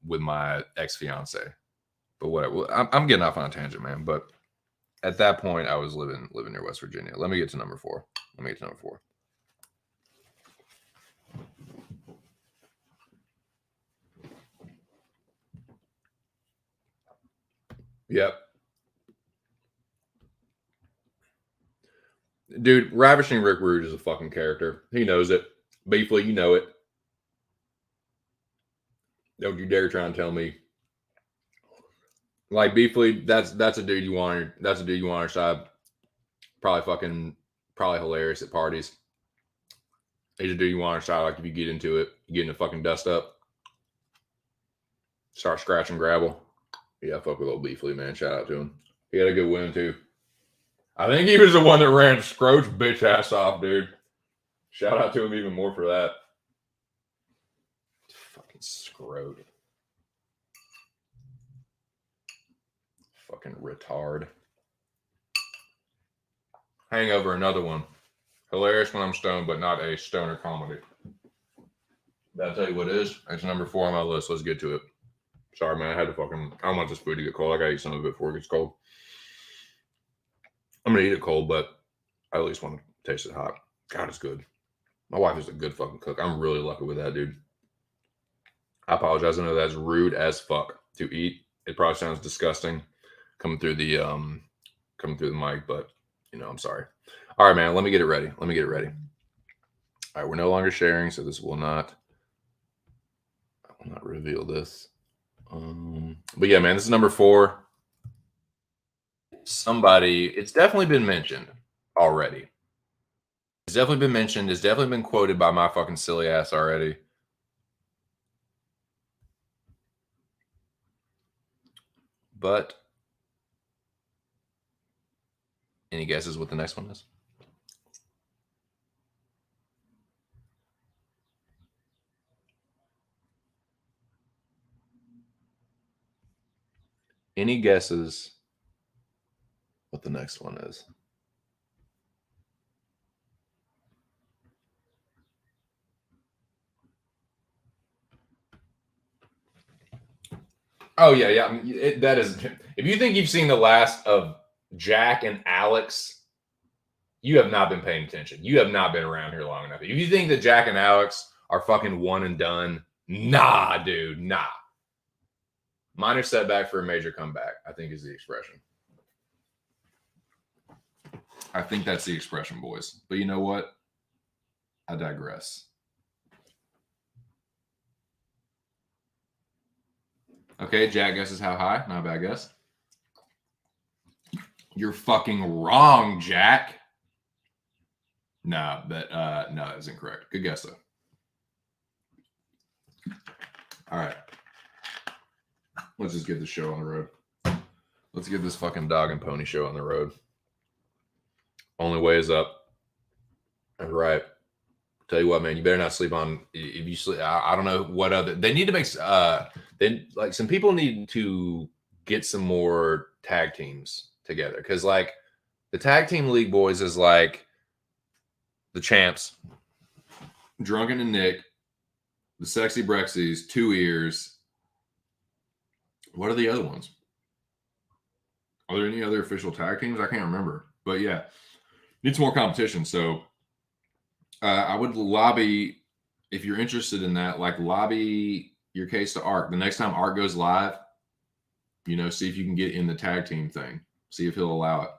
with my ex-fiance. But whatever, I'm getting off on a tangent, man. But at that point, I was living near West Virginia. Let me get to number 4. Yep. Dude, Ravishing Rick Rude is a fucking character. He knows it. Beefly, you know it. Don't you dare try and tell me. Like Beefly, that's a dude you want. That's a dude you want on your side. Probably hilarious at parties. He's a dude you want on your side. Like if you get into it, you get in the fucking dust up, start scratching gravel. Yeah, fuck with old Beefly, man. Shout out to him. He had a good win too. I think he was the one that ran Scroat's bitch ass off, dude. Shout out to him even more for that. Fucking Scroat. Fucking retard. Hangover, another one. Hilarious when I'm stoned, but not a stoner comedy. I'll tell you what it is. It's number 4 on my list. Let's get to it. Sorry, man. I had to fucking, I don't want this food to get cold. I gotta eat some of it before it gets cold. I'm gonna eat it cold, but I at least want to taste it hot. God, it's good. My wife is a good fucking cook. I'm really lucky with that, dude. I apologize. I know that's rude as fuck to eat. It probably sounds disgusting coming through the mic, but you know, I'm sorry. All right, man. Let me get it ready. All right, we're no longer sharing, so this will not. I will not reveal this. But yeah, man, this is number 4. It's definitely been mentioned already. It's definitely been mentioned. It's definitely been quoted by my fucking silly ass already. But any guesses what the next one is? Any guesses what the next one is? Oh yeah. That is. If you think you've seen the last of Jack and Alex, you have not been paying attention. You have not been around here long enough. If you think that Jack and Alex are fucking one and done, nah, dude, nah. Minor setback for a major comeback, I think is the expression. I think that's the expression, boys. But you know what? I digress. Okay, Jack guesses how high. Not a bad guess. You're fucking wrong, Jack. No, that is incorrect. Good guess though. All right. Let's just get the show on the road. Let's get this fucking dog and pony show on the road. Only way is up. All right. Tell you what, man, you better not sleep on. If you sleep, I don't know what other. They need to make. Then like some people need to get some more tag teams together. Because like the tag team league boys is like the champs, Drunken and Nick, the Sexy Brexies, Two Ears. What are the other ones? Are there any other official tag teams? I can't remember. But yeah, need some more competition. So I would lobby, if you're interested in that, like lobby your case to Art. The next time Art goes live, you know, see if you can get in the tag team thing. See if he'll allow it.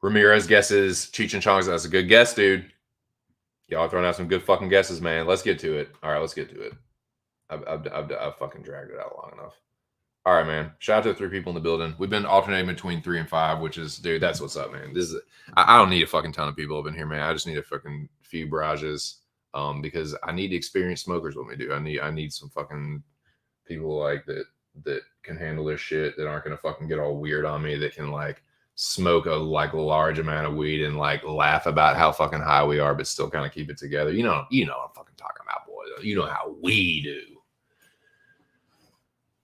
Ramirez guesses Cheech and Chong's. That's a good guess, dude. Y'all throwing out some good fucking guesses, man. Let's get to it. All right, let's get to it. I've fucking dragged it out long enough. All right, man. Shout out to the 3 people in the building. We've been alternating between 3 and 5, which is, dude, that's what's up, man. This is, I don't need a fucking ton of people up in here, man. I just need a fucking few barrages, because I need experienced smokers with me, dude. I need some fucking people like that can handle this shit, that aren't gonna fucking get all weird on me, that can like smoke a like large amount of weed and like laugh about how fucking high we are, but still kind of keep it together. You know what I'm fucking talking about, boy. You know how we do.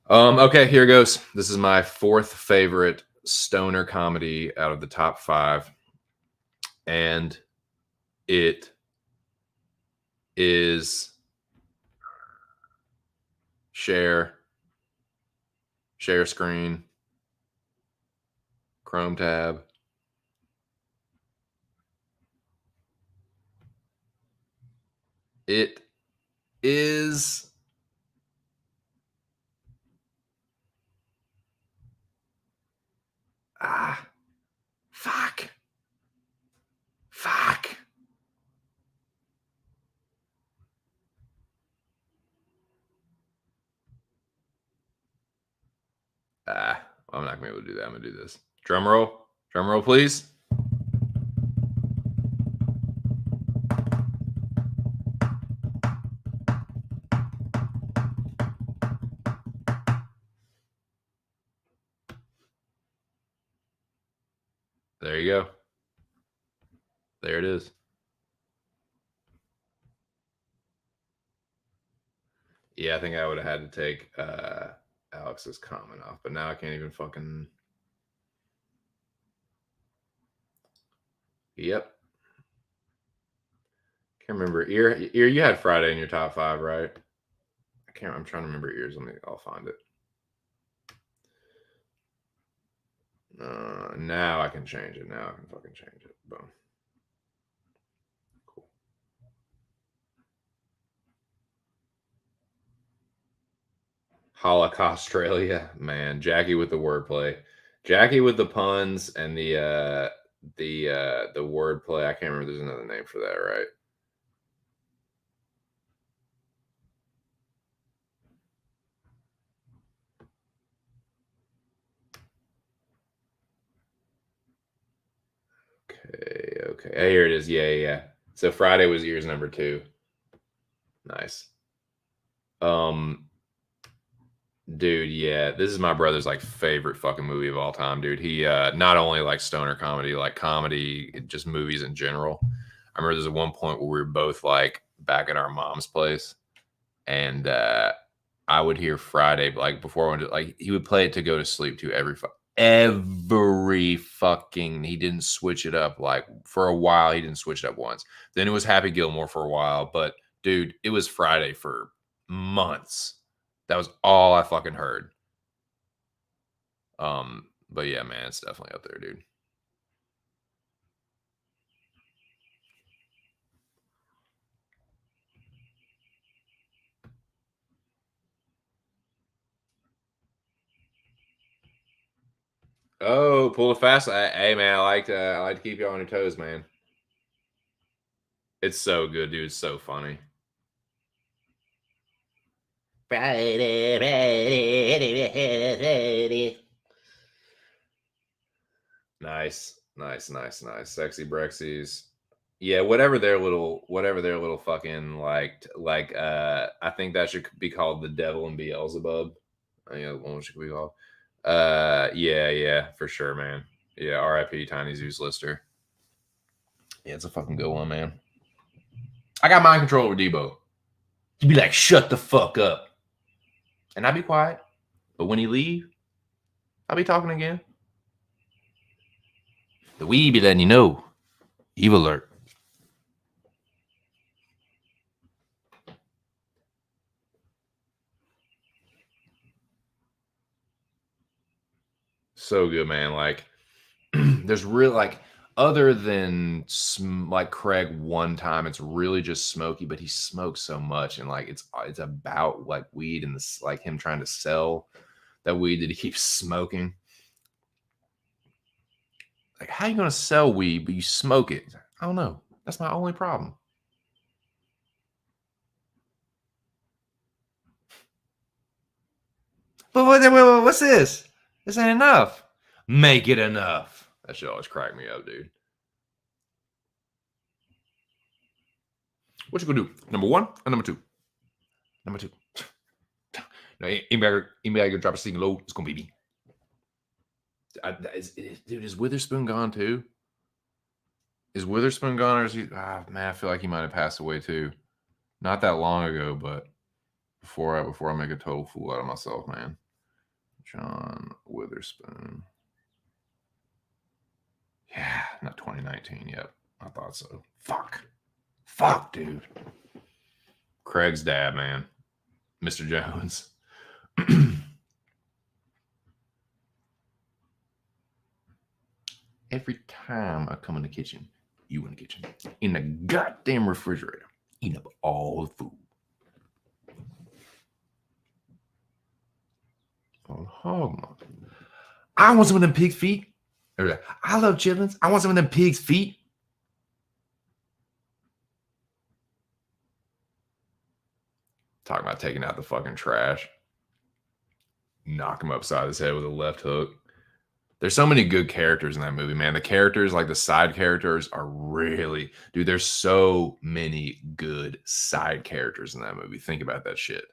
Okay, here goes. This is my 4th favorite stoner comedy out of the top 5. And it is share screen, Chrome tab. It is fuck. I'm not gonna be able to do that. I'm gonna do this. Drum roll, please. There you go. There it is. Yeah, I think I would have had to take Alex's comment off, but now I can't even fucking. Yep. Can't remember. Ear, you had Friday in your top 5, right? I'm trying to remember Ears. I'll find it. Now I can change it. Now I can fucking change it. Boom. Cool. Holocaust Australia, man. Jackie with the wordplay, Jackie with the puns, and the wordplay. I can't remember. There's another name for that, right? Okay. Hey, here it is. Yeah. So Friday was Ears number 2. Nice. Dude, yeah, this is my brother's like favorite fucking movie of all time, dude. He not only like stoner comedy, like comedy, just movies in general. I remember there's one point where we were both like back at our mom's place, and I would hear Friday, like before I went to, like he would play it to go to sleep to every fucking, he didn't switch it up. Like for a while, he didn't switch it up once. Then it was Happy Gilmore for a while, but dude, it was Friday for months. That was all I fucking heard. But yeah, man, it's definitely up there, dude. Oh, pull it fast. Hey, man, I like to keep you on your toes, man. It's so good, dude. It's so funny. Friday. Nice. Sexy Brexies. Yeah, whatever their little fucking I think that should be called the Devil and Beelzebub. One should be called. Yeah, for sure, man. Yeah, R.I.P. Tiny Zeus Lister. Yeah, it's a fucking good one, man. I got mind control over Debo. You'd be like, shut the fuck up. And I'll be quiet. But when he leave, I'll be talking again. The weed be letting you know. Evil alert. So good, man. Like, there's really, like, other than like Craig one time, it's really just smoky, but he smokes so much, and like it's about like weed and this, like him trying to sell that weed that he keeps smoking. Like, how you gonna sell weed but you smoke it? I don't know. That's my only problem. But what's this? This ain't enough. Make it enough. That should always crack me up, dude. What you gonna do? Number one or number two? Number two. No, anybody gonna drop a single load? It's gonna be me. Dude, is Witherspoon gone too? Is Witherspoon gone, or is he? Man, I feel like he might have passed away too. Not that long ago, but before I make a total fool out of myself, man. John Witherspoon. Yeah, not 2019 yet. I thought so. Fuck, dude. Craig's dad, man. Mr. Jones. Every time I come in the kitchen, you in the kitchen, in the goddamn refrigerator, eating up all the food. Oh, I want some of them pig's feet. I love chitlins. I want some of them pig's feet. Talking about taking out the fucking trash. Knock him upside his head with a left hook. There's so many good characters in that movie, man. The characters, like the side characters, are really, dude, there's so many good side characters in that movie. Think about that shit.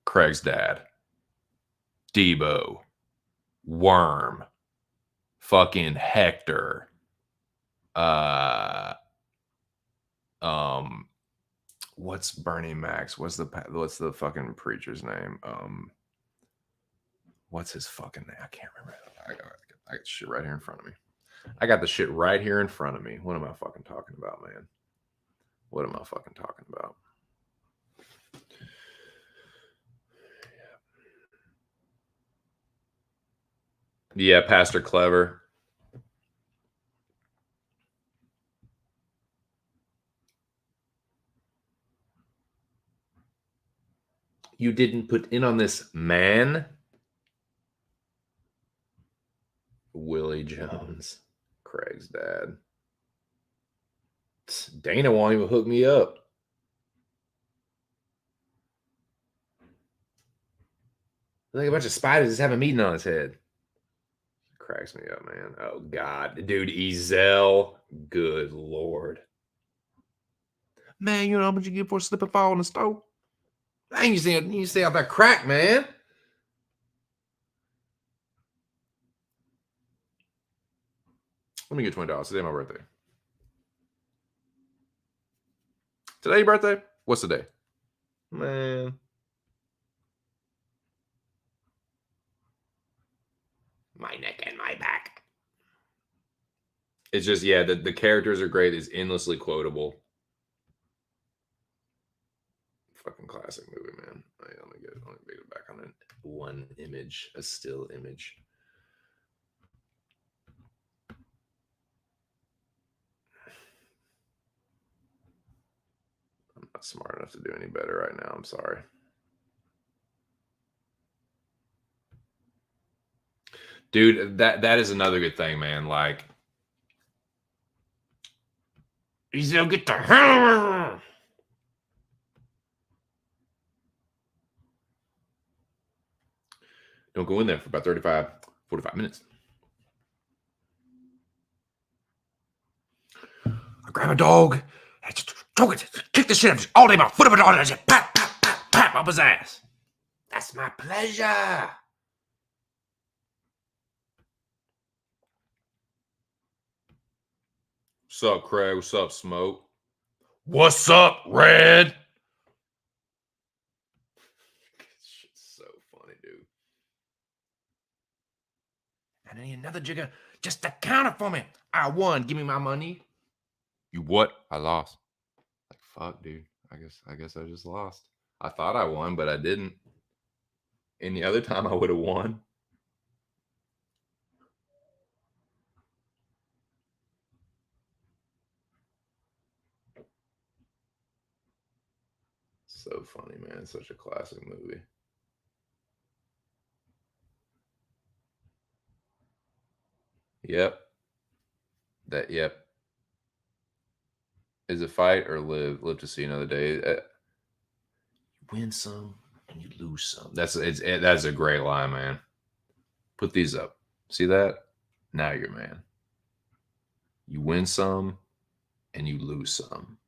Craig's dad, Debo, Worm, fucking Hector, what's Bernie Max? What's the fucking preacher's name? What's his fucking name? I can't remember. I got shit right here in front of me. I got the shit right here in front of me. What am I fucking talking about, man? What am I fucking talking about? Yeah, Pastor Clever. You didn't put in on this, man. Willie Jones, Craig's dad. Dana won't even hook me up. Like a bunch of spiders just have a meeting on his head. Cracks me up, man. Oh God, dude, Ezel. Good Lord, man. You know how much you get for a slip and fall in the stove? Man, you stay out that crack, man. Let me get $20. Today's my birthday. Today your birthday? What's the day? Man. My neck and my back. It's just, yeah, the characters are great. It's endlessly quotable. Fucking classic movie, man. Let me get it back on one image, a still image. I'm not smart enough to do any better right now. I'm sorry. Dude, that is another good thing, man. Like, he'll get the hell. Don't go in there for about 45 minutes. I grab a dog, I just choke it, kick the shit out of it all day, my foot up and all that shit, pat, pat, pat, pat up his ass. That's my pleasure. What's up, Craig? What's up, Smoke? What's up, Red? So funny, dude. I need another jigger. Just to count it for me. I won. Give me my money. You what? I lost. Like fuck, dude. I guess I just lost. I thought I won, but I didn't. Any other time I would have won. So funny, man. It's such a classic movie. Yep. Yep. Is it fight or live? Live to see another day. Win some and you lose some. That's a great line, man. Put these up. See that? Now you're man. You win some and you lose some,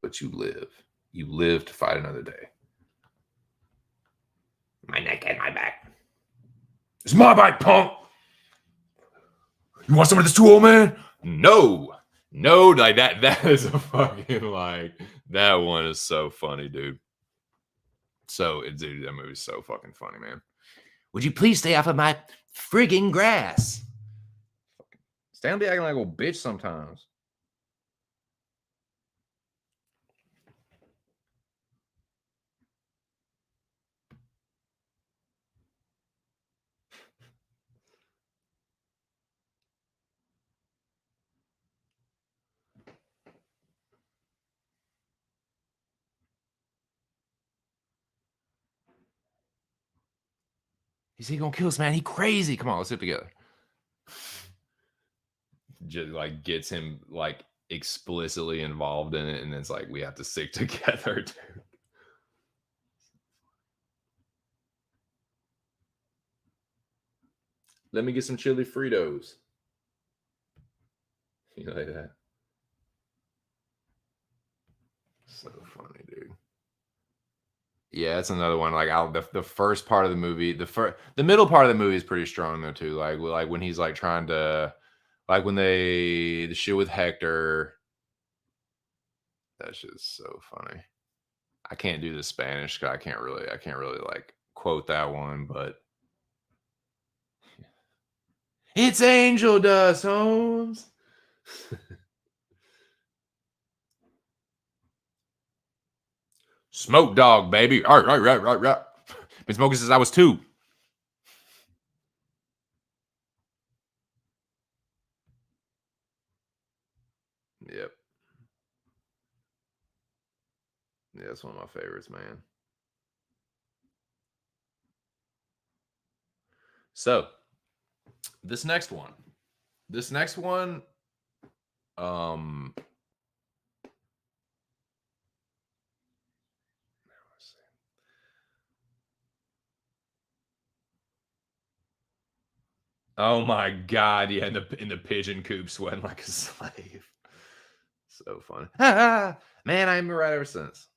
but you live. You live to fight another day. My neck and my back. It's my bike, punk. You want some of this too, old man? No. No, like that is a fucking like that one is so funny, dude. Dude, that movie's so fucking funny, man. Would you please stay off of my frigging grass? Stan be acting like a little bitch sometimes. Is he gonna kill us, man? He crazy. Come on, let's sit together. Just like gets him like explicitly involved in it, and it's like we have to stick together, dude. Let me get some chili Fritos. You like that? So funny, dude. Yeah, it's another one. Like the first part of the movie, the middle part of the movie is pretty strong though too. Like when he's like trying to, like when the shit with Hector. That shit's so funny. I can't do the Spanish because I can't really like quote that one, but it's angel dust, Holmes. Smoke dog, baby. All right. Been smoking since I was 2. Yep. Yeah, that's one of my favorites, man. So this next one, um, oh my god, yeah, in the pigeon coop, sweating like a slave. So funny. Man, I've been right ever since.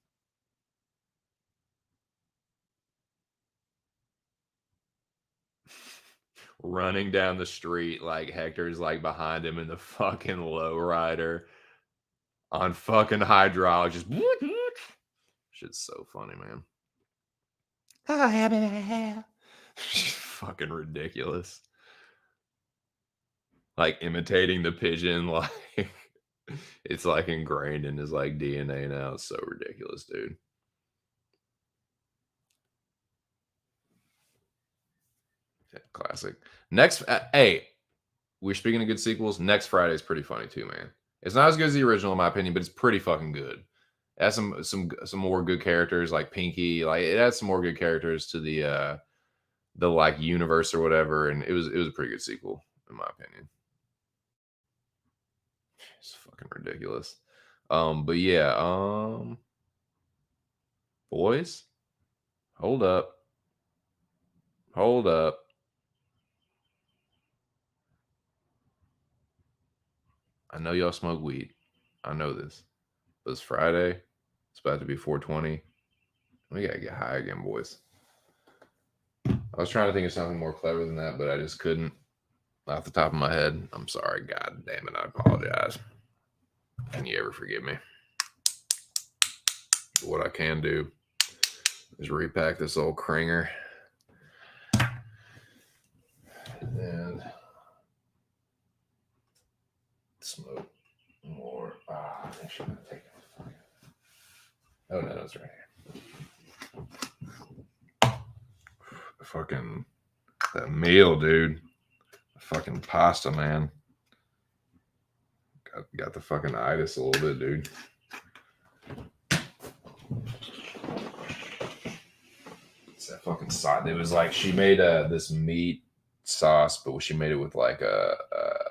Running down the street like Hector's like behind him in the fucking lowrider on fucking hydraulic, just shit's so funny, man. Fucking ridiculous. Like imitating the pigeon, like it's like ingrained in his like DNA now. It's so ridiculous, dude. Yeah, classic. Next, hey, we're speaking of good sequels. Next Friday is pretty funny too, man. It's not as good as the original, in my opinion, but it's pretty fucking good. It has some more good characters like Pinky. Like it has some more good characters to the like universe or whatever, and it was a pretty good sequel in my opinion. It's fucking ridiculous. But yeah, boys, hold up, hold up. I know y'all smoke weed. I know this. But it's Friday. It's about to be 420. We gotta get high again, boys. I was trying to think of something more clever than that, but I just couldn't off the top of my head. I'm sorry. God damn it. I apologize. Can you ever forgive me? What I can do is repack this old Kringer smoke more. I should have taken it. Oh, no, it's right here. Fucking that meal, dude. Fucking pasta, man. Got the fucking itis a little bit, dude. It's that fucking sauce. It was like she made this meat sauce, but she made it with like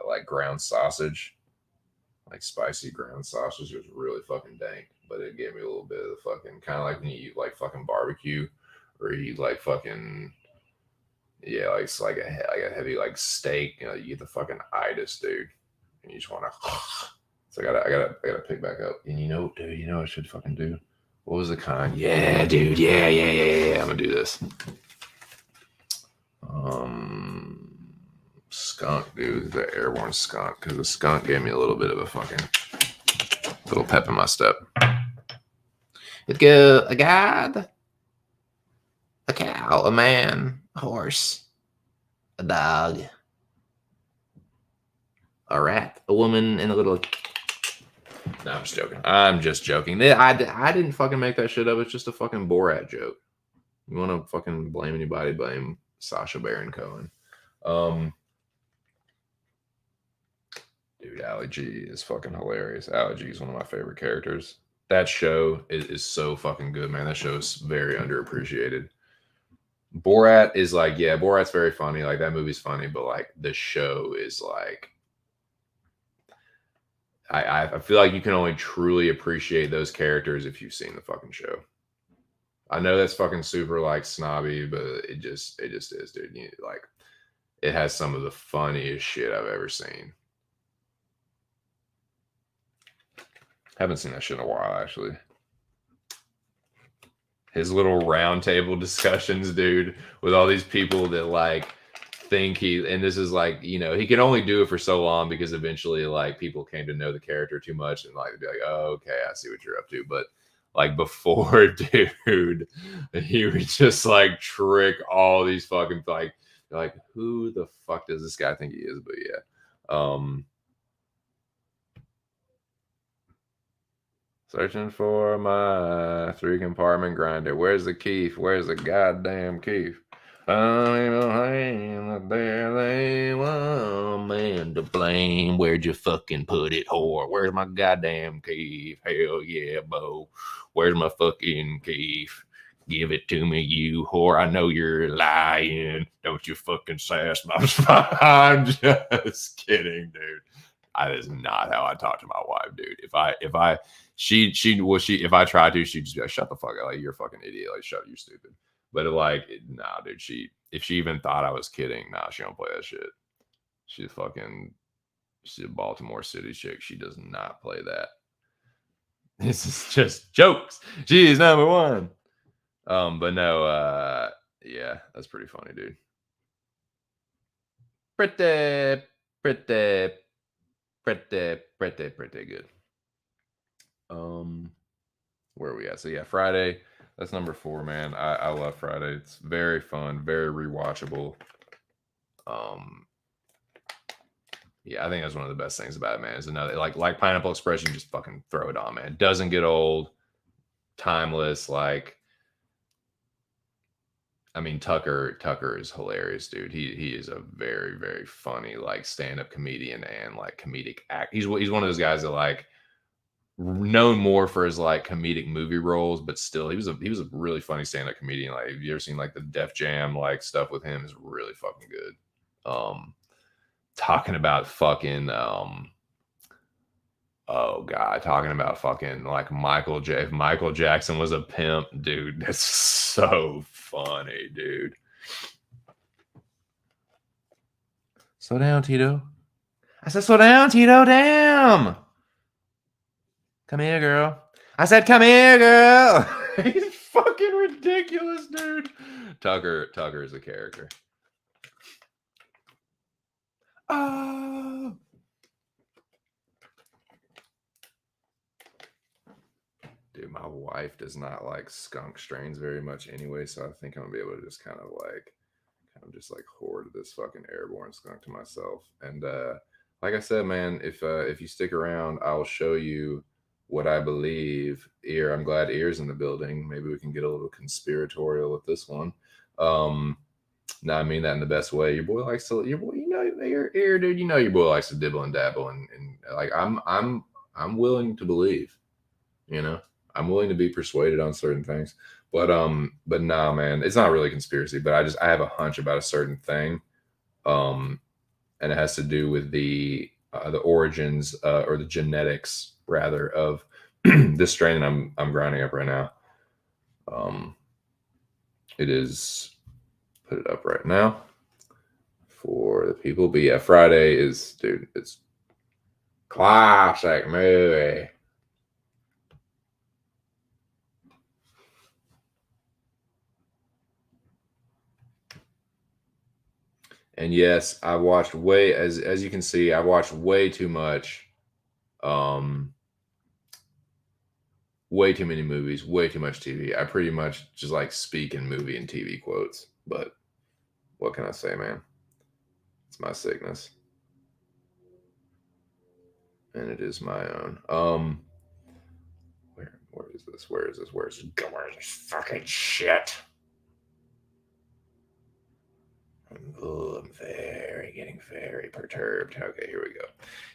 like ground sausage, like spicy ground sausage. It was really fucking dank, but it gave me a little bit of the fucking kind of like when you eat like fucking barbecue, or you eat like fucking like it's like a heavy like steak. You know, you get the fucking itis, dude, and you just want to. So I gotta pick back up. And dude, you know what I should fucking do? What was the kind? Yeah, dude. Yeah. I'm gonna do this. Skunk, dude. The airborne skunk, because the skunk gave me a little bit of a fucking little pep in my step. It's good. A god, a cow, a man, a horse, a dog, a rat, a woman, and a little. No, I'm just joking. I didn't fucking make that shit up. It's just a fucking Borat joke. You want to fucking blame anybody, blame Sacha Baron Cohen. Dude, Ali G is fucking hilarious. Ali G is one of my favorite characters. That show is so fucking good, man. That show is very underappreciated. Borat is like, yeah, Borat's very funny. Like, that movie's funny, but like the show is like, I feel like you can only truly appreciate those characters if you've seen the fucking show. I know that's fucking super like snobby, but it just is, dude. Like, it has some of the funniest shit I've ever seen. Haven't seen that shit in a while, actually. His little round table discussions, dude, with all these people that like think and this is like, he can only do it for so long because eventually like people came to know the character too much and like be like, oh, okay, I see what you're up to. But like before, dude, he would just like trick all these fucking like who the fuck does this guy think he is? But yeah. Searching for my 3-compartment grinder. Where's the Keef? Where's the goddamn Keef? Man to blame. Where'd you fucking put it, whore? Where's my goddamn Keef? Hell yeah, bo. Where's my fucking Keef? Give it to me, you whore. I know you're lying. Don't you fucking sass my spine. I'm just kidding, dude. That is not how I talk to my wife, dude. If I tried to, she'd just be like, shut the fuck up. Like, you're a fucking idiot. Like, shut, you're stupid. But like, nah, dude, if she even thought I was kidding, nah, she don't play that shit. She's a Baltimore City chick. She does not play that. This is just jokes. She's number one. But no, yeah, that's pretty funny, dude. Pretty good. Where are we at? So yeah, Friday. That's number 4, man. I love Friday. It's very fun, very rewatchable. Yeah, I think that's one of the best things about it, man. Is another like Pineapple Express, you just fucking throw it on, man. It doesn't get old, timeless. Like, I mean, Tucker is hilarious, dude. He is a very, very funny like stand-up comedian and like comedic act. He's one of those guys that like known more for his like comedic movie roles, but still he was a really funny stand-up comedian. Like, have you ever seen like the Def Jam like stuff with him? Is really fucking good. Talking about fucking talking about fucking like if Michael Jackson was a pimp, dude, that's so funny, dude. Slow down, Tito. I said slow down, Tito. Damn. Come here, girl. I said, come here, girl. He's fucking ridiculous, dude. Tucker is a character. Oh. Dude, my wife does not like skunk strains very much anyway, so I think I'm gonna be able to just kind of just hoard this fucking airborne skunk to myself. And like I said, man, if you stick around, I'll show you what I believe. Ear, I'm glad Ear's in the building. Maybe we can get a little conspiratorial with this one. No, I mean that in the best way. Your boy likes to. Your boy, Ear, dude. You know your boy likes to dibble and dabble, and like I'm willing to believe. You know, I'm willing to be persuaded on certain things. But nah, man, it's not really conspiracy. But I have a hunch about a certain thing. Um, and it has to do with the origins or the genetics rather of this strain that I'm grinding up right now. Um, it is put it up right now for the people. But yeah, Friday is dude. It's classic movie. And yes, I watched way as you can see, I watched way too much. Um, way too many movies, way too much TV. I pretty much just like speak in movie and TV quotes. But what can I say, man? It's my sickness, and it is my own. Where is this? Where is this? Where is this fucking shit? I'm getting very perturbed. Okay, here we go.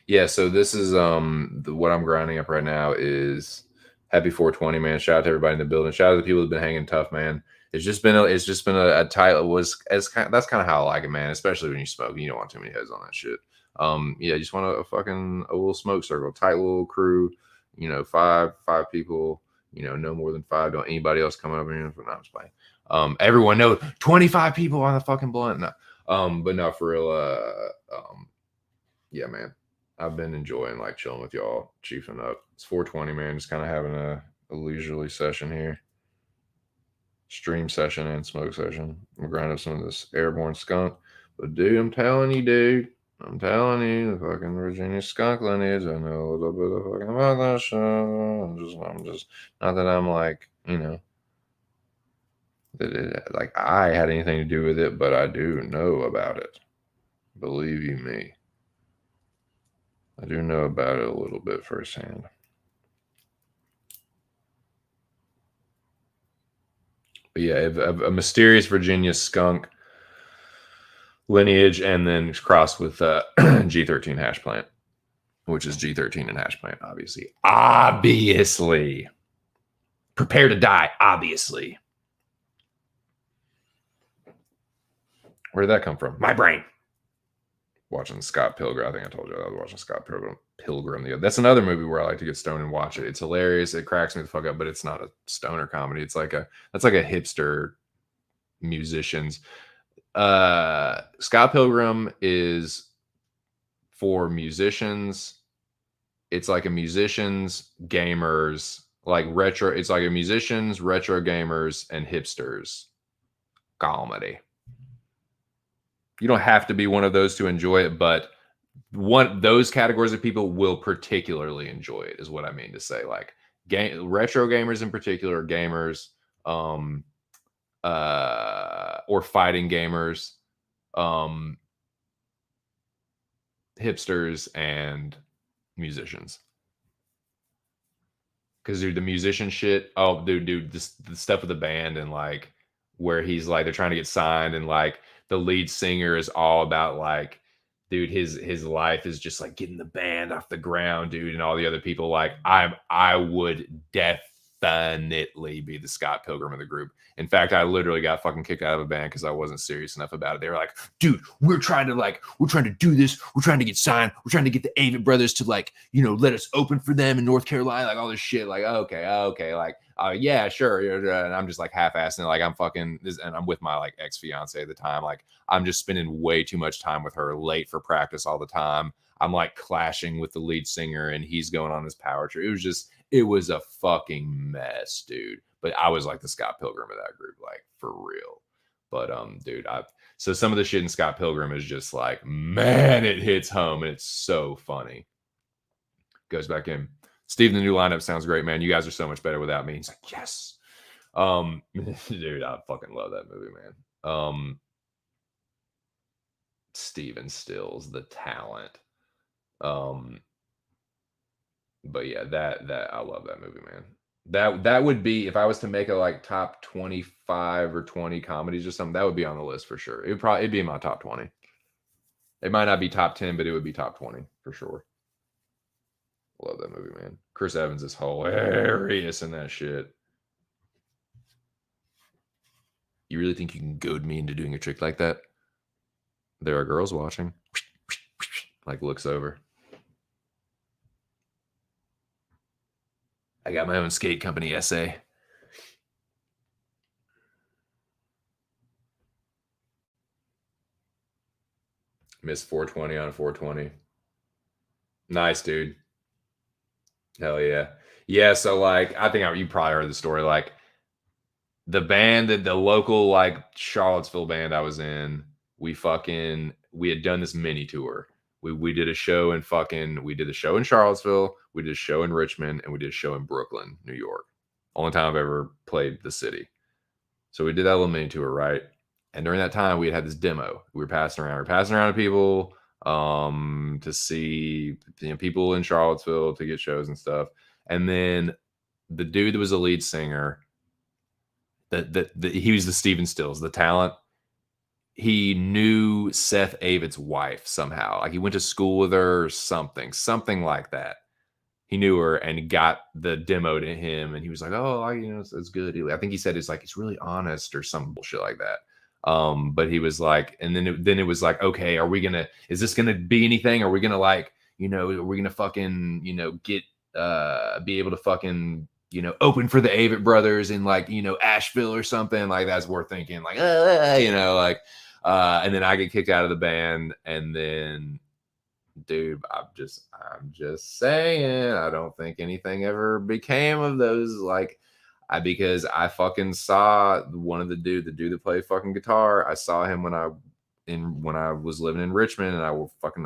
Yeah, so this is what I'm grinding up right now is happy 420, man. Shout out to everybody in the building. Shout out to the people who've been hanging tough, man. It's just been a tight was as kind that's kind of how I like it, man. Especially when you smoke, you don't want too many heads on that shit. Yeah, just want a little smoke circle, tight little crew. You know, five people. You know, no more than five. Don't anybody else come over here. No, I'm just playing. Everyone knows 25 people on the fucking blunt. No. But no, for real, yeah, man. I've been enjoying like chilling with y'all, chiefing up. It's 420, man. Just kind of having a leisurely session here. Stream session and smoke session. I'm grinding up some of this airborne skunk. But dude, I'm telling you, the fucking Virginia skunk lineage. I know a little bit of fucking about that shit. I'm just not that I'm like, you know, that it, like I had anything to do with it, but I do know about it. Believe you me, I do know about it a little bit firsthand. But yeah, a mysterious Virginia skunk lineage, and then crossed with G13 hash plant, which is G13 and hash plant, obviously. Obviously. Prepare to die, obviously. Where did that come from? My brain. Watching Scott Pilgrim. I think I told you I was watching Scott Pilgrim. That's another movie where I like to get stoned and watch it. It's hilarious. It cracks me the fuck up, but it's not a stoner comedy. That's like a hipster musicians. Scott Pilgrim is for musicians. It's like a musicians, gamers, like retro. It's like a musicians, retro gamers, and hipsters comedy. You don't have to be one of those to enjoy it, but those categories of people will particularly enjoy it, is what I mean to say. Like retro gamers in particular, gamers, or fighting gamers, hipsters, and musicians. Because dude, the musician shit. Oh, dude, the stuff with the band and like where he's like they're trying to get signed and like the lead singer is all about like, dude, his life is just like getting the band off the ground, dude, and all the other people like I would definitely be the Scott Pilgrim of the group. In fact, I literally got fucking kicked out of a band because I wasn't serious enough about it. They were like, dude, we're trying to do this. We're trying to get signed. We're trying to get the Avett brothers to like, you know, let us open for them in North Carolina, like all this shit. Like, okay. Like, yeah, sure. And I'm just like half-assing, like I'm fucking this, and I'm with my like ex-fiance at the time. Like, I'm just spending way too much time with her, late for practice all the time. I'm like clashing with the lead singer and he's going on his power trip. It was a fucking mess, dude. But I was like the Scott Pilgrim of that group, like for real. But dude, so some of the shit in Scott Pilgrim is just like, man, it hits home and it's so funny. Goes back in. Steve, the new lineup sounds great, man. You guys are so much better without me. He's like, yes. Dude, I fucking love that movie, man. Steven Stills, the talent. Um, but yeah, that I love that movie, man. That would be if I was to make a like top 25 or 20 comedies or something, that would be on the list for sure. It'd be in my top 20. It might not be top 10, but it would be top 20 for sure. Love that movie, man. Chris Evans is hilarious in that shit. You really think you can goad me into doing a trick like that? There are girls watching. Like looks over. I got my own skate company essay. Missed 420 on 420. Nice, dude. Hell yeah. Yeah, so like I think you probably heard the story. Like the band that the local like Charlottesville band I was in, we had done this mini tour. We did a show in we did a show in Charlottesville, we did a show in Richmond, and we did a show in Brooklyn, New York. Only time I've ever played the city. So we did that little mini tour, right? And during that time, we had this demo. We were passing around. We were passing around to people to see people in Charlottesville to get shows and stuff. And then the dude that was the lead singer, he was the Steven Stills, the talent. He knew Seth Avit's wife somehow. Like he went to school with her or something like that. He knew her and got the demo to him, and he was like, "Oh, it's good." I think he said it's really honest or some bullshit like that. But he was like, and then it was like, okay, is this gonna be anything? Are we gonna like, are we gonna fucking, get be able to fucking, open for the Avett brothers in like, Asheville or something like that's worth thinking like, like, and then I get kicked out of the band, and then dude, I'm just saying, I don't think anything ever became of those. Like, because I fucking saw the dude that played fucking guitar. I saw him when I was living in Richmond, and I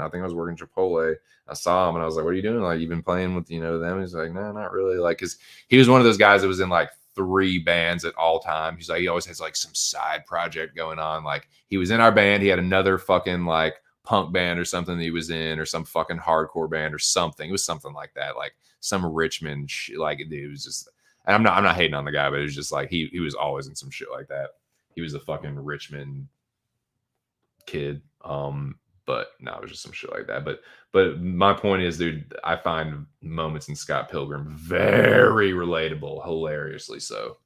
think I was working Chipotle. I saw him and I was like, "What are you doing? Like, you've been playing with them?" He's like, "No, not really." Like, because he was one of those guys that was in like 3 bands at all time. He's like, he always has like some side project going on. Like, he was in our band. He had another fucking like punk band or something that he was in, or some fucking hardcore band or something. It was something like that, like some Richmond like it was just. And I'm not hating on the guy, but it was just like he was always in some shit like that. He was a fucking Richmond kid. But no, it was just some shit like that. But my point is, dude, I find moments in Scott Pilgrim very relatable, hilariously so.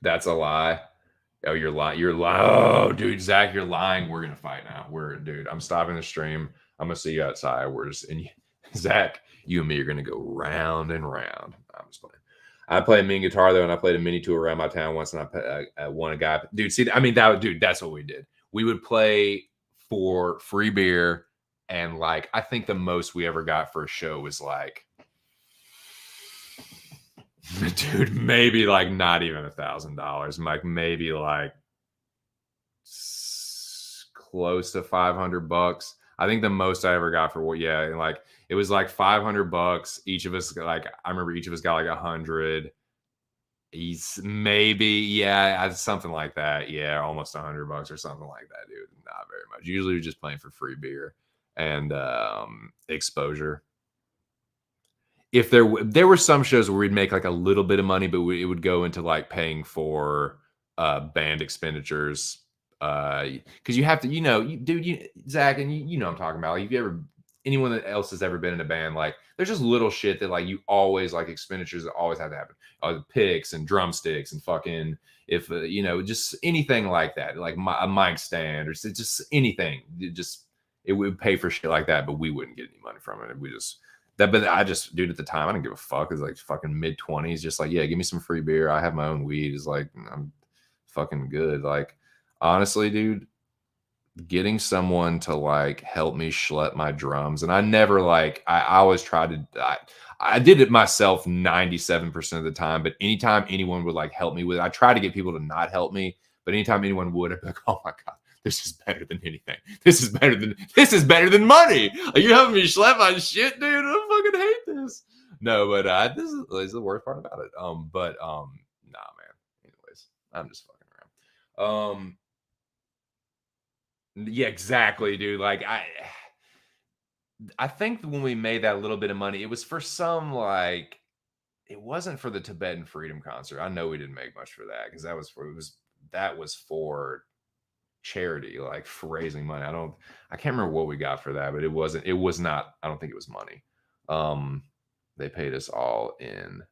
That's a lie. Oh, you're lying. You're lying. Oh, dude, Zach, you're lying. We're gonna fight now. Dude, I'm stopping the stream. I'm gonna see you outside. Zach, you and me are gonna go round and round. I'm just playing. I play mean guitar though, and I played a mini tour around my town once, and I won a guy. Dude, see, I mean, that's what we did. We would play for free beer, and like, I think the most we ever got for a show was like, dude, maybe like not even $1,000. Like maybe like close to $500. I think the most I ever got for like it was like $500. Each of us I remember each of us got like 100. He's maybe something like that. Yeah, almost $100 or something like that, dude. Not very much. Usually we're just playing for free beer and exposure. If there were some shows where we'd make like a little bit of money, but it would go into like paying for band expenditures. Because you have to, dude, Zach, and you know what I'm talking about. Like, anyone that else has ever been in a band, like there's just little shit that like you always like expenditures that always have to happen. Picks and drumsticks and fucking if just anything like that, like a mic stand or just anything. It would pay for shit like that, but we wouldn't get any money from it. We just but I just, dude, at the time, I didn't give a fuck. It was like fucking mid-20s, just like, yeah, give me some free beer. I have my own weed. It's like, I'm fucking good. Like, honestly, dude, getting someone to like help me schlep my drums, and I never like, I always tried to, I did it myself 97% of the time, but anytime anyone would like help me with it, I try to get people to not help me, but anytime anyone would, I'd be like, oh my God, this is better than anything. This is better than money. Are you helping me schlep my shit, dude? I fucking hate this. No, but this is the worst part about it. Nah, man. Anyways, I'm just fucking around. Yeah, exactly, dude. Like I think when we made that little bit of money, it was for some like it wasn't for the Tibetan Freedom concert. I know we didn't make much for that because that was for charity, like for raising money. I can't remember what we got for that, but it was not, I don't think it was money. Um they paid us all in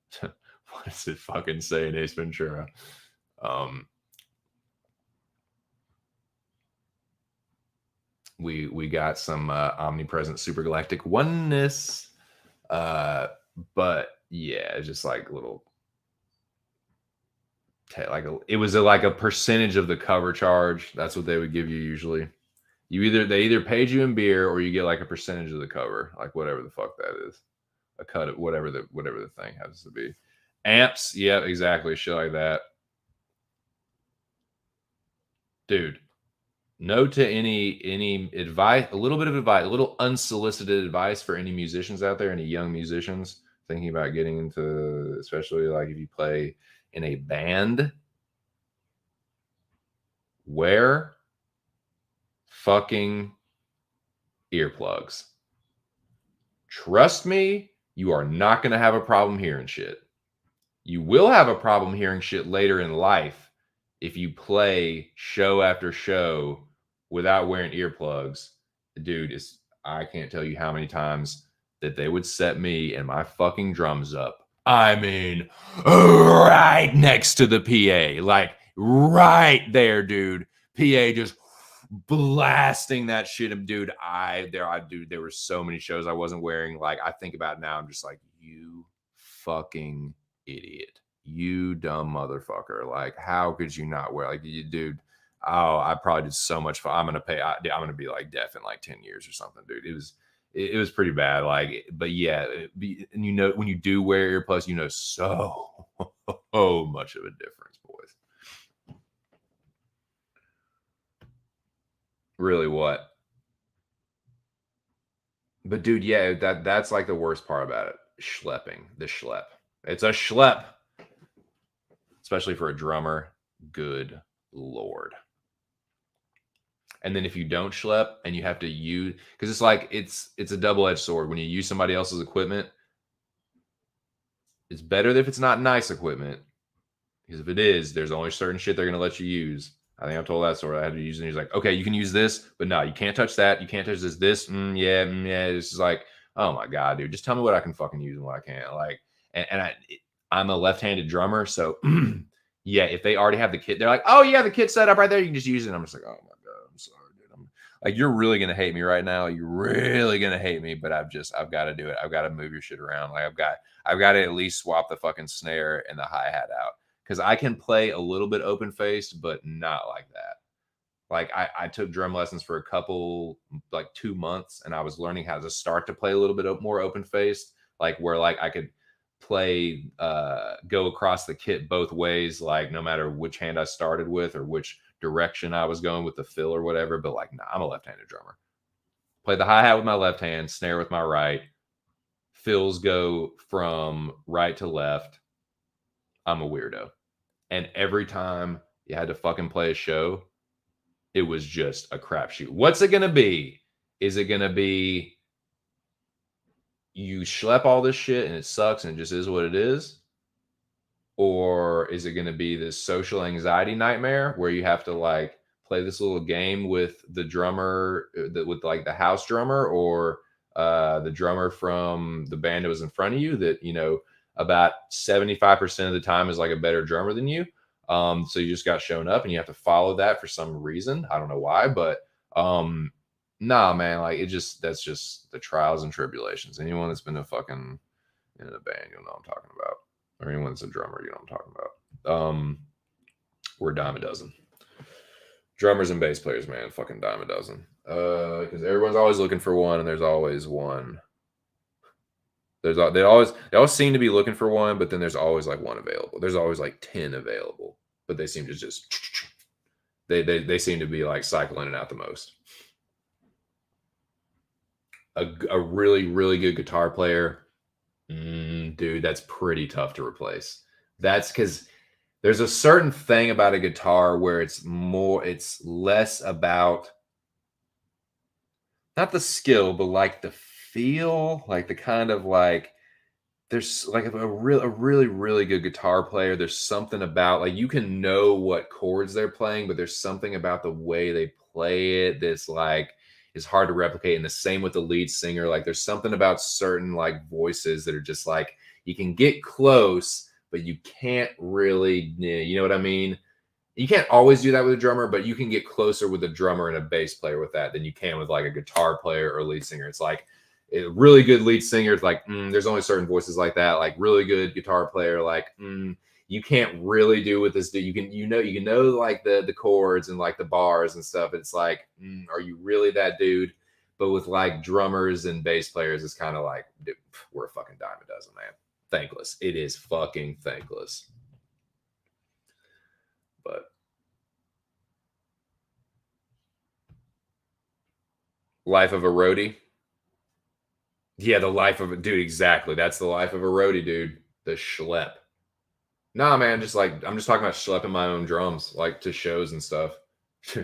what does it fucking say in Ace Ventura? Um we got some omnipresent supergalactic oneness. But yeah, it's just like little it was like a percentage of the cover charge. That's what they would give you usually. They either paid you in beer or you get like a percentage of the cover, like whatever the fuck that is, a cut of whatever the thing has to be. Amps, yeah, exactly, shit like that, dude. No to any advice, a little bit of advice, a little unsolicited advice for any musicians out there, any young musicians thinking about getting into, especially like if you play in a band, wear fucking earplugs. Trust me, you are not going to have a problem hearing shit. You will have a problem hearing shit later in life if you play show after show without wearing earplugs. Dude, I can't tell you how many times that they would set me and my fucking drums up. I mean, right next to the PA, like right there, dude. PA just blasting that shit. Dude, there were so many shows I wasn't wearing. Like, I think about it now, I'm just like, you fucking idiot. You dumb motherfucker. Like, how could you not wear, like, you dude? Oh, I probably did so much fun. I'm gonna be like deaf in like 10 years or something, dude. It was pretty bad. Like, but yeah, and you know, when you do wear earplugs, you know so so much of a difference, boys. Really, what? But dude, yeah, that's like the worst part about it. Schlepping, the schlep. It's a schlep, especially for a drummer. Good lord. And then if you don't schlep and you have to use, because it's like it's a double-edged sword. When you use somebody else's equipment, it's better if it's not nice equipment. Because if it is, there's only certain shit they're gonna let you use. I think I've told that story. I had to use it. And he's like, okay, you can use this, but no, you can't touch that. You can't touch this. Yeah. It's just like, oh my god, dude, just tell me what I can fucking use and what I can't. Like, I'm a left-handed drummer, so yeah. If they already have the kit, they're like, oh yeah, the kit's set up right there. You can just use it. And I'm just like, oh my god, I'm sorry, dude. I'm like, you're really gonna hate me right now. You're really gonna hate me, but I've got to do it. I've got to move your shit around. Like, I've got to at least swap the fucking snare and the hi-hat out because I can play a little bit open faced, but not like that. Like I took drum lessons for a couple, like 2 months, and I was learning how to start to play a little bit more open faced, like where like I could play, go across the kit both ways, like no matter which hand I started with or which direction I was going with the fill or whatever. But like, nah, I'm a left-handed drummer. Play the hi-hat with my left hand, snare with my right. Fills go from right to left. I'm a weirdo. And every time you had to fucking play a show, it was just a crapshoot. What's it gonna be? Is it gonna be you schlep all this shit and it sucks and it just is what it is? Or is it gonna be this social anxiety nightmare where you have to like play this little game with the drummer, with like the house drummer or the drummer from the band that was in front of you that, you know, about 75% of the time is like a better drummer than you. So you just got shown up and you have to follow that for some reason. I don't know why, but nah, man, like that's just the trials and tribulations. Anyone that's been in a band, you'll know what I'm talking about. Or anyone that's a drummer, you know what I'm talking about. We're a dime a dozen. Drummers and bass players, man, fucking dime a dozen. Because everyone's always looking for one, and there's always one. They always seem to be looking for one, but then there's always like one available. There's always like 10 available, but they seem to just they seem to be like cycling it out the most. A really really good guitar player, dude, that's pretty tough to replace. That's because there's a certain thing about a guitar where it's less about not the skill, but like the feel, like the kind of like there's like a really really good guitar player. There's something about like you can know what chords they're playing, but there's something about the way they play it that's like is hard to replicate. And the same with the lead singer. Like there's something about certain like voices that are just like you can get close, but you can't really, you know what I mean? You can't always do that with a drummer, but you can get closer with a drummer and a bass player with that than you can with like a guitar player or lead singer. It's like a really good lead singer. It's like there's only certain voices like that. Like really good guitar player, like you can't really do with this dude. You can know like the chords and like the bars and stuff. It's like, are you really that dude? But with like drummers and bass players, it's kind of like, dude, we're a fucking dime a dozen, man. Thankless. It is fucking thankless. But life of a roadie. Yeah, the life of a dude. Exactly. That's the life of a roadie, dude. The schlep. Nah, man. Just like I'm just talking about schlepping my own drums, like to shows and stuff.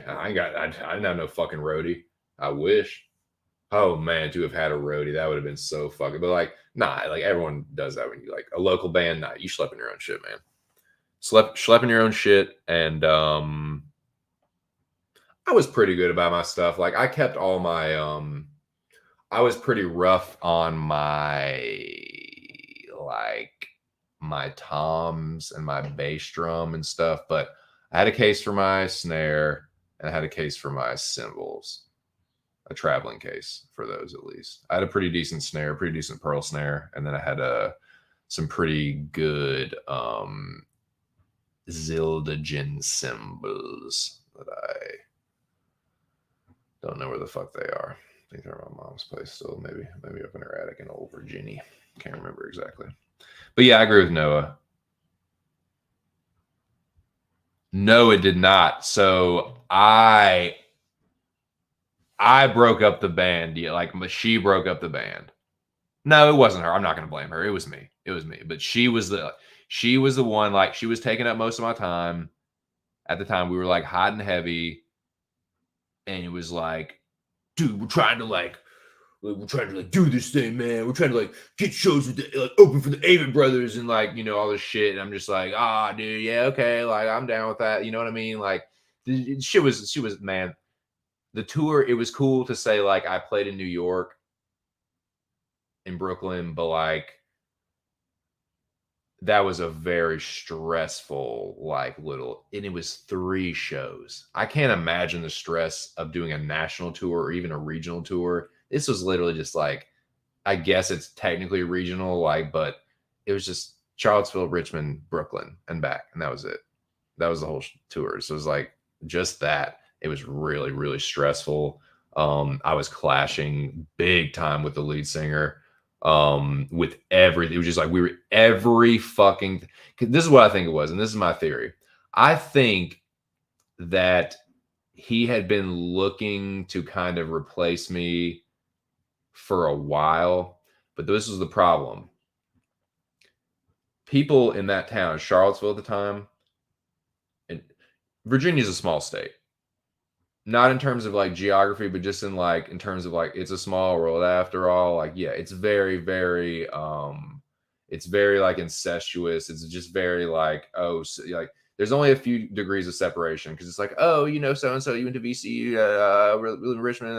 I didn't have no fucking roadie. I wish. Oh man, to have had a roadie, that would have been so fucking. But like, nah, like everyone does that when you like a local band. Nah, you schlepping your own shit, man. Schlepping your own shit, and I was pretty good about my stuff. Like I kept all my I was pretty rough on my like my toms and my bass drum and stuff, but I had a case for my snare and I had a case for my cymbals, a traveling case for those at least. I had a pretty decent snare, pretty decent pearl snare, and then I had some pretty good Zildjian cymbals that I don't know where the fuck they are. I think they're at my mom's place still. Maybe up in her attic in Old Virginia. Can't remember exactly. But yeah, I agree with Noah. No, it did not. So I broke up the band. Yeah, like she broke up the band. No, it wasn't her. I'm not going to blame her. It was me. It was me. But she was the one. Like she was taking up most of my time. At the time, we were like hot and heavy, and it was like, dude, we're trying to like do this thing, man. We're trying to like get shows with the like open for the Avett Brothers and like all this shit. And I'm just like, dude, yeah, okay, like I'm down with that. You know what I mean? Like, she was man. The tour, it was cool to say like I played in New York, in Brooklyn, but like that was a very stressful like little, and it was 3 shows. I can't imagine the stress of doing a national tour or even a regional tour. This was literally just like, I guess it's technically regional, like, but it was just Charlottesville, Richmond, Brooklyn, and back, and that was it. That was the whole tour. So it was like just that. It was really, really stressful. I was clashing big time with the lead singer. With everything, it was just like we were every fucking. This is what I think it was, and this is my theory. I think that he had been looking to kind of replace me for a while, but this was the problem. People in that town, Charlottesville at the time, and Virginia's a small state. Not in terms of like geography, but just in terms of like it's a small world after all. Like, yeah, it's very, very it's very like incestuous. It's just very like, oh, so, like there's only a few degrees of separation because it's like, oh, so and so, you went to VCU, Richmond,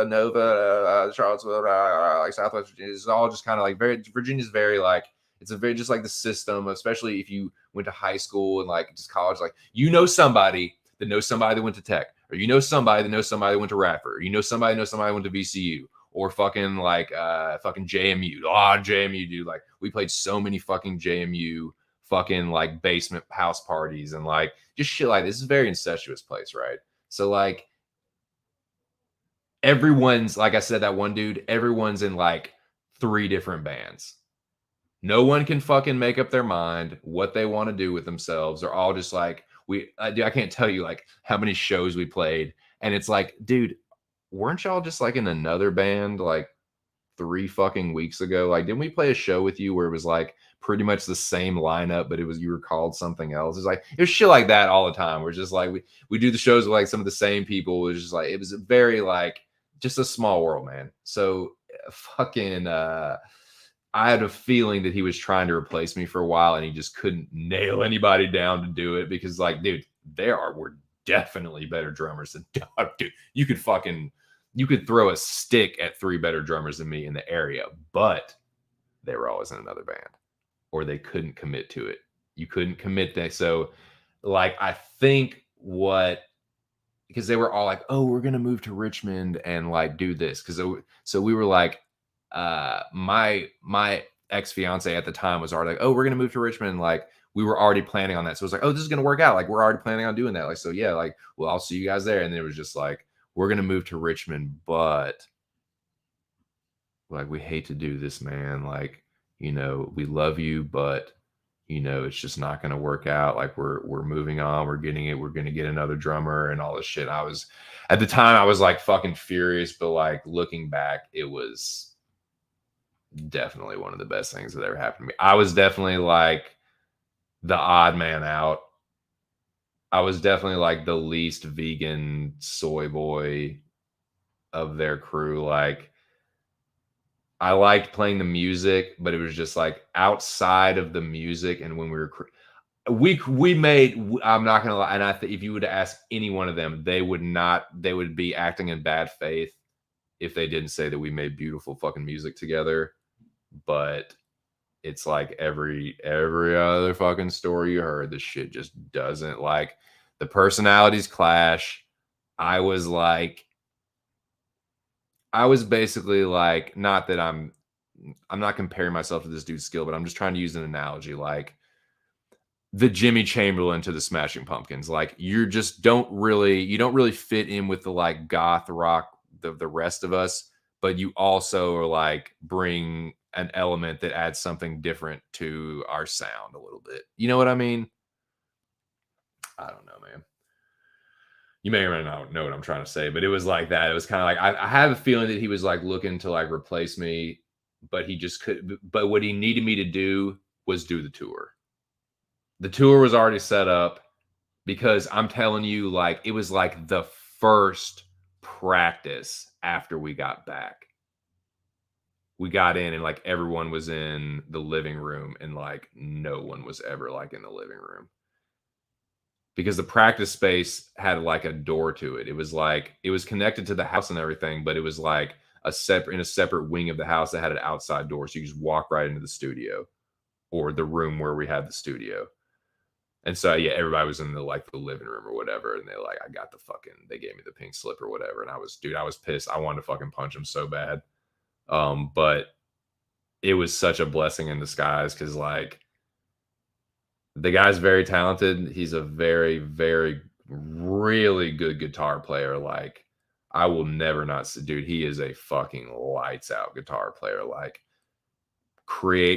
Nova, Charlottesville, like Southwest Virginia. It's all just kind of like Virginia's very like, it's a very just like the system, especially if you went to high school and like just college, like somebody that knows somebody that went to Tech, or somebody that knows somebody that went to Radford, or somebody that knows somebody that went to VCU, or fucking like fucking JMU. JMU, dude. Like we played so many fucking JMU fucking like basement house parties and like just shit like this. Is a very incestuous place, right? So like everyone's, like I said, that one dude, everyone's in like 3 different bands. No one can fucking make up their mind what they want to do with themselves. They're all just like, I can't tell you like how many shows we played. And it's like, dude, weren't y'all just like in another band like 3 fucking weeks ago? Like, didn't we play a show with you where it was like pretty much the same lineup, but you were called something else? It's like, it was shit like that all the time. We're just like, we do the shows with like some of the same people. It was just like, it was very like just a small world, man. So fucking I had a feeling that he was trying to replace me for a while and he just couldn't nail anybody down to do it because, like, dude, were definitely better drummers than dude. You could throw a stick at 3 better drummers than me in the area, but they were always in another band or they couldn't commit to it. You couldn't commit that. So, like, I think because they were all like, "Oh, we're gonna move to Richmond and like do this." Because so we were like, my ex fiance at the time was already like, "Oh, we're gonna move to Richmond." Like we were already planning on that. So it was like, "Oh, this is gonna work out." Like we're already planning on doing that. Like so, yeah. Like, well, I'll see you guys there. And then it was just like, "We're gonna move to Richmond, but like we hate to do this, man. Like, we love you, but." It's just not going to work out. Like we're moving on. We're going to get another drummer and all this shit. At the time I was like fucking furious, but like looking back, it was definitely one of the best things that ever happened to me. I was definitely like the odd man out. I was definitely like the least vegan soy boy of their crew. Like I liked playing the music, but it was just like outside of the music and when we made, I'm not gonna lie, and I think if you would ask any one of them, they would be acting in bad faith if they didn't say that we made beautiful fucking music together. But it's like every other fucking story you heard, the shit just doesn't, like, the personalities clash. I was basically like, not that I'm not comparing myself to this dude's skill, but I'm just trying to use an analogy, like the Jimmy Chamberlain to the Smashing Pumpkins. Like you don't really fit in with the like goth rock the rest of us, but you also are like bring an element that adds something different to our sound a little bit. You know what I mean? I don't know, man. You may or may not know what I'm trying to say, but it was like that. It was kind of like I have a feeling that he was like looking to like replace me, but he just could. But what he needed me to do was do the tour. The tour was already set up because I'm telling you, like, it was like the first practice after we got back. We got in and like everyone was in the living room and like no one was ever like in the living room because the practice space had like a door to it. It was like it was connected to the house and everything, but it was like a separate wing of the house that had an outside door. So you just walk right into the studio or the room where we had the studio. And so yeah, everybody was in the like the living room or whatever, and they gave me the pink slip or whatever, and I was pissed. I wanted to fucking punch him so bad, but it was such a blessing in disguise because like the guy's very talented. He's a very very really good guitar player. Like I will never not see, dude. He is a fucking lights out guitar player. Like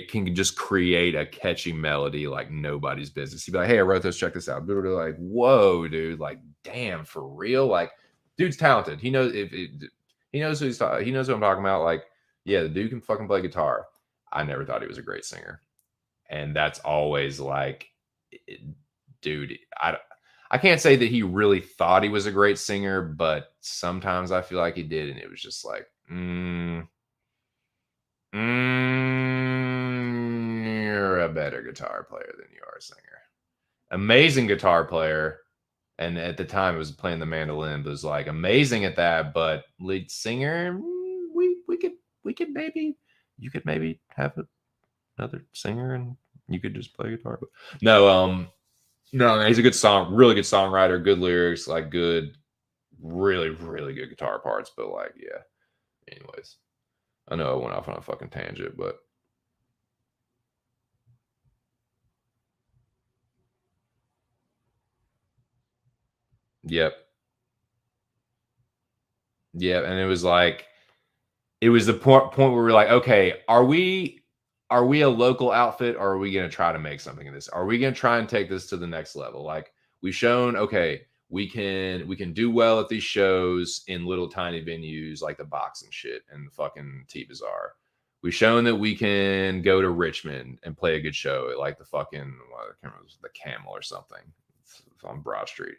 can just create a catchy melody like nobody's business. He'd be like, "Hey, I wrote this. Check this out." People are like, "Whoa, dude! Like, damn, for real? Like, dude's talented. He knows he knows who he knows what I'm talking about. Like, yeah, the dude can fucking play guitar." I never thought he was a great singer, and that's always like, dude. I can't say that he really thought he was a great singer, but sometimes I feel like he did, and it was just like, you're a better guitar player than you are a singer. Amazing guitar player. And at the time it was playing the mandolin, but it was like amazing at that, but lead singer, we could maybe you could maybe have another singer and you could just play guitar. But no, he's a really good songwriter, good lyrics, like good, really, really good guitar parts. But like, yeah. Anyways. I know I went off on a fucking tangent, but yep. Yeah, and it was like it was the point where we're like, okay, are we a local outfit or are we going to try to make something of this? Are we going to try and take this to the next level? Like we've shown, okay, we can do well at these shows in little tiny venues like the box and shit and the fucking T Bazaar. We've shown that we can go to Richmond and play a good show at like the fucking I can't remember, the Camel or something. It's on Broad Street.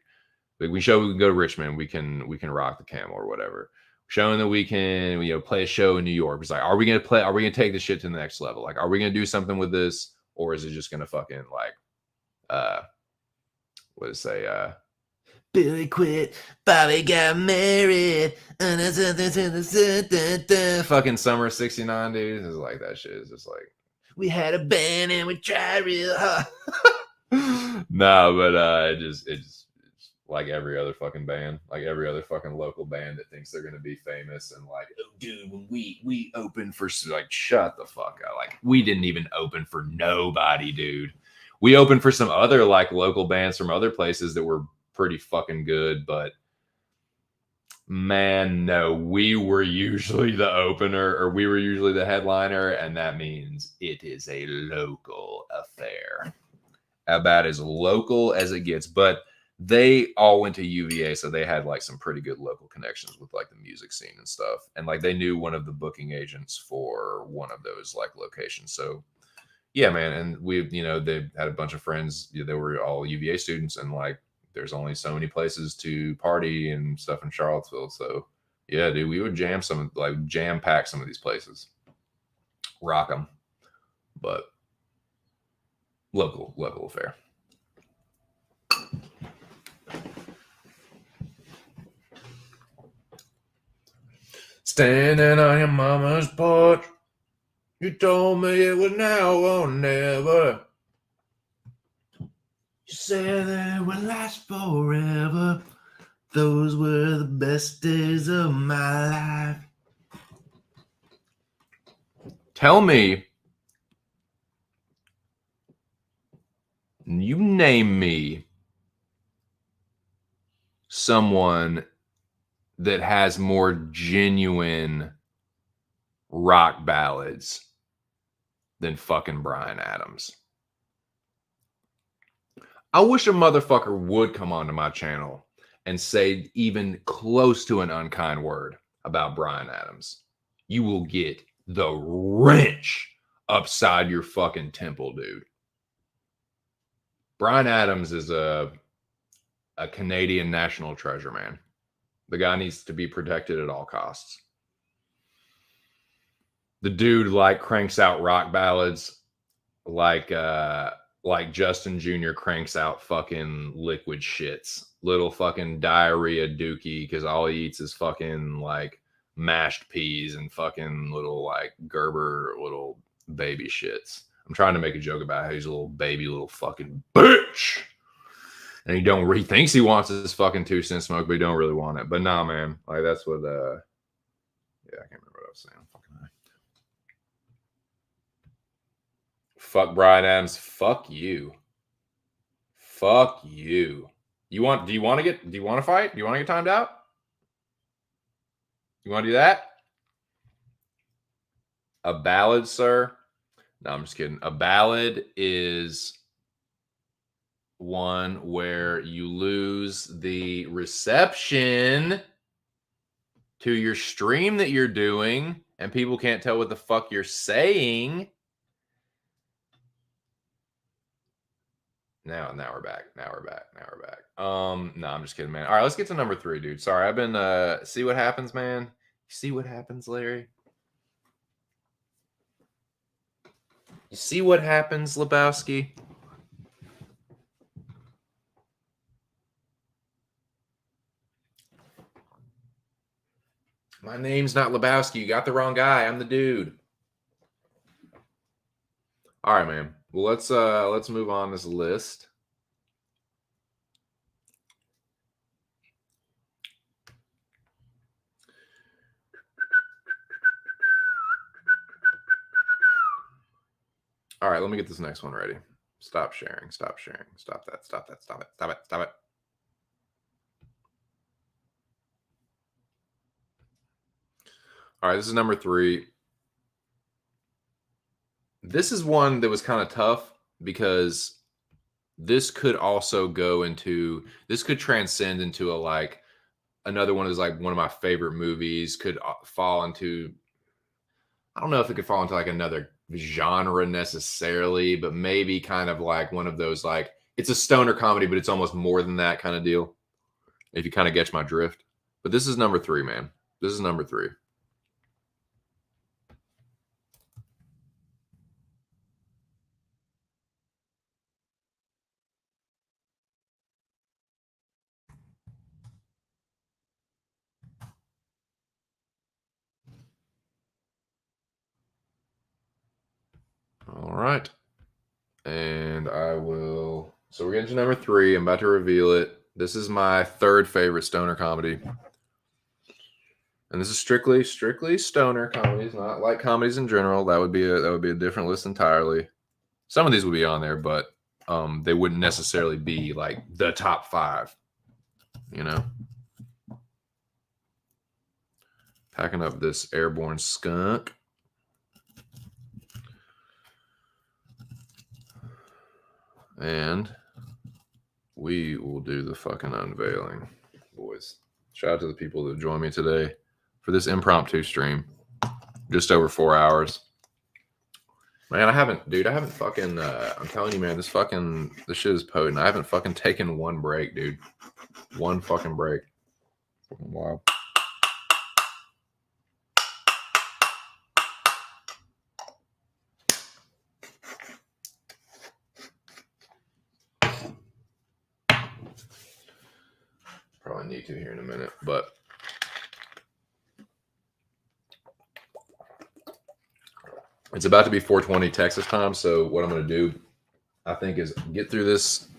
Like we show we can go to Richmond, we can rock the Camel or whatever. showing that we can, play a show in New York. It's like, are we gonna take this shit to the next level? Like, are we gonna do something with this, or is it just gonna fucking like what did it say? Billy quit, Bobby got married. Fucking summer '69, dude. It's like that shit. It's just like, we had a band and we tried real hard. No, but it's like every other fucking band, like every other fucking local band that thinks they're gonna be famous and like, oh, dude, when we opened for, like, shut the fuck up. Like, we didn't even open for nobody, dude. We opened for some other like local bands from other places that were pretty fucking good, but man, no, we were usually the opener, or we were usually the headliner, and that means it is a local affair. About as local as it gets. But they all went to UVA, so they had like some pretty good local connections with like the music scene and stuff, and like they knew one of the booking agents for one of those like locations. So yeah, man. And they had a bunch of friends. They were all UVA students, and like, there's only so many places to party and stuff in Charlottesville. So yeah, dude, we would jam pack some of these places, rock them, but local affair. Standing on your mama's porch, you told me it was now or never. You said that it would last forever. Those were the best days of my life. Tell me, you name me someone that has more genuine rock ballads than fucking Bryan Adams. I wish a motherfucker would come onto my channel and say even close to an unkind word about Bryan Adams. You will get the wrench upside your fucking temple, dude. Bryan Adams is a Canadian national treasure, man. The guy needs to be protected at all costs. The dude like cranks out rock ballads like Justin Jr. cranks out fucking liquid shits. Little fucking diarrhea dookie, because all he eats is fucking like mashed peas and fucking little like Gerber little baby shits. I'm trying to make a joke about how he's a little baby little fucking bitch. And he thinks he wants his fucking 2 cent smoke, but he don't really want it. But nah, man. Like, that's what yeah, I can't remember what I was saying. Fucking high. Fuck Bryan Adams. Fuck you. Fuck you. Do you want to fight? Do you want to get timed out? You want to do that? A ballad, sir? No, I'm just kidding. A ballad is one where you lose the reception to your stream that you're doing and people can't tell what the fuck you're saying. Now we're back. No, I'm just kidding, man. All right, let's get to number 3, dude. Sorry, I've been see what happens, man. See what happens, Larry? You see what happens, Lebowski? My name's not Lebowski. You got the wrong guy. I'm the dude. All right, man. Well, let's move on this list. All right, let me get this next one ready. Stop sharing. Stop it. All right, this is number 3. This is one that was kind of tough because this could also this could transcend into another one is like one of my favorite movies. Could fall into, I don't know if it could fall into like another genre necessarily, but maybe kind of like one of those, like, it's a stoner comedy, but it's almost more than that kind of deal, if you kind of catch my drift. But this is number 3, man. This is number 3. All right. And I will. So we're getting to number 3. I'm about to reveal it. This is my 3rd favorite stoner comedy. And this is strictly stoner comedies, not like comedies in general. That would be a different list entirely. Some of these would be on there, but they wouldn't necessarily be like the top 5. You know, packing up this airborne skunk. And we will do the fucking unveiling, boys. Shout out to the people that joined me today for this impromptu stream. Just over 4 hours. Man, I haven't fucking, I'm telling you, man, this shit is potent. I haven't fucking taken one break, dude. One fucking break. Wow. Probably need to here in a minute, but it's about to be 4:20 Texas time. So what I'm going to do, I think, is get through this.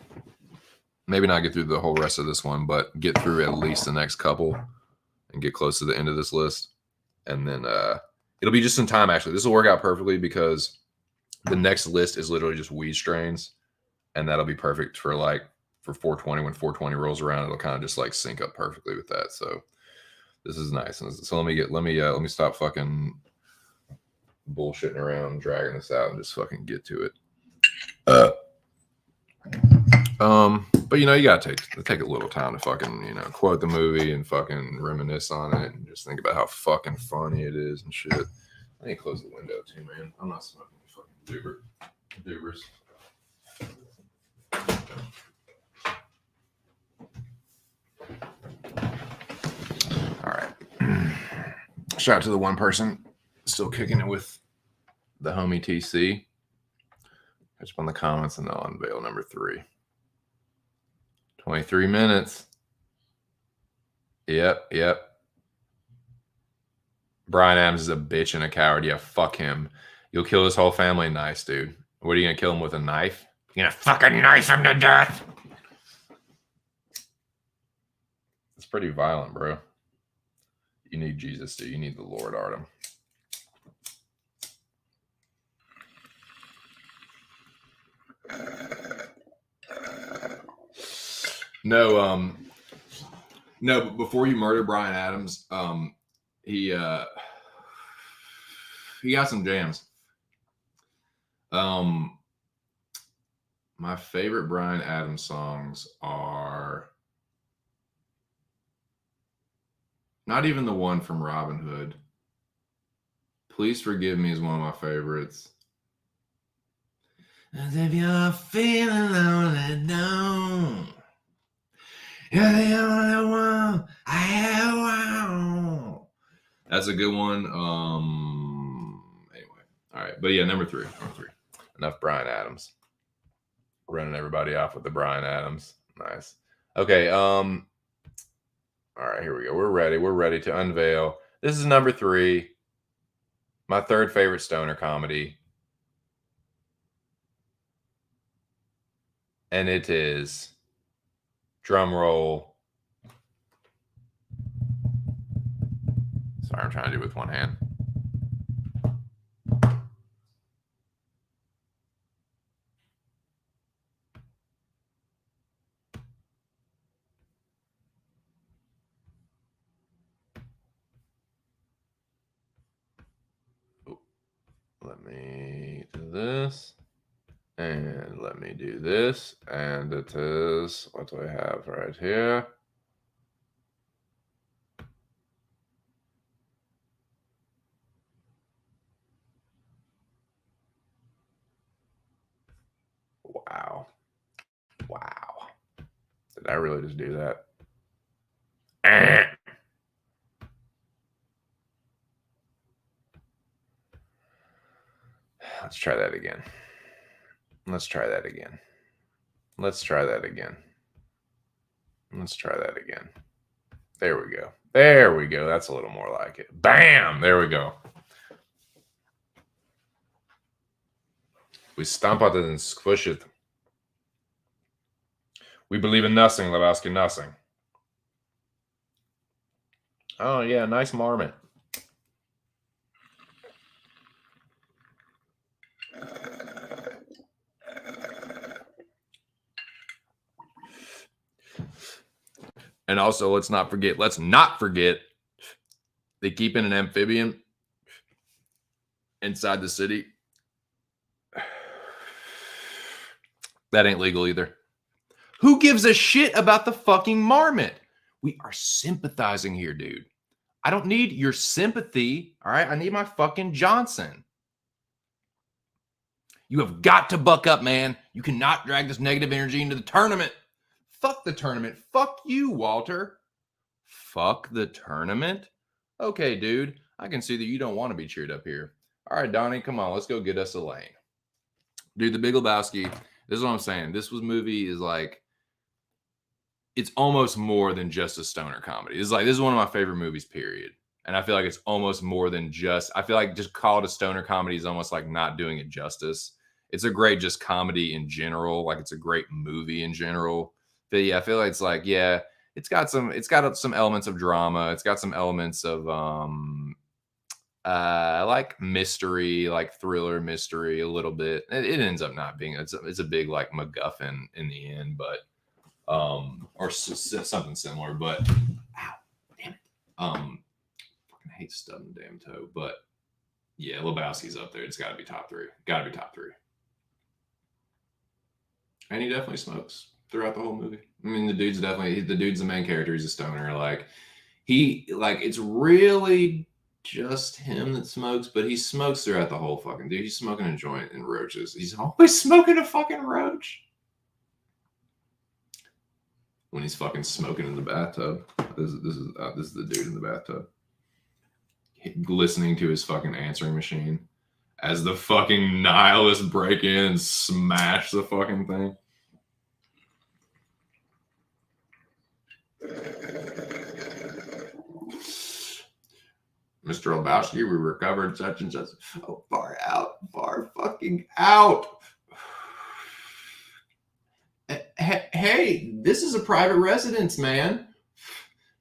Maybe not get through the whole rest of this one, but get through at least the next couple and get close to the end of this list. And then it'll be just in time, actually. This will work out perfectly because the next list is literally just weed strains. And that'll be perfect for 420. When 420 rolls around, it'll kind of just like sync up perfectly with that. So this is nice. So let me stop fucking bullshitting around, dragging this out, and just fucking get to it. But you gotta take a little time to fucking, quote the movie and fucking reminisce on it and just think about how fucking funny it is and shit. I need to close the window too, man. I'm not smoking fucking doobers. All right. Shout out to the one person still kicking it with the homie TC. Catch up on the comments and I'll unveil number 3. 23 minutes. Yep. Bryan Adams is a bitch and a coward. Yeah, fuck him. You'll kill his whole family. Nice, dude. What are you going to kill him with, a knife? You're going to fucking knife him to death. It's pretty violent, bro. You need Jesus, dude. You need the Lord, Artem. No, but before you murder Bryan Adams, he got some jams. My favorite Bryan Adams songs are not even the one from Robin Hood. Please Forgive Me is one of my favorites. As if you're feeling lonely, no. You're the only one I ever want. That's a good one. Anyway, all right, but yeah, number 3. Enough Bryan Adams. Running everybody off with the Bryan Adams. Nice. Okay. All right, here we go. We're ready to unveil. This is number 3. My 3rd favorite stoner comedy. And it is, drum roll. Sorry, I'm trying to do it with one hand. Let me do this. And let me do this. And it is, what do I have right here? Wow. Did I really just do that? Let's try that again. Let's try that again. Let's try that again. Let's try that again. There we go. There we go. That's a little more like it. Bam! There we go. We stomp on it and squish it. We believe in nothing, Lebowski, nothing. Oh, yeah, nice marmot. And also, let's not forget, they keep in an amphibian inside the city. That ain't legal either. Who gives a shit about the fucking marmot? We are sympathizing here, dude. I don't need your sympathy, all right? I need my fucking Johnson. You have got to buck up, man. You cannot drag this negative energy into the tournament. Fuck the tournament. Fuck you, Walter. Fuck the tournament? Okay, dude. I can see that you don't want to be cheered up here. All right, Donnie, come on. Let's go get us a lane. Dude, The Big Lebowski, this is what I'm saying. This movie is like, it's almost more than just a stoner comedy. This is one of my favorite movies, period. And I feel like it's almost more than just, I feel like just call it a stoner comedy is almost like not doing it justice. It's a great just comedy in general. Like it's a great movie in general. But yeah, I feel like it's like, yeah, it's got some elements of drama. It's got some elements of like mystery, like thriller mystery a little bit. It ends up not being, it's a big like MacGuffin in the end, but or something similar, but ow, damn it. Fucking hate stubbing the damn toe, but yeah, Lebowski's up there. It's got to be top three. And he definitely smokes throughout the whole movie. I mean, the dude's the main character. He's a stoner. Like it's really just him that smokes, but he smokes throughout the whole fucking dude. He's smoking a joint and roaches. He's always smoking a fucking roach. When he's fucking smoking in the bathtub. This is the dude in the bathtub. Listening to his fucking answering machine as the fucking nihilists break in and smash the fucking thing. Mr. Lebowski, we recovered such and such. Oh, far fucking out. Hey, this is a private residence, man.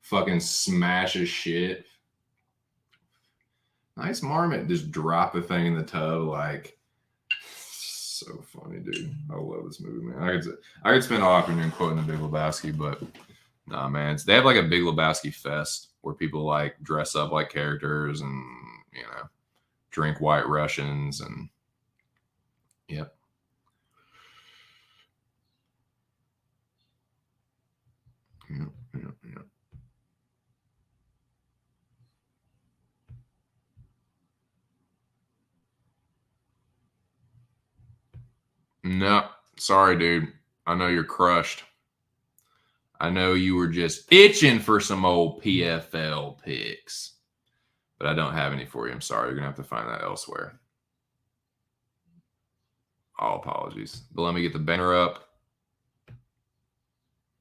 Fucking smashes shit. Nice marmot. Just drop the thing in the tub. Like, so funny, dude. I love this movie, man. I could spend all afternoon quoting The Big Lebowski, but nah, man. They have like a Big Lebowski fest where people like dress up like characters and, drink White Russians and, yep. Yeah. No, sorry, dude. I know you're crushed. I know you were just itching for some old PFL picks, but I don't have any for you. I'm sorry. You're going to have to find that elsewhere. All apologies. But let me get the banner up.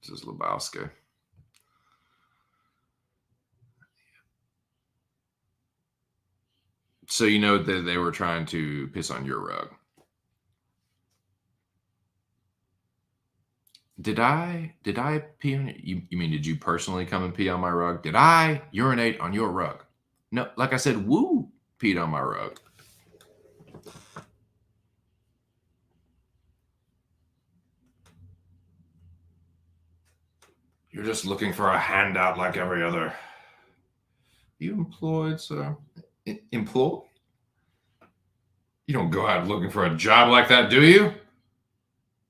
This is Lebowski. So you know that they were trying to piss on your rug. Did I pee on you? You mean, did you personally come and pee on my rug? Did I urinate on your rug? No, like I said, Woo peed on my rug. You're just looking for a handout like every other. You employed, sir? Employed? You don't go out looking for a job like that, do you?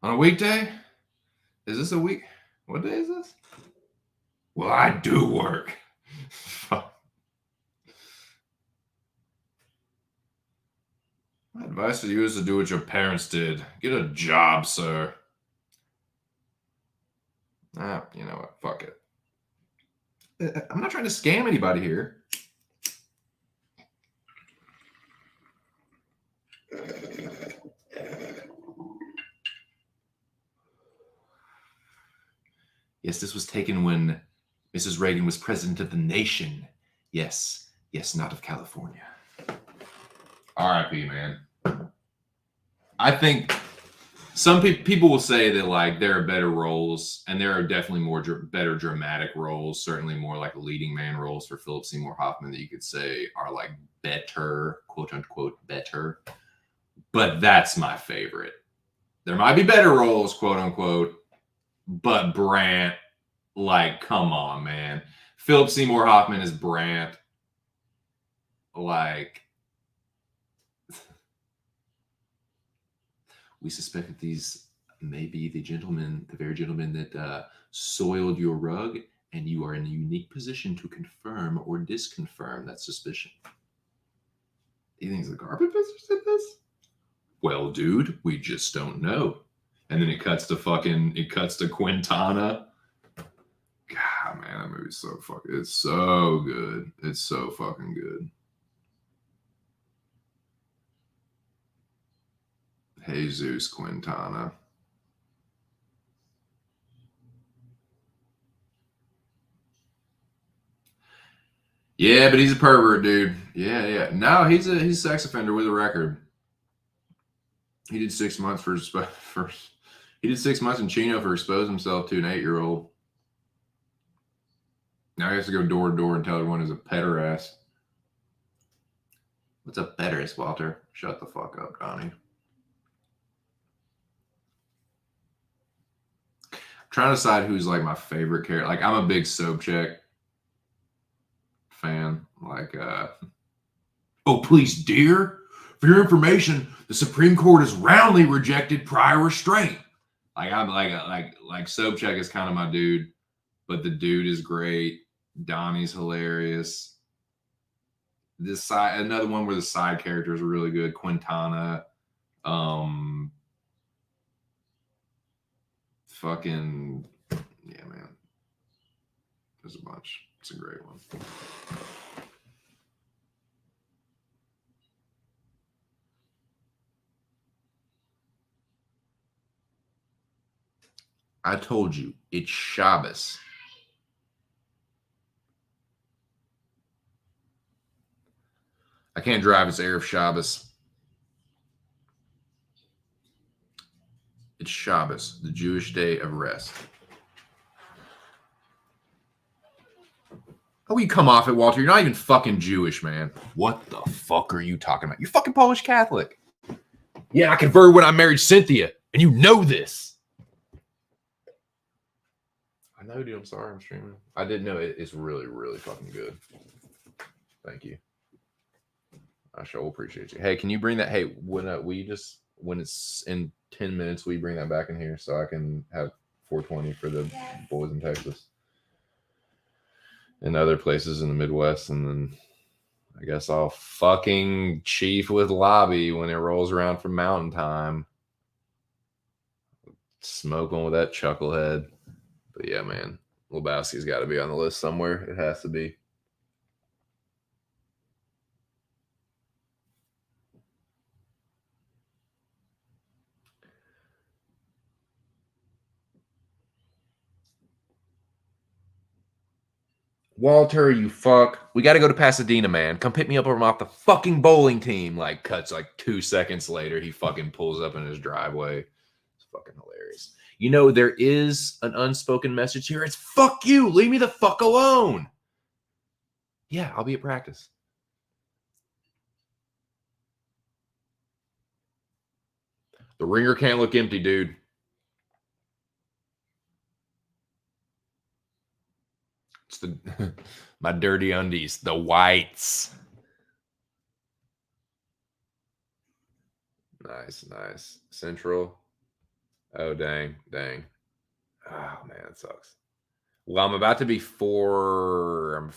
On a weekday? Is this a week? What day is this? Well, I do work. My advice to you is to do what your parents did. Get a job, sir. You know what? Fuck it. I'm not trying to scam anybody here. Yes, this was taken when Mrs. Reagan was president of the nation. Yes, not of California. R.I.P., man. I think some people will say that like there are better roles, and there are definitely better dramatic roles, certainly more like leading man roles for Philip Seymour Hoffman that you could say are like better, quote unquote, better. But that's my favorite. There might be better roles, quote unquote, but Brant, like, come on, man. Philip Seymour Hoffman is Brant. Like, we suspect that these may be the very gentlemen that soiled your rug, and you are in a unique position to confirm or disconfirm that suspicion. Do you think the carpet business did this? Well, dude, we just don't know. And then it cuts to Quintana. God, man, that movie's so fucking, it's so good. It's so fucking good. Jesus Quintana. Yeah, but he's a pervert, dude. Yeah. No, he's a sex offender with a record. He did 6 months he did 6 months in Chino for exposing himself to an 8-year-old. Now he has to go door to door and tell everyone he's a pederast. What's a pederast, Walter? Shut the fuck up, Donnie. I'm trying to decide who's like my favorite character. Like, I'm a big Sobchak fan. Like, oh, please, dear. For your information, the Supreme Court has roundly rejected prior restraint. Like, I'm like Sobchak is kind of my dude, but the dude is great. Donnie's hilarious. Another one where the side characters are really good. Quintana, fucking yeah, man. There's a bunch. It's a great one. I told you, it's Shabbos. I can't drive. It's Erev Shabbos. It's Shabbos, the Jewish day of rest. How will you come off it, Walter? You're not even fucking Jewish, man. What the fuck are you talking about? You're fucking Polish Catholic. Yeah, I converted when I married Cynthia, and you know this. I know, dude. I'm sorry I'm streaming. I didn't know it. It's really, really fucking good. Thank you. I sure appreciate you. Hey, can you bring that? Hey, when it's in 10 minutes, will you bring that back in here so I can have 420 for the boys in Texas and other places in the Midwest, and then I guess I'll fucking chief with Lobby when it rolls around for Mountain Time. Smoke one with that chucklehead. But yeah, man, Lebowski's got to be on the list somewhere. It has to be. Walter, you fuck. We got to go to Pasadena, man. Come pick me up. I'm off the fucking bowling team. Like, cuts like 2 seconds later. He fucking pulls up in his driveway. It's fucking hilarious. You know, there is an unspoken message here. It's fuck you. Leave me the fuck alone. Yeah, I'll be at practice. The ringer can't look empty, dude. It's the my dirty undies, the whites. Nice. Central. Oh, dang. Oh, man, it sucks. Well, I'm about to be 4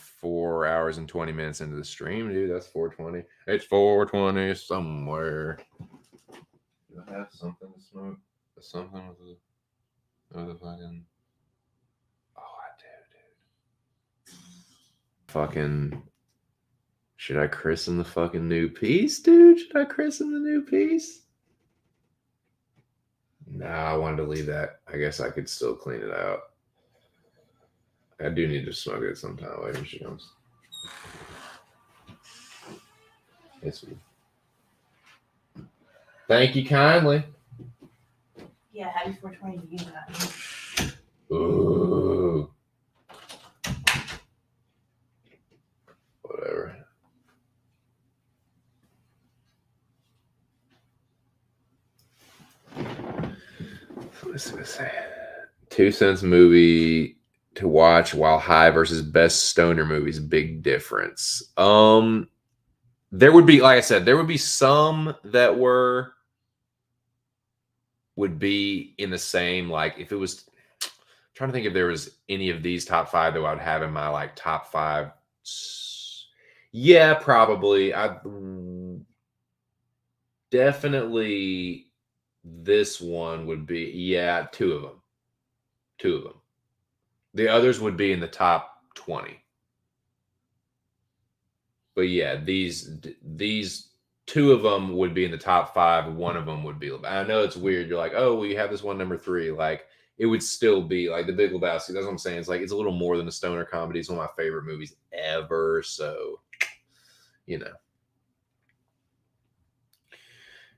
hours and 20 minutes into the stream, dude. That's 4:20. It's 4:20 somewhere. Do I have something to smoke? Something with the fucking... Oh, I do, dude. Fucking... Should I christen the fucking new piece, dude? Should I christen the new piece? No, I wanted to leave that. I guess I could still clean it out. I do need to smoke it sometime later when she comes. Yes, we. Thank you kindly. Yeah, happy 420 to you. Ooh. Whatever. Let's see what I say. 2 cents movie to watch while high versus best stoner movies. Big difference. There would be, like I said, there would be some that would be in the same, like if it was, I'm trying to think if there was any of these top 5 that I would have in my like top 5. Yeah, probably. I definitely this one would be, yeah, 2 of them. 2 of them. The others would be in the top 20. But yeah, these 2 of them would be in the top 5. One of them would be. I know it's weird. You're like, oh, well, you have this one number 3. Like it would still be like The Big Lebowski. That's what I'm saying. It's like it's a little more than a stoner comedy. It's one of my favorite movies ever. So, you know.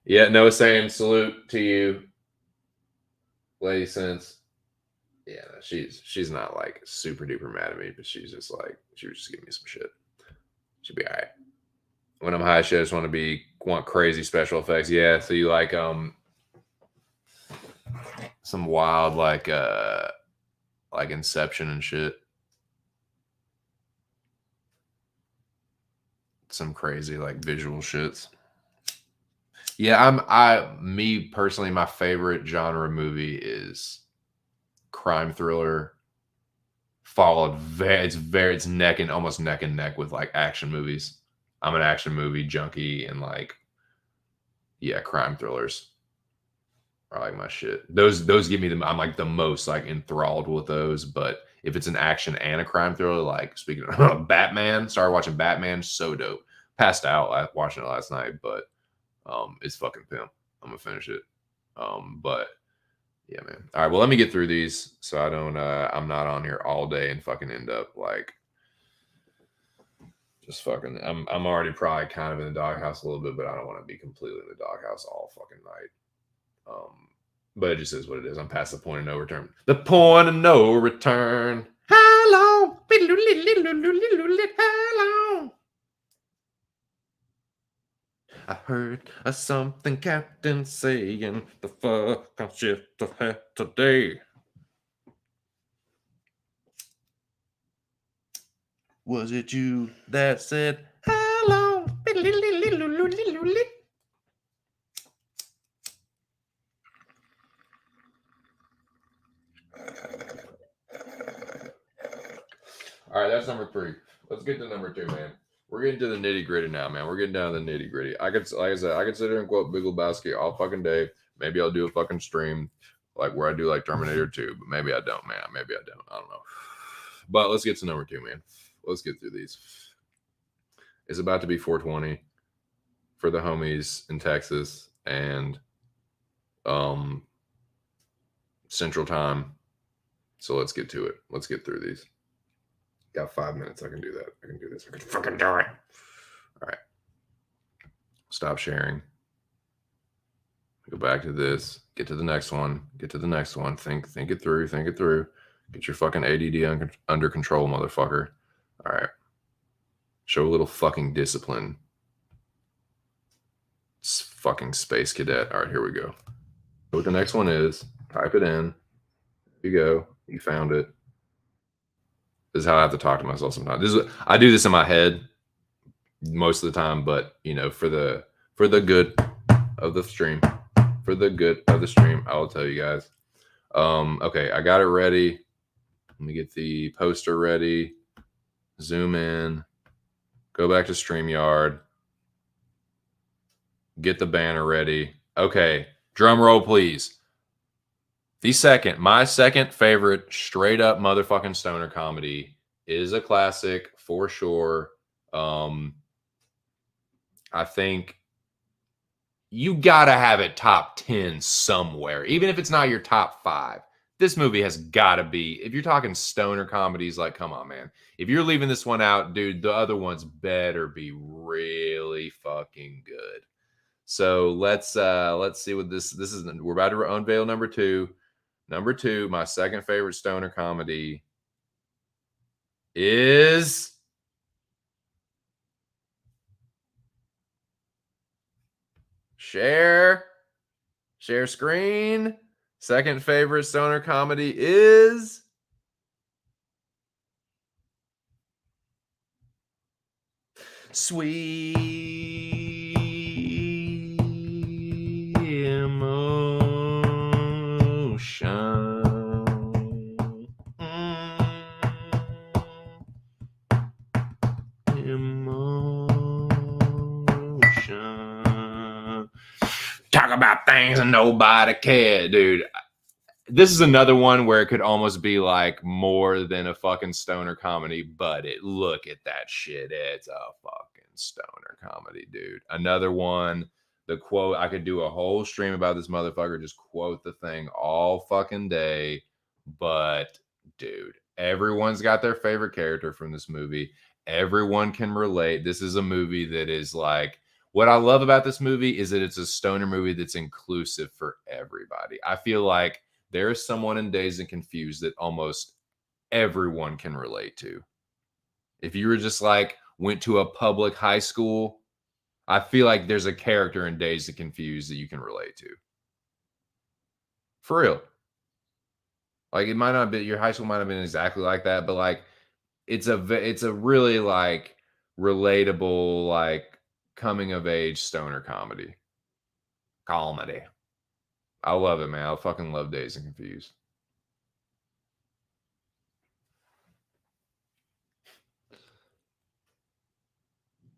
Yeah, Noah saying salute to you, Lady Sense. Yeah, she's not like super duper mad at me, but she's just like she was just giving me some shit. She'll be all right. When I'm high shit, I just want crazy special effects. Yeah, so you like some wild like Inception and shit. Some crazy like visual shits. Yeah, me personally, my favorite genre movie is crime thriller. Followed it's almost neck and neck with like action movies. I'm an action movie junkie and like, yeah, crime thrillers are like my shit. Those give me I'm like the most like enthralled with those. But if it's an action and a crime thriller, like speaking of Batman, started watching Batman, so dope. Passed out watching it last night, but it's fucking pimp. I'm gonna finish it. But yeah, man. All right, well, let me get through these so I don't I'm not on here all day and fucking end up like just fucking I'm already probably kind of in the doghouse a little bit, but I don't want to be completely in the doghouse all fucking night. But it just is what it is. I'm past the point of no return. The point of no return. How long? How long? I heard something Captain saying the fuck on shift ahead today. Was it you that said how long? All right, that's number 3. Let's get to number 2, man. We're getting to the nitty gritty now, man. We're getting down to the nitty gritty. Like I said, I could sit here and quote Big Lebowski all fucking day. Maybe I'll do a fucking stream like where I do like Terminator 2, but maybe I don't, man. Maybe I don't. I don't know. But let's get to number 2, man. Let's get through these. It's about to be 420 for the homies in Texas and Central Time. So let's get to it. Let's get through these. Got 5 minutes. I can do that. I can do this. I can fucking do it. All right. Stop sharing. Go back to this. Get to the next one. Get to the next one. Think it through. Think it through. Get your fucking ADD under control, motherfucker. All right. Show a little fucking discipline. It's fucking Space Cadet. All right, here we go. What the next one is. Type it in. Here you go. You found it. This is how I have to talk to myself sometimes. I do this in my head most of the time, but you know, for the good of the stream, I will tell you guys. Okay, I got it ready. Let me get the poster ready. Zoom in. Go back to StreamYard. Get the banner ready. Okay, drum roll, please. My second favorite straight up motherfucking stoner comedy is a classic for sure. I think you gotta have it top 10 somewhere, even if it's not your top 5. This movie has got to be, if you're talking stoner comedies, like, come on, man. If you're leaving this one out, dude, the other ones better be really fucking good. So let's see what this is. We're about to unveil number two. Number two, my second favorite stoner comedy is share screen. Second favorite stoner comedy is Sweet Emotion. Emotion. Talk about things and nobody cared, dude. This is another one where it could almost be like more than a fucking stoner comedy, but look at that shit. It's a fucking stoner comedy, dude. Another one, the quote, I could do a whole stream about this motherfucker, just quote the thing all fucking day. But dude, everyone's got their favorite character from this movie. Everyone can relate. This is a movie that is like, what I love about this movie is that it's a stoner movie that's inclusive for everybody. I feel like there is someone in Dazed and Confused that almost everyone can relate to. If you were just like went to a public high school, I feel like there's a character in Dazed and Confused that you can relate to. For real. Like, it might not be, your high school might have been exactly like that, but like it's a really like relatable, like coming of age stoner comedy. I love it, man. I fucking love Dazed and Confused.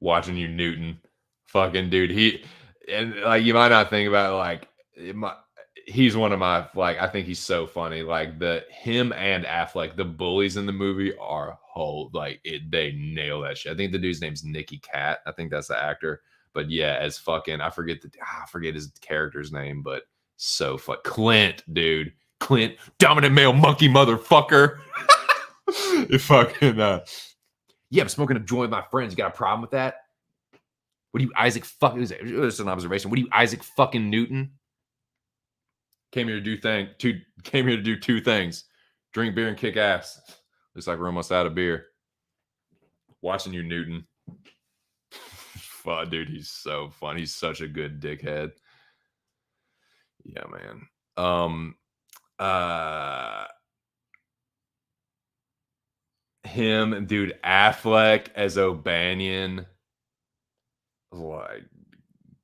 Watching you, Newton. Fucking dude. And like, you might not think about it, like, he's one of my, like, I think he's so funny. Like, him and Affleck, the bullies in the movie are they nail that shit. I think the dude's name's Nicky Cat. I think that's the actor. But yeah, as fucking, I forget his character's name, but so Clint, dude. Clint, dominant male monkey motherfucker. It fucking yeah, I'm smoking a joint with my friends. You got a problem with that? What are you, Isaac fucking? It was an observation. What are you, Isaac fucking Newton? Came here to do two things: drink beer and kick ass. Looks like we're almost out of beer. Watching you, Newton. Fuck, dude, he's so fun. He's such a good dickhead. Yeah, man. Him, dude, Affleck as O'Banion. Like,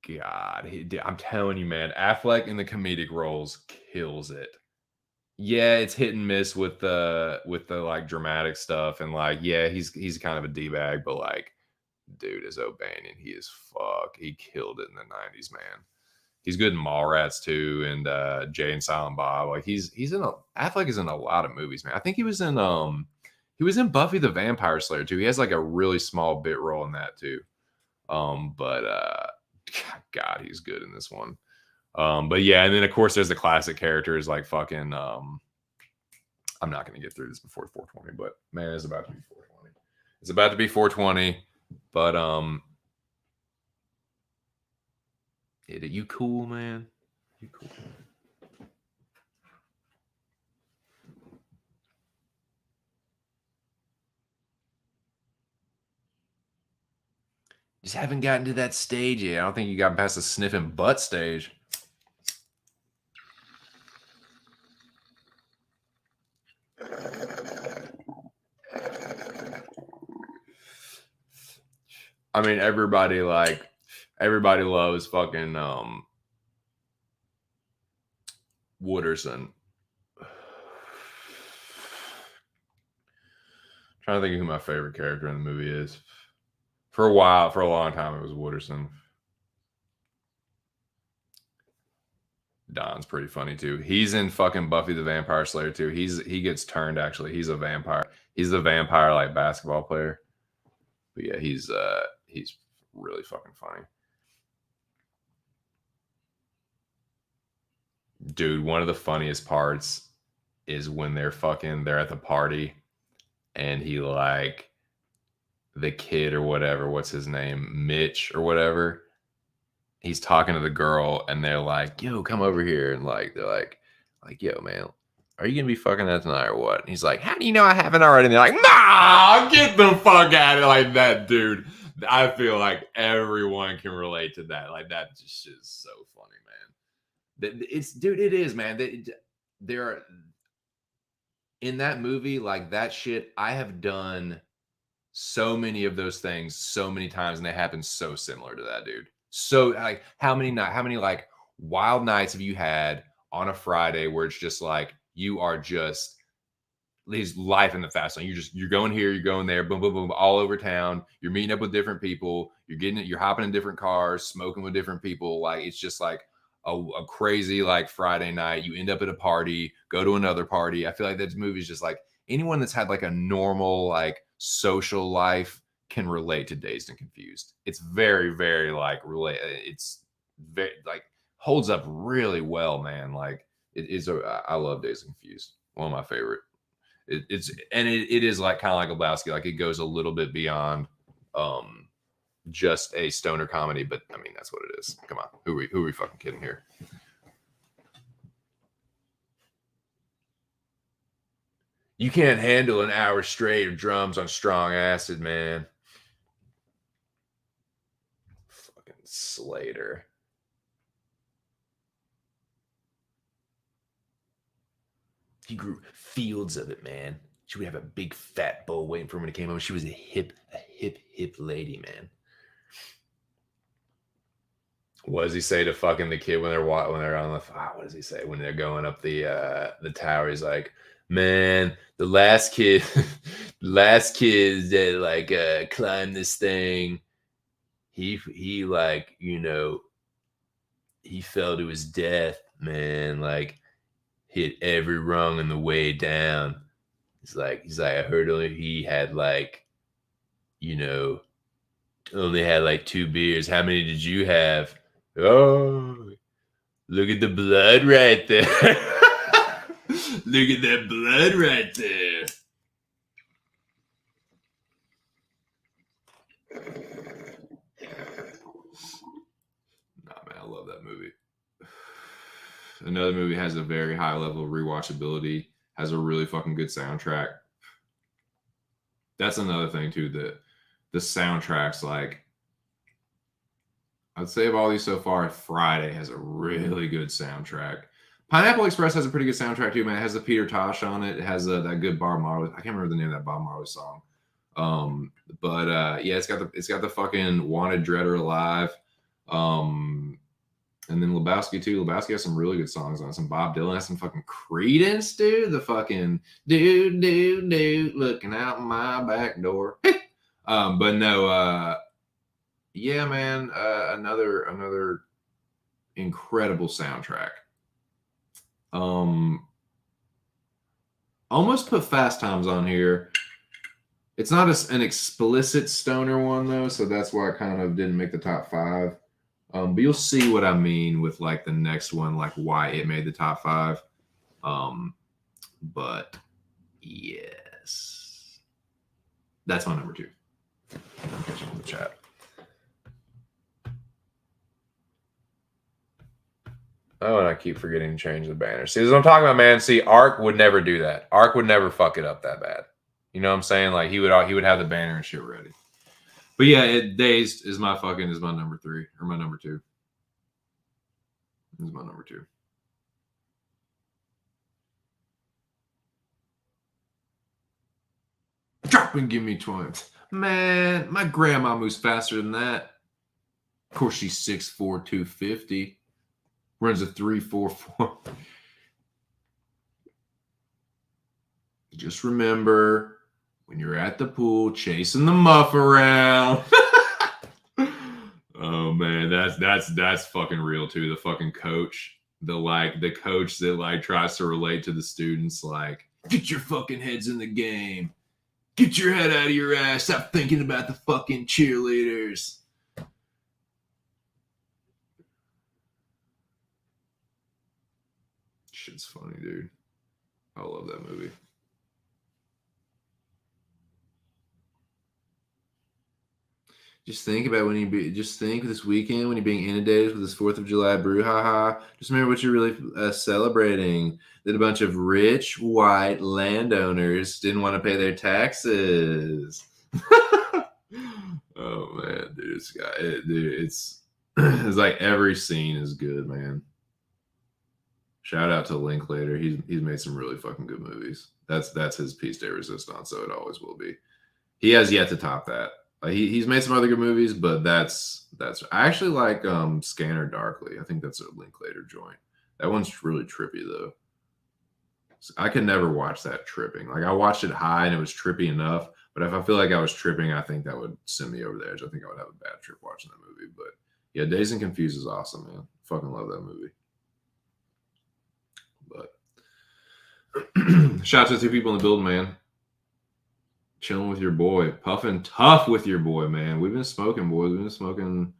God, I'm telling you, man, Affleck in the comedic roles kills it. Yeah, it's hit and miss with the like dramatic stuff, and like, yeah, he's kind of a d-bag, but like, dude, as O'Banion, he killed it in the 90s, man. He's good in Mallrats too, and Jay and Silent Bob. Like, Affleck is in a lot of movies, man. I think he was in Buffy the Vampire Slayer too. He has like a really small bit role in that too. But God, he's good in this one. But yeah, and then of course there's the classic characters like fucking I'm not gonna get through this before 420, but man, it's about to be 420. It's about to be 420, but you cool, man? You cool? Just haven't gotten to that stage yet. I don't think you got past the sniffing butt stage. I mean, everybody loves fucking Wooderson. Trying to think of who my favorite character in the movie is. For a long time, it was Wooderson. Don's pretty funny too. He's in fucking Buffy the Vampire Slayer too. He gets turned, actually. He's a vampire. He's the vampire like basketball player. But yeah, he's really fucking funny. Dude, one of the funniest parts is when they're at the party, and he like the kid or whatever, what's his name, Mitch or whatever. He's talking to the girl, and they're like, "Yo, come over here," and like they're like, "Yo, man, are you gonna be fucking that tonight or what?" And he's like, "How do you know I haven't already?" And they're like, "Nah, get the fuck out of it!" Like that, dude. I feel like everyone can relate to that. Like that just is so funny, man. It's dude, it is, man. There are in that movie, like that shit. I have done so many of those things so many times, and they happen so similar to that, dude. So like how many like wild nights have you had on a Friday where it's just like you are just these life in the fast lane. You're going here, you're going there, boom, boom, boom, all over town. You're meeting up with different people. You're hopping in different cars, smoking with different people. Like it's just like a crazy like Friday night. You end up at a party, go to another party. I feel like this movie is just like anyone that's had like a normal like social life can relate to Dazed and Confused. It's very, very like relate. It's very like holds up really well, man. Like it is. I love Dazed and Confused. One of my favorite. It is like kind of like Lebowski. Like it goes a little bit beyond just a stoner comedy, but I mean that's what it is. Come on, who are we fucking kidding here? You can't handle an hour straight of drums on strong acid, man. Fucking Slater. He grew fields of it, man. She would have a big fat bowl waiting for him when he came home. She was a hip lady, man. What does he say to fucking the kid when they're on the? What does he say when they're going up the tower? He's like, man, the last kid that like climbed this thing, he like he fell to his death, man. Like hit every rung on the way down. He's like I heard he had like only had like 2 beers. How many did you have? Oh, look at the blood right there. Look at that blood right there. Nah, man, I love that movie. Another movie has a very high level of rewatchability, has a really fucking good soundtrack. That's another thing too, the soundtracks, like I'd say of all these so far, Friday has a really good soundtrack. Pineapple Express has a pretty good soundtrack too, man. It has the Peter Tosh on it. It has that good Bob Marley. I can't remember the name of that Bob Marley song. Yeah, it's got the fucking Wanted, Dread or Alive. And then Lebowski too. Lebowski has some really good songs on it. Some Bob Dylan has some fucking Credence, dude. The fucking dude, looking out my back door. But no, yeah, man, another incredible soundtrack. Almost put Fast Times on here. It's not an explicit stoner one though, so that's why I kind of didn't make the top 5. But you'll see what I mean with like the next one, like why it made the top 5. But yes, that's my number 2. I'll catch you in the chat. Oh, and I keep forgetting to change the banner. See, this is what I'm talking about, man. See, Ark would never do that. Ark would never fuck it up that bad. You know what I'm saying? Like he would have the banner and shit ready. But yeah, Dazed is my number 3 or my number 2. This is my number 2. Drop and give me 20. Man, my grandma moves faster than that. Of course, she's 6'4", 250. Runs a 3.44. Just remember, when you're at the pool chasing the muff around. Oh man, that's fucking real too. The fucking coach, the coach that like tries to relate to the students, like, get your fucking heads in the game. Get your head out of your ass. Stop thinking about the fucking cheerleaders. Shit's funny, dude. I love that movie. Just think about just think this weekend when you're being inundated with this 4th of July brouhaha. Just remember what you're really celebrating. That a bunch of rich white landowners didn't want to pay their taxes. Oh man, dude, it's like every scene is good, man. Shout out to Linklater. He's made some really fucking good movies. That's his piece de resistance, so it always will be. He has yet to top that. He's made some other good movies, but that's I actually like Scanner Darkly. I think that's a Linklater joint. That one's really trippy though. I could never watch that tripping. Like I watched it high and it was trippy enough, but if I feel like I was tripping, I think that would send me over the edge. I think I would have a bad trip watching that movie. But yeah, Dazed and Confused is awesome, man. Fucking love that movie. But shout out to 2 people in the building, man. Chilling with your boy, puffing tough with your boy, man. We've been smoking, boys. We've been smoking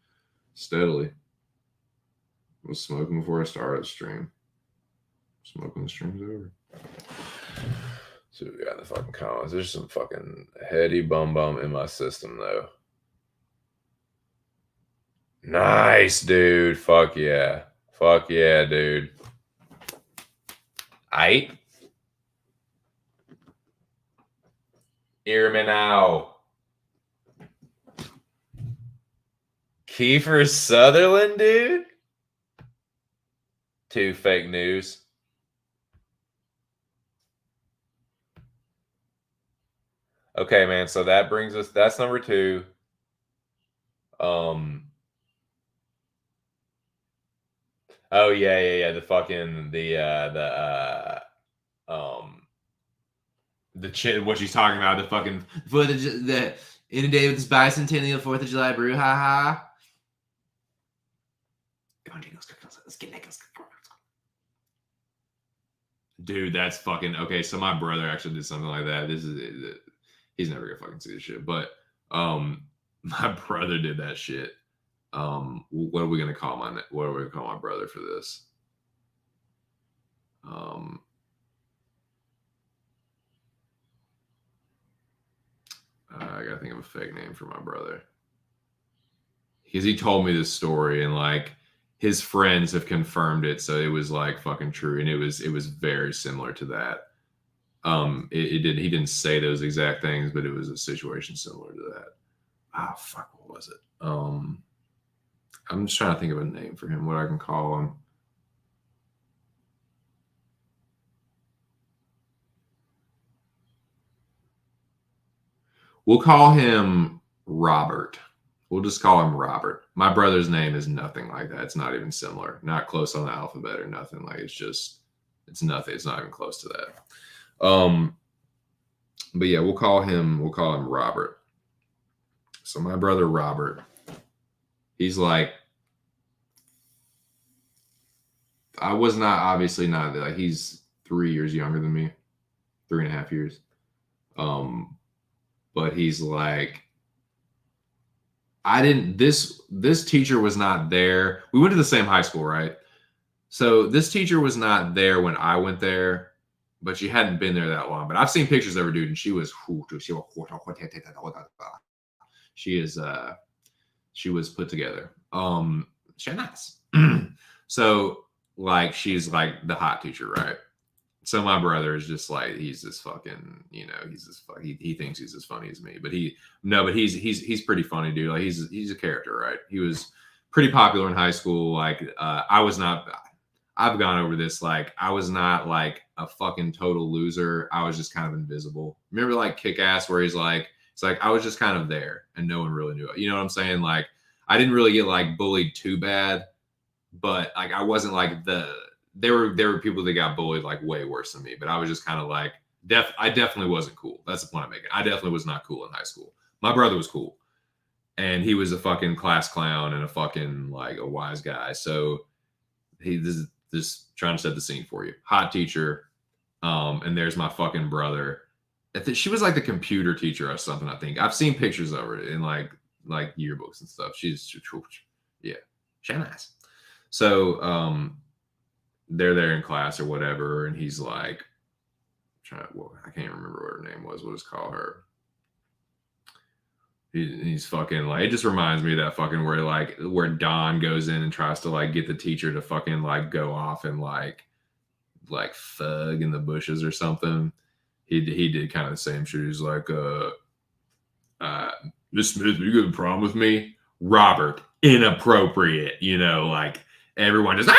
steadily. I was smoking before I started the stream. Smoking the stream's over. So we got in the fucking comments. There's some fucking heady bum in my system though. Nice, dude. Fuck yeah. Fuck yeah, dude. Aight. Hear me now. Kiefer Sutherland, dude? 2 fake news. Okay, man. So that brings us. That's number 2. Oh yeah. What she's talking about, the fucking the inundated with this bicentennial 4th of July brouhaha. Come on, let's get naked. Dude, that's fucking okay. So my brother actually did something like that. He's never gonna fucking see this shit. But my brother did that shit. What are we gonna call my brother for this? I gotta think of a fake name for my brother. Because he told me this story and like his friends have confirmed it, so it was like fucking true, and it was very similar to that. He didn't say those exact things, but it was a situation similar to that. Fuck, what was it? I'm just trying to think of a name for him, what I can call him. We'll call him Robert. We'll just call him Robert. My brother's name is nothing like that. It's not even similar. Not close on the alphabet or nothing. Like it's nothing. It's not even close to that. But yeah, we'll call him Robert. So my brother Robert, he's like, I was not obviously not like he's 3 years younger than me, 3.5 years. But he's like, this teacher was not there. We went to the same high school, right? So this teacher was not there when I went there, but she hadn't been there that long. But I've seen pictures of her, dude, and she was she was put together. She's nice. So like she's like the hot teacher, right? So my brother is just like, he's this fucking, he thinks he's as funny as me, but he's pretty funny, dude. Like he's a character, right? He was pretty popular in high school. Like I've gone over this. Like I was not like a fucking total loser. I was just kind of invisible. Remember like Kick Ass where he's like, it's like, I was just kind of there and no one really knew it. You know what I'm saying? Like I didn't really get like bullied too bad, but like I wasn't like there were people that got bullied like way worse than me, but I was just kind of like, I definitely wasn't cool. That's the point I'm making. I definitely was not cool in high school. My brother was cool, and he was a fucking class clown and a fucking like a wise guy. So this is trying to set the scene for you. Hot teacher, and there's my fucking brother. She was like the computer teacher or something. I think I've seen pictures of her in like yearbooks and stuff. She's nice. So they're there in class or whatever, and he's like, I can't remember what her name was. We'll just call her. He's fucking like, it just reminds me of that fucking where Don goes in and tries to like get the teacher to fucking like go off and like thug in the bushes or something. He did kind of the same shit. He's like, Miss Smith, you got a problem with me? Robert, inappropriate. You know, like everyone just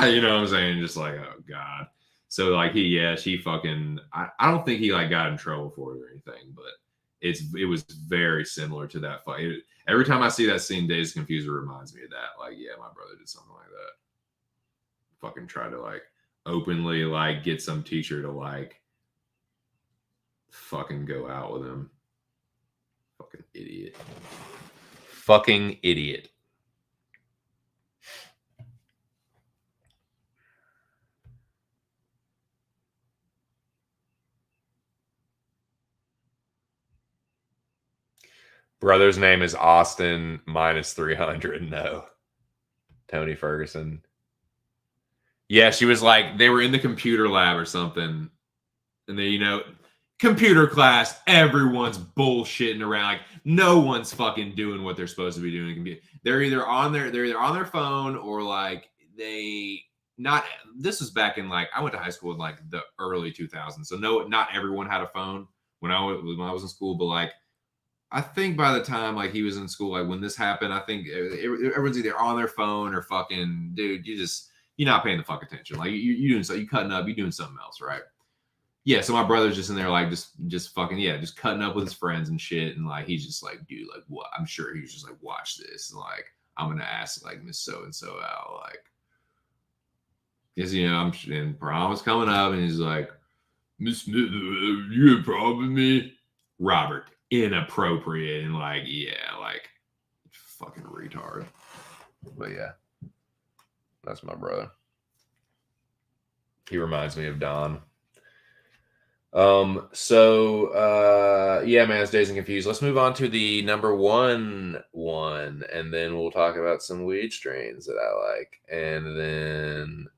you know what I'm saying? Just like, oh God. So like she fucking I don't think he like got in trouble for it or anything, but it was very similar to that fight. Every time I see that scene, Dazed and Confused, it reminds me of that. Like, yeah, my brother did something like that. Fucking try to like openly like get some teacher to like fucking go out with him. Fucking idiot. Fucking idiot. Brother's name is Austin -300. No. Tony Ferguson. Yeah, she was like, they were in the computer lab or something. And they, you know, computer class, everyone's bullshitting around. Like, no one's fucking doing what they're supposed to be doing. They're either on their phone or like this was back in like, I went to high school in like the early 2000s. So no, not everyone had a phone when I was in school, but like, I think by the time like he was in school, like when this happened, I think everyone's either on their phone or fucking, dude, you're not paying the fuck attention. Like you doing something, you cutting up, you doing something else, right? Yeah. So my brother's just in there, like just fucking, yeah, just cutting up with his friends and shit. And like, he's just like, dude, like what? I'm sure he was just like, watch this. And like, I'm going to ask like Miss So-and-so out, like, because, you know, and prom was coming up and he's like, Miss Smith, you have a problem with me? Robert, inappropriate. And like, yeah, like fucking retard. But yeah, that's my brother. He reminds me of Don. Yeah, man, it's Dazed and Confused. Let's move on to the number one, and then we'll talk about some weed strains that I like. And then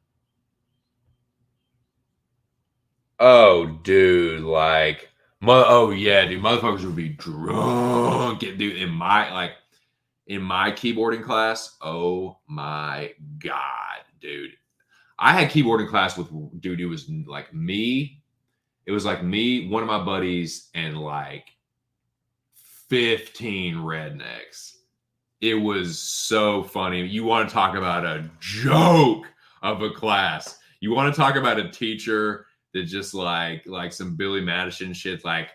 oh, dude, like yeah, dude, motherfuckers would be drunk. Dude, in my keyboarding class, oh my God, dude. I had keyboarding class with, dude, it was like me. It was like me, one of my buddies, and like 15 rednecks. It was so funny. You want to talk about a joke of a class. You want to talk about a teacher that just like some Billy Madison shit, like,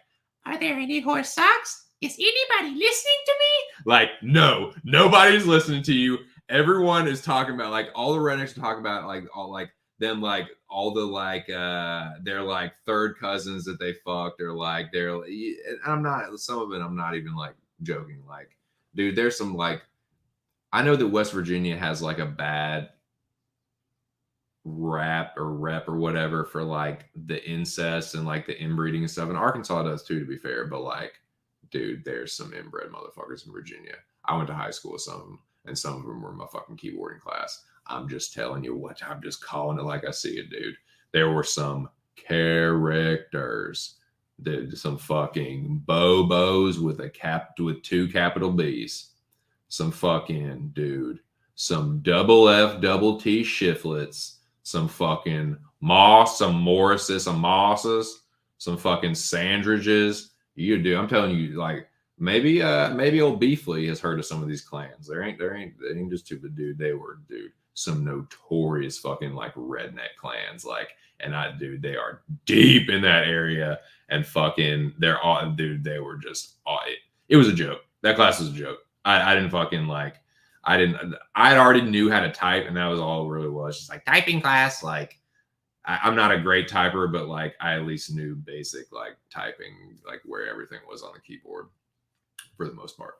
are there any horse socks? Is anybody listening to me? Like, no, nobody's listening to you. Everyone is talking about, like, all the rednecks are talking about, like, all like them, like all the like they're like third cousins that they fucked, or like they're, I'm not, some of it I'm not even like joking. Like, dude, there's some like, I know that West Virginia has like a bad rep or whatever for like the incest and like the inbreeding and stuff, and Arkansas does too, to be fair. But like, dude, there's some inbred motherfuckers in Virginia. I went to high school with some of them, and some of them were in my fucking keyboarding class. I'm just telling you what, I'm just calling it like I see it, dude. There were some characters, some fucking bobos with two capital B's, some fucking, dude, some double F double T shiftlets, some fucking some Morrises, some Mosses, some fucking Sandridges. You do, I'm telling you, like, maybe old Beefly has heard of some of these clans. They ain't just two, but dude, they were, dude, some notorious fucking like redneck clans. Like, and dude, they are deep in that area, and fucking they're all, dude, they were just it was a joke. That class was a joke. I didn't fucking like, I already knew how to type, and that was all it really was. Just like typing class. Like, I'm not a great typer, but like I at least knew basic like typing, like where everything was on the keyboard for the most part.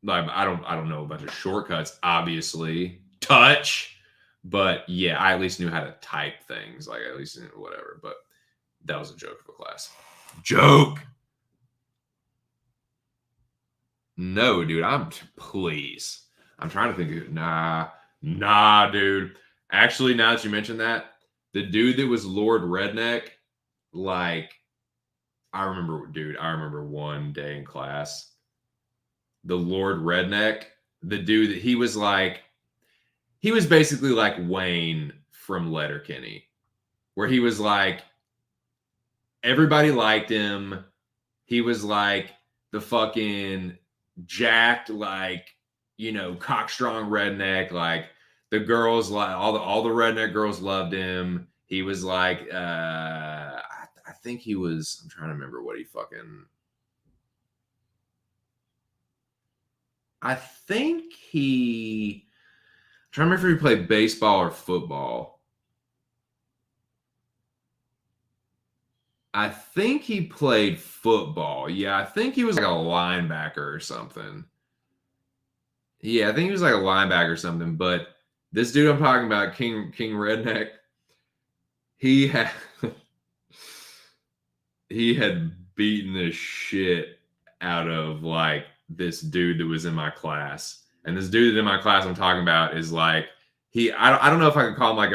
Like, I don't know a bunch of shortcuts, obviously, touch, but yeah, I at least knew how to type things, like at least whatever. But that was a joke of a class. Joke. No, dude, please. I'm trying to think of, nah, dude. Actually, now that you mentioned that, the dude that was Lord Redneck, like, I remember one day in class, the Lord Redneck, the dude that he was basically like Wayne from Letterkenny, where he was like, everybody liked him. He was like the fucking jacked, like, cockstrong redneck. Like the girls, like all the redneck girls loved him. He was like, I think he was. I'm trying to remember what he fucking. I think he. I'm trying to remember if he played baseball or football. I think he played football. Yeah, I think he was like a linebacker or something. Yeah, I think he was like a linebacker or something. But this dude I'm talking about, King Redneck, he had he had beaten the shit out of like this dude that was in my class. And this dude in my class I'm talking about is like I don't know if I can call him like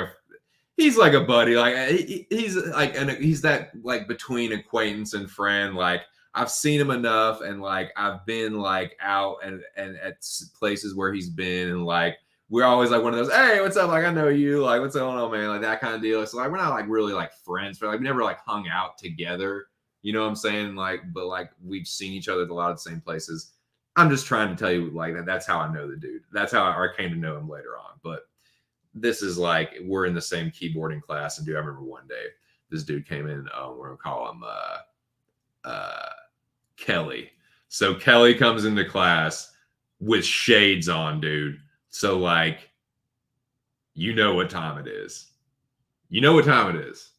he's like a buddy. Like he's like he's that like between acquaintance and friend. Like I've seen him enough, and like I've been like out and at places where he's been, and like we're always like one of those, hey, what's up? Like I know you, like what's going on, man? Like that kind of deal. So like we're not like really like friends, but like we never like hung out together. You know what I'm saying? Like, but like we've seen each other at a lot of the same places. I'm just trying to tell you like that's how I know the dude. That's how I came to know him later on. But this is like we're in the same keyboarding class, and dude, I remember one day this dude came in. We're gonna call him Kelly. So Kelly comes into class with shades on, dude. So like, you know what time it is. You know what time it is.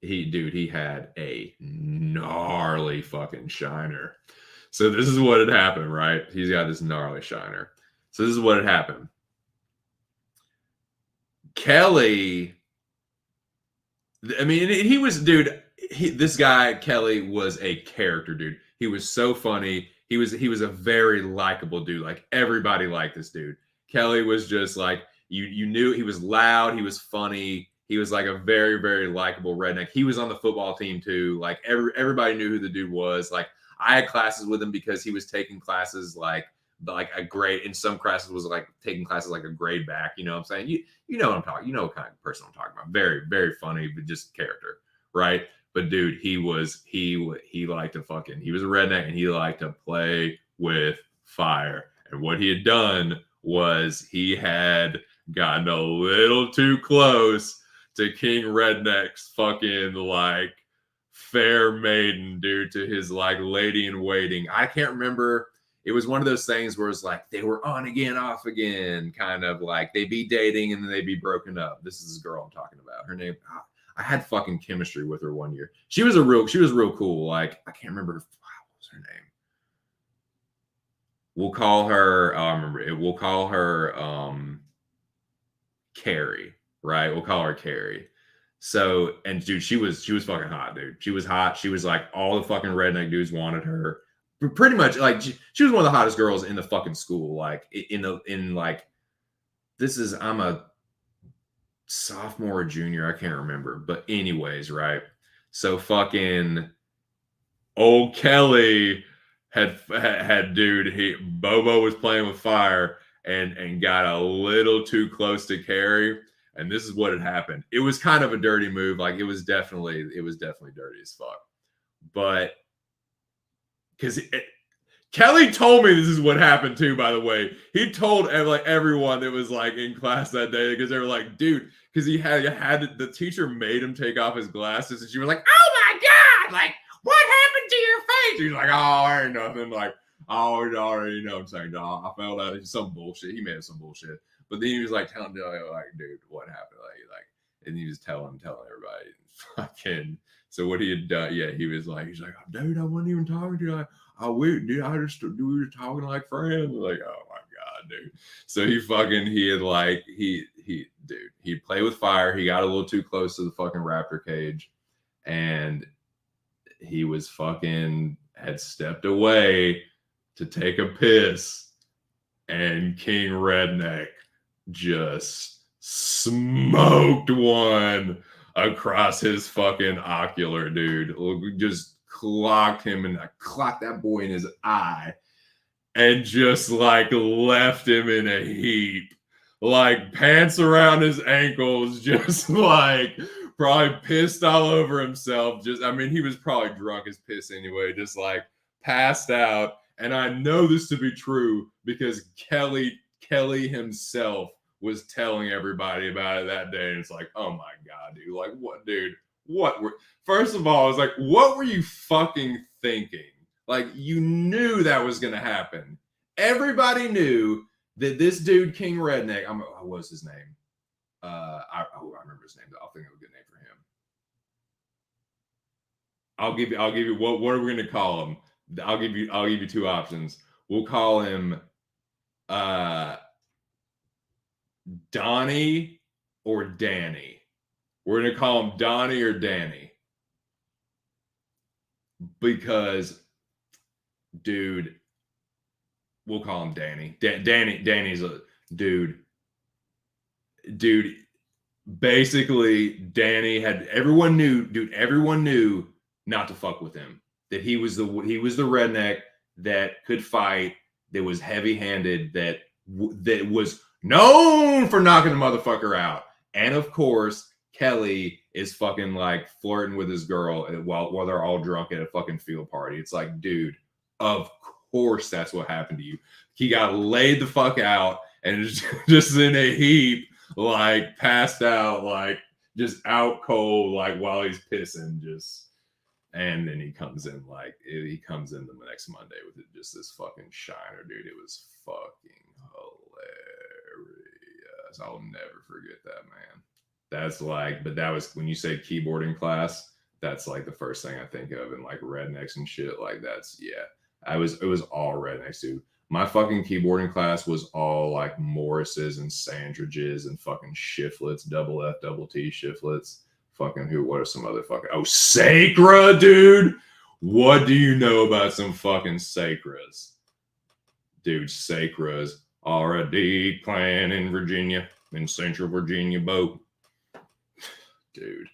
He had a gnarly fucking shiner. So this is what had happened, right? He's got this gnarly shiner. So this is what had happened. Kelly, I mean, he was, dude. This guy Kelly was a character, dude. He was so funny. He was a very likable dude. Like everybody liked this dude. Kelly was just like you knew he was loud. He was funny. He was like a very very likable redneck. He was on the football team too. Like everybody knew who the dude was. Like I had classes with him because he was taking classes like a grade in some classes was like taking classes like a grade back. You know what I'm saying? You know what I'm talking. You know what kind of person I'm talking about. Very very funny, but just character, right? But dude, he liked to fucking, he was a redneck and he liked to play with fire. And what he had done was he had gotten a little too close to King Redneck's fucking like fair maiden, dude, to his like lady in waiting. I can't remember. It was one of those things where it's like they were on again, off again, kind of like they'd be dating and then they'd be broken up. This is this girl I'm talking about. Her name, I had fucking chemistry with her one year. She was real cool. Like I can't remember what was her name. We'll call her. I remember it. We'll call her Carrie. Right. We'll call her Carrie. So and dude, she was fucking hot, dude. She was hot. She was like all the fucking redneck dudes wanted her. Pretty much like she was one of the hottest girls in the fucking school. Like in like this is I'm a sophomore or junior, I can't remember. But anyways, right? So fucking old Kelly had dude, Bobo was playing with fire and got a little too close to Carrie. And this is what had happened. It was kind of a dirty move. Like it was definitely dirty as fuck. But because Kelly told me this is what happened too, by the way. He told like everyone that was like in class that day because they were like, dude, because he had the teacher made him take off his glasses and she was like, oh my God, like what happened to your face? He's like, oh, ain't nothing. Like, oh, already know. I'm saying, dog, I found out it's some bullshit. He made some bullshit. But then he was like telling like, dude, what happened? Like, and he was telling everybody. Fucking. So what he had done, yeah, he's like, oh, dude, I wasn't even talking to you. Like, oh, we were talking like friends. Like, oh my God, dude. So he'd play with fire. He got a little too close to the fucking raptor cage, and he was fucking had stepped away to take a piss, and King Redneck just smoked one across his fucking ocular, dude. Just clocked him and I clocked that boy in his eye and just like left him in a heap. Like pants around his ankles, just like probably pissed all over himself. Just, I mean, he was probably drunk as piss anyway, just like passed out. And I know this to be true because Kelly himself was telling everybody about it that day. And it's like, oh my God, dude. Like, what, dude? What were, first of all, I was like, what were you fucking thinking? Like, you knew that was going to happen. Everybody knew that this dude, King Redneck, what was his name? I remember his name. I'll think of a good name for him. I'll give you what are we gonna call him? I'll give you two options. We'll call him Donnie or Danny. We're gonna call him Donnie or Danny. Because, dude, we'll call him Danny. Danny's a dude. Basically, Danny had everyone knew not to fuck with him. That he was the redneck that could fight, that was heavy-handed, that was known for knocking the motherfucker out. And of course, Kelly is fucking like flirting with his girl while they're all drunk at a fucking field party. It's like, dude, of course that's what happened to you. He got laid the fuck out and is just in a heap, like passed out, like just out cold, like while he's pissing, just. And then he comes in the next Monday with just this fucking shiner, dude. It was fucking hilarious. I'll never forget that, man. That's like, but that was when you say keyboarding class, that's like the first thing I think of, and like rednecks and shit. Like that's, yeah. It was all rednecks, dude. My fucking keyboarding class was all like Morrises and Sandridges and fucking shiftlets, double F, double T shiftlets. Fucking what are some other fucking, Sacra, dude. What do you know about some fucking Sacras? Dude, Sacras are a D clan in Virginia, in Central Virginia, Bo. Dude,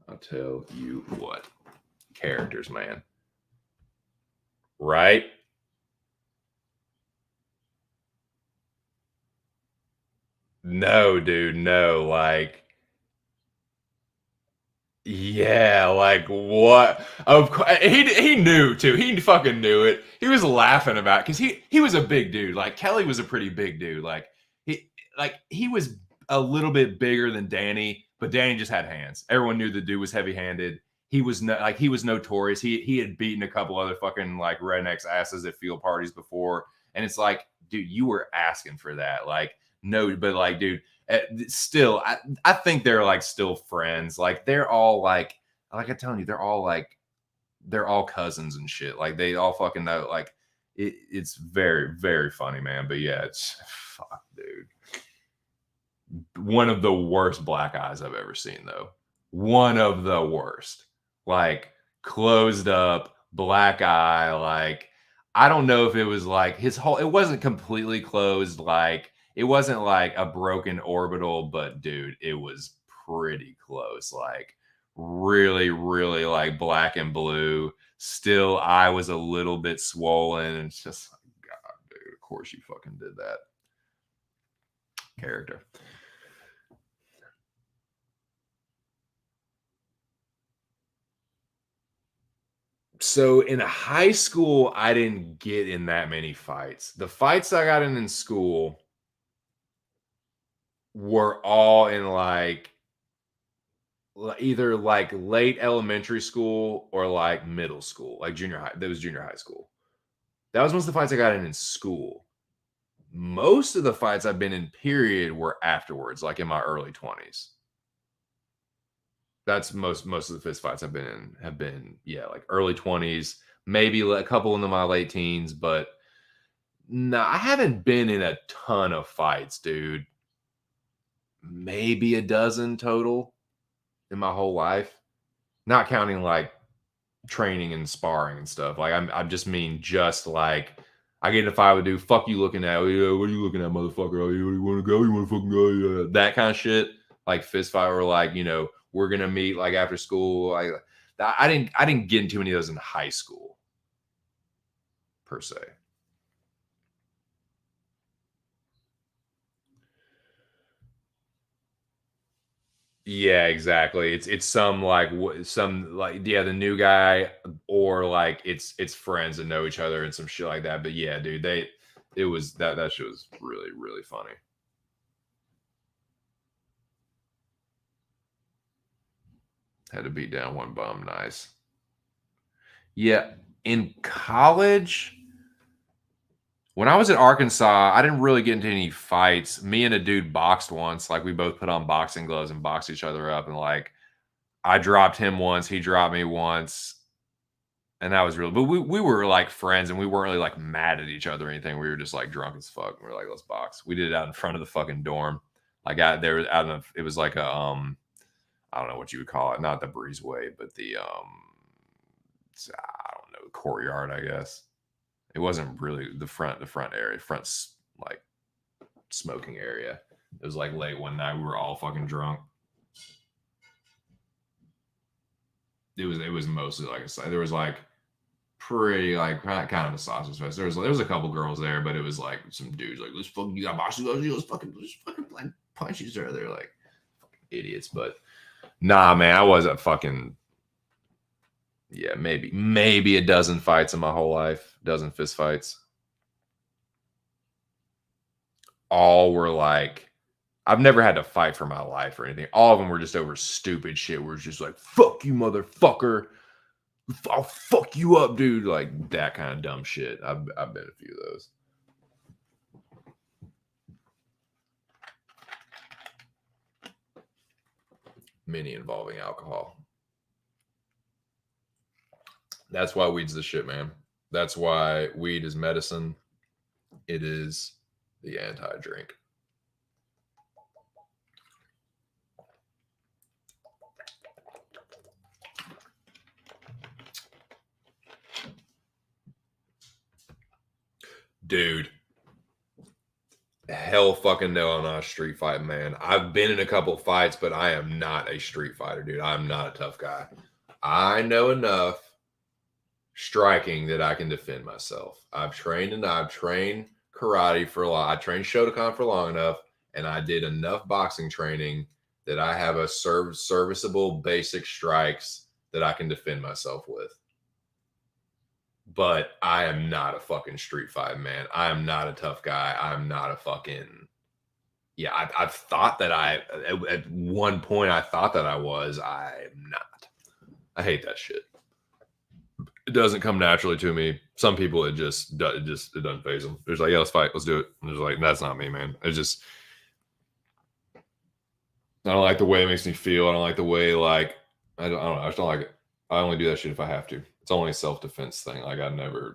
I'll tell you what. Characters, man. Right? No, dude, no. Like, yeah, like what? Of course, he knew too. He fucking knew it. He was laughing about it because he was a big dude. Like Kelly was a pretty big dude. Like he was a little bit bigger than Danny, but Danny just had hands. Everyone knew the dude was heavy handed. He was he was notorious. He had beaten a couple other fucking like rednecks asses at field parties before, and it's like, dude, you were asking for that. Like no, but like, dude. Still, I think they're like still friends. Like they're all like I'm telling you, they're all cousins and shit. Like they all fucking know. Like it's very, very funny, man. But yeah, it's fuck, dude. One of the worst black eyes I've ever seen, though. One of the worst. Like closed up black eye. Like I don't know if it was like his whole. It wasn't completely closed. Like. It wasn't like a broken orbital, but dude, it was pretty close. Like really, really like black and blue. Still, I was a little bit swollen. And it's just like, God, dude, of course you fucking did that. Character. So in high school, I didn't get in that many fights. The fights I got in school were all in like either like late elementary school or like middle school, like junior high. That was junior high school. That was most of the fights I got in school. Most of the fights I've been in period were afterwards, like in my early 20s. That's most of the fist fights I've been in have been, yeah, like early 20s, maybe a couple into my late teens, but no, I haven't been in a ton of fights, dude. Maybe a dozen total in my whole life, not counting like training and sparring and stuff. Like I just mean just like I get in a fight with dude, fuck you looking at? Yeah, what are you looking at, motherfucker? Oh, you want to go? You want to fucking go? Yeah. That kind of shit. Like fist fight or like, you know, we're going to meet like after school. Like I didn't get into any of those in high school per se. Yeah, exactly. It's some like yeah, the new guy or like it's friends that know each other and some shit like that. But yeah, dude, it was that shit was really really funny. Had to beat down one bum, nice. Yeah, in college, when I was at Arkansas, I didn't really get into any fights. Me and a dude boxed once. Like we both put on boxing gloves and boxed each other up, and like I dropped him once, he dropped me once. And that was real. But we were like friends and we weren't really like mad at each other or anything. We were just like drunk as fuck. We were like, let's box. We did it out in front of the fucking dorm. Like out there out of it was like a I don't know what you would call it, not the breezeway, but the I don't know, courtyard, I guess. It wasn't really the front area, like smoking area. It was like late one night. We were all fucking drunk. It was mostly like there was like pretty like kind of a sausage fest. There was a couple girls there, but it was like some dudes like let's fucking you got boxing gloves, let's fucking like punch each other. They're like fucking idiots, but nah, man, I wasn't fucking yeah, maybe a dozen fights in my whole life, dozen fist fights. All were like I've never had to fight for my life or anything. All of them were just over stupid shit. Where it's just like fuck you, motherfucker. I'll fuck you up, dude. Like that kind of dumb shit. I've been a few of those. Many involving alcohol. That's why weed's the shit, man. That's why weed is medicine. It is the anti-drink. Dude, hell fucking no, I'm not a street fight man. I've been in a couple fights, but I am not a street fighter, dude. I'm not a tough guy. I know enough striking that I can defend myself. I've trained karate for a lot. I trained Shotokan for long enough, and I did enough boxing training that I have a serviceable basic strikes that I can defend myself with. But I am not a fucking street fight man. I am not a tough guy. I'm not a fucking yeah. I've thought that at one point I thought that I was. I'm not. I hate that shit. It doesn't come naturally to me. Some people it doesn't phase them. They're just like, yeah, let's fight, let's do it. And they're like, that's not me, man. It's just I don't like the way it makes me feel. I don't like the way like I don't know. I just don't like it. I only do that shit if I have to. It's only a self-defense thing. Like I don't know.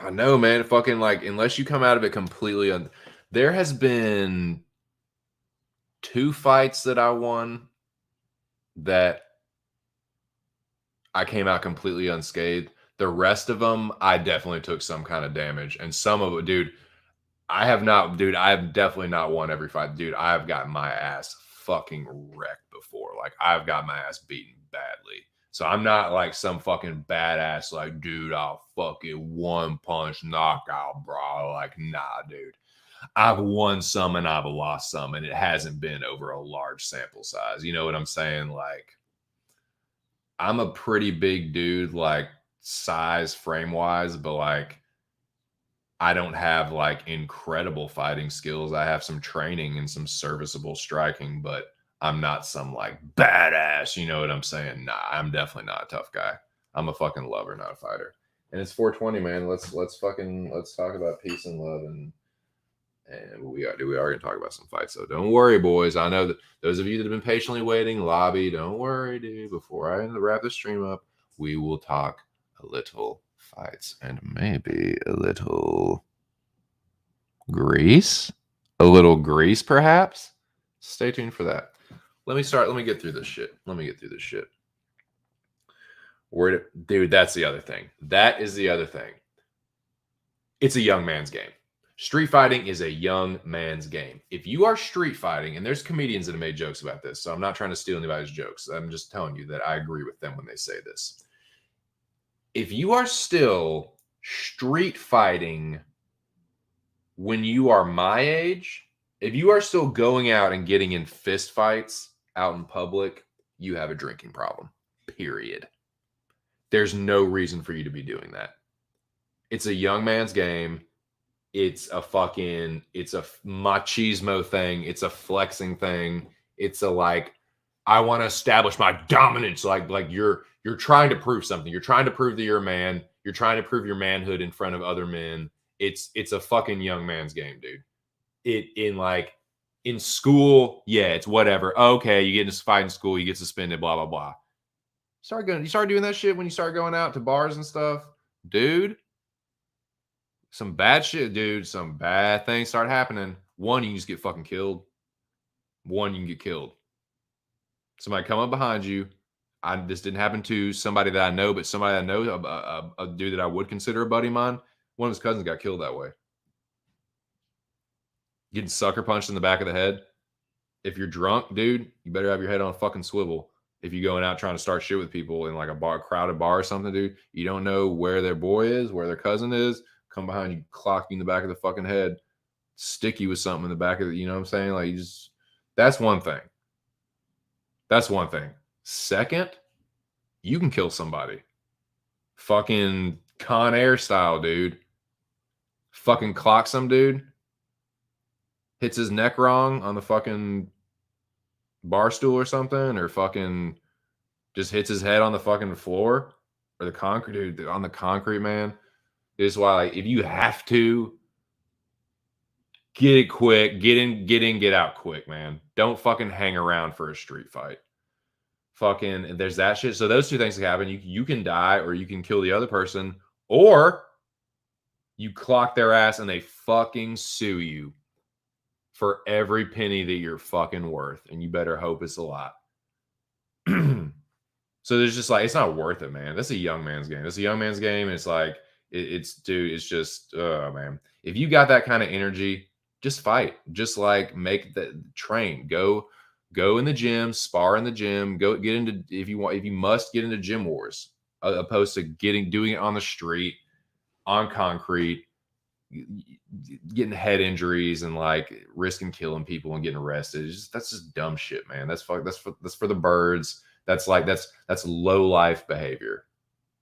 I know, man. Fucking like, unless you come out of it completely. There has been 2 fights that I won that I came out completely unscathed. The rest of them, I definitely took some kind of damage. And some of it, dude, I have definitely not won every fight. Dude, I've got my ass fucking wrecked before. Like, I've got my ass beaten badly. So I'm not like some fucking badass, like, dude, I'll fucking one punch knockout, bro. Like, nah, dude. I've won some and I've lost some, and it hasn't been over a large sample size. You know what I'm saying? Like, I'm a pretty big dude, like, size, frame-wise, but, like, I don't have like incredible fighting skills. I have some training and some serviceable striking, but I'm not some like badass. You know what I'm saying? Nah, I'm definitely not a tough guy. I'm a fucking lover, not a fighter. And it's 420, man. Let's talk about peace and love and we are gonna talk about some fights. So don't worry, boys. I know that those of you that have been patiently waiting, lobby, don't worry, dude. Before I wrap the stream up, we will talk a little fights and maybe a little grease, perhaps. Stay tuned for that. Let me get through this shit. Dude, that's the other thing. That is the other thing. It's a young man's game. Street fighting is a young man's game. If you are street fighting, and there's comedians that have made jokes about this, so I'm not trying to steal anybody's jokes. I'm just telling you that I agree with them when they say this. If you are still street fighting when you are my age, if you are still going out and getting in fist fights out in public, you have a drinking problem, period. There's no reason for you to be doing that. It's a young man's game. It's a machismo thing. It's a flexing thing. It's a like, I want to establish my dominance. Like you're trying to prove something. You're trying to prove that you're a man. You're trying to prove your manhood in front of other men. It's a fucking young man's game, dude. In school, yeah, it's whatever. Okay, you get in a fight in school, you get suspended, blah, blah, blah. You start doing that shit when you start going out to bars and stuff, dude. Some bad shit, dude. Some bad things start happening. One, you can just get fucking killed. One, you can get killed. Somebody come up behind you. This didn't happen to somebody that I know, but somebody I know, a dude that I would consider a buddy of mine. One of his cousins got killed that way. Getting sucker punched in the back of the head. If you're drunk, dude, you better have your head on a fucking swivel. If you're going out trying to start shit with people in like a crowded bar or something, dude, you don't know where their boy is, where their cousin is. Come behind you, clock you in the back of the fucking head, stick you with something in the back of the, you know what I'm saying? Like, that's one thing. That's one thing. Second, you can kill somebody. Fucking Con Air style, dude. Fucking clock some dude. Hits his neck wrong on the fucking bar stool or something, or fucking just hits his head on the fucking floor or the concrete, dude, on the concrete, man. This is why, like, if you have to, get it quick, get in, get out quick, man. Don't fucking hang around for a street fight. Fucking, there's that shit. So those two things can happen. You can die, or you can kill the other person, or you clock their ass and they fucking sue you for every penny that you're fucking worth, and you better hope it's a lot. So there's just like, it's not worth it, man. That's a young man's game. It's a young man's game. It's like, dude, it's just, oh man. If you got that kind of energy, just fight. Just like make the train. Go in the gym, spar in the gym. Go get into, if you must get into gym wars, opposed to doing it on the street, on concrete, getting head injuries and like risking killing people and getting arrested. That's just dumb shit, man. That's for the birds. That's low life behavior.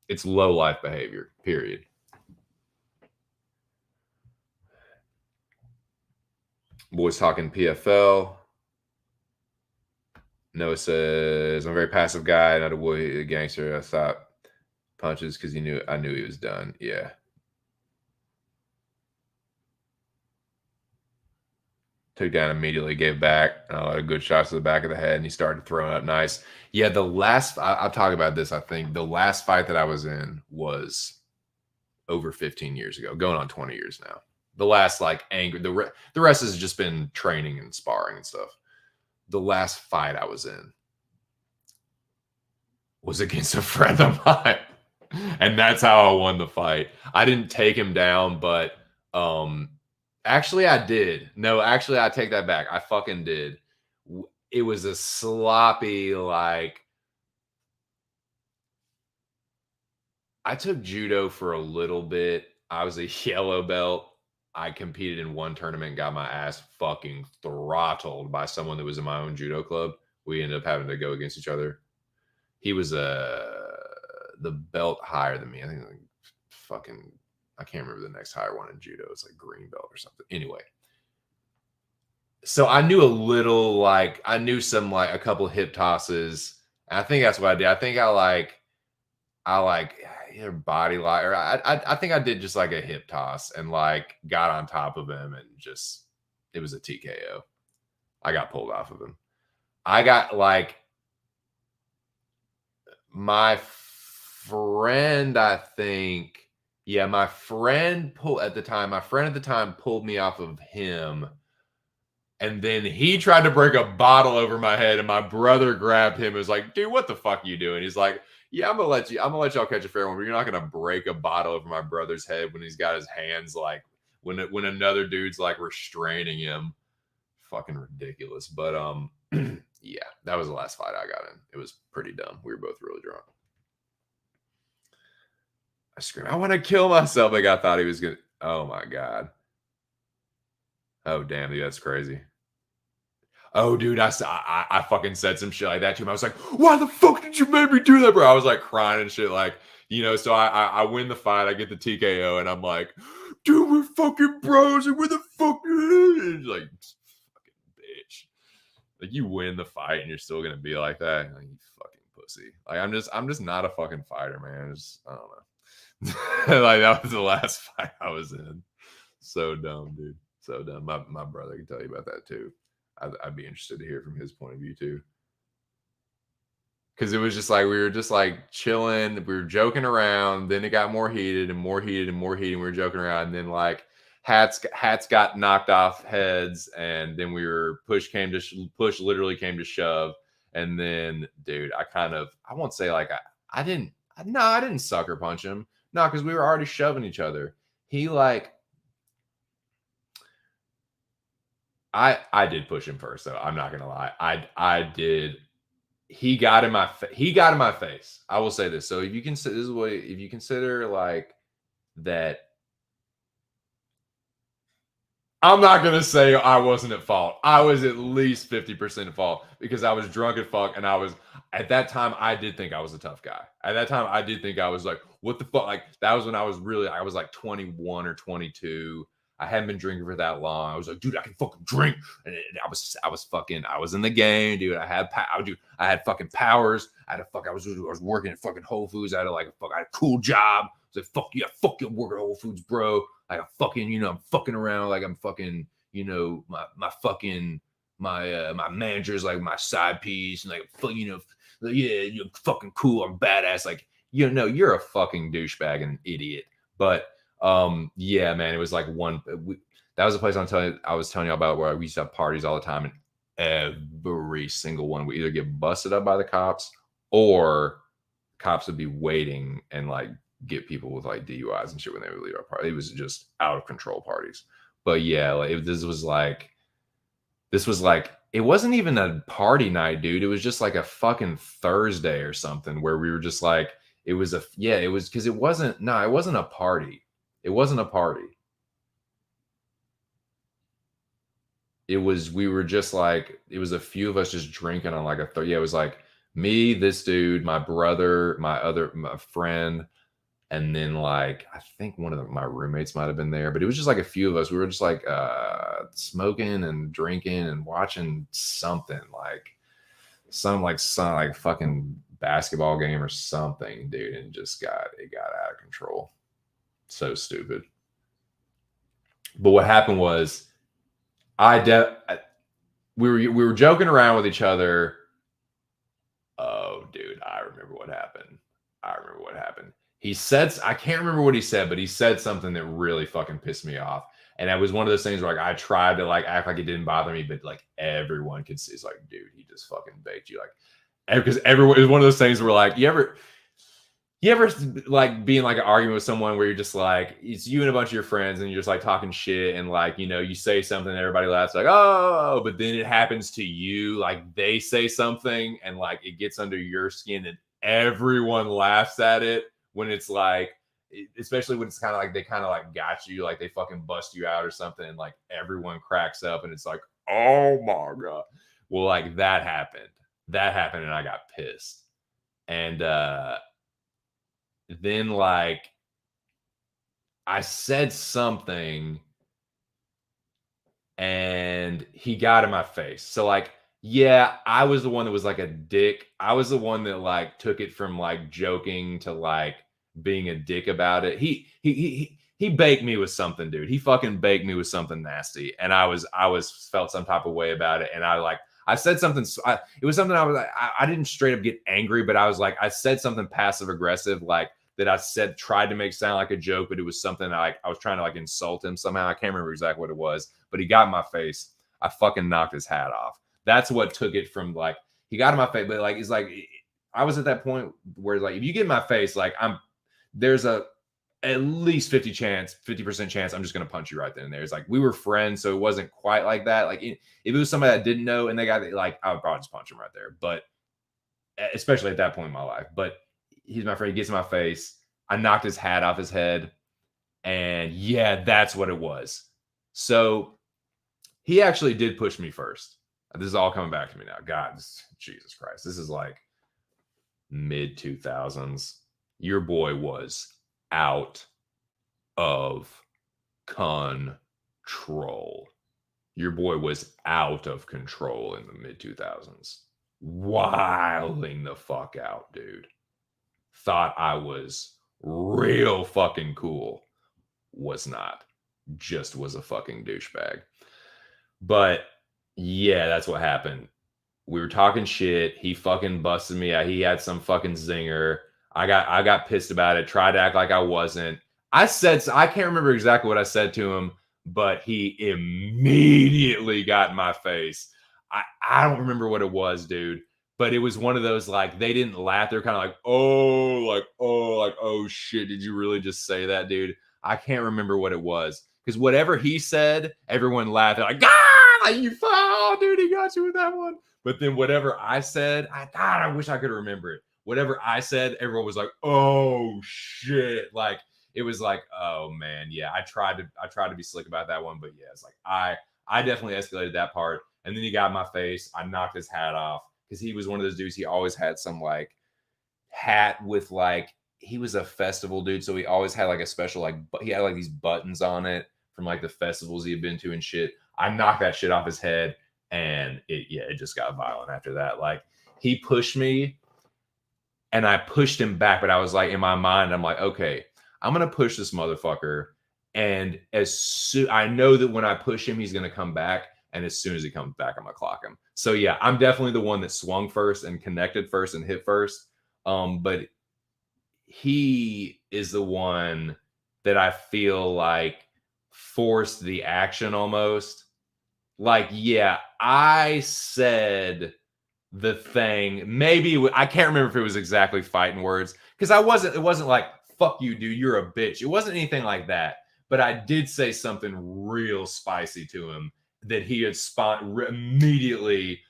It's low life behavior, period. Boys talking PFL. Noah says, I'm a very passive guy, not a gangster. I thought punches because I knew he was done. Yeah. Took down immediately, gave back. A lot of good shots to the back of the head, and he started throwing up nice. Yeah, I'll talk about this. I think the last fight that I was in was over 15 years ago, going on 20 years now. The last like anger, the rest has just been training and sparring and stuff. The last fight I was in was against a friend of mine, and that's how I won the fight. I didn't take him down, but actually I did. No, actually I take that back. I fucking did. It was a sloppy, like, I took judo for a little bit. I was a yellow belt. I competed in one tournament, got my ass fucking throttled by someone that was in my own judo club. We ended up having to go against each other. He was the belt higher than me. I think like fucking, I can't remember the next higher one in judo. It's like green belt or something. Anyway. So I knew a little, like, I knew some, like, a couple hip tosses. And I think that's what I did. I think I either body lock, or I think I did just like a hip toss and like got on top of him and just, it was a TKO. I got pulled off of him. I got like my friend, I think. Yeah, my friend at the time pulled me off of him. And then he tried to break a bottle over my head, and my brother grabbed him and was like, dude, what the fuck are you doing? He's like, Yeah, I'm gonna let y'all catch a fair one, but you're not gonna break a bottle over my brother's head when he's got his hands like when another dude's like restraining him. Fucking ridiculous. But yeah, that was the last fight I got in. It was pretty dumb. We were both really drunk. I screamed, I want to kill myself. Like I thought he was gonna. Oh my god. Oh damn, dude, that's crazy. Oh, dude, I fucking said some shit like that to him. I was like, why the fuck did you make me do that, bro? I was like crying and shit. Like, you know, so I win the fight. I get the TKO and I'm like, dude, we're fucking bros and we're the fucking like, fucking bitch. Like you win the fight and you're still going to be like that. Like, you fucking pussy. Like, I'm just not a fucking fighter, man. I don't know. Like that was the last fight I was in. So dumb, dude. So dumb. My brother can tell you about that too. I'd be interested to hear from his point of view too. Because it was just like we were just like chilling, we were joking around. Then it got more heated and more heated and more heated. And we were joking around, and then like hats got knocked off heads, and then push literally came to shove. And then, dude, I won't say like I didn't sucker punch him. No, because we were already shoving each other. He like. I did push him first, though. I'm not gonna lie. I did. He got in my face. I will say this. So if you consider like that, I'm not gonna say I wasn't at fault. I was at least 50% at fault because I was drunk as fuck, and at that time I did think I was a tough guy. At that time I did think I was like, what the fuck? Like that was when I was like 21 or 22. I hadn't been drinking for that long. I was like, dude, I can fucking drink. And I was in the game, dude. I had fucking powers. I was working at fucking Whole Foods. I had a cool job. I was like, fuck yeah, fuck you, working at Whole Foods, bro. Like I'm fucking, I'm fucking around. Like I'm fucking, my manager's like my side piece. And like, yeah, you're fucking cool. I'm badass. Like, you're a fucking douchebag and an idiot. But yeah, man, it was like that was the place I was telling you about where we used to have parties all the time, and every single one would either get busted up by the cops or cops would be waiting and like get people with like DUIs and shit when they would leave our party. It was just out of control parties. But yeah, like this was like it wasn't even a party night, dude. It was just like a fucking Thursday or something where we were just like it was because it wasn't a party. It wasn't a party. It was a few of us just drinking on like it was like me, this dude, my brother, my friend, and then like I think one of my roommates might have been there, but it was just like a few of us. We were just like smoking and drinking and watching something like some fucking basketball game or something, dude, and it got out of control. So stupid. But what happened was we were joking around with each other. Oh, dude, I remember what happened. He said, I can't remember what he said, but he said something that really fucking pissed me off. And it was one of those things where like I tried to like act like it didn't bother me, but like everyone could see. It's like, dude, he just fucking baked you. Like, because everyone, it was one of those things where like you ever like be in like an argument with someone where you're just like, it's you and a bunch of your friends and you're just like talking shit and like, you say something and everybody laughs like, oh, but then it happens to you. Like they say something and like it gets under your skin and everyone laughs at it when it's like, especially when it's kind of like, they kind of like got you, like they fucking bust you out or something. And like everyone cracks up and it's like, oh my God. Well, like that happened and I got pissed. And, then like I said something and he got in my face. So like, yeah, I was the one that was like a dick. I was the one that like took it from like joking to like being a dick about it. He baked me with something, dude. He fucking baked me with something nasty. And I felt some type of way about it. And I said something. It was something I was like, I didn't straight up get angry, but I was like, I said something passive aggressive, like that I tried to make sound like a joke, but it was something I was trying to like insult him somehow. I can't remember exactly what it was, but he got in my face. I fucking knocked his hat off. That's what took it from like, he got in my face, but like, it's like, I was at that point where like if you get in my face, like there's a at least 50% chance I'm just gonna punch you right then and there. It's like we were friends, so it wasn't quite like that. Like if it was somebody I didn't know and they got like, I would probably just punch him right there. But especially at that point in my life. But he's my friend, he gets in my face. I knocked his hat off his head. And yeah, that's what it was. So he actually did push me first. This is all coming back to me now. God, Jesus Christ. This is like mid 2000s. Your boy was out of control. Your boy was out of control in the mid 2000s. Wilding the fuck out, dude. Thought I was real fucking cool. Was not. Just was a fucking douchebag. But yeah, that's what happened. We were talking shit. He fucking busted me out. He had some fucking zinger. I got pissed about it. Tried to act like I wasn't. I can't remember exactly what I said to him, but he immediately got in my face. I don't remember what it was, dude. But it was one of those, like, they didn't laugh. They're kind of like, oh shit, did you really just say that, dude? I can't remember what it was. Because whatever he said, everyone laughed. They're like, ah, you fall, dude, he got you with that one. But then whatever I said, I wish I could remember it. Whatever I said, everyone was like, oh shit. Like, it was like, oh man, yeah. I tried to be slick about that one, but yeah, it's like I definitely escalated that part. And then he got in my face. I knocked his hat off because he was one of those dudes. He always had some like hat with like, he was a festival dude, so he always had like a special like he had like these buttons on it from like the festivals he had been to and shit. I knocked that shit off his head, and it just got violent after that. Like he pushed me, and I pushed him back, but I was like in my mind, I'm like, okay, I'm gonna push this motherfucker, and I know that when I push him, he's gonna come back, and as soon as he comes back, I'm gonna clock him. So yeah, I'm definitely the one that swung first and connected first and hit first. But he is the one that I feel like forced the action almost. Like, yeah, I said the thing. Maybe I can't remember if it was exactly fighting words because it wasn't like, fuck you, dude, you're a bitch. It wasn't anything like that. But I did say something real spicy to him that he had immediately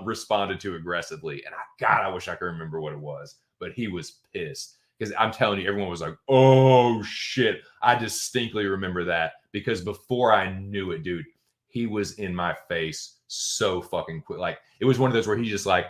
responded to aggressively. And I wish I could remember what it was. But he was pissed. Because I'm telling you, everyone was like, oh, shit. I distinctly remember that. Because before I knew it, dude, he was in my face so fucking quick. Like, it was one of those where he just like,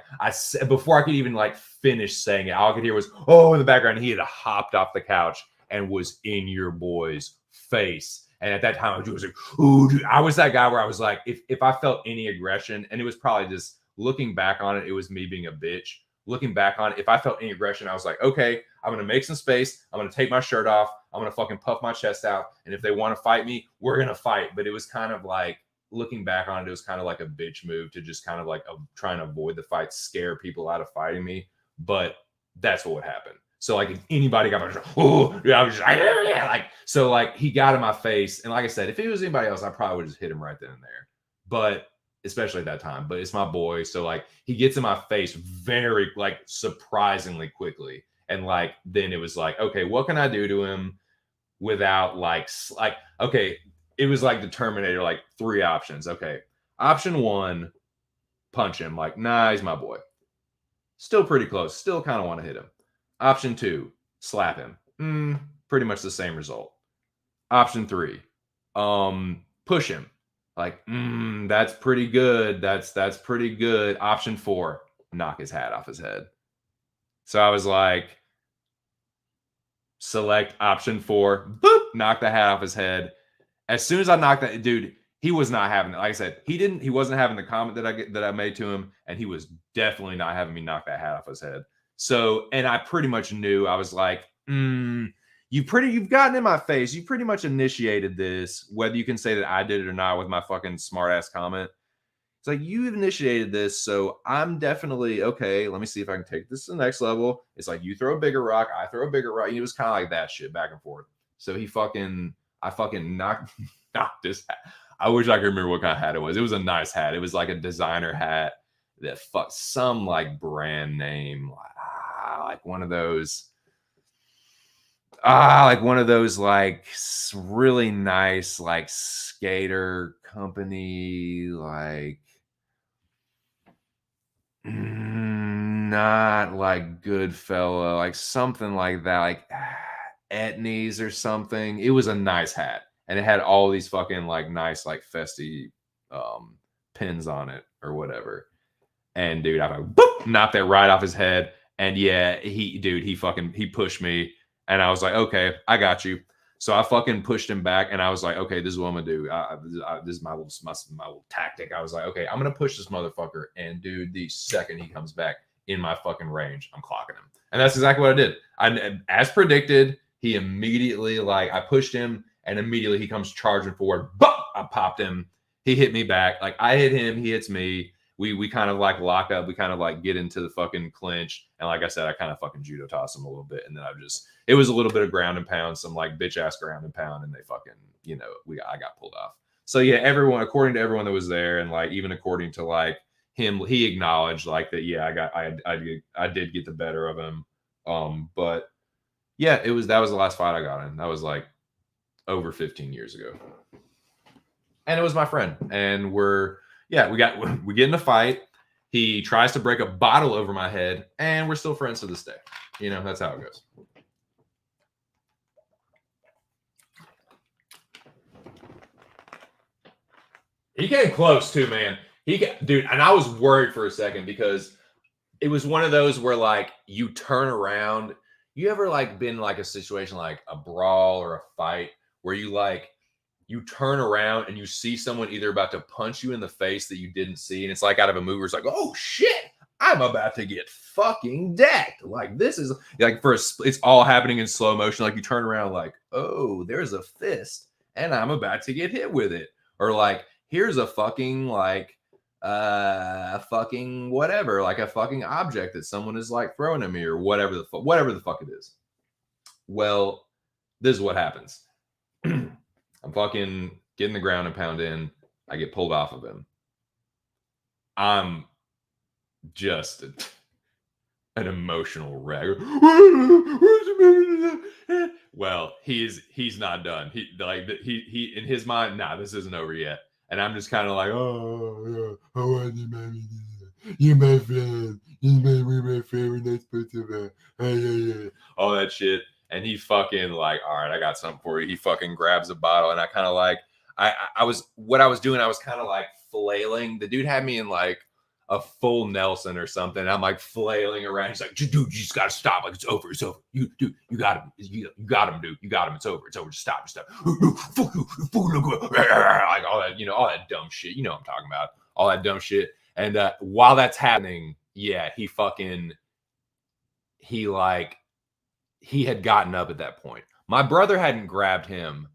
before I could even like finish saying it, all I could hear was, oh, in the background. He had hopped off the couch and was in your boy's face. And at that time, I was like, ooh, dude. I was that guy where I was like, if I felt any aggression, and it was probably just looking back on it, it was me being a bitch. Looking back on it, if I felt any aggression, I was like, okay, I'm going to make some space. I'm going to take my shirt off. I'm going to fucking puff my chest out. And if they want to fight me, we're going to fight. But it was kind of like, looking back on it, it was kind of like a bitch move to just kind of like trying to avoid the fight, scare people out of fighting me. But that's what would happen. So like if anybody got my, oh, I was just like, so like he got in my face. And like I said, if it was anybody else, I probably would just hit him right then and there. But especially at that time, but it's my boy. So like he gets in my face very like surprisingly quickly. And like, then it was like, okay, what can I do to him without like, okay, it was like the Terminator, like 3 options. Okay. Option 1, punch him. Like, nah, he's my boy. Still pretty close. Still kind of want to hit him. Option 2, slap him. Pretty much the same result. Option 3, push him. Like, that's pretty good. That's pretty good. Option 4, knock his hat off his head. So I was like, select option 4, boop, knock the hat off his head. As soon as I knocked that, dude, he was not having it. Like I said, he wasn't having the comment that I made to him, and he was definitely not having me knock that hat off his head. So, and I pretty much knew. I was like, you've gotten in my face. You pretty much initiated this, whether you can say that I did it or not with my fucking smart ass comment. It's like, you've initiated this, so I'm definitely, okay, let me see if I can take this to the next level. It's like, you throw a bigger rock, I throw a bigger rock. It was kind of like that shit back and forth. So I fucking knocked this hat. I wish I could remember what kind of hat it was. It was a nice hat. It was like a designer hat that some like brand name. like one of those like really nice like skater company, like not like Goodfella, like something like that, like Etnies or something. It was a nice hat, and it had all these fucking like nice like festy pins on it or whatever. And dude, I like, boop, knocked that right off his head. And yeah, he pushed me, and I was like, okay, I got you. So I fucking pushed him back, and I was like, okay, this is what I'm gonna do. This is my little tactic. I was like, okay, I'm gonna push this motherfucker, and dude, the second he comes back in my fucking range, I'm clocking him, and that's exactly what I did. As predicted, he immediately like I pushed him, and immediately he comes charging forward. Boom! I popped him. He hit me back. Like I hit him, he hits me. We kind of like lock up. We kind of like get into the fucking clinch. And like I said, I kind of fucking judo toss him a little bit. And then it was a little bit of ground and pound, some like bitch ass ground and pound. And they fucking, I got pulled off. So yeah, according to everyone that was there, and like even according to like him, he acknowledged like that. Yeah, I did get the better of him. But yeah, that was the last fight I got in. That was like over 15 years ago. And it was my friend. And we get in a fight. He tries to break a bottle over my head, and we're still friends to this day. That's how it goes. He came close too, man. Dude, and I was worried for a second because it was one of those where like you turn around. You ever like been like a situation like a brawl or a fight where you turn around and you see someone either about to punch you in the face that you didn't see, and it's like out of a movie where it's like, oh shit, I'm about to get fucking decked. Like this is like it's all happening in slow motion. Like you turn around like, oh, there's a fist and I'm about to get hit with it. Or like, here's a fucking like fucking whatever, like a fucking object that someone is like throwing at me or whatever the fuck it is. Well, this is what happens. I'm fucking getting the ground and pound in. I get pulled off of him. I'm just an emotional wreck. Well, he's not done. He in his mind, nah, this isn't over yet. And I'm just kind of like, oh, you're my friend. You're my friend. We're not supposed to, all that shit. And he fucking like, all right, I got something for you. He fucking grabs a bottle, and I kind of like, I was kind of like flailing. The dude had me in like a full Nelson or something. I'm like flailing around. He's like, dude, you just gotta stop. Like it's over. It's over. You got him. You got him, dude. You got him. It's over. It's over. Just stop. Fuck you. Like all that, all that dumb shit. You know what I'm talking about. All that dumb shit. And while that's happening, yeah, he had gotten up at that point. My brother hadn't grabbed him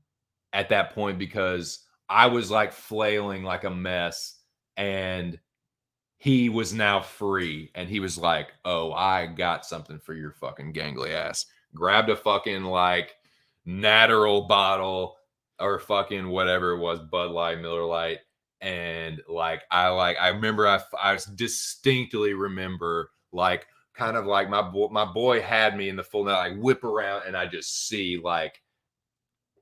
at that point because I was like flailing like a mess, and he was now free, and he was like, oh, I got something for your fucking gangly ass. Grabbed a fucking like Natural bottle or fucking whatever it was, Bud Light, Miller Light. And I remember, I distinctly remember like, kind of like my boy had me in the full net, like whip around, and I just see like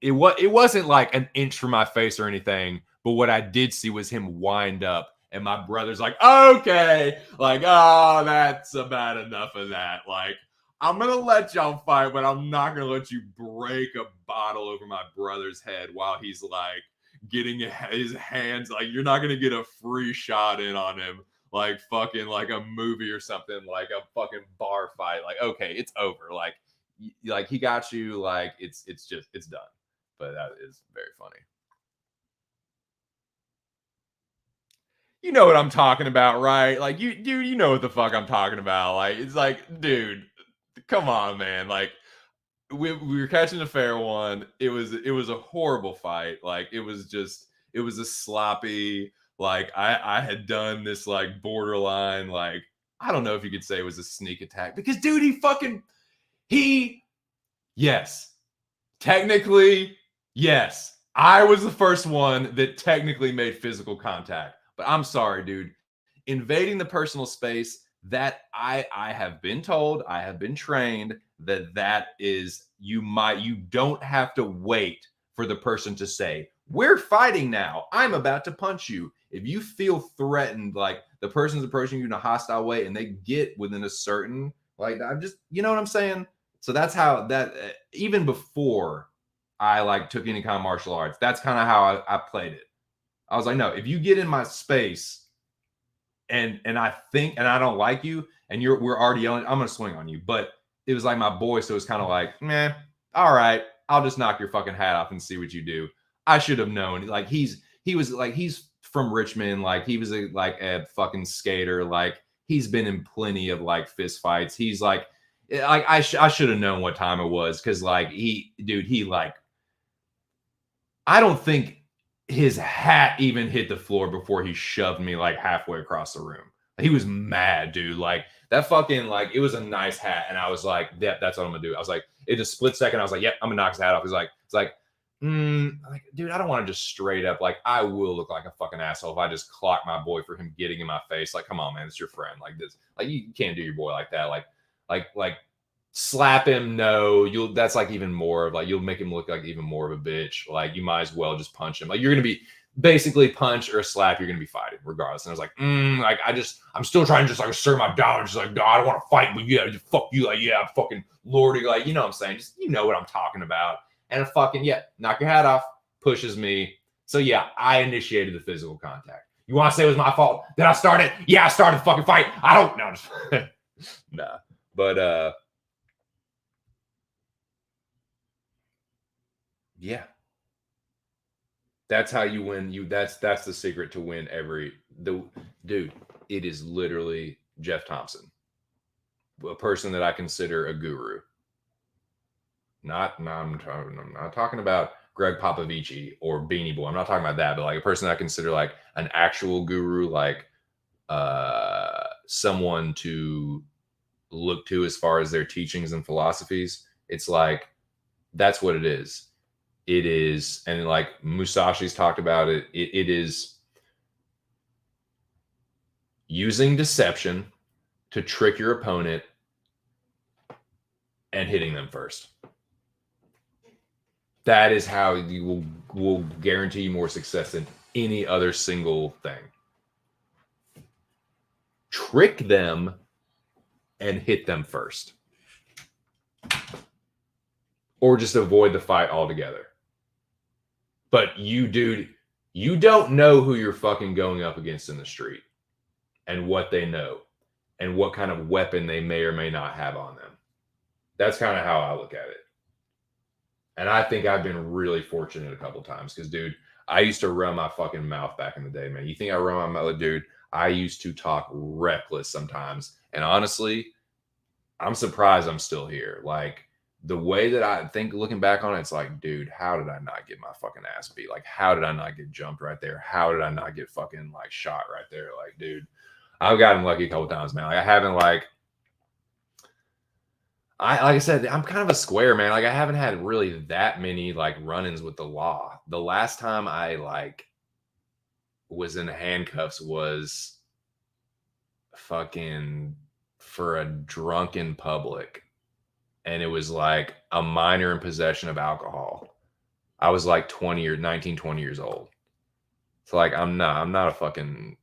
it wasn't like an inch from my face or anything, but what I did see was him wind up, and my brother's like, okay, like, oh, that's about enough of that. Like, I'm gonna let y'all fight, but I'm not gonna let you break a bottle over my brother's head while he's like getting his hands, like you're not gonna get a free shot in on him. Like fucking like a movie or something, like a fucking bar fight. Like, okay, it's over. Like he got you. Like it's done. But that is very funny. You know what I'm talking about, right? Like you know what the fuck I'm talking about. Like it's like, dude, come on, man. Like we were catching a fair one. It was a horrible fight. Like it was a sloppy. Like I had done this like borderline, like I don't know if you could say it was a sneak attack, because dude, yes, technically, yes, I was the first one that technically made physical contact, but I'm sorry, dude, invading the personal space, that I have been told, I have been trained that is you don't have to wait for the person to say, we're fighting now, I'm about to punch you. If you feel threatened, like the person's approaching you in a hostile way and they get within a certain, like, I'm just, you know what I'm saying? So that's how that, even before I like took any kind of martial arts, that's kind of how I played it. I was like, no, if you get in my space and I think, and I don't like you and we're already yelling, I'm going to swing on you. But it was like my boy. So it's kind of like, meh, all right, I'll just knock your fucking hat off and see what you do. I should have known. Like he's from Richmond. Like he was a fucking skater. Like he's been in plenty of like fist fights. He's like I should have known what time it was. Cause like he like, I don't think his hat even hit the floor before he shoved me like halfway across the room. He was mad, dude. Like that fucking, like, it was a nice hat. And I was like, yeah, that's what I'm gonna do. I was like, in a split second, I was like, yep, I'm gonna knock his hat off. He's like, like, dude, I don't want to just straight up, like, I will look like a fucking asshole if I just clock my boy for him getting in my face. Like, come on, man, it's your friend. Like this, like you can't do your boy like that. Like slap him. No, that's like even more of like, you'll make him look like even more of a bitch. Like you might as well just punch him. Like you're gonna be basically punch or slap, you're gonna be fighting regardless. And I was like, like I'm still trying to just like assert my dominance. Just like, no, I don't want to fight, but yeah, just fuck you. Like, yeah, I'm fucking lordy. Like, you know what I'm saying? Just, you know what I'm talking about. And a fucking, yeah, knock your hat off, pushes me. So yeah, I initiated the physical contact. You want to say it was my fault? Did I start it? Yeah, I started the fucking fight. I don't know. Nah. But yeah. That's how you win. That's the secret to win dude. It is literally Jeff Thompson, a person that I consider a guru. I'm not talking about Greg Popovich or Beanie Boy. I'm not talking about that, but like a person I consider like an actual guru, like someone to look to as far as their teachings and philosophies. It's like that's what it is. It is, and like Musashi's talked about it, it is using deception to trick your opponent and hitting them first. That is how you will guarantee you more success than any other single thing. Trick them and hit them first. Or just avoid the fight altogether. But you, dude, you don't know who you're fucking going up against in the street and what they know and what kind of weapon they may or may not have on them. That's kind of how I look at it. And I think I've been really fortunate a couple times because, dude, I used to run my fucking mouth back in the day, man. You think I run my mouth? Dude, I used to talk reckless sometimes. And honestly, I'm surprised I'm still here. Like, the way that I think, looking back on it, it's like, dude, how did I not get my fucking ass beat? Like, how did I not get jumped right there? How did I not get fucking like shot right there? Like, dude, I've gotten lucky a couple times, man. Like, I haven't like I said, I'm kind of a square, man. Like, I haven't had really that many like run-ins with the law. The last time I like was in handcuffs was fucking for a drunken public. And it was like a minor in possession of alcohol. I was like 20 years old. So like I'm not a fucking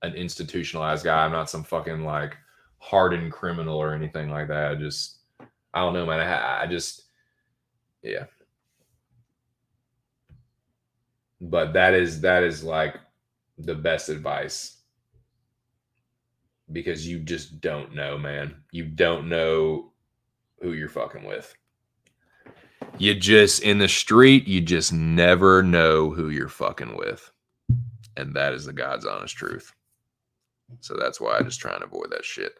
an institutionalized guy. I'm not some fucking like hardened criminal or anything like that. I don't know, man. I just yeah. But that is like the best advice because you just don't know, man. You don't know who you're fucking with. You just, in the street, you just never know who you're fucking with. And that is the God's honest truth. So that's why I just try and avoid that shit.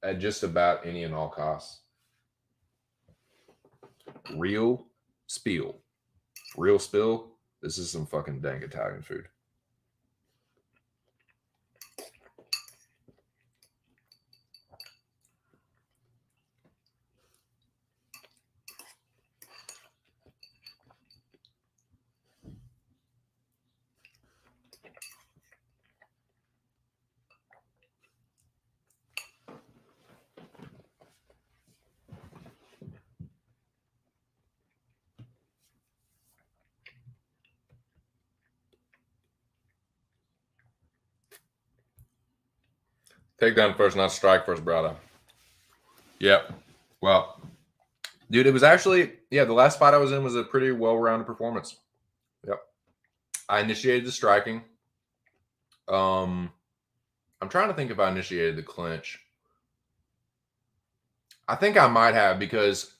At just about any and all costs. Real spiel. Real spill. This is some fucking dang Italian food. Takedown first, not strike first, brother. Yep. Well, dude, it was actually, the last fight I was in was a pretty well-rounded performance. Yep. I initiated the striking. I'm trying to think if I initiated the clinch. I think I might have, because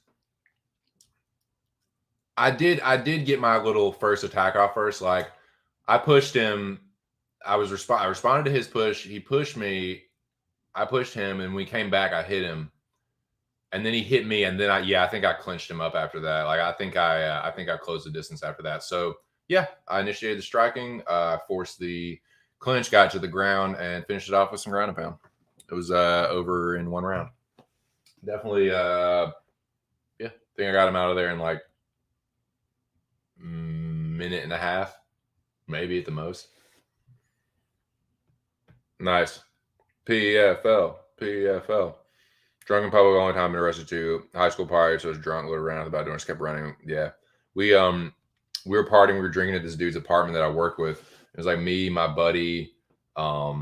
I did get my little first attack off first. Like, I pushed him. I responded to his push. He pushed me. I pushed him, and when we came back, I hit him. And then he hit me, and then I think I clinched him up after that. Like, I think I closed the distance after that. So yeah, I initiated the striking, forced the clinch, got to the ground, and finished it off with some ground and pound. It was over in one round. Definitely, I think I got him out of there in like minute and a half, maybe at the most. Nice. PFL. Drunk in public, only time been arrested too. High school party, so I was drunk, little around the back door, just kept running. Yeah. We were partying, we were drinking at this dude's apartment that I worked with. It was like me, my buddy, a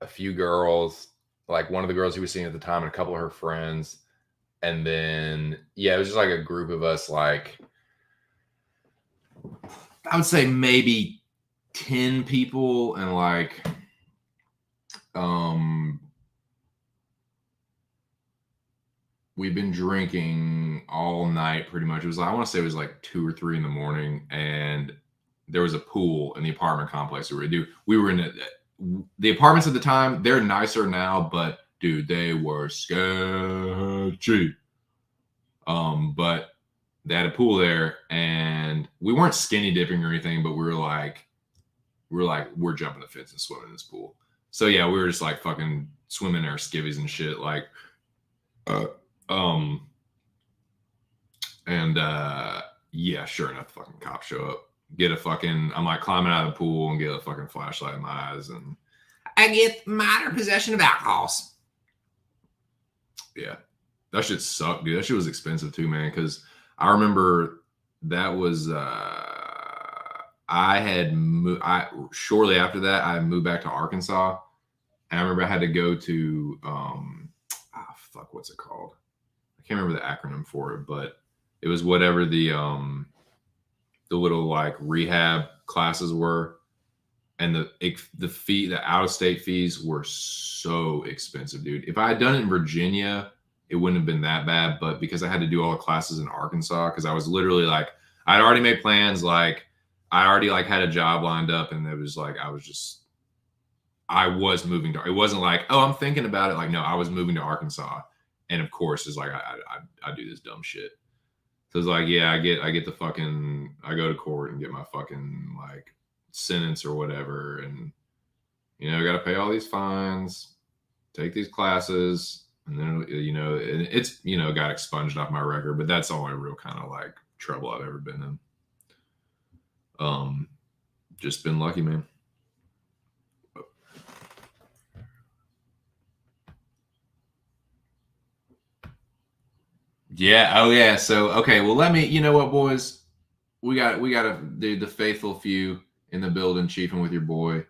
few girls, like one of the girls he was seeing at the time, and a couple of her friends. And then it was just like a group of us, like I would say maybe 10 people, and like we've been drinking all night pretty much. It was, I want to say it was like 2 or 3 in the morning, and there was a pool in the apartment complex we were in the apartments at the time. They're nicer now, but dude, they were sketchy. But they had a pool there, and we weren't skinny dipping or anything, but we're jumping the fence and swimming in this pool. So yeah, we were just like fucking swimming in our skivvies and shit. Like, sure enough, the fucking cops show up. I'm like climbing out of the pool and get a fucking flashlight in my eyes, and I get minor possession of alcohols. Yeah, that shit sucked, dude. That shit was expensive too, man. Because I remember that was shortly after that I moved back to Arkansas, and I remember I had to go to what's it called? I can't remember the acronym for it, but it was whatever the little like rehab classes were, and the out-of-state fees were so expensive, dude. If I had done it in Virginia, it wouldn't have been that bad, but because I had to do all the classes in Arkansas, because I was literally like, I'd already made plans, like I already like had a job lined up, and it was like I was moving to. It wasn't like, oh, I'm thinking about it. Like, no, I was moving to Arkansas, and of course, it's like I do this dumb shit. So it's like, yeah, I get the fucking, I go to court and get my fucking like sentence or whatever, and I got to pay all these fines, take these classes, and then it's got expunged off my record. But that's the only real kind of like trouble I've ever been in. Just been lucky, man. Yeah. Oh yeah. So okay. Well, you know what, boys? We got the faithful few in the building, chiefing with your boy.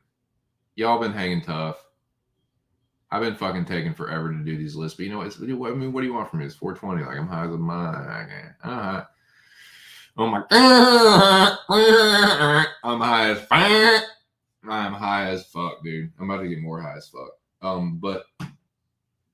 Y'all been hanging tough. I've been fucking taking forever to do these lists, but you know what? I mean, what do you want from me? It's 420. Like, I'm high as a mine. Oh my God. I'm high as fuck. I'm high as fuck, dude. I'm about to get more high as fuck. But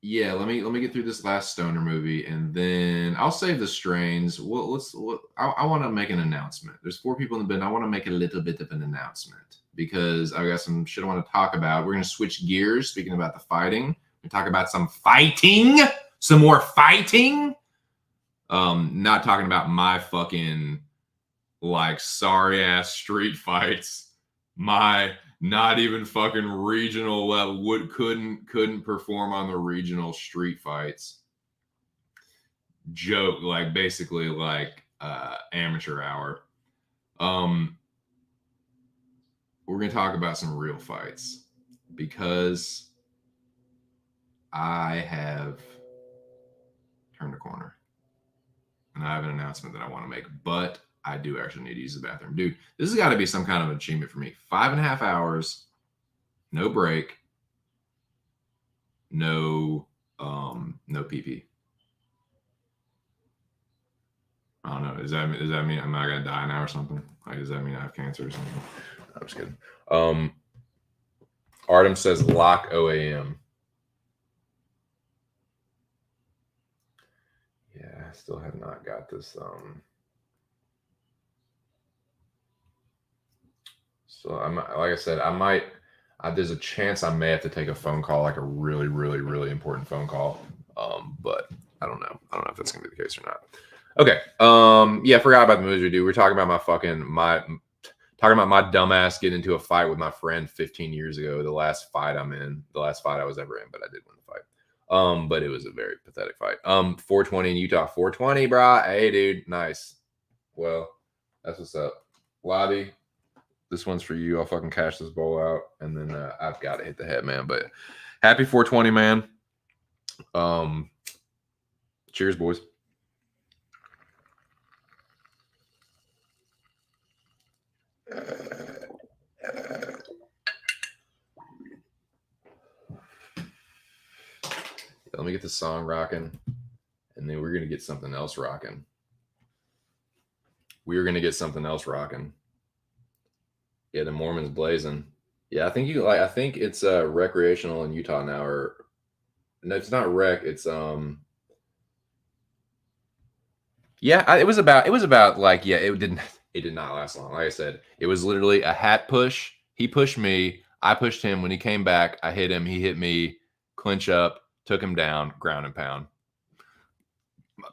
yeah, let me get through this last stoner movie, and then I'll save the strains. I want to make an announcement. There's 4 people in the bin. I want to make a little bit of an announcement because I got some shit I want to talk about. We're gonna switch gears. Speaking about the fighting, we talk about some more fighting. Not talking about my fucking like sorry ass street fights. My not even fucking regional level couldn't perform on the regional street fights. Joke, like basically like amateur hour. We're gonna talk about some real fights because I have turned a corner and I have an announcement that I want to make, but I do actually need to use the bathroom. Dude, this has got to be some kind of achievement for me. 5.5 hours no break, no PP. I don't know. Does that mean am I gonna die now or something? Like, does that mean I have cancer or something? I'm just kidding. Artem says lock OAM. Yeah, I still have not got this. So I'm like I said, I might. There's a chance I may have to take a phone call, like a really, really, really important phone call. But I don't know. I don't know if that's gonna be the case or not. Okay. Yeah, I forgot about the movies we do. We're talking about talking about my dumbass getting into a fight with my friend 15 years ago. The last fight I was ever in, but I did win the fight. But it was a very pathetic fight. 420 in Utah. 420, brah. Hey, dude. Nice. Well, that's what's up. Lobby. This one's for you. I'll fucking cash this bowl out, and then I've got to hit the head, man. But happy 420, man. Cheers, boys. Let me get the song rocking, and then we're gonna get something else rocking. Yeah, the Mormons blazing. Yeah, I think I think it's recreational in Utah now, or no, it's not rec. It's Yeah, it was about like it did not last long. Like I said, it was literally a hat push. He pushed me. I pushed him. When he came back, I hit him. He hit me. Clinch up. Took him down. Ground and pound.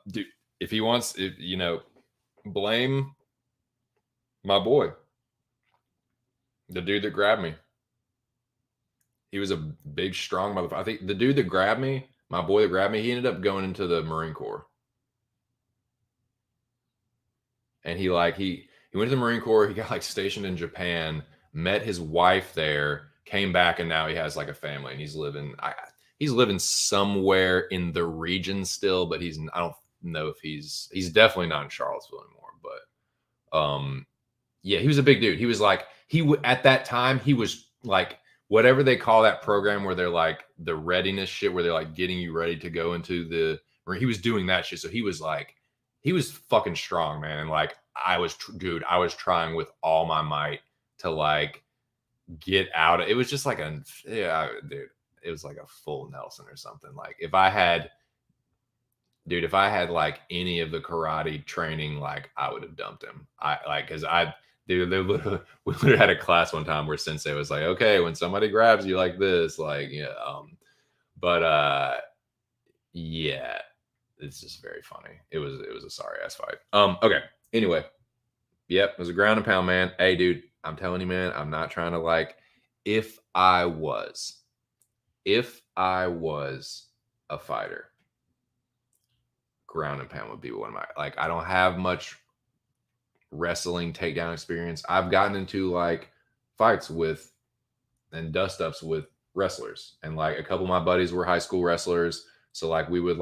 Dude, if he wants, blame my boy, the dude that grabbed me. He was a big, strong motherfucker. I think the dude that grabbed me, my boy that grabbed me, he ended up going into the Marine Corps. And he went to the Marine Corps. He got stationed in Japan, met his wife there, came back, and now he has a family, and he's living somewhere in the region still, but I don't know if he's definitely not in Charlottesville anymore. But yeah, he was a big dude. He was at that time, he was whatever they call that program where they're the readiness shit, where they're getting you ready to go into the, where he was doing that shit. So he was fucking strong, man. And I was trying with all my might to get out. It was just dude, it was like a full Nelson or something. If I had any of the karate training, I would have dumped him. Dude, we literally had a class one time where Sensei was like, okay, when somebody grabs you like this, yeah, it's just very funny. It was a sorry ass fight. Okay. Anyway, yep, it was a ground and pound, man. Hey, dude, I'm telling you, man, I'm not trying to if I was a fighter, ground and pound would be one of my I don't have much wrestling takedown experience. I've gotten into fights with and dust ups with wrestlers, and a couple of my buddies were high school wrestlers, so we would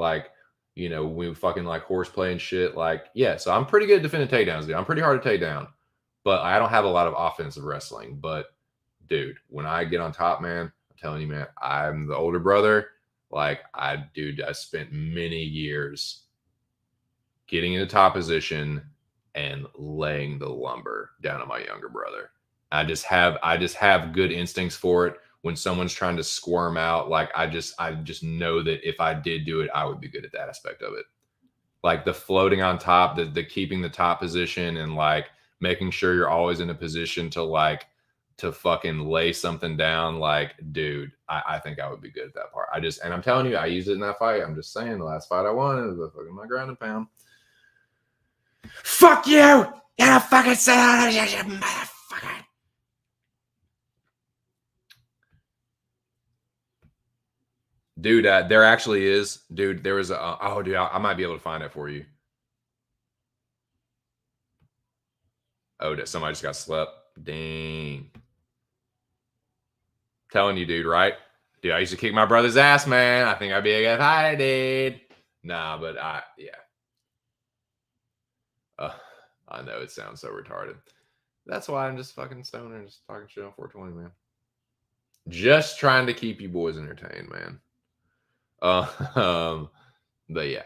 we would fucking horseplay and shit. Yeah, so I'm pretty good at defending takedowns, dude. I'm pretty hard to take down, but I don't have a lot of offensive wrestling. But dude, when I get on top, man, I'm telling you, man, I'm the older brother. I spent many years getting into top position and laying the lumber down on my younger brother. I just have good instincts for it. When someone's trying to squirm out, I just know that if I did do it, I would be good at that aspect of it. The floating on top, the keeping the top position, and making sure you're always in a position to fucking lay something down. Dude, I think I would be good at that part. And I'm telling you, I used it in that fight. I'm just saying, the last fight I won was fucking my ground and pound. Fuck you! You fucking say motherfucker. Dude, there actually is. Dude, there was a... dude, I might be able to find it for you. Oh, somebody just got slept. Dang. Telling you, dude, right? Dude, I used to kick my brother's ass, man. I think I'd be a good fighter, dude. Nah, but yeah. I know it sounds so retarded. That's why I'm just fucking stoner, just talking shit on 420, man. Just trying to keep you boys entertained, man. But yeah,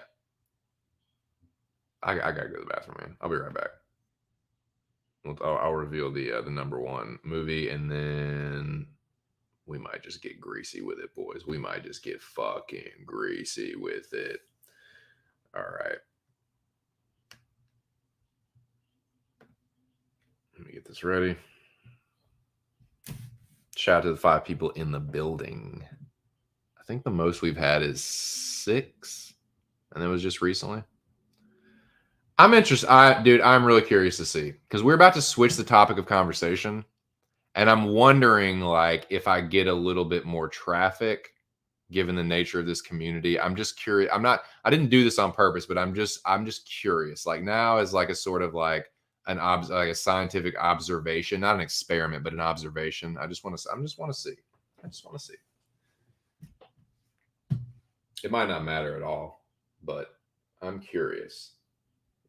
I gotta go to the bathroom, man. I'll be right back. I'll reveal the number one movie, and then we might just get greasy with it, boys. We might just get fucking greasy with it. All right. Let me get this ready. Shout out to the 5 people in the building. I think the most we've had is 6, and it was just recently. I'm interested. Dude, I'm really curious to see, because we're about to switch the topic of conversation, and I'm wondering, like, if I get a little bit more traffic, given the nature of this community. I'm just curious. I didn't do this on purpose, but I'm just curious. Like, now is like a sort of like like a scientific observation, not an experiment, but an observation. I just want to see. It might not matter at all, but I'm curious.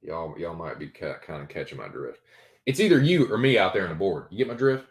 Y'all might be kind of catching my drift. It's either you or me out there on the board. You get my drift?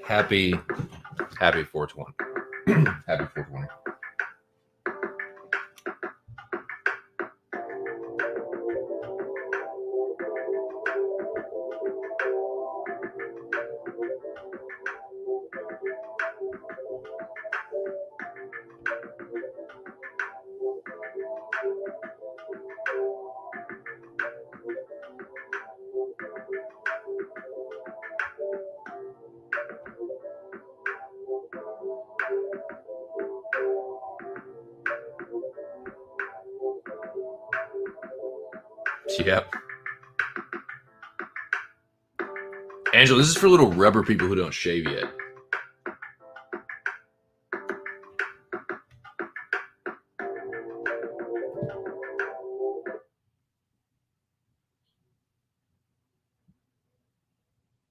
Happy 420. Happy 420. Yep. Angela, this is for little rubber people who don't shave yet.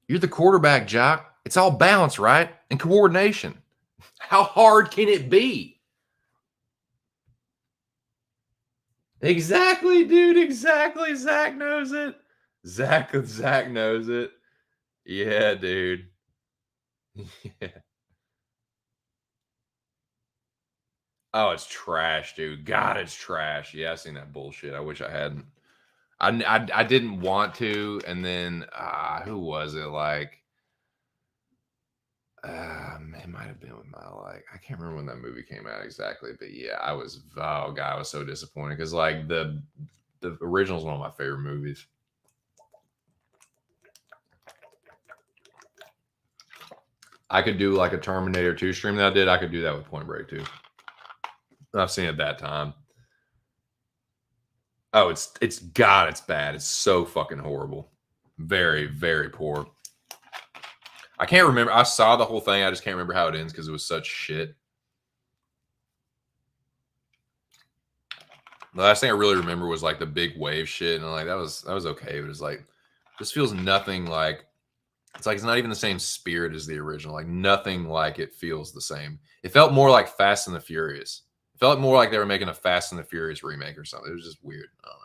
You're the quarterback, Jock. It's all balance, right? And coordination. How hard can it be? Exactly, dude. Exactly. Zach knows it. Zach knows it. Yeah, dude. Yeah. Oh, it's trash, dude. God, it's trash. Yeah, I've seen that bullshit. I wish I hadn't. I didn't want to, and then who was it? Like, it might have been with my I can't remember when that movie came out exactly, but yeah, I was I was so disappointed because like the original is one of my favorite movies. I could do like a Terminator 2 stream that I did. I could do that with Point Break too. I've seen it that time. Oh, it's bad. It's so fucking horrible. Very, very poor. I can't remember. I saw the whole thing. I just can't remember how it ends because it was such shit. The last thing I really remember was like the big wave shit, and like that was okay. But it's like just feels nothing like it's like it's not even the same spirit as the original. Like nothing like it feels the same. It felt more like Fast and the Furious. It felt more like they were making a Fast and the Furious remake or something. It was just weird. I don't know.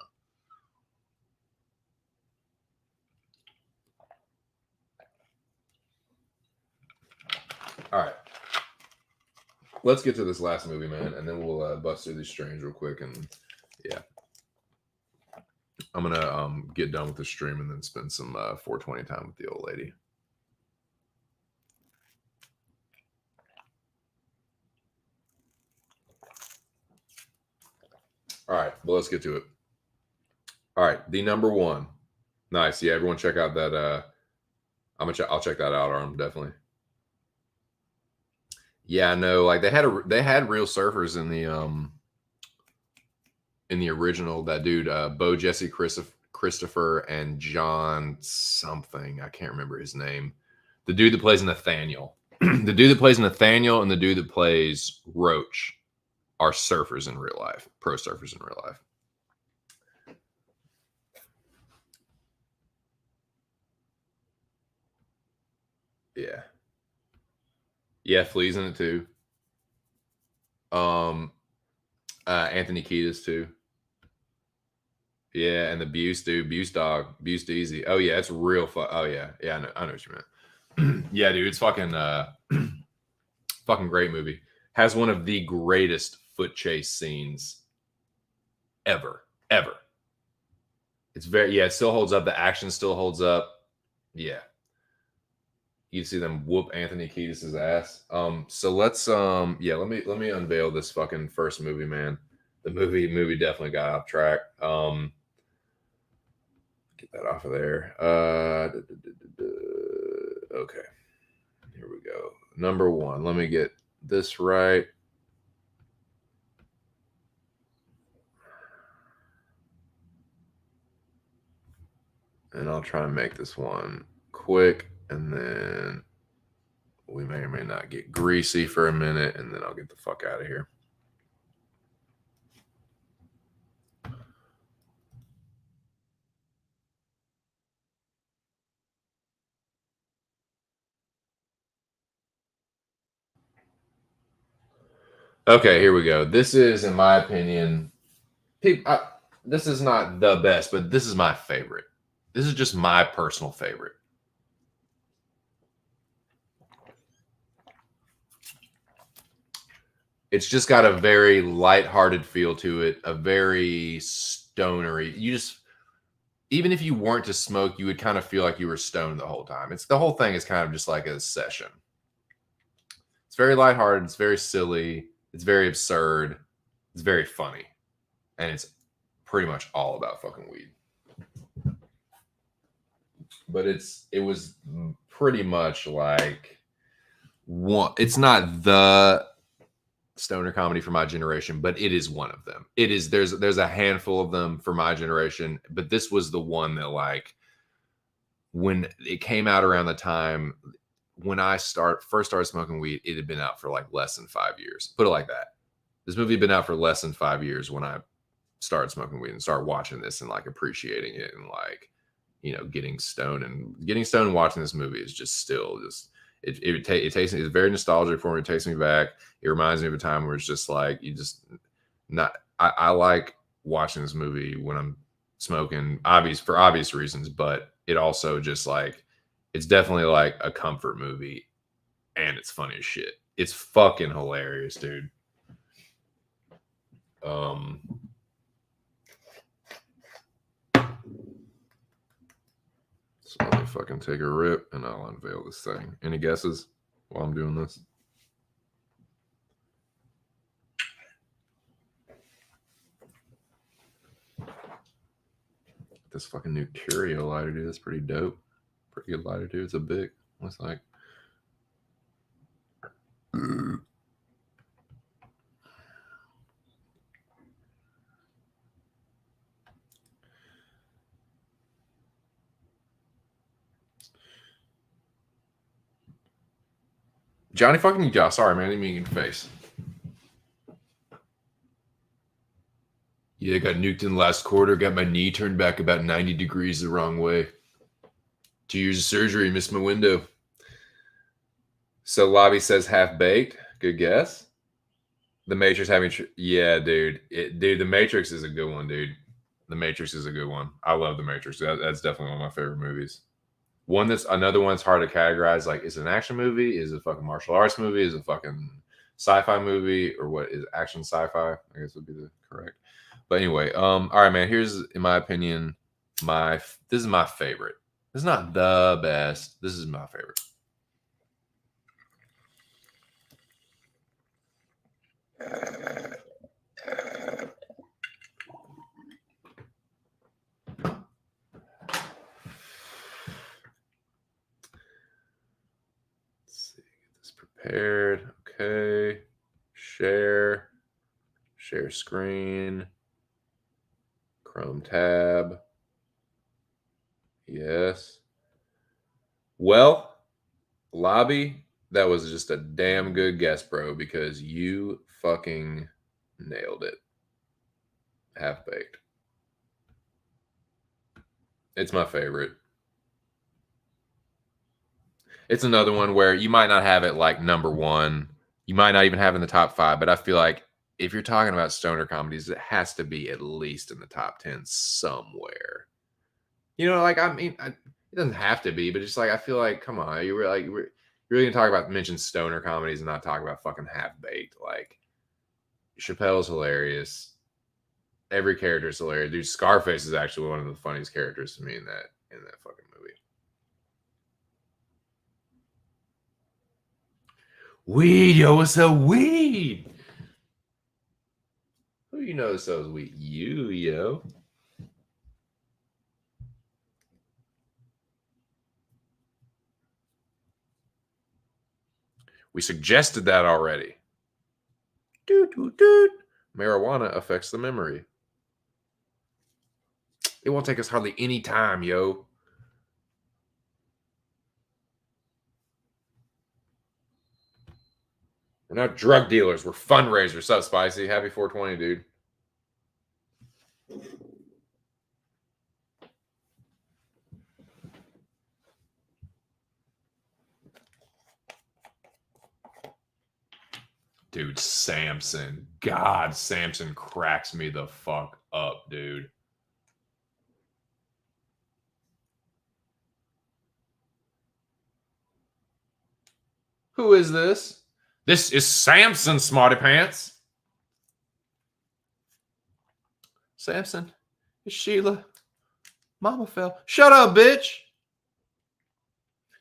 All right. Let's get to this last movie, man, and then we'll bust through these streams real quick. And yeah, I'm gonna get done with the stream and then spend some 420 time with the old lady. All right, well, let's get to it. All right, the number one. Nice. Yeah, everyone check out that. I'll check that out, Arm, definitely. Yeah, no, like they had real surfers in the original. That dude, Bo Jesse Christopher and John something. I can't remember his name. The dude that plays Nathaniel. The dude that plays Nathaniel and the dude that plays Roach are surfers in real life, pro surfers in real life. Yeah. Yeah, Flea's in it too. Anthony Kiedis too. Yeah, and the Buse dude, Buse dog, Buse Easy. Oh yeah, it's real fun. Oh yeah, I know what you meant. Yeah, dude, it's fucking fucking great movie. Has one of the greatest foot chase scenes ever. It's it still holds up. The action still holds up. Yeah. You see them whoop Anthony Kiedis' ass. So let's let me unveil this fucking first movie, man. The movie definitely got off track. Get that off of there. Okay. Here we go. Number one. Let me get this right. And I'll try and make this one quick, and then we may or may not get greasy for a minute, and then I'll get the fuck out of here. Okay, here we go. This is, in my opinion, this is not the best, but this is my favorite. This is just my personal favorite. It's just got a very lighthearted feel to it, a very stonery. Even if you weren't to smoke, you would kind of feel like you were stoned the whole time. The whole thing is kind of just like a session. It's very lighthearted. It's very silly. It's very absurd. It's very funny. And it's pretty much all about fucking weed. But it was pretty much like it's not the stoner comedy for my generation, but it is one of them. It is there's a handful of them for my generation, but this was the one that, like, when it came out around the time when I first started smoking weed, it had been out for like less than 5 years. Put it like that. This movie had been out for less than 5 years when I started smoking weed and started watching this and like appreciating it and like, getting stoned and watching this movie is just still just it takes me. It's very nostalgic for me. It takes me back. It reminds me of a time where it's just like I like watching this movie when I'm smoking, for obvious reasons, but it also just like it's definitely like a comfort movie, and it's funny as shit. It's fucking hilarious, dude. So let me fucking take a rip and I'll unveil this thing. Any guesses while I'm doing this? This fucking new Curio lighter, dude. That's pretty dope. Pretty good lighter, dude. It's a big. Looks like Johnny fucking Utah. Sorry, man. I didn't mean in your face. Yeah, I got nuked in the last quarter. Got my knee turned back about 90 degrees the wrong way. 2 years of surgery. Missed my window. So Lobby says half-baked. Good guess. The Matrix having... yeah, dude. Dude, The Matrix is a good one, dude. The Matrix is a good one. I love The Matrix. That's definitely one of my favorite movies. Another one's hard to categorize. Like, is it an action movie? Is it a fucking martial arts movie? Is it a fucking sci-fi movie? Or what is action sci-fi? I guess would be the correct. But anyway, all right, man. Here's, in my opinion, this is my favorite. This is not the best. This is my favorite. Prepared. Okay. Share screen. Chrome tab. Yes. Well, Lobby, that was just a damn good guess, bro, because you fucking nailed it. Half-baked. It's my favorite. It's another one where you might not have it like number one. You might not even have it in the top 5, but I feel like if you're talking about stoner comedies, it has to be at least in the top 10 somewhere. You know, like, I mean, it doesn't have to be, but just like, I feel like, come on, you're really gonna talk about, mention stoner comedies and not talk about fucking Half-Baked. Like, Chappelle's hilarious. Every character is hilarious. Dude, Scarface is actually one of the funniest characters to me in that fucking movie. Weed, yo, what's up, weed? Who you know sells weed? You, yo. We suggested that already. Doot, doot, doot. Marijuana affects the memory. It won't take us hardly any time, yo. We're not drug dealers. We're fundraisers. What's up, Spicy? Happy 420, dude. Dude, Samson. God, Samson cracks me the fuck up, dude. Who is this? This is Samson, Smarty Pants. Samson, it's Sheila. Mama fell. Shut up, bitch.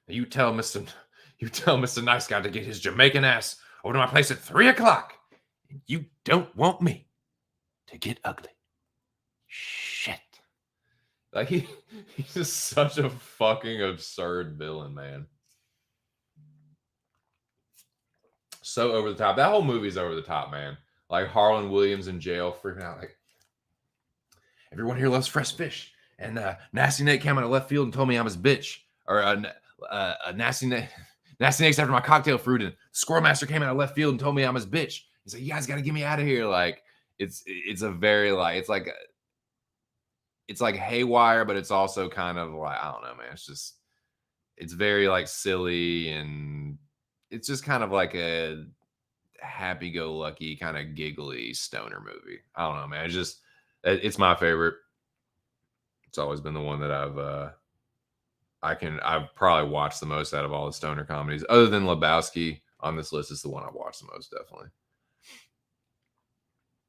You tell Mr. Nice Guy to get his Jamaican ass over to my place at 3 o'clock. And you don't want me to get ugly. Shit. Like, he's just such a fucking absurd villain, man. So over the top. That whole movie's over the top, man. Like, Harlan Williams in jail freaking out like, everyone here loves fresh fish. And Nasty Nate came out of left field and told me I'm his bitch. Or Nasty Nate's after my cocktail fruit. And Squirrel Master came out of left field and told me I'm his bitch. He's like, you guys got to get me out of here. Like, it's a very, like, it's like haywire, but it's also kind of like, I don't know, man. It's very like silly, and it's just kind of like a happy-go-lucky, kind of giggly stoner movie. I don't know, man. It's my favorite. It's always been the one that I've probably watched the most out of all the stoner comedies. Other than Lebowski on this list, is the one I've watched the most, definitely.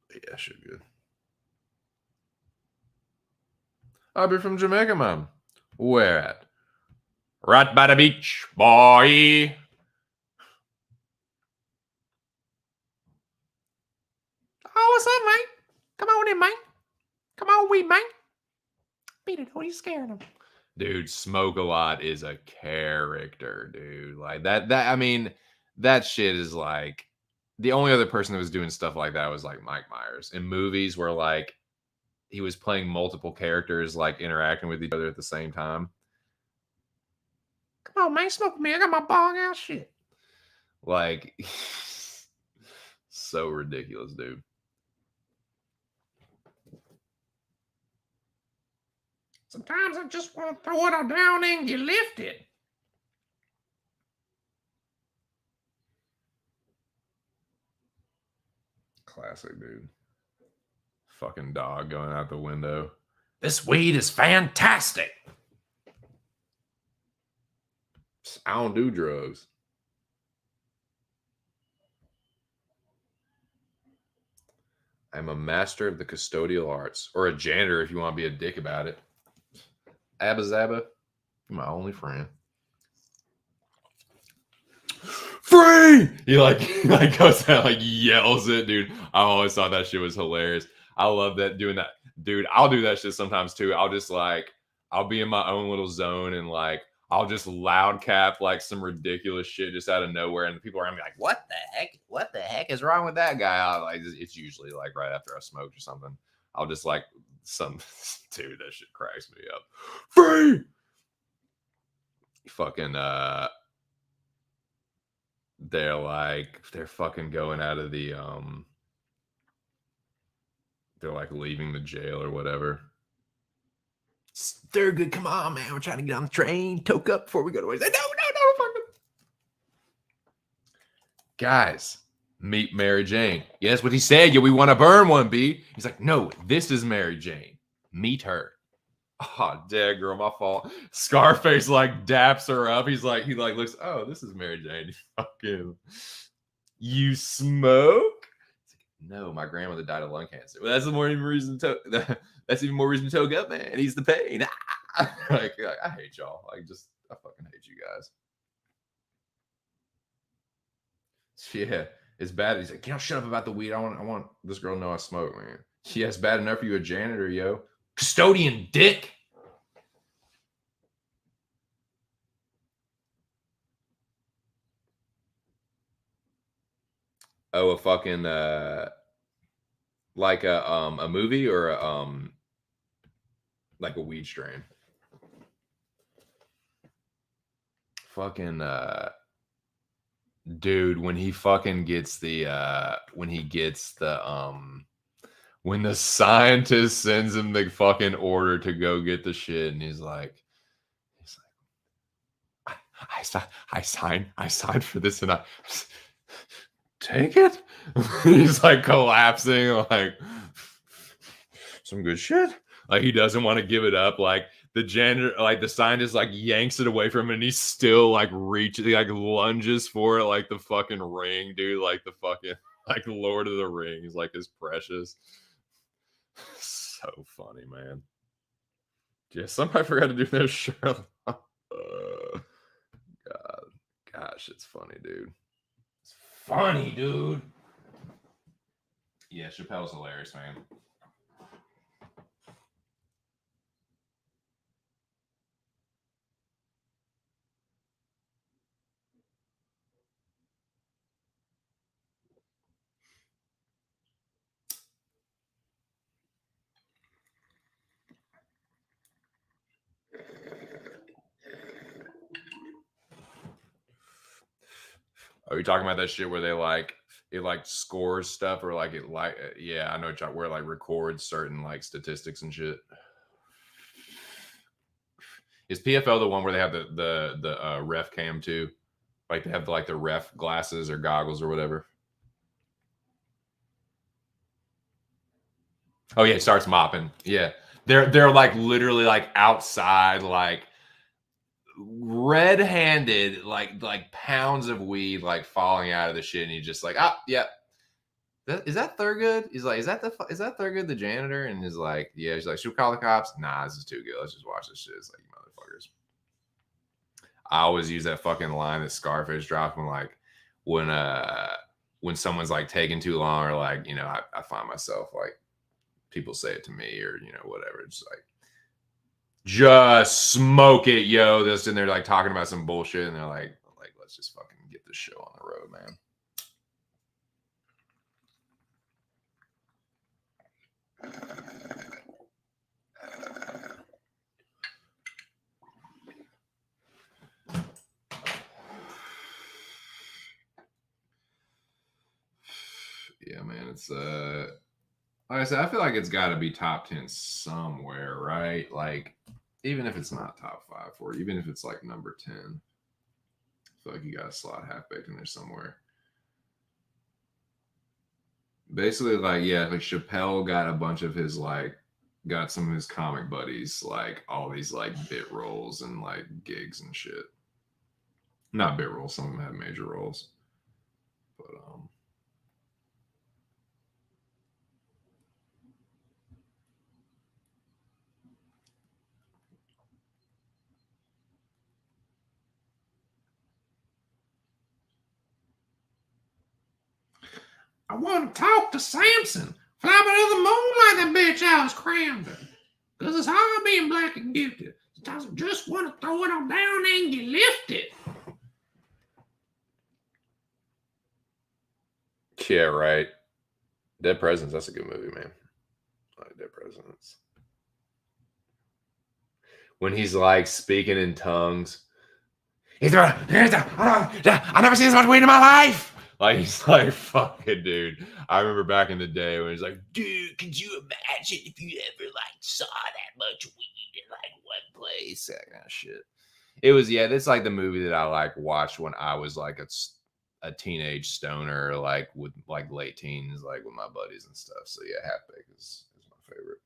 But yeah, shit good. I'll be from Jamaica, man. Where at? Right by the beach, boy. Oh, what's up, mate? Come on in, mate. Come on, we mate. Beat it. What are you scaring him? Dude, Smoke a Lot is a character, dude. Like that. I mean, that shit is like the only other person that was doing stuff like that was like Mike Myers in movies where like he was playing multiple characters, like interacting with each other at the same time. Come on, man, smoke with me. I got my bong out shit. Like, so ridiculous, dude. Sometimes I just want to throw it down and you lift it. Classic, dude. Fucking dog going out the window. This weed is fantastic. I don't do drugs. I'm a master of the custodial arts, or a janitor if you want to be a dick about it. Abba Zabba, you're my only friend. Free! He like goes out, like yells it, dude. I always thought that shit was hilarious. I love that doing that, dude. I'll do that shit sometimes too. I'll be in my own little zone and like I'll just loud cap like some ridiculous shit just out of nowhere, and people are gonna be like, "What the heck? What the heck is wrong with that guy?" Like it's usually like right after I smoked or something. I'll just like some dude. That shit cracks me up. Free. Fucking they're fucking going out of the they're like leaving the jail or whatever. Thurgood, come on, man. We're trying to get on the train. Toke up before we go to work. No, fucking. Guys, meet Mary Jane. Yeah, that's what he said. Yeah, we want to burn one, B. He's like, no, this is Mary Jane. Meet her. Oh, dead girl, my fault. Scarface like daps her up. He looks, oh, this is Mary Jane. Fucking, you smoke? No, my grandmother died of lung cancer. Well, that's more reason to. That's even more reason to toke up, man. He's the pain. like, I hate y'all. I fucking hate you guys. Yeah, it's bad. He's like, shut up about the weed. I want this girl to know I smoke, man. Yeah, it's bad enough for you a janitor, yo. Custodian dick. Oh, a fucking like a movie or like a weed strain. Fucking dude, when he fucking gets the when the scientist sends him the fucking order to go get the shit, and he's like, I signed for this, and I take it. He's like collapsing, like some good shit. Like he doesn't want to give it up. Like the janitor, like the scientist, like yanks it away from him, and he still like reaches, like lunges for it, like the fucking ring, dude. Like the fucking like Lord of the Rings, like his precious. So funny, man. Yeah, somebody forgot to do their Sherlock. Gosh, it's funny, dude. It's funny, dude. Yeah, Chappelle's hilarious, man. Are you talking about that shit where it like scores stuff, or like it like yeah, I know where it like records certain like statistics and shit. Is PFL the one where they have the ref cam too? Like they have the ref glasses or goggles or whatever. Oh yeah, it starts mopping. Yeah, they're like literally like outside, like red-handed, like pounds of weed like falling out of the shit, and he's just like, yeah. Is that Thurgood? He's like, is that Thurgood the janitor? And he's like, yeah. She's like, should we call the cops? Nah, this is too good. Let's just watch this shit. It's like, you motherfuckers. I always use that fucking line that Scarface dropped when someone's like taking too long, or like, I find myself like people say it to me, or whatever. It's like, just smoke it, yo. They're sitting there like talking about some bullshit, and they're like let's just fucking get this this show on the road, man. Yeah, man, it's like I said, I feel like it's got to be top 10 somewhere, right? Like, even if it's not top 5 for it, even if it's like number 10, I feel like you got a slot half-baked in there somewhere. Basically, like, yeah, like Chappelle got a bunch of his, like, got some of his comic buddies, like, all these, like, bit roles and, like, gigs and shit. Not bit roles, some of them had major roles. But, I want to talk to Samson. Fly by the moon like that bitch I was crammed. Because it's hard being black and gifted. Sometimes I just want to throw it on down and get lifted. Yeah, right. Dead Presidents, that's a good movie, man. I like Dead Presidents. When he's like speaking in tongues. I never seen so much weed in my life. Like, he's like, fucking dude. I remember back in the day when he's like, dude, could you imagine if you ever like saw that much weed in like one place? That kind of shit. It was, yeah, that's like the movie that I like watched when I was like a teenage stoner, like with like late teens, like with my buddies and stuff. So yeah, Half-Baked is my favorite.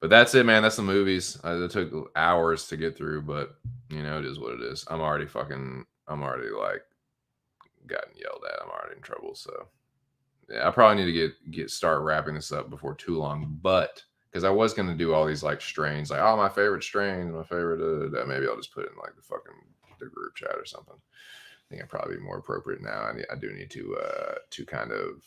But that's it, man. That's the movies. It took hours to get through, but you know, it is what it is. I'm already like gotten yelled at. I'm already in trouble. So yeah, I probably need to start wrapping this up before too long. But because I was gonna do all these like strains, like my favorite strains, my favorite. Maybe I'll just put it in like the group chat or something. I think I'd probably be more appropriate now. I do need to kind of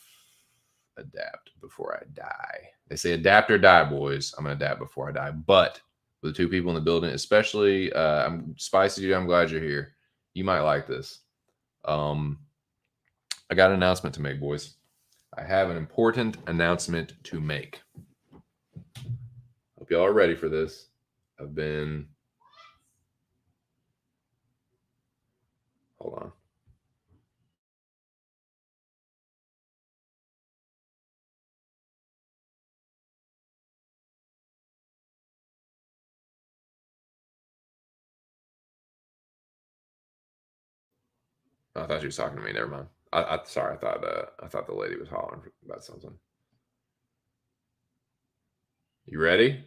adapt before I die. They say adapt or die, boys. I'm gonna adapt before I die. But with the 2 people in the building, especially I'm Spicy Dude, I'm glad you're here. You might like this. I got an announcement to make, boys. I have an important announcement to make. Hope y'all are ready for this. Hold on. I thought she was talking to me. Never mind. Sorry. I thought the lady was hollering about something. You ready?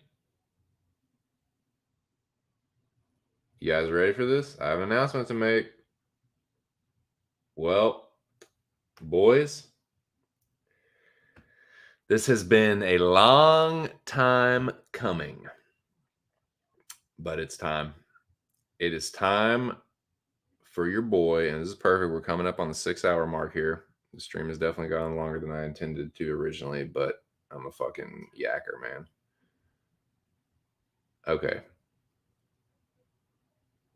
You guys ready for this? I have an announcement to make. Well, boys, this has been a long time coming, but it's time. It is time for your boy, and this is perfect. We're coming up on the 6-hour mark here. The stream has definitely gone longer than I intended to originally, but I'm a fucking yacker, man. Okay.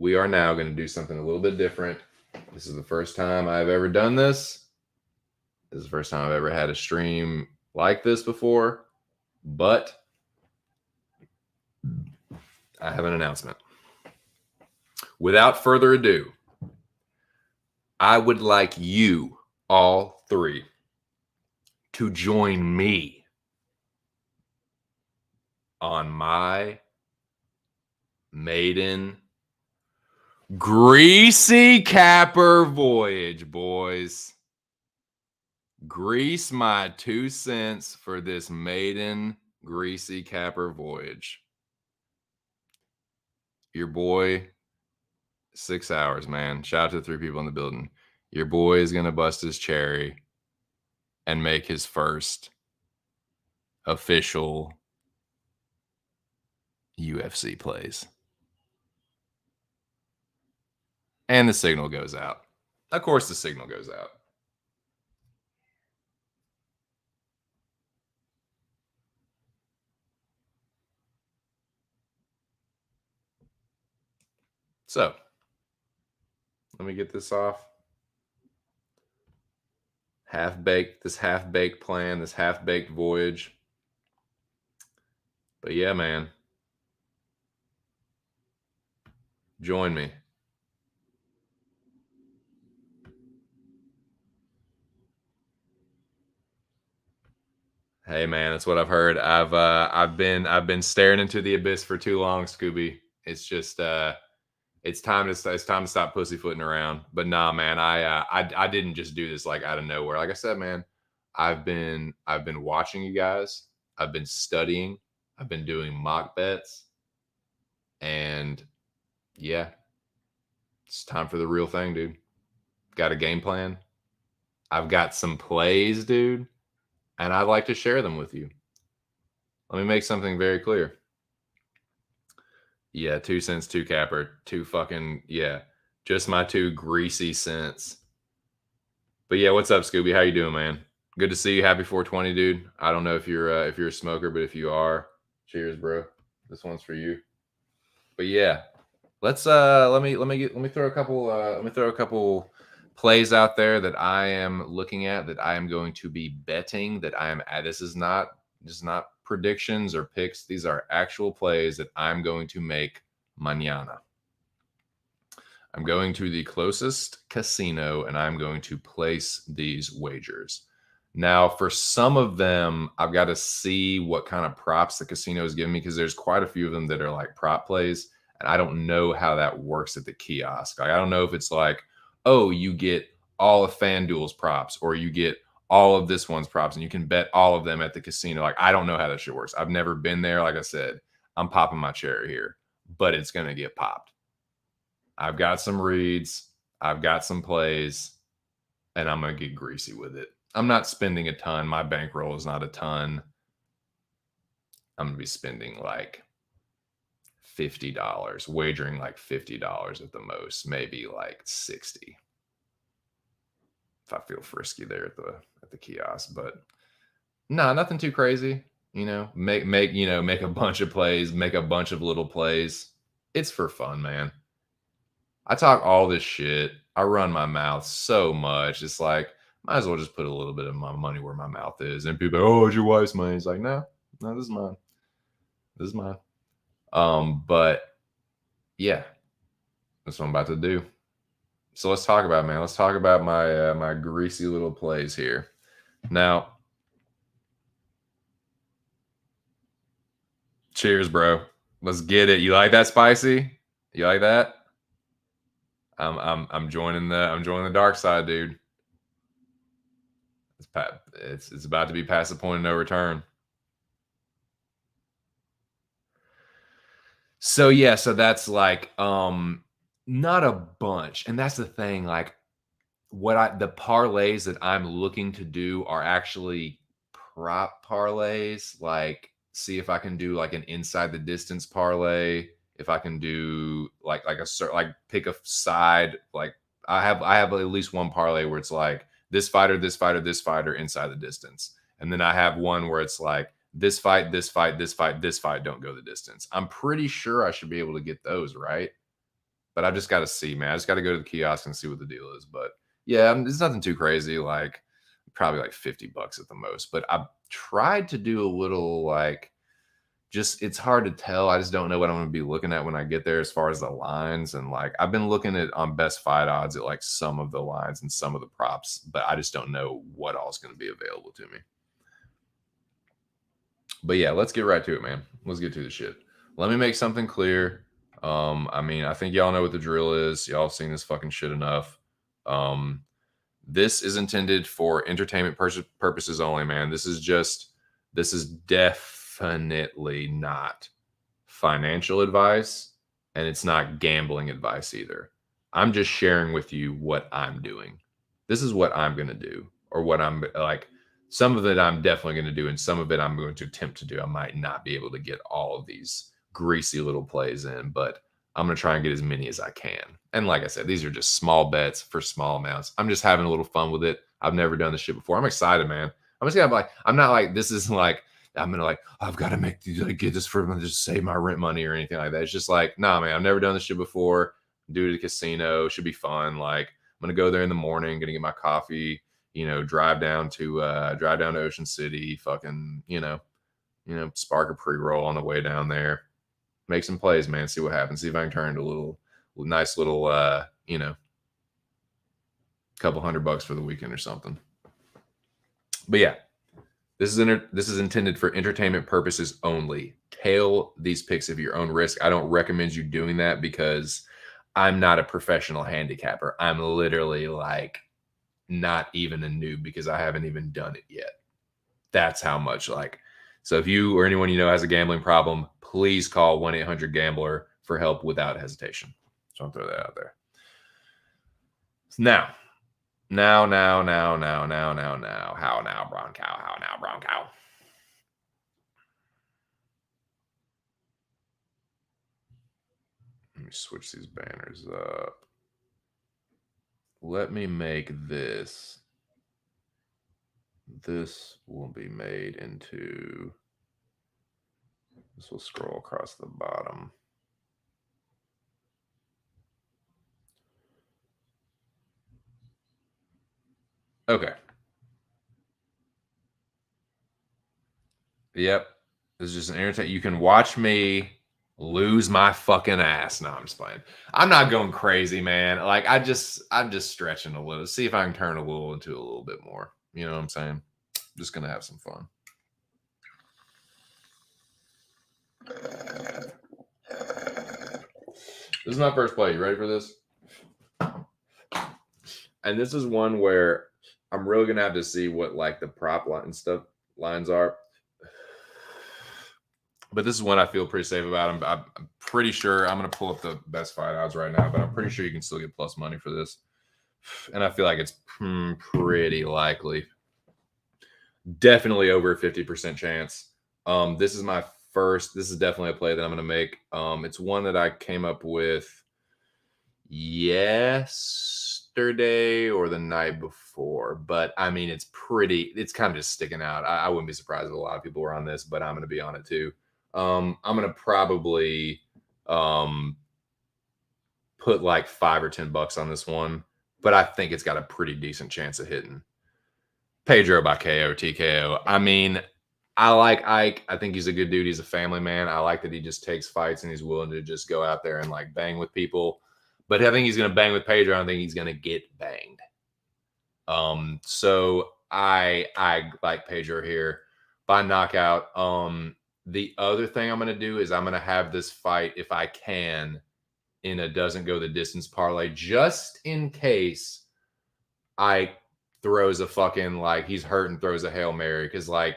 We are now going to do something a little bit different. This is the first time I've ever done this. This is the first time I've ever had a stream like this before, but I have an announcement. Without further ado, I would like you all 3 to join me on my maiden greasy capper voyage, boys. Grease my 2 cents for this maiden greasy capper voyage. Your boy, 6 hours, man. Shout out to the 3 people in the building. Your boy is going to bust his cherry and make his first official UFC plays. And the signal goes out. Of course, the signal goes out. So, Let me get this off. This half-baked plan, this half-baked voyage. But yeah, man. Join me. Hey man, that's what I've heard. I've been staring into the abyss for too long, Scooby. It's just it's time to stop pussyfooting around. But nah, man, I didn't just do this like out of nowhere. Like I said, man, I've been watching you guys. I've been studying. I've been doing mock bets, and yeah, it's time for the real thing, dude. Got a game plan. I've got some plays, dude, and I'd like to share them with you. Let me make something very clear. Yeah, 2 cents, 2 capper, 2 fucking, yeah, just my 2 greasy cents. But yeah, what's up, Scooby? How you doing, man? Good to see you. Happy 420, dude. I don't know if you're a smoker, but if you are, cheers, bro. This one's for you. But yeah, let's let me throw a couple plays out there that I am looking at, that I am going to be betting, that I am at. This is not predictions or picks. These are actual plays that I'm going to make mañana. I'm going to the closest casino and I'm going to place these wagers. Now, for some of them, I've got to see what kind of props the casino is giving me, because there's quite a few of them that are like prop plays, and I don't know how that works at the kiosk. Like, I don't know if it's like, oh, you get all of FanDuel's props, or you get all of this one's props, and you can bet all of them at the casino. Like, I don't know how that shit works. I've never been there. Like I said, I'm popping my cherry here, but it's going to get popped. I've got some reads. I've got some plays, and I'm going to get greasy with it. I'm not spending a ton. My bankroll is not a ton. I'm going to be spending like $50, wagering like $50 at the most, maybe like 60. If I feel frisky there at the kiosk, but no, nothing too crazy. You know, make a bunch of plays, make a bunch of little plays. It's for fun, man. I talk all this shit. I run my mouth so much. It's like, might as well just put a little bit of my money where my mouth is. And people are, oh, it's your wife's money. It's like, no, this is mine. This is mine. But yeah, that's what I'm about to do. So let's talk about it, man. Let's talk about my my greasy little plays here. Now, cheers, bro. Let's get it. You like that spicy? You like that? I'm joining the dark side, dude. It's about to be past the point of no return. So yeah, so that's like not a bunch. And that's the thing, like the parlays that I'm looking to do are actually prop parlays. Like, see if I can do like an inside the distance parlay, if I can do like pick a side. Like, I have at least one parlay where it's like this fighter inside the distance. And then I have one where it's like this fight don't go the distance. I'm pretty sure I should be able to get those, right? But I just got to see, man. I just got to go to the kiosk and see what the deal is. But yeah, it's nothing too crazy. Like, probably like $50 at the most. But I've tried to do a little like, just, it's hard to tell. I just don't know what I'm going to be looking at when I get there as far as the lines. And like, I've been looking at on best fight odds at like some of the lines and some of the props, but I just don't know what all is going to be available to me. But yeah, let's get right to it, man. Let's get to the shit. Let me make something clear. I mean, I think y'all know what the drill is. Y'all seen this fucking shit enough. This is intended for entertainment purposes only, man. This is definitely not financial advice, and it's not gambling advice either. I'm just sharing with you what I'm doing. This is what I'm going to do, or what I'm like. Some of it I'm definitely going to do, and some of it I'm going to attempt to do. I might not be able to get all of these greasy little plays in, but I'm going to try and get as many as I can. And like I said, these are just small bets for small amounts. I'm just having a little fun with it. I've never done this shit before. I'm excited, man. I'm just gonna like, I'm not like, this isn't like, I'm gonna like, I've got to get this for just save my rent money or anything like that. It's just like, nah, man, I've never done this shit before. do it at the casino. Should be fun. Like I'm gonna go there in the morning, gonna get my coffee, drive down to Ocean City, fucking, spark a pre-roll on the way down there. Make some plays, man. See what happens. See if I can turn into a nice little couple $100 for the weekend or something. But yeah, this is intended for entertainment purposes only. Tail these picks at your own risk. I don't recommend you doing that because I'm not a professional handicapper. I'm literally like not even a noob because I haven't even done it yet. That's how much so if you or anyone you know has a gambling problem, please call 1-800-GAMBLER for help without hesitation. So I'll throw that out there. Now. How now, Bronco? Let me switch these banners up. Let me make this. This will be made into. This will scroll across the bottom. Okay. Yep. This is just an entertainment. You can watch me lose my fucking ass. No, I'm just playing. I'm not going crazy, man. Like I'm just stretching a little. See if I can turn a little into a little bit more. You know what I'm saying? Just gonna have some fun. This is my first play. You ready for this? And this is one where I'm really gonna have to see what like the prop line lines are. But this is one I feel pretty safe about. I'm pretty sure I'm gonna pull up the best fight odds right now, but I'm pretty sure you can still get plus money for this. And I feel like it's pretty likely. Definitely over a 50% chance. This is my first. This is definitely a play that I'm gonna make. It's one that I came up with yesterday or the night before, but I mean it's kind of just sticking out. I wouldn't be surprised if a lot of people were on this, but I'm gonna be on it too. I'm gonna probably put like $5 or $10 on this one, but I think it's got a pretty decent chance of hitting. Pedro by KO, TKO. I mean, I like Ike. I think he's a good dude. He's a family man. I like that he just takes fights and he's willing to just go out there and like bang with people. But I think he's going to bang with Pedro. I think he's going to get banged. So I like Pedro here by knockout. The other thing I'm going to do is I'm going to have this fight, if I can, in a doesn't go the distance parlay, just in case Ike throws a fucking like he's hurt and throws a Hail Mary. Because like,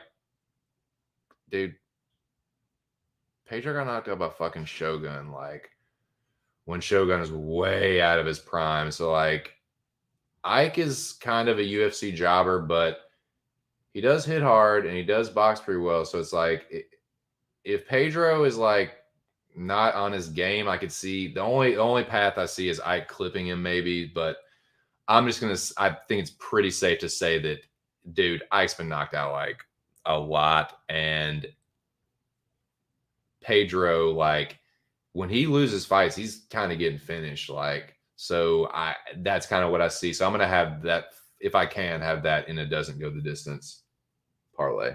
dude, Pedro got knocked out by fucking Shogun. Like when Shogun is way out of his prime. So like Ike is kind of a UFC jobber, but he does hit hard and he does box pretty well. So it's like if Pedro is like not on his game, I could see the only path I see is Ike clipping him maybe, but I think it's pretty safe to say that, dude, Ike's been knocked out like a lot. And Pedro, like, when he loses fights, he's kind of getting finished. Like, so that's kind of what I see. So I'm going to have that, if I can, have that in a doesn't go the distance parlay.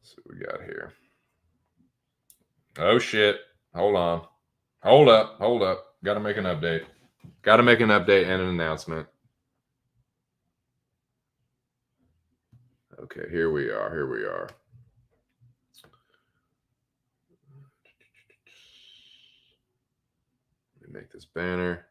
See what we got here. Oh shit. Hold on. Hold up. Got to make an update. And an announcement. Okay, here we are. Let me make this banner.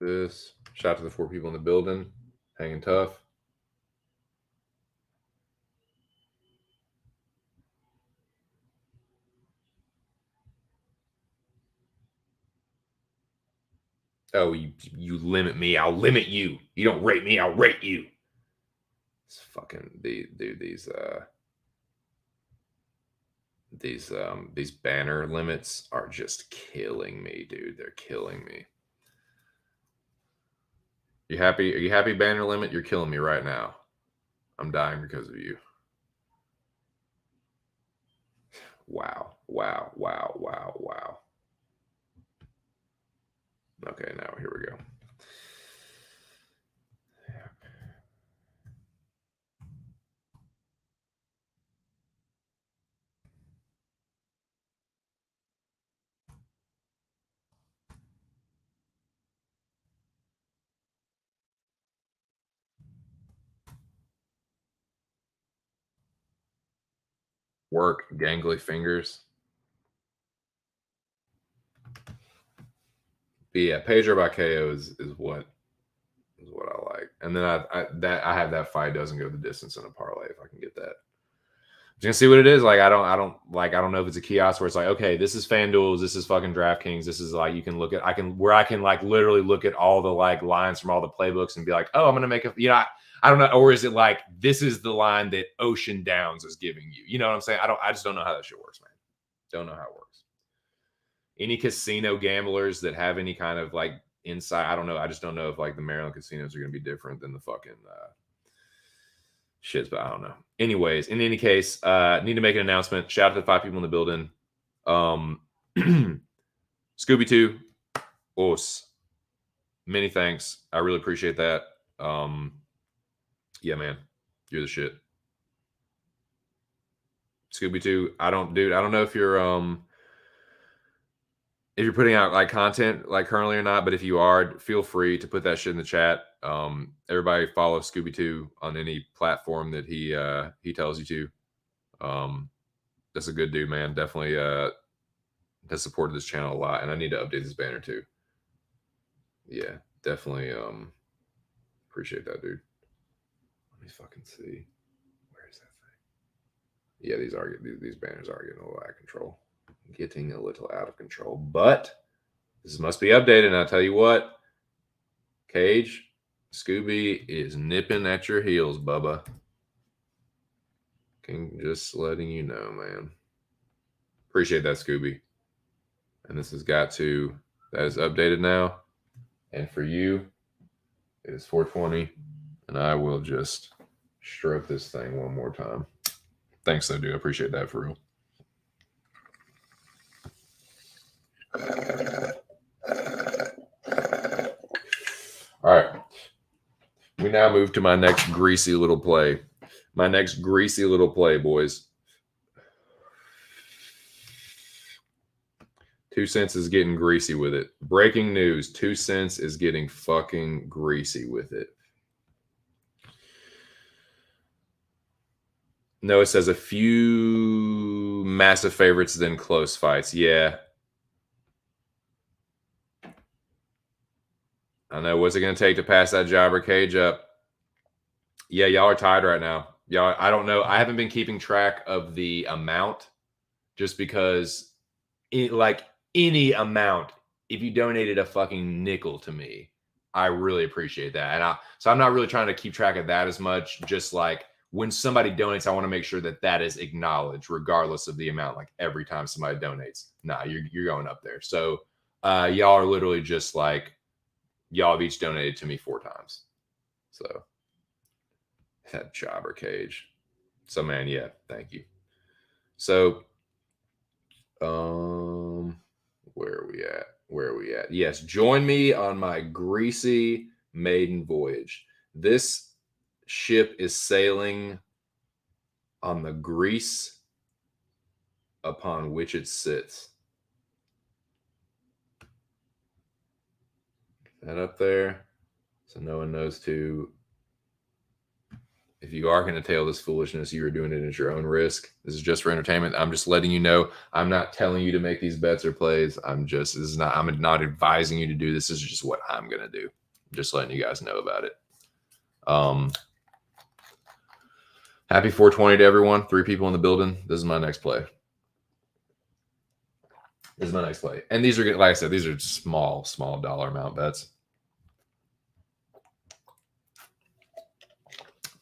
This. Shout out to the 4 people in the building. Hanging tough. Oh, you limit me, I'll limit you. You don't rate me, I'll rate you. It's fucking these banner limits are just killing me, dude. They're killing me. You happy? Are you happy, banner limit? You're killing me right now. I'm dying because of you. Wow. Wow. Wow. Wow. Wow. Okay, now here we go. Work, gangly fingers. But yeah, Pedro by KO is what I like. And then I have that fight doesn't go the distance in a parlay if I can get that. Just gonna see what it is. Like I don't know if it's a kiosk where it's like, okay, this is FanDuel's, this is fucking DraftKings, this is like you can look at I can like literally look at all the like lines from all the playbooks and be like, oh, I'm gonna make a I don't know, or is it like this is the line that Ocean Downs is giving you? You know what I'm saying? I just don't know how that shit works, man. Don't know how it works. Any casino gamblers that have any kind of like insight, I don't know. I just don't know if like the Maryland casinos are gonna be different than the fucking shits, but I don't know. Anyways, in any case, need to make an announcement. Shout out to the 5 people in the building. Scooby-2, os. Many thanks. I really appreciate that. Yeah, man. You're the shit. Scooby-2, I don't know if you're putting out like content like currently or not, but if you are, feel free to put that shit in the chat. Everybody follow Scooby-2 on any platform that he tells you to. That's a good dude, man. Definitely has supported this channel a lot, and I need to update this banner too. Yeah, definitely appreciate that, dude. Let me fucking see. Where is that thing? Yeah, these banners are getting a little out of control. Getting a little out of control, but this must be updated. And I'll tell you what, Cage, Scooby is nipping at your heels, Bubba. Just letting you know, man. Appreciate that, Scooby. And this has got to, that is updated now. And for you, it is 420. And I will just stroke this thing one more time. Thanks, though, dude. I appreciate that for real. All right. We now move to my next greasy little play. My next greasy little play, boys. 2 cents is getting greasy with it. Breaking news. 2 cents is getting fucking greasy with it. No, it says a few massive favorites, then close fights. Yeah. I know. What's it going to take to pass that jobber Cage up? Yeah, y'all are tied right now. Y'all, I don't know. I haven't been keeping track of the amount just because like any amount, if you donated a fucking nickel to me, I really appreciate that. And so I'm not really trying to keep track of that as much. Just like when somebody donates, I want to make sure that that is acknowledged regardless of the amount. Like every time somebody donates, nah, you're going up there. So y'all are literally just like, y'all have each donated to me 4 times. So that jobber Cage. So man, yeah, thank you. So where are we at? Where are we at? Yes, join me on my greasy maiden voyage. This ship is sailing on the grease upon which it sits. That up there, so no one knows to. If you are going to tell this foolishness, you are doing it at your own risk. This is just for entertainment. I'm just letting you know. I'm not telling you to make these bets or plays. I'm not advising you to do this. This is just what I'm going to do. I'm just letting you guys know about it. Happy 420 to everyone. 3 people in the building. This is my next play. is my next play. And these are, like I said, these are small dollar amount bets.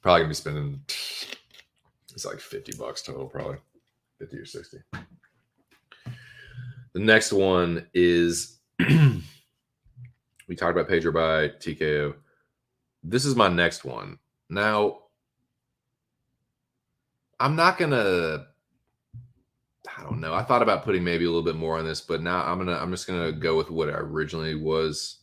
Probably gonna be spending, it's like $50 total, probably 50 or 60. The next one is we talked about Pedro by TKO. This is my next one. Now, I'm not gonna, I don't know. I thought about putting maybe a little bit more on this, but now I'm just gonna go with what I originally was,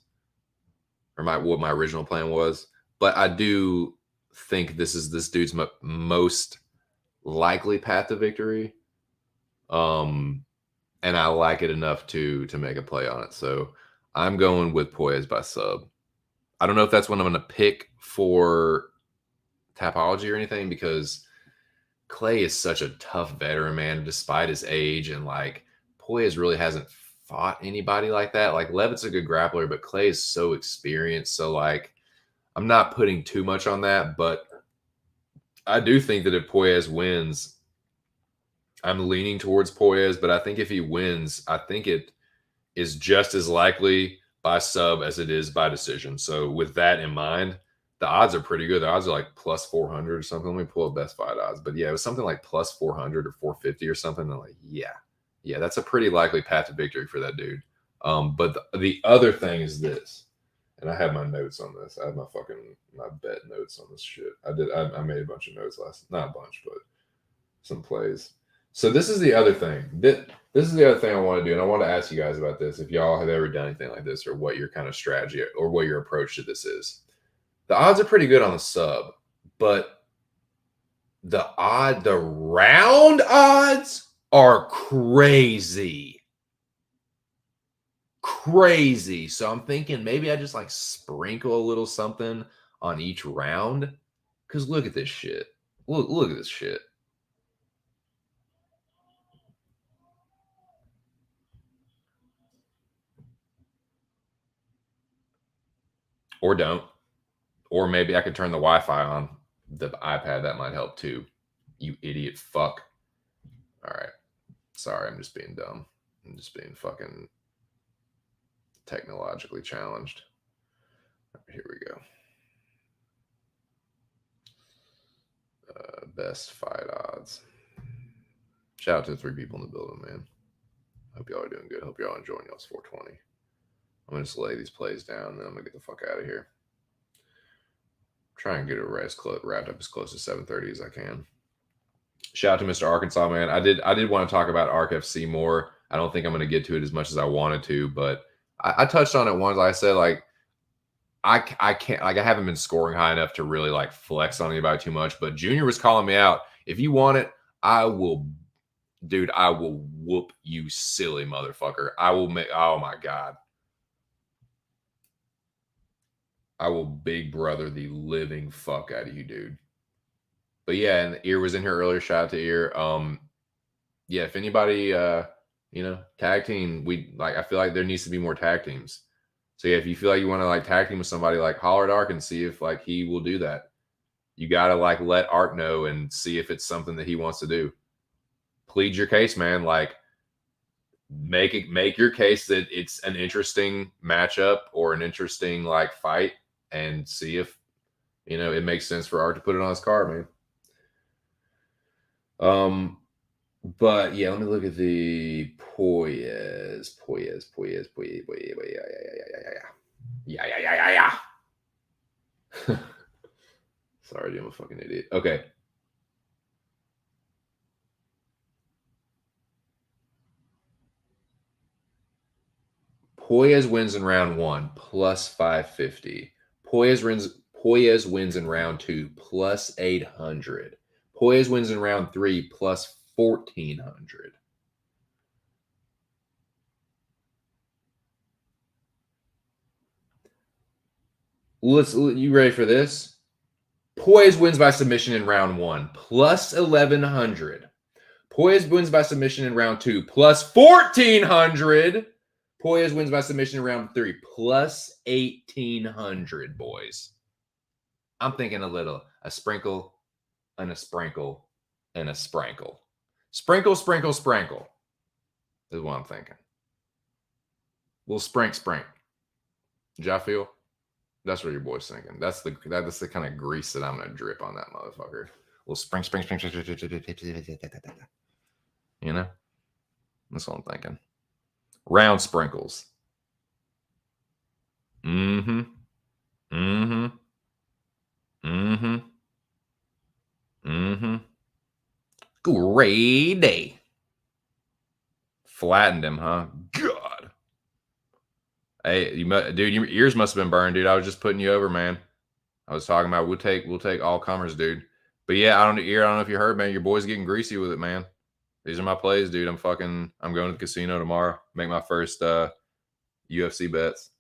or what my original plan was. But I do think this is this dude's most likely path to victory. And I like it enough to make a play on it. So I'm going with Poyes by sub. I don't know if that's what I'm going to pick for Tapology or anything, because Clay is such a tough veteran, man, despite his age. And like Poyes really hasn't fought anybody like that. Like Levitt's a good grappler, but Clay is so experienced. So like I'm not putting too much on that, but I do think that if Poyes wins, I'm leaning towards Poyes, but I think if he wins, I think it is just as likely by sub as it is by decision. So with that in mind, the odds are pretty good. The odds are like plus 400 or something. Let me pull up best fight odds. But yeah, it was something like plus 400 or 450 or something. I'm like, yeah, that's a pretty likely path to victory for that dude. But the other thing is this, and I have my notes on this. I have my bet notes on this shit. I made a bunch of notes not a bunch, but some plays. So this is the other thing. This is the other thing I want to do, and I want to ask you guys about this. If y'all have ever done anything like this, or what your kind of strategy or what your approach to this is. The odds are pretty good on the sub, but the round odds are crazy. Crazy. So I'm thinking maybe I just like sprinkle a little something on each round. Because look at this shit. Look at this shit. Or don't. Or maybe I could turn the Wi-Fi on the iPad. That might help too. You idiot fuck. All right. Sorry, I'm just being dumb. I'm just being fucking technologically challenged. Here we go. Best fight odds. Shout out to the 3 people in the building, man. Hope y'all are doing good. Hope y'all enjoying y'all's 420. I'm going to just lay these plays down, and then I'm going to get the fuck out of here. Try and get it wrapped up as close to 7:30 as I can. Shout out to Mr. Arkansas, man. I did want to talk about ARC FC more. I don't think I'm going to get to it as much as I wanted to, but I touched on it once. Like I said, like I can't, like I haven't been scoring high enough to really like flex on anybody too much. But Junior was calling me out. If you want it, I will whoop you, silly motherfucker. I will make. Oh my god. I will big brother the living fuck out of you, dude. But yeah, and Ear was in here earlier. Shout out to Ear. Yeah, if anybody, tag team, I feel like there needs to be more tag teams. So yeah, if you feel like you want to like tag team with somebody, like holler at Ark and see if like he will do that. You gotta like let Ark know and see if it's something that he wants to do. Plead your case, man. Like make your case that it's an interesting matchup or an interesting like fight, and see if it makes sense for Ark to put it on his card, man. But yeah, let me look at the Poyes. Yeah. Sorry, dude, I'm a fucking idiot. Okay. Poyes wins in round 1 plus 550. Poyes wins in round 2 plus 800. Poyes wins in round 3 plus 1,400. You ready for this? Poyes wins by submission in round 1 plus 1,100. Poyes wins by submission in round 2 plus 1,400. Poyes wins by submission in round 3 plus 1,800, boys. I'm thinking a sprinkle and a sprinkle and a sprinkle. Sprinkle is what I'm thinking. Little sprink. Did y'all feel? That's what your boy's thinking. That's the kind of grease that I'm gonna drip on that motherfucker. Little spring. You know? That's what I'm thinking. Round sprinkles. Mm-hmm. Great day. Flattened him, huh? God. Hey, dude, your ears must have been burned, dude. I was just putting you over, man. I was talking about we'll take all comers, dude. But yeah, I don't know if you heard, man. Your boy's getting greasy with it, man. These are my plays, dude. I'm going to the casino tomorrow. Make my first UFC bets.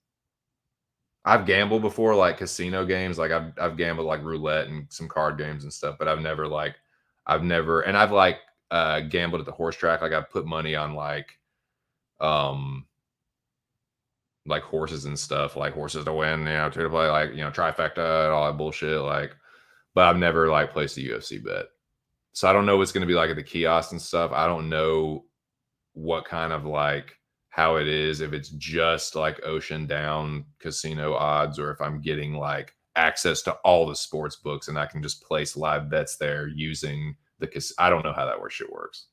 I've gambled before, like casino games. Like I've gambled like roulette and some card games and stuff, but I've never and I've gambled at the horse track. Like I've put money on like horses and stuff, like horses to win, to play, like, trifecta and all that bullshit. Like, but I've never like placed a UFC bet. So I don't know what's going to be like at the kiosk and stuff. I don't know what kind of like how it is, if it's just like Ocean Down casino odds, or if I'm getting like access to all the sports books and I can just place live bets there using I don't know how that shit works.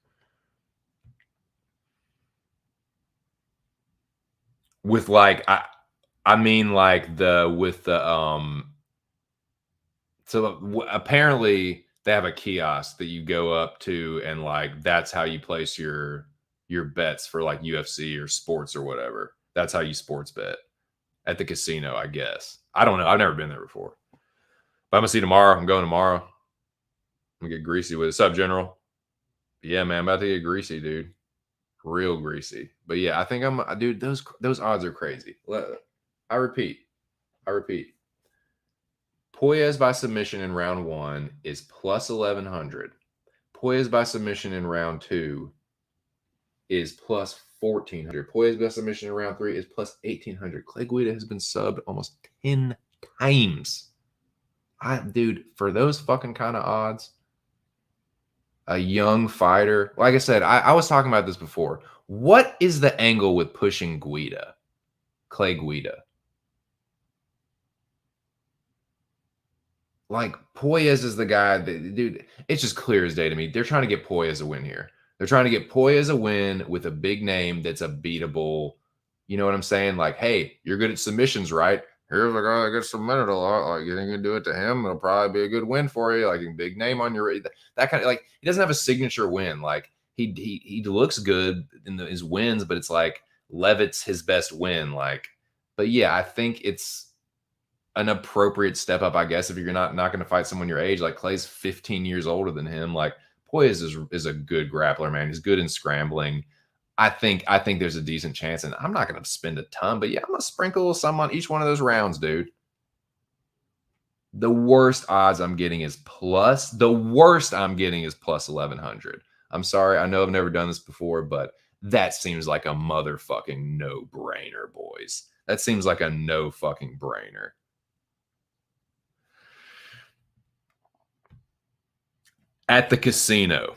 With like, I mean like so apparently they have a kiosk that you go up to, and like that's how you place your bets for like UFC or sports or whatever. That's how you sports bet at the casino, I guess. I don't know. I've never been there before. But I'm gonna see tomorrow. I'm going tomorrow. I'm gonna get greasy with it. What's up, General? Yeah, man, I'm about to get greasy, dude. Real greasy. But yeah, I think dude, those odds are crazy. I repeat. Poyes by submission in round 1 is plus 1100. Poyes by submission in round 2 is plus 1400. Poyes by submission in round 3 is plus 1800. Clay Guida has been subbed almost 10 times. Dude, for those fucking kind of odds, a young fighter, like I said, I was talking about this before. What is the angle with pushing Guida? Clay Guida. Like, Poyes is the guy that, dude, it's just clear as day to me. They're trying to get Poyes a win here. They're trying to get Poyes a win with a big name that's a beatable. You know what I'm saying? Like, hey, you're good at submissions, right? Here's a guy that gets submitted a lot. Like, you think you can do it to him? It'll probably be a good win for you. Like, a big name on your that kind of, like, he doesn't have a signature win. Like, he looks good in his wins, but it's like Levitt's his best win. Like, but yeah, I think it's an appropriate step up, I guess, if you're not going to fight someone your age. Like, Clay's 15 years older than him. Like, Poyes is a good grappler, man. He's good in scrambling. I think there's a decent chance, and I'm not going to spend a ton, but yeah, I'm going to sprinkle some on each one of those rounds, dude. The worst odds I'm getting is plus 1100. I'm sorry. I know I've never done this before, but that seems like a motherfucking no-brainer, boys. That seems like a no fucking brainer. At the casino.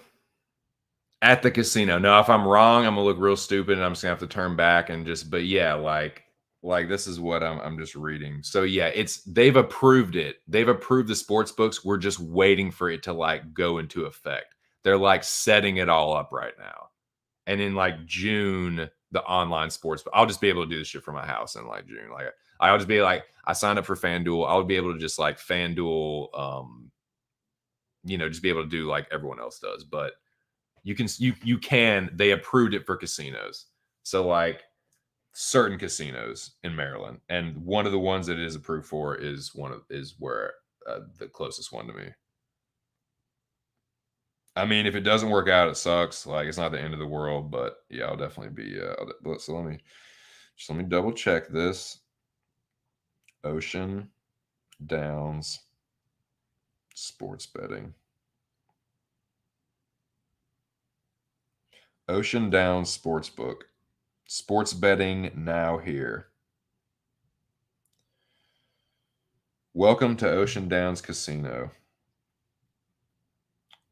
Now, if I'm wrong, I'm gonna look real stupid, and I'm just gonna have to turn back and but yeah, like this is what I'm just reading. So yeah, they've approved it. They've approved the sports books. We're just waiting for it to like go into effect. They're like setting it all up right now. And in like June, the online sports, I'll just be able to do this shit from my house in like June. Like, I'll just be like, I signed up for FanDuel. I would be able to just like FanDuel, just be able to do like everyone else does. But you can, they approved it for casinos. So like certain casinos in Maryland, and one of the ones that it is approved for is where the closest one to me. I mean, if it doesn't work out, it sucks. Like, it's not the end of the world, but yeah, I'll definitely be. So let me double check this. Ocean Downs sports betting. Ocean Downs Sportsbook. Sports betting now here. Welcome to Ocean Downs Casino.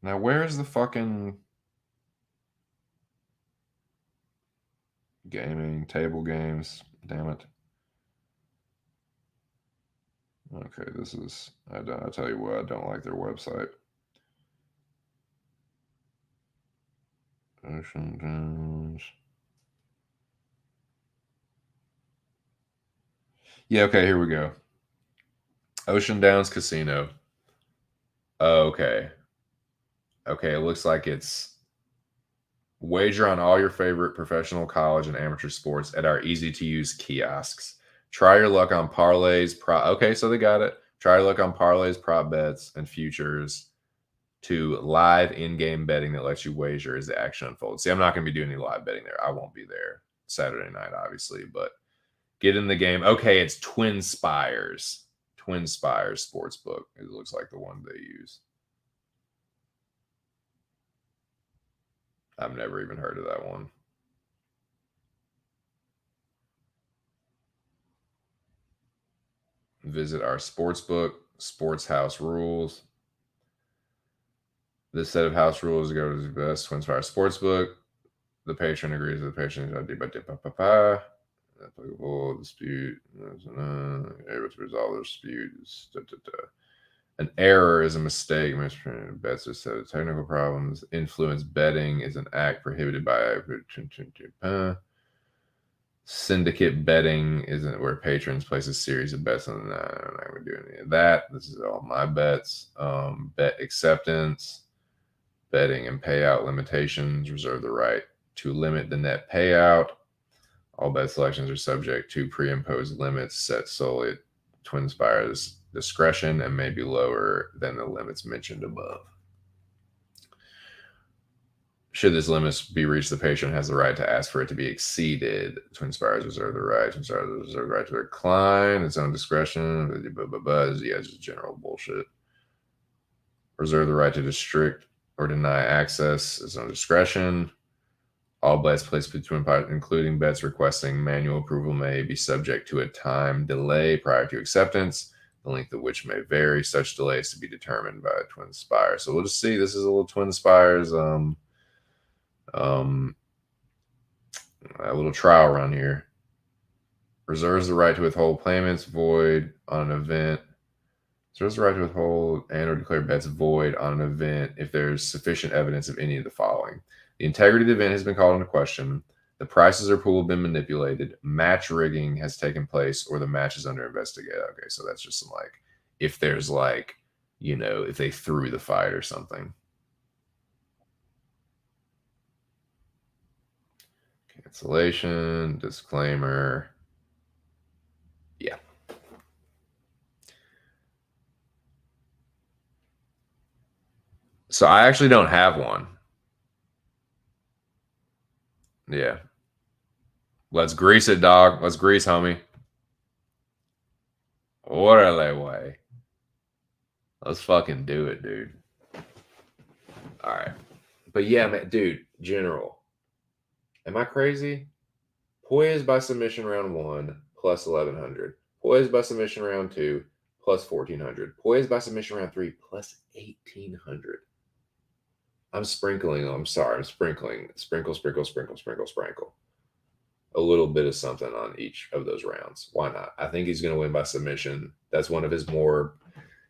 Now, where's the fucking gaming, table games? Damn it. Okay, this is. I tell you what, I don't like their website. Ocean Downs. Yeah, okay, here we go. Ocean Downs Casino. Okay. Okay, it looks like it's wager on all your favorite professional, college, and amateur sports at our easy-to-use kiosks. Try your luck on parlays. Okay, so they got it. Try your luck on parlays, prop bets, and futures to live in-game betting that lets you wager as the action unfolds. See, I'm not going to be doing any live betting there. I won't be there Saturday night, obviously, but get in the game. Okay, it's Twin Spires. Twin Spires Sportsbook. It looks like the one they use. I've never even heard of that one. Visit our sportsbook, Sports House Rules. This set of house rules go to the best Twin Spires Sportsbook. The patron agrees with the patron. Applicable dispute. Able to resolve the dispute. An error is a mistake. Bets are set of technical problems. Influence betting is an act prohibited by syndicate betting isn't where patrons place a series of bets on. I'm not going to do any of that. This is all my bets. Bet acceptance, betting and payout limitations. Reserve the right to limit the net payout. All bet selections are subject to pre-imposed limits set solely at Twin Spires' discretion and may be lower than the limits mentioned above. Should this limit be reached, the patron has the right to ask for it to be exceeded. Twin Spires reserve the right. Twin Spires reserve the right to decline its own discretion. Yeah, just general bullshit. Reserve the right to restrict or deny access its own discretion. All bets placed between parties, including bets requesting manual approval, may be subject to a time delay prior to acceptance, the length of which may vary. Such delays to be determined by Twin Spires. So we'll just see. This is a little Twin Spires a little trial run here. Reserves the right to withhold payments void on an event. Reserves the right to withhold and or declare bets void on an event if there's sufficient evidence of any of the following. The integrity of the event has been called into question. The prices or pool have been manipulated. Match rigging has taken place, or the match is under investigation. Okay, so that's just some like, if there's like, you know, if they threw the fight or something. Cancellation, disclaimer. Yeah. So I actually don't have one. Yeah. Let's grease it, dog. Let's grease, homie. Orale way. Let's fucking do it, dude. All right. But yeah, man, dude, general. Am I crazy? Poised by submission round 1 plus 1100. Poised by submission round 2 plus 1400. Poised by submission round 3 plus 1800. I'm sprinkling. I'm sorry. I'm sprinkling. Sprinkle, sprinkle, sprinkle, sprinkle, sprinkle. A little bit of something on each of those rounds. Why not? I think he's going to win by submission. That's one of his more.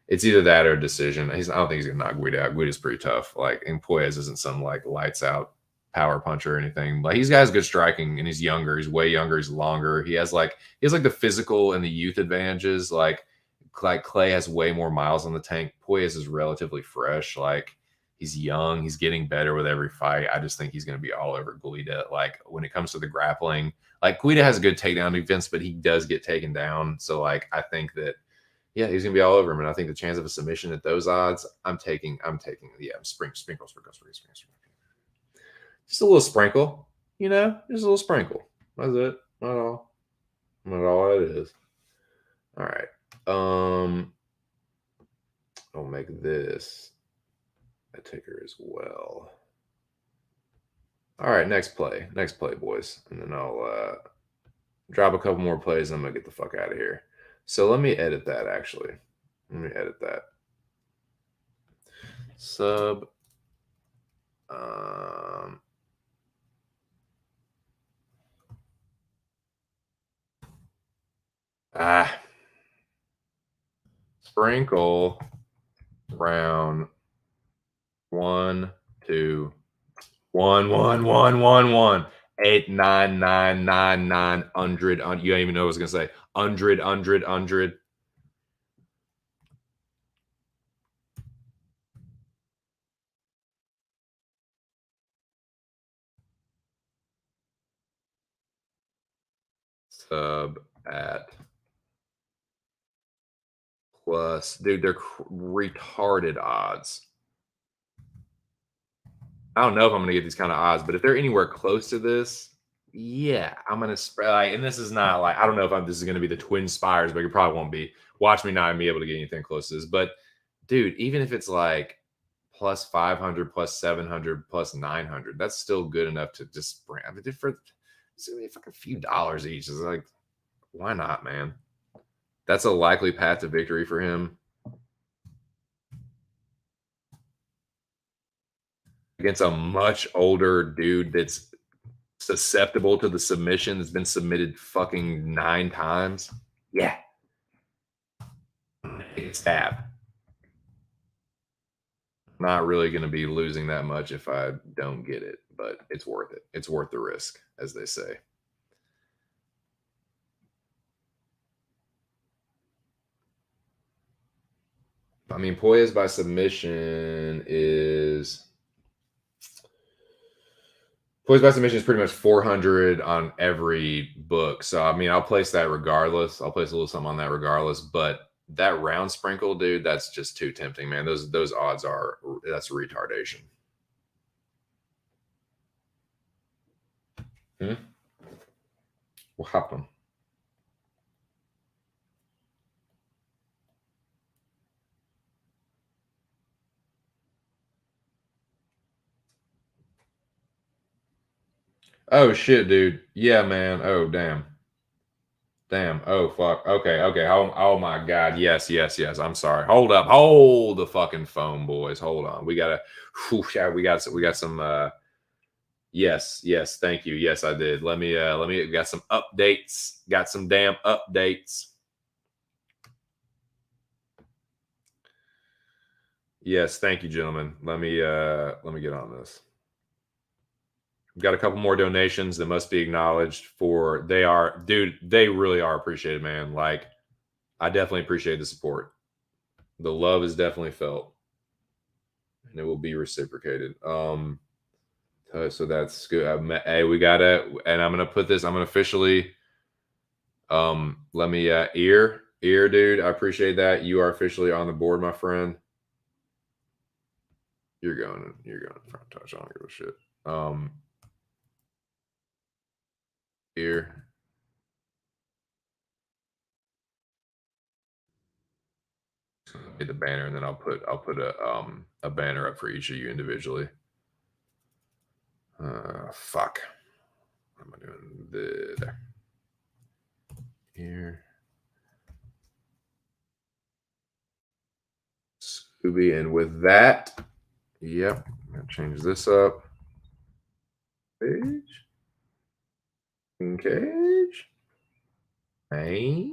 It's either that or a decision. I don't think he's going to knock Guida out. Guida's pretty tough. Like, and Poyes isn't some like lights out power puncher or anything. Like, he's got good striking, and he's younger. He's way younger. He's longer. He has like the physical and the youth advantages. Like Clay has way more miles on the tank. Poyes is relatively fresh. Like, he's young. He's getting better with every fight. I just think he's going to be all over Guida. Like, when it comes to the grappling, like Guida has a good takedown defense, but he does get taken down. So like, I think that, yeah, he's going to be all over him. And I think the chance of a submission at those odds, I'm taking, sprinkle. Just a little sprinkle, you know, just a little sprinkle. That's it. Not all. Not all it is. All right. I'll make this a ticker as well. All right, next play, boys, and then I'll drop a couple more plays. And I'm gonna get the fuck out of here. So let me edit that. Actually, let me edit that. Sub. Sprinkle round 1, 2, 1, 1, 1, 1, 1, 8, 9, 9, 9, 9, 100. You don't even know what I was gonna say. 100, 100, 100. Sub at plus, dude, they're retarded odds. I don't know if I'm gonna get these kind of odds, but if they're anywhere close to this, yeah, I'm gonna spread. Like, and this is not like I don't know if this is gonna be the twin spires, but it probably won't be. Watch me not even be able to get anything close to this. But dude, even if it's like plus 500, plus 700, plus 900, that's still good enough to just spread. I mean, for it's gonna be a fucking few dollars each. It's like, why not, man? That's a likely path to victory for him. Against a much older dude that's susceptible to the submission, that's been submitted fucking 9 times. Yeah. Stab. Not really going to be losing that much if I don't get it, but it's worth it. It's worth the risk, as they say. I mean, Poyes by submission is pretty much 400 on every book. So, I mean, I'll place that regardless. I'll place a little something on that regardless. But that round sprinkle, dude, that's just too tempting, man. Those odds that's retardation. What happened? Oh shit, dude. Yeah, man. Oh damn. Damn. Oh fuck. Okay. Okay. Oh my god. Yes. Yes. Yes. I'm sorry. Hold up. Hold the fucking phone, boys. Hold on. We gotta. Yeah. We got some. Yes. Yes. Thank you. Yes, I did. Let me. Got some updates. Got some damn updates. Yes. Thank you, gentlemen. Let me get on this. We've got a couple more donations that must be acknowledged for they really are appreciated, man. Like, I definitely appreciate the support. The love is definitely felt and it will be reciprocated. So that's good. Hey, we got it. And I'm going to put this, I'm going to officially, let me, ear, dude. I appreciate that. You are officially on the board, my friend. You're going in front touch. I don't give a shit. Here. Hit the banner, and then I'll put a banner up for each of you individually. Fuck. What am I doing? There. Here. Scooby, and with that, yep, I'm gonna change this up. Page. Cage. Hey.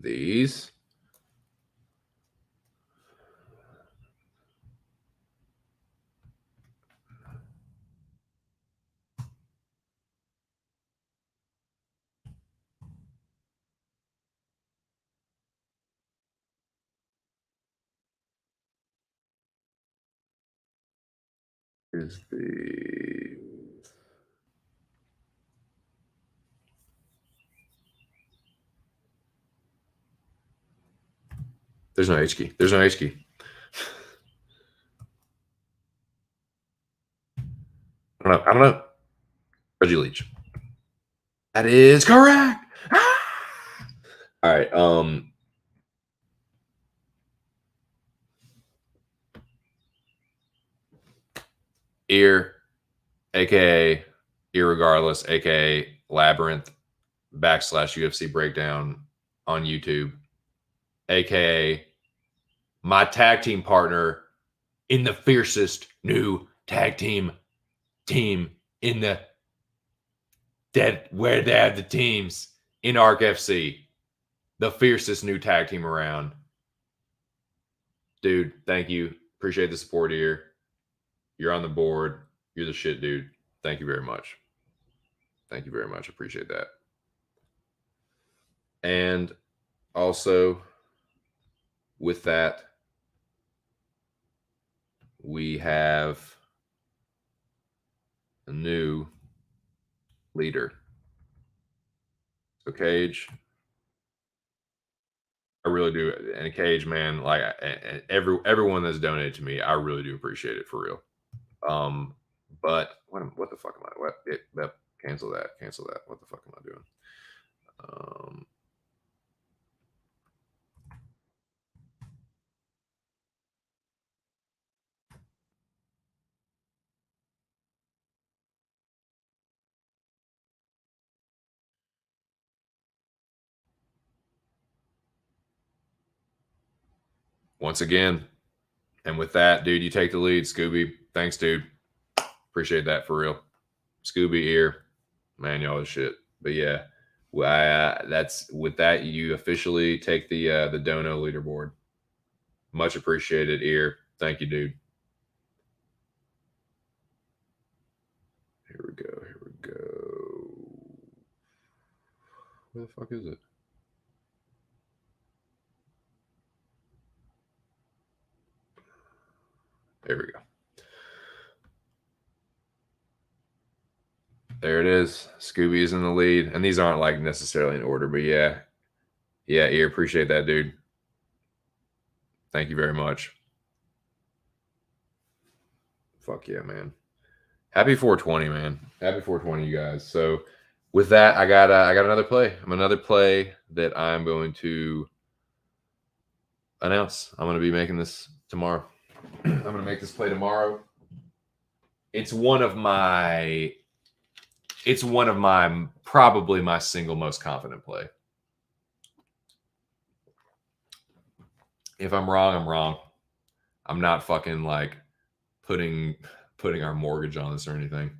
These. Is the There's no H key. There's no H key. I don't know. Reggie Leach. That is correct. All right. Ear, aka Irregardless, aka Labyrinth, UFC breakdown on YouTube, aka my tag team partner in the fiercest new tag team in the where they have the teams in ARC FC, the fiercest new tag team around. Dude, thank you. Appreciate the support here. You're on the board. You're the shit, dude. Thank you very much. Thank you very much. Appreciate that. And also, with that, we have a new leader. So Cage, I really do. And Cage, man, like everyone that's donated to me, I really do appreciate it for real. But what the fuck am I? Cancel that. What the fuck am I doing? Once again, and with that, dude, you take the lead, Scooby. Thanks, dude. Appreciate that for real. Scooby ear, man, y'all is shit. But yeah, that's with that. You officially take the dono leaderboard. Much appreciated, ear. Thank you, dude. Here we go. Where the fuck is it? There we go. There it is. Scooby is in the lead. And these aren't like necessarily in order, but yeah. Yeah, ear, appreciate that, dude. Thank you very much. Fuck yeah, man. Happy 420, man. Happy 420, you guys. So with that, I got another play. Another play that I'm going to announce. I'm going to be making this tomorrow. I'm going to make this play tomorrow. It's one of my probably my single most confident play. If I'm wrong, I'm wrong. I'm not fucking like putting our mortgage on this or anything.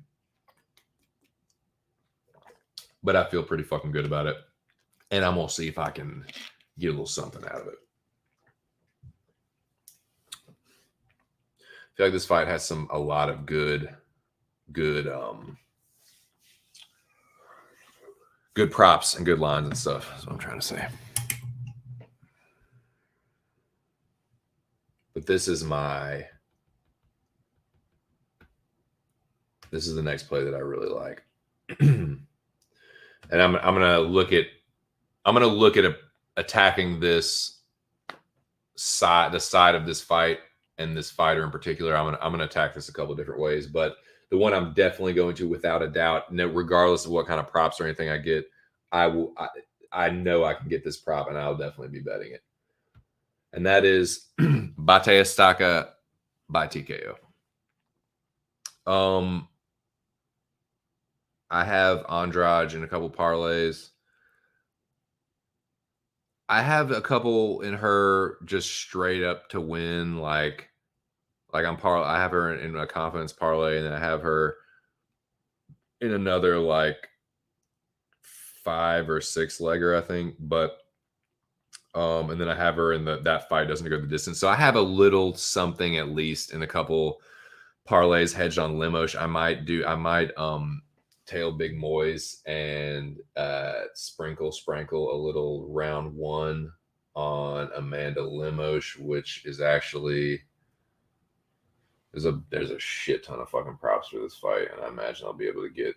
But I feel pretty fucking good about it. And I'm going to see if I can get a little something out of it. I feel like this fight has a lot of good props and good lines and stuff. That's what I'm trying to say. But this is the next play that I really like. And I'm gonna look at attacking this side, the side of this fight and this fighter in particular. I'm gonna attack this a couple of different ways, but the one I'm definitely going to, without a doubt, regardless of what kind of props or anything I get, I know I can get this prop, and I'll definitely be betting it. And that is Bate Estaca by TKO. I have Andrade in a couple parlays. I have a couple in her just straight up to win, like I have her in a confidence parlay, and then I have her in another like 5 or 6 legger, I think. But and then I have her in that fight doesn't go the distance. So I have a little something at least in a couple parlays hedged on Lemos. I might tail Big Moise and sprinkle a little round 1 on Amanda Lemos, which is actually there's a shit ton of fucking props for this fight, and I imagine I'll be able to get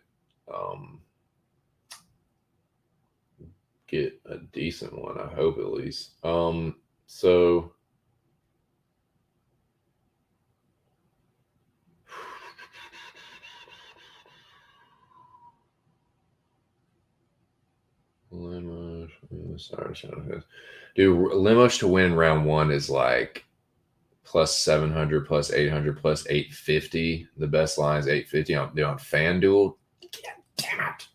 a decent one. I hope at least. So Lemos, sorry, dude, Lemos to win round 1 is like plus 700, plus 800, plus 850. The best line is 850 on FanDuel. Damn it.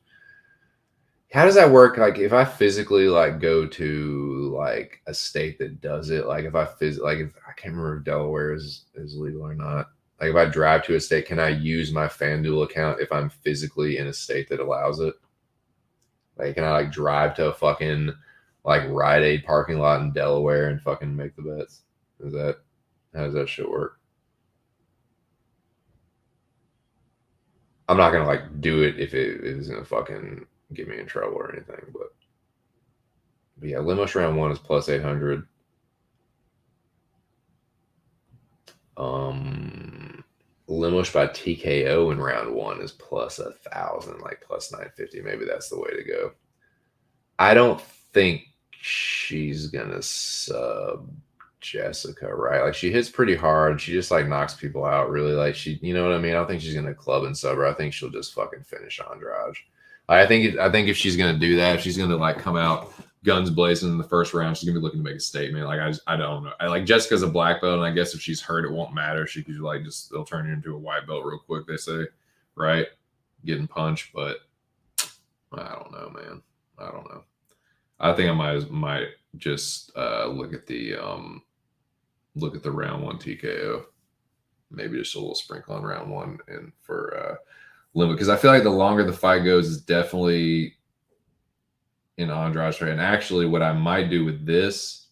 How does that work? Like, if I physically like go to like a state that does it, like if I can't remember if Delaware is legal or not. Like, if I drive to a state, can I use my FanDuel account if I'm physically in a state that allows it? Like, can I like drive to a fucking like Rite Aid parking lot in Delaware and fucking make the bets? How does that shit work? I'm not gonna like do it if it is gonna fucking get me in trouble or anything, but yeah, Lemos round 1 is plus 800. Lemos by TKO in round 1 is plus 1,000, like plus 950. Maybe that's the way to go. I don't think she's gonna sub Jessica, right? Like, she hits pretty hard. She just like knocks people out, really. Like, she, you know what I mean? I don't think she's gonna club and sub her. I think she'll just fucking finish Andrade. I think if she's gonna do that, if she's gonna like come out guns blazing in the first round, she's gonna be looking to make a statement. Like, I don't know. I like Jessica's a black belt, and I guess if she's hurt, it won't matter. She could like just they'll turn you into a white belt real quick. They say, right? Getting punched, but I don't know, man. I don't know. I think I might just look at the round 1 TKO. Maybe just a little sprinkle on round 1 and for limit, because I feel like the longer the fight goes is definitely in Andrade's right. And actually, what I might do with this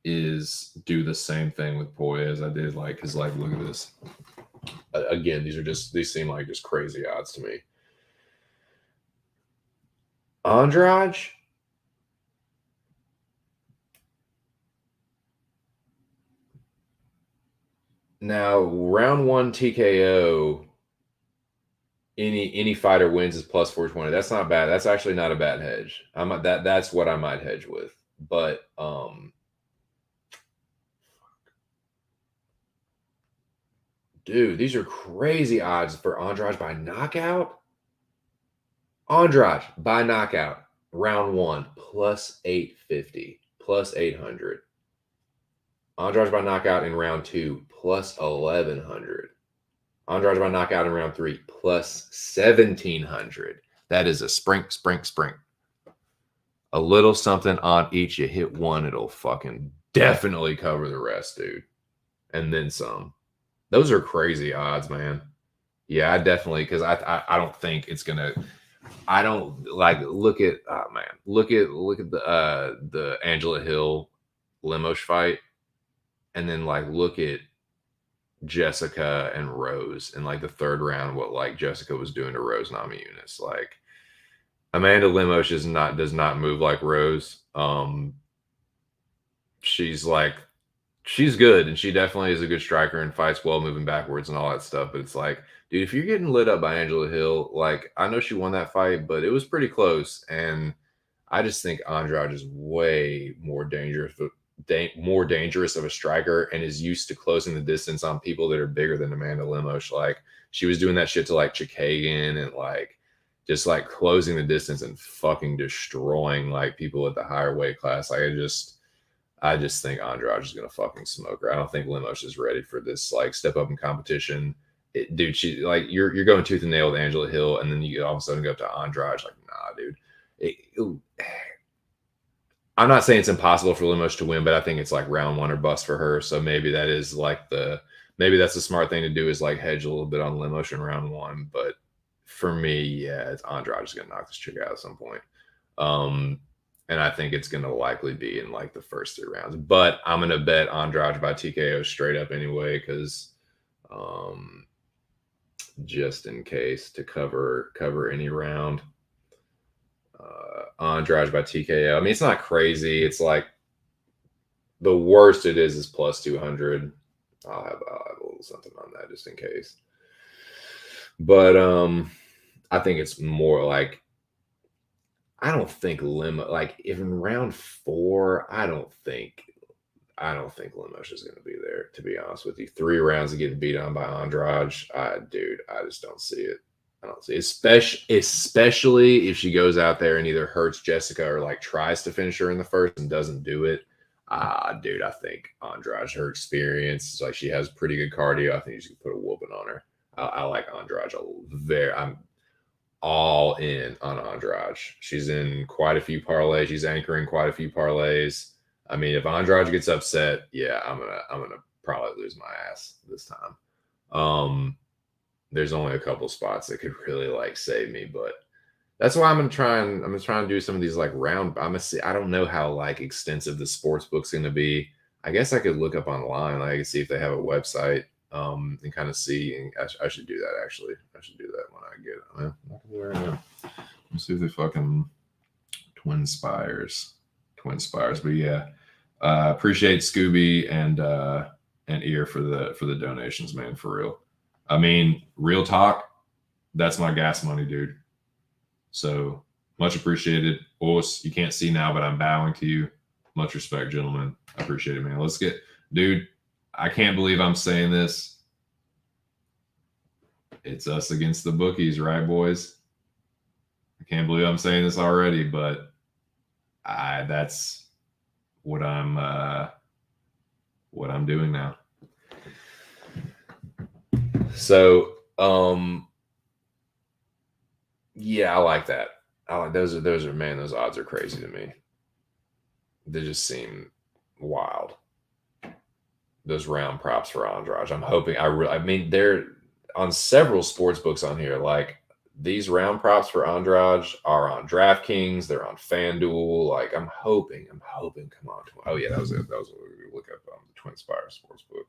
is do the same thing with Poirier as I did, like, because like look at this. Again, these seem like just crazy odds to me. Andrade. Now, round 1 TKO, any fighter wins is plus 420. That's not bad. That's actually not a bad hedge. That's what I might hedge with. But dude, these are crazy odds for Andrade by knockout. Andrade by knockout, round 1, plus 850, plus 800. Andrade by knockout in round 2, plus 1,100. Andrade by knockout in round 3, plus 1,700. That is a sprink. A little something on each. You hit one, it'll fucking definitely cover the rest, dude. And then some. Those are crazy odds, man. Yeah, I definitely, because I don't think it's gonna. I don't like look at look at the Angela Hill Lemos fight, and then like look at Jessica and Rose in like the third round, what like Jessica was doing to Rose Namajunas. Like, Amanda Lemos does not move like Rose. She's good, and she definitely is a good striker and fights well moving backwards and all that stuff. But it's like, dude, if you're getting lit up by Angela Hill, like, I know she won that fight, but it was pretty close. And I just think Andrade is way more dangerous of a striker and is used to closing the distance on people that are bigger than Amanda Lemos. Like, she was doing that shit to like Chikagan and like just like closing the distance and fucking destroying like people at the higher weight class. Like, I just think Andrade is gonna fucking smoke her. I don't think Lemos is ready for this like step up in competition. Dude, she like you're going tooth and nail with Angela Hill, and then you all of a sudden go up to Andrade. Like, nah, dude. I'm not saying it's impossible for Lemos to win, but I think it's like round 1 or bust for her. So maybe that is like maybe that's the smart thing to do, is like hedge a little bit on Lemos in round 1. But for me, yeah, it's Andrade is gonna knock this chick out at some point. And I think it's gonna likely be in like the first 3 rounds. But I'm gonna bet Andrade by TKO straight up anyway, because just in case to cover any round. Andrade by TKO. I mean, it's not crazy. It's like the worst it is plus 200. I'll have a little something on that just in case. But I think it's more like, I don't think like if in round 4, I don't think Lemos is going to be there, to be honest with you. 3 rounds of getting beat on by Andrade, dude, I just don't see it. I don't see it. Especially if she goes out there and either hurts Jessica or like tries to finish her in the first and doesn't do it. Dude, I think Andrade, her experience, like, she has pretty good cardio. I think she's gonna put a whooping on her. I like Andrade all in on Andrade. She's in quite a few parlays. She's anchoring quite a few parlays. I mean, if Andrade gets upset, yeah, I'm gonna probably lose my ass this time. There's only a couple spots that could really like save me, but that's why I'm gonna try and do some of these like round. I'm gonna see. I don't know how like extensive the sports book's gonna be. I guess I could look up online. I can see if they have a website, and kind of see. And I should do that actually. I should do that when I get it. Well, I can do it right now. Let's see if they fucking Twin Spires. But yeah, appreciate Scooby and Ear for the donations, man. For real. I mean, real talk. That's my gas money, dude. So much appreciated. Boss, you can't see now, but I'm bowing to you. Much respect, gentlemen. I appreciate it, man. Let's get, dude. I can't believe I'm saying this. It's us against the bookies, right, boys? I can't believe I'm saying this already, but that's what I'm doing now. So, yeah, I like that. I like those are man, those odds are crazy to me. They just seem wild. Those round props for Andrade. I'm hoping I mean they're on several sports books on here. Like these round props for Andrade are on DraftKings, they're on FanDuel. Like I'm hoping, come on. Oh yeah, that was it. That was what we look up on the Twin Spires sports book.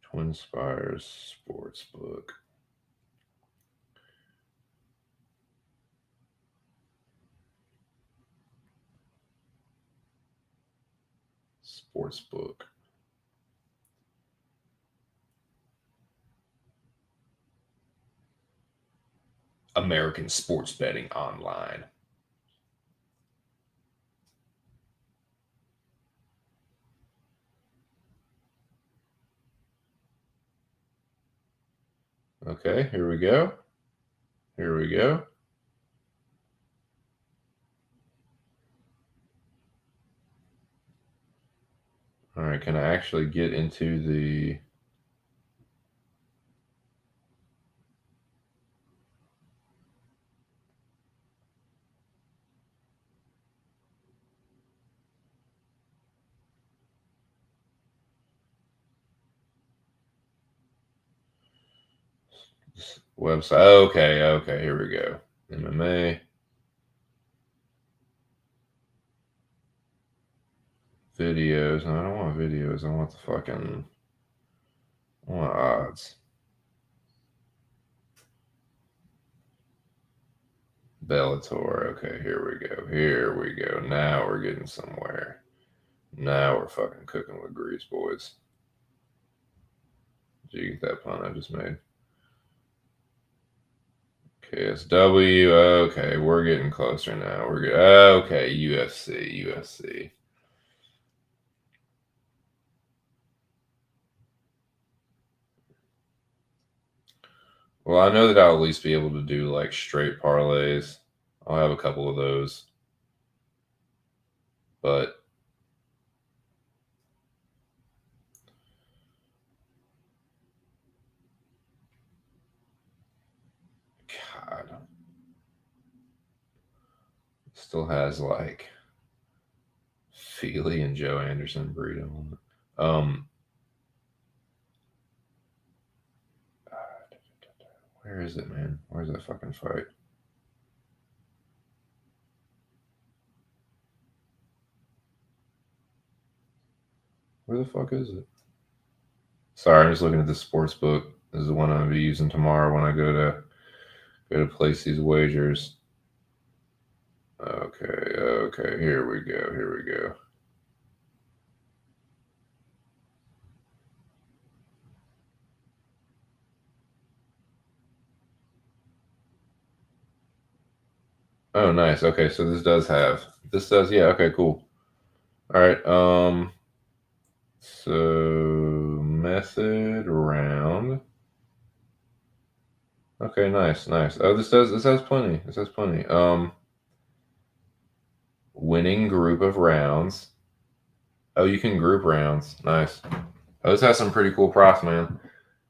Twin Spires Sportsbook. Sportsbook. American Sports Betting Online. Okay, here we go. All right, can I actually get into the website? Okay, here we go. MMA. Videos. No, I don't want videos. I want the fucking odds. Bellator. Okay, here we go. Now we're getting somewhere. Now we're fucking cooking with grease, boys. Did you get that pun I just made? KSW. Okay, we're getting closer now. We're good. Okay, UFC. Well, I know that I'll at least be able to do like straight parlays. I'll have a couple of those. But God, still has like Feely and Joe Anderson burrito on it. Where is it, man? Where's that fucking fight? Where the fuck is it? Sorry, I'm just looking at the sports book. This is the one I'm gonna be using tomorrow when I go to place these wagers. Okay, here we go. Oh, nice. Okay, so this does, yeah, okay, cool. All right, so method round. Okay, nice. Oh, this has plenty. Winning group of rounds. Oh, you can group rounds. Nice. Oh, this has some pretty cool props, man.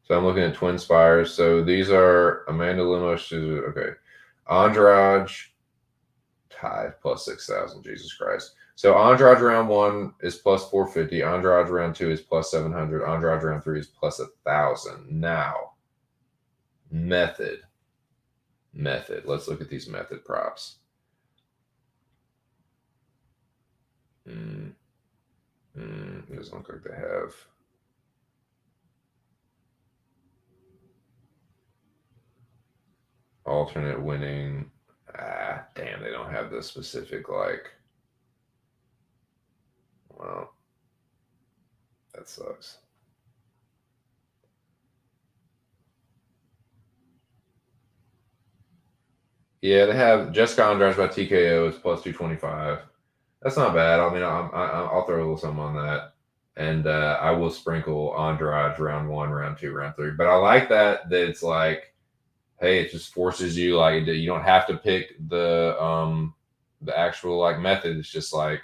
So I'm looking at Twin Spires. So these are Amanda Lemos. Okay. Andrade tie plus 6,000. Jesus Christ. So Andrade round 1 is plus 450. Andrade round 2 is plus 700. Andrade round 3 is plus 1,000. Now, method. Let's look at these method props. It doesn't look like they have. Alternate winning. Damn, they don't have the specific, like. Well, that sucks. Yeah, they have Jessica Andrade by TKO is plus 225. That's not bad. I mean, I'll throw a little something on that. And I will sprinkle Andrade round 1, round 2, round 3. But I like that it's like, hey, it just forces you, like, you don't have to pick the actual, like, method. It's just like,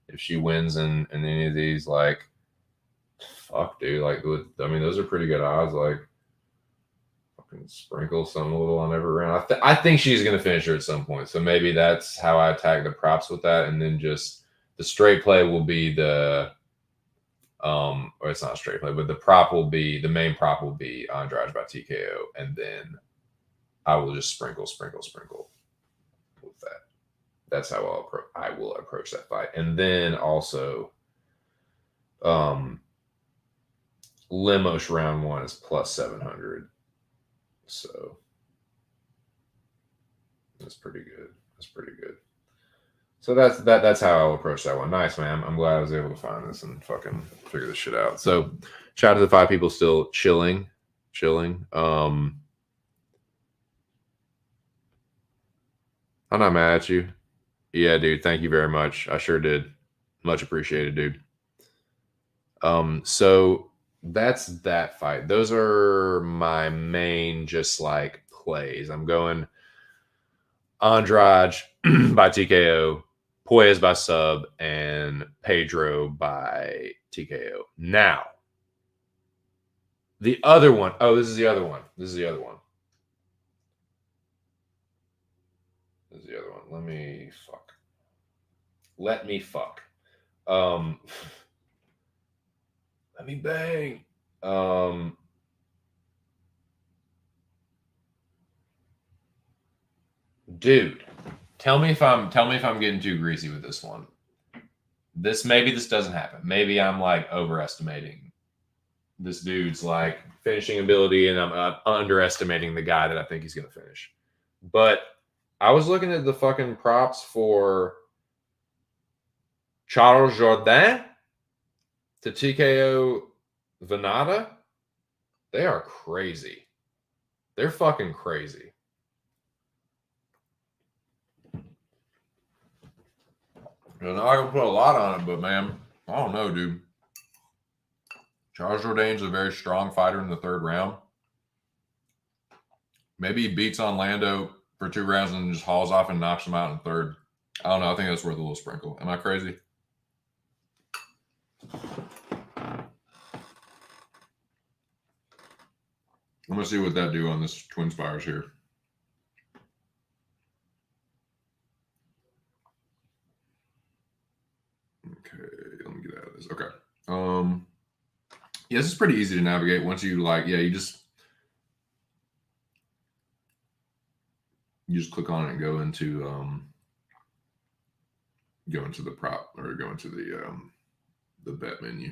if she wins in any of these, like, fuck, dude. Like, I mean, those are pretty good odds. Like, fucking sprinkle some a little on every round. I think she's going to finish her at some point. So maybe that's how I attack the props with that. And then just the straight play will be the, or it's not a straight play, but the main prop will be Andrade by TKO. And then I will just sprinkle with that. That's how I will approach that fight. And then also, Lemos round 1 is plus 700. So that's pretty good. So that's how I'll approach that one. Nice, man. I'm glad I was able to find this and fucking figure this shit out. So shout out to the 5 people still chilling. I'm not mad at you. Yeah, dude. Thank you very much. I sure did. Much appreciated, dude. So that's that fight. Those are my main just like plays. I'm going Andrade by TKO, Poyes by sub, and Pedro by TKO. Now, the other one. Oh, this is the other one. Let me fuck. Let me bang. Dude, tell me if I'm getting too greasy with this one. Maybe this doesn't happen. Maybe I'm like overestimating this dude's like finishing ability, and I'm underestimating the guy that I think he's gonna finish. But I was looking at the fucking props for Charles Jourdain to TKO Venata. They are crazy. They're fucking crazy. And I can put a lot on it, but man, I don't know, dude. Charles Jourdain's a very strong fighter in the 3rd round. Maybe he beats on Lando for 2 rounds and just hauls off and knocks him out in 3rd. I don't know. I think that's worth a little sprinkle. Am I crazy? I'm gonna see what that do on this Twin Spires here. Okay, let me get out of this. Okay. Yeah, this is pretty easy to navigate once you like, yeah, you just click on it and go into the prop or go into the bet menu.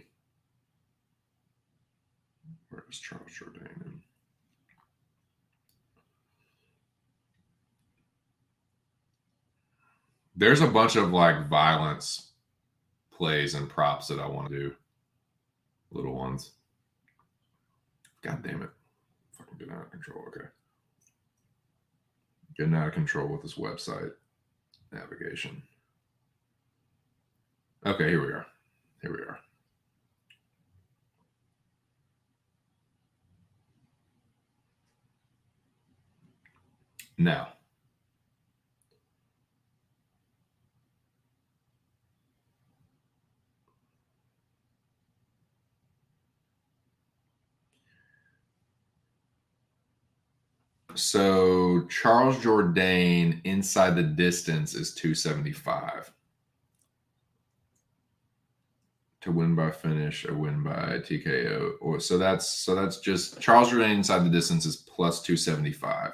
Where is Charles Jourdain? There's a bunch of like violence plays and props that I want to do. Little ones. God damn it. Fucking getting out of control. Okay. Getting out of control with this website navigation. Okay, here we are. Now, So Charles Jourdain inside the distance is 275. To win by finish or win by TKO. Or so that's just Charles Jourdain inside the distance is plus 275.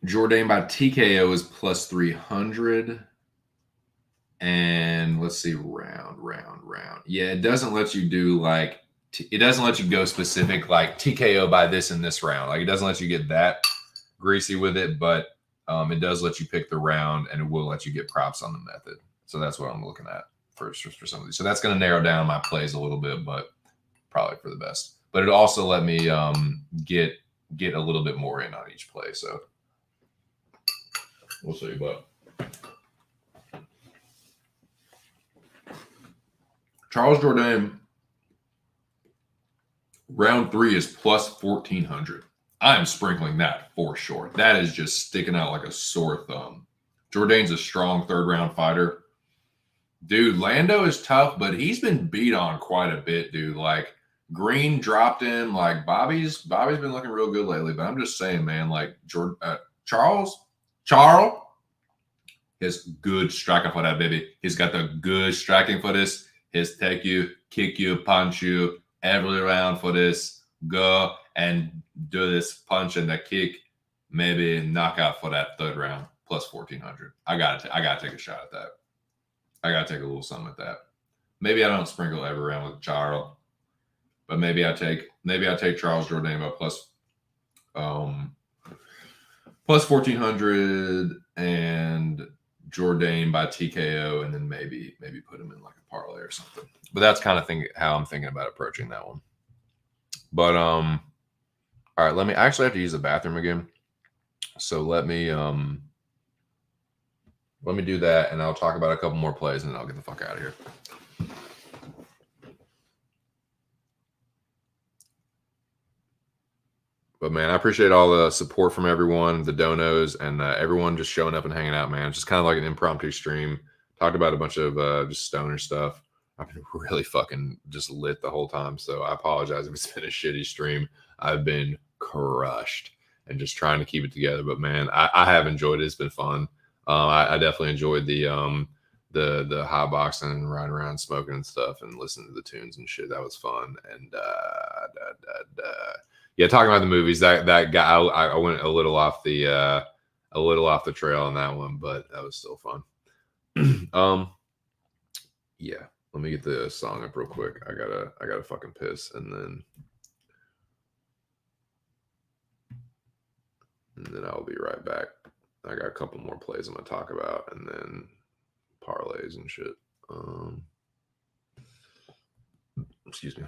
Jourdain by TKO is plus 300. And let's see, round. Yeah, it doesn't let you do like, it doesn't let you go specific like TKO by this and this round. Like it doesn't let you get that greasy with it, but it does let you pick the round and it will let you get props on the method. So that's what I'm looking at for some of these. So that's going to narrow down my plays a little bit, but probably for the best. But it also let me get a little bit more in on each play. So we'll see. But Charles Jourdain, round 3 is plus 1,400. I am sprinkling that for sure. That is just sticking out like a sore thumb. Jourdain's a strong third-round fighter. Dude, Lando is tough, but he's been beat on quite a bit, dude. Like, Green dropped him. Like, Bobby's been looking real good lately. But I'm just saying, man, like, Charles has good striking for that, baby. He's got the good striking for this. His take you, kick you, punch you every round for this. Go and do this punch and the kick, maybe knockout for that third round, plus 1,400. I gotta take a shot at that. I gotta take a little something at that. Maybe I don't sprinkle every round with Charles, but maybe I take Charles Jourdain by plus 1,400 and Jourdain by TKO, and then maybe put him in like a parlay or something. But that's kind of how I'm thinking about approaching that one. But all right, let me actually have to use the bathroom again. So let me do that, and I'll talk about a couple more plays, and then I'll get the fuck out of here. But man, I appreciate all the support from everyone, the donos, and everyone just showing up and hanging out, man. It's just kind of like an impromptu stream. Talked about a bunch of just stoner stuff. I've been really fucking just lit the whole time, so I apologize if it's been a shitty stream. I've been crushed and just trying to keep it together. But man, I have enjoyed it. It's been fun. I definitely enjoyed the hot boxing and riding around smoking and stuff and listening to the tunes and shit. That was fun. And yeah, talking about the movies, that guy, I went a little off the trail on that one, but that was still fun. Yeah, let me get the song up real quick. I gotta fucking piss, and then I'll be right back. I got a couple more plays I'm gonna talk about, and then parlays and shit. Excuse me.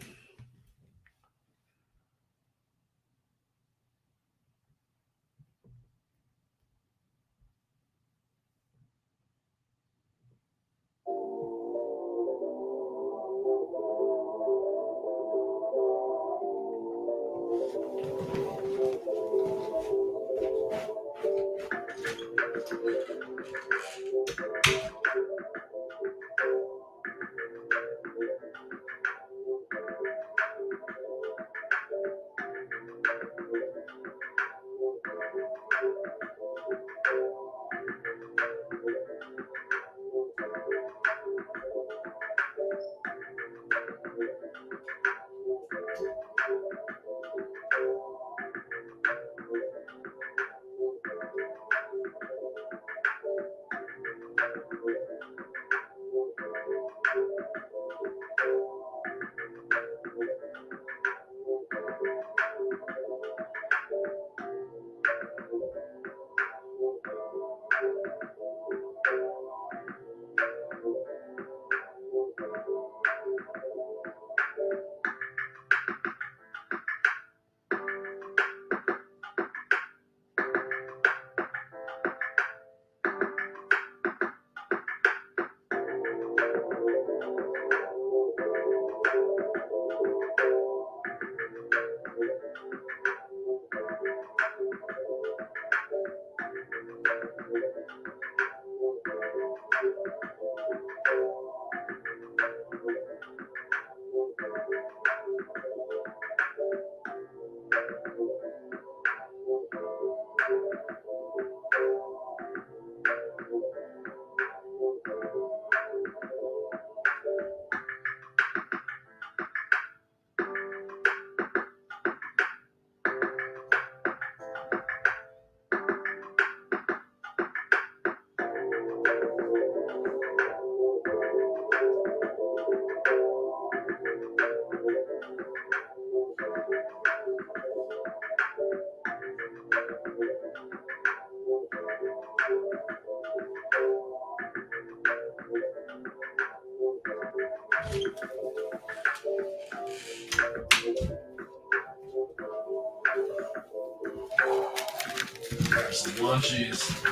There's some lunchies.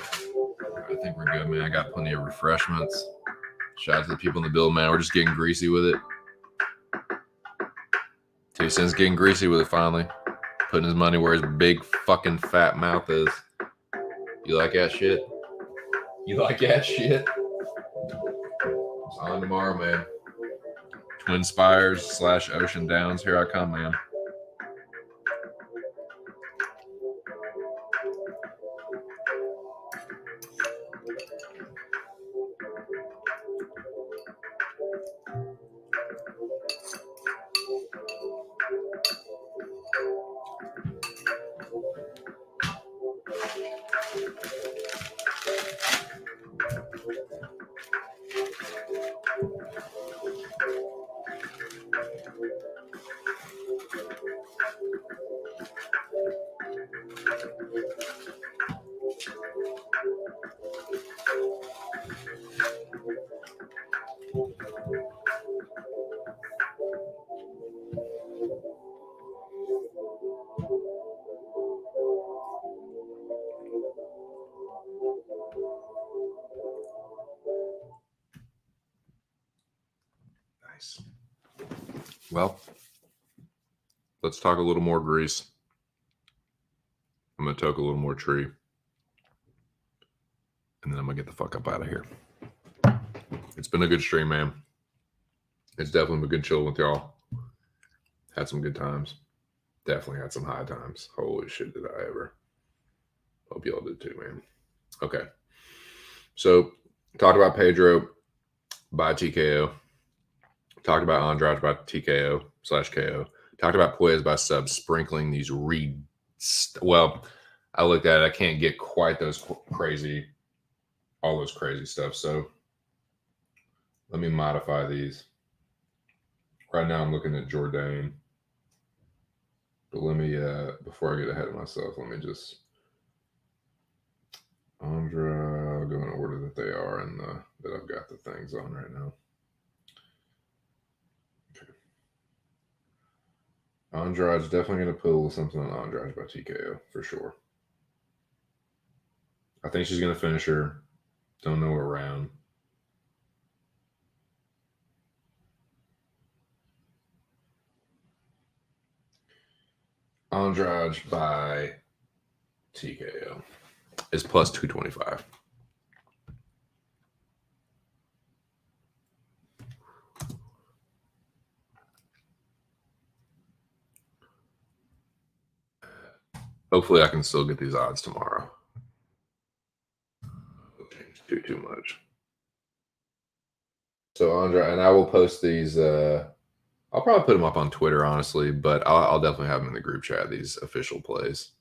I think we're good, man. I got plenty of refreshments. Shout out to the people in the build, man. We're just getting greasy with it. 2 cents getting greasy with it finally. Putting his money where his big fucking fat mouth is. You like that shit? You like that shit? It's on tomorrow, man. Twin Spires / Ocean Downs. Here I come, man. Nice. Well, let's talk a little more grease. I'm going to toke a little more tree. And then I'm going to get the fuck up out of here. It's been a good stream, man. It's definitely been good chilling with y'all. Had some good times. Definitely had some high times. Holy shit, did I ever. Hope y'all did too, man. Okay. So, talked about Pedro by TKO. Talked about Andrade by TKO/KO. Talked about Puez by sub, sprinkling these well, I looked at it. I can't get quite those crazy, all those crazy stuff. So let me modify these. Right now I'm looking at Jourdain. But let me, before I get ahead of myself, let me just, Andrade, I'll go in order that they are and that I've got the things on right now. Andrade's definitely going to pull something on Andrade by TKO, for sure. I think she's going to finish her. Don't know what round. Andrade by TKO is plus 225. Hopefully I can still get these odds tomorrow. Too much. So Andrade, and I will post these. I'll probably put them up on Twitter, honestly, but I'll definitely have them in the group chat, these official plays.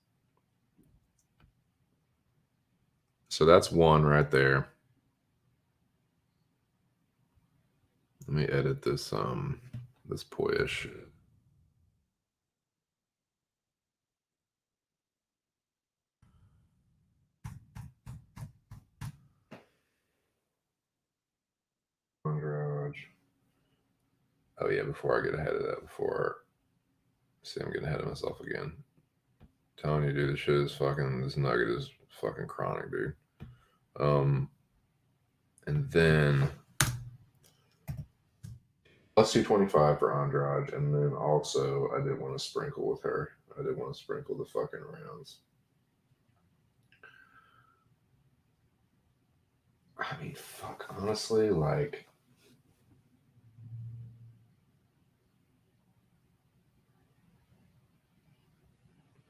So that's one right there. Let me edit this this Puez shit. Andrade. Oh yeah, before I get ahead of that, see, I'm getting ahead of myself again. Telling you, dude, this shit is fucking, this nugget is fucking chronic, dude. And then plus 225 for Andrade, and then also I did want to sprinkle with her. I did want to sprinkle the fucking rounds. I mean, fuck, honestly, like,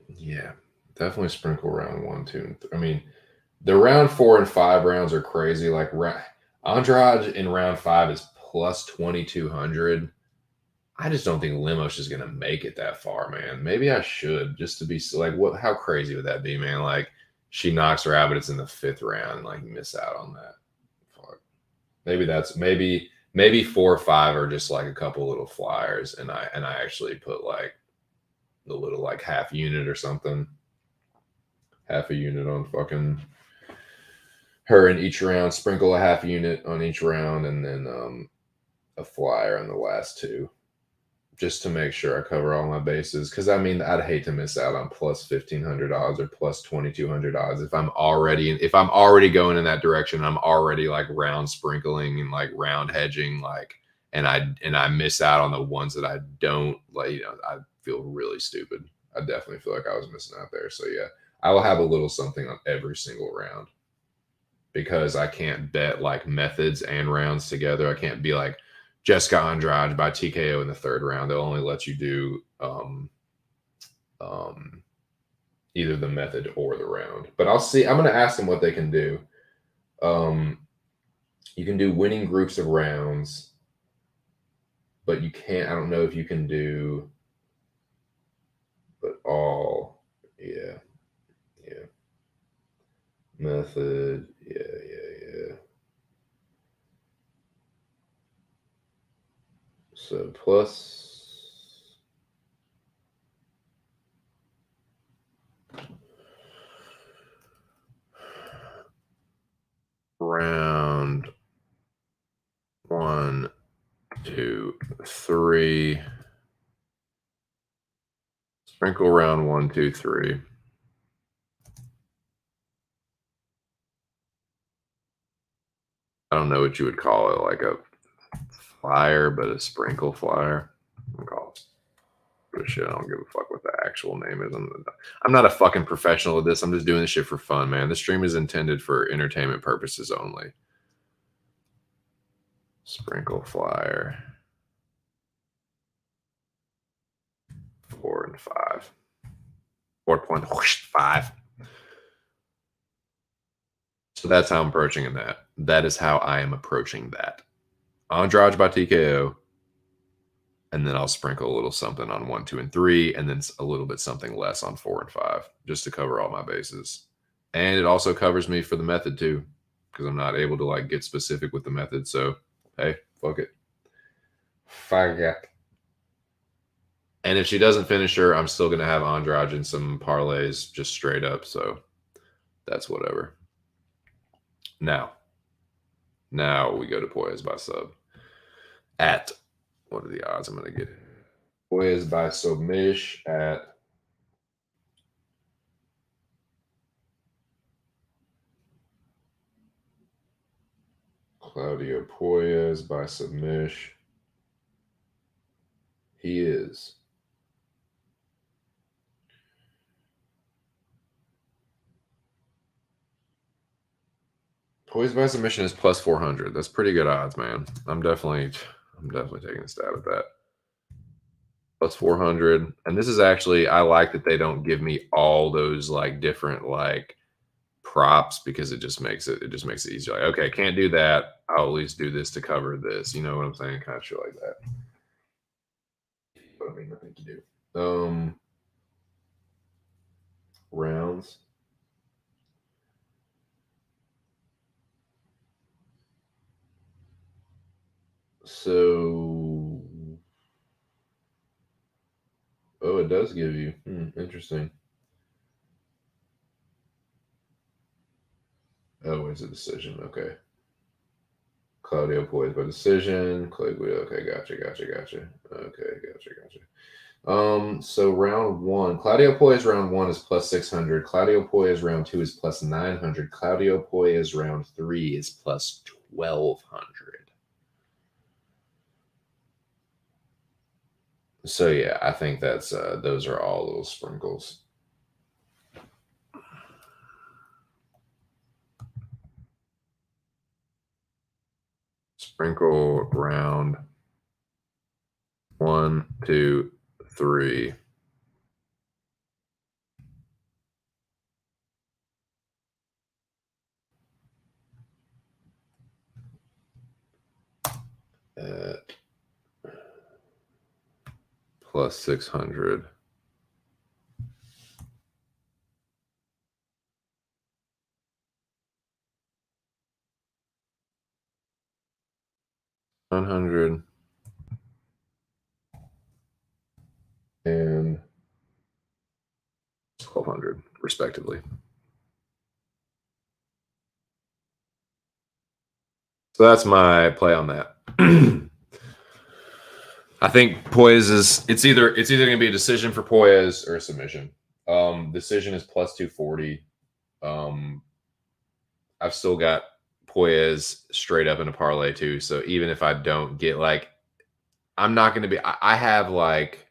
yeah, definitely sprinkle round 1, 2, and 3. I mean, the round 4 and 5 rounds are crazy. Like, Andrade in round 5 is plus 2,200. I just don't think Lemos is gonna make it that far, man. Maybe I should, just to be like, what? How crazy would that be, man? Like, she knocks her out, but it's in the 5th round, and like miss out on that. Fuck. Maybe that's maybe 4 or 5 are just like a couple little flyers, and I actually put like the little like half unit or something, half a unit on fucking her in each round, sprinkle a half unit on each round, and then a flyer on the last 2. just to make sure I cover all my bases. Because I mean, I'd hate to miss out on plus $1,500 or plus $2,200 if I'm already going in that direction. I'm already like round sprinkling and like round hedging, like, and I miss out on the ones that I don't like. You know, I feel really stupid. I definitely feel like I was missing out there. So yeah, I will have a little something on every single round because I can't bet like methods and rounds together. I can't be like Jessica Andrade by TKO in the third round. They'll only let you do either the method or the round. But I'll see. I'm going to ask them what they can do. You can do winning groups of rounds, but you can't. I don't know if you can do, but all. Yeah. Method. Yeah. So plus round 1, 2, 3. Sprinkle round 1, 2, 3. I don't know what you would call it, like a flyer, but a sprinkle flyer. I'm call it shit. I don't give a fuck what the actual name is. I'm not a fucking professional at this. I'm just doing this shit for fun, man. The stream is intended for entertainment purposes only. Sprinkle flyer. 4 and 5. 4.5. So that's how I'm approaching that. That is how I am approaching that. Andrade by TKO. And then I'll sprinkle a little something on 1, 2, and 3, and then a little bit something less on 4 and 5, just to cover all my bases. And it also covers me for the method too, because I'm not able to like get specific with the method. So hey, fuck it. Fuck it. And if she doesn't finish her, I'm still gonna have Andrade and some parlays just straight up. So that's whatever. Now we go to Poyes by sub. At what are the odds I'm gonna get? Poyes by submish at Claudio Poyes by submish. He is Poised by submission is plus 400. That's pretty good odds, man. I'm definitely taking a stab at that. Plus 400. And this is actually, I like that they don't give me all those like different like props because it just makes it easier. Like, okay, can't do that. I'll at least do this to cover this. You know what I'm saying? Kind of shit like that. But I mean, I think you do. Rounds. So, oh, it does give you. Interesting. Oh, it's a decision. Okay. Claudio Poised by decision. Clay Guido. Okay, gotcha. Okay, gotcha. So round 1, Claudio Poyes round 1 is plus 600. Claudio Poyes round 2 is plus 900. Claudio Poyes round 3 is plus 1,200. So yeah, I think that's those are all little sprinkles. Sprinkle round 1, 2, 3. At plus 600. $100 and 1,200 respectively. So that's my play on that. I think Poise is it's either gonna be a decision for Poise or a submission. Decision is plus 240. I've still got Poise straight up in a parlay too. So even if I don't get like, I'm not gonna be I have like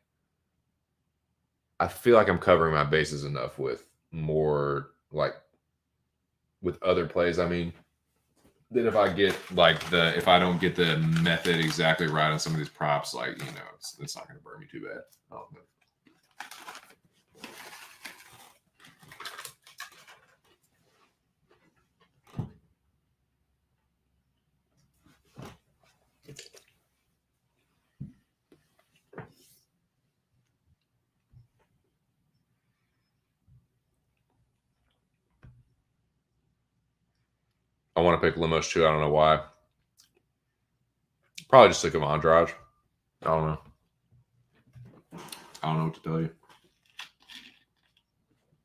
I feel like I'm covering my bases enough with more like with other plays. I mean, that if I get like if I don't get the method exactly right on some of these props, like it's not going to burn me too bad. I don't know. I want to pick Lemos too. I don't know why. Probably just sick of Andrade. I don't know. I don't know what to tell you.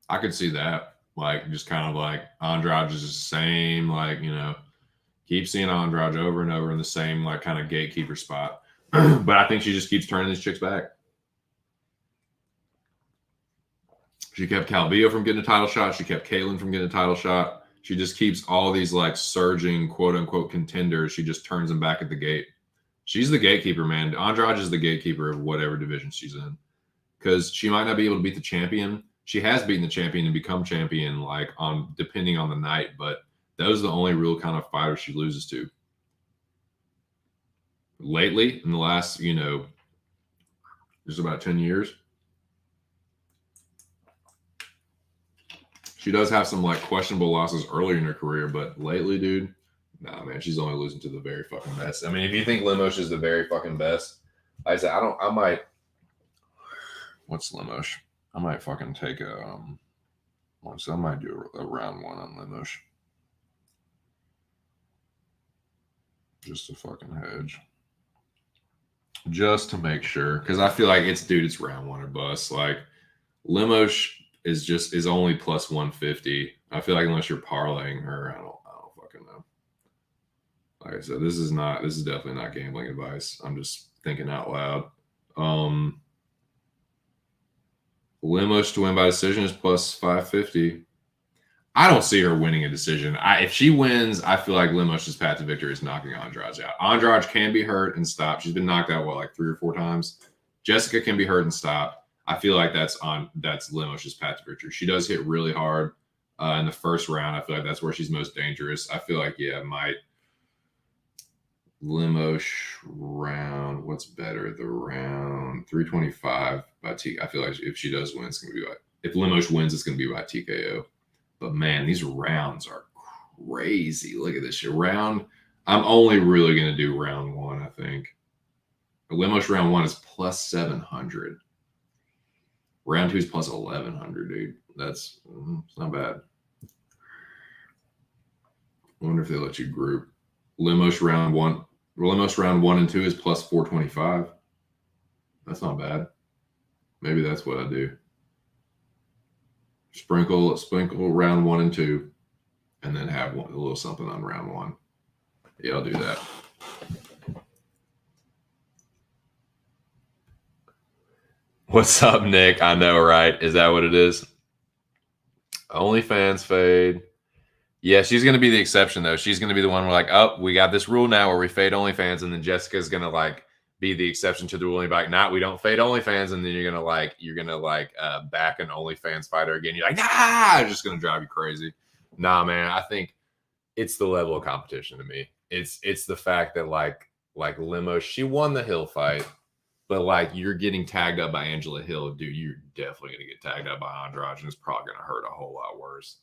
I could see that. Like, just kind of like Andrade is the same, like, keep seeing Andrade over and over in the same, like, kind of gatekeeper spot. But I think she just keeps turning these chicks back. She kept Calvillo from getting a title shot. She kept Kaylin from getting a title shot. She just keeps all these, like, surging, quote-unquote, contenders. She just turns them back at the gate. She's the gatekeeper, man. Andrade is the gatekeeper of whatever division she's in. Because she might not be able to beat the champion. She has beaten the champion and become champion, like, depending on the night. But those are the only real kind of fighters she loses to. Lately, in the last, just about 10 years, she does have some, like, questionable losses earlier in her career. But lately, dude, nah, man, she's only losing to the very fucking best. I mean, if you think Lemos is the very fucking best, like I said, I might. What's Lemos? I might fucking take I might do a round one on Lemos. Just to fucking hedge. Just to make sure. Because I feel like it's round one or bust. Like, Lemos is only plus 150. I feel like unless you're parlaying her, I don't fucking know. Like I said, this is definitely not gambling advice. I'm just thinking out loud. Lemos to win by decision is plus 550. I don't see her winning a decision. If she wins, I feel like Lemos' path to victory is knocking Andrade out. Andrade can be hurt and stop. She's been knocked out, like 3 or 4 times. Jessica can be hurt and stop. I feel like that's Lemos' path to victory. She does hit really hard in the first round. I feel like that's where she's most dangerous. I feel like, might Lemos round. What's better? The round 325 by T. I feel like if she does win, it's going to be if Lemos wins, it's going to be by TKO. But man, these rounds are crazy. Look at this shit. I'm only really going to do round one, I think. Lemos round one is plus 700. Round two is plus 1100, dude. It's not bad. I wonder if they let you group. Lemos round one and two is plus 425. That's not bad. Maybe that's what I do. Sprinkle round 1 and 2, and then have a little something on round 1. Yeah, I'll do that. What's up, Nick? I know, right? Is that what it is? OnlyFans fade. Yeah, she's going to be the exception, though. She's going to be the one where, like, oh, we got this rule now where we fade OnlyFans, and then Jessica's going to, like, be the exception to the rule. Like, nah, we don't fade OnlyFans, and then you're gonna back an OnlyFans fighter again. You're like, nah, it's just gonna drive you crazy. Nah, man, I think it's the level of competition to me. It's the fact that like Lemos, she won the Hill fight, but like you're getting tagged up by Angela Hill, dude. You're definitely gonna get tagged up by Andrade, and it's probably gonna hurt a whole lot worse.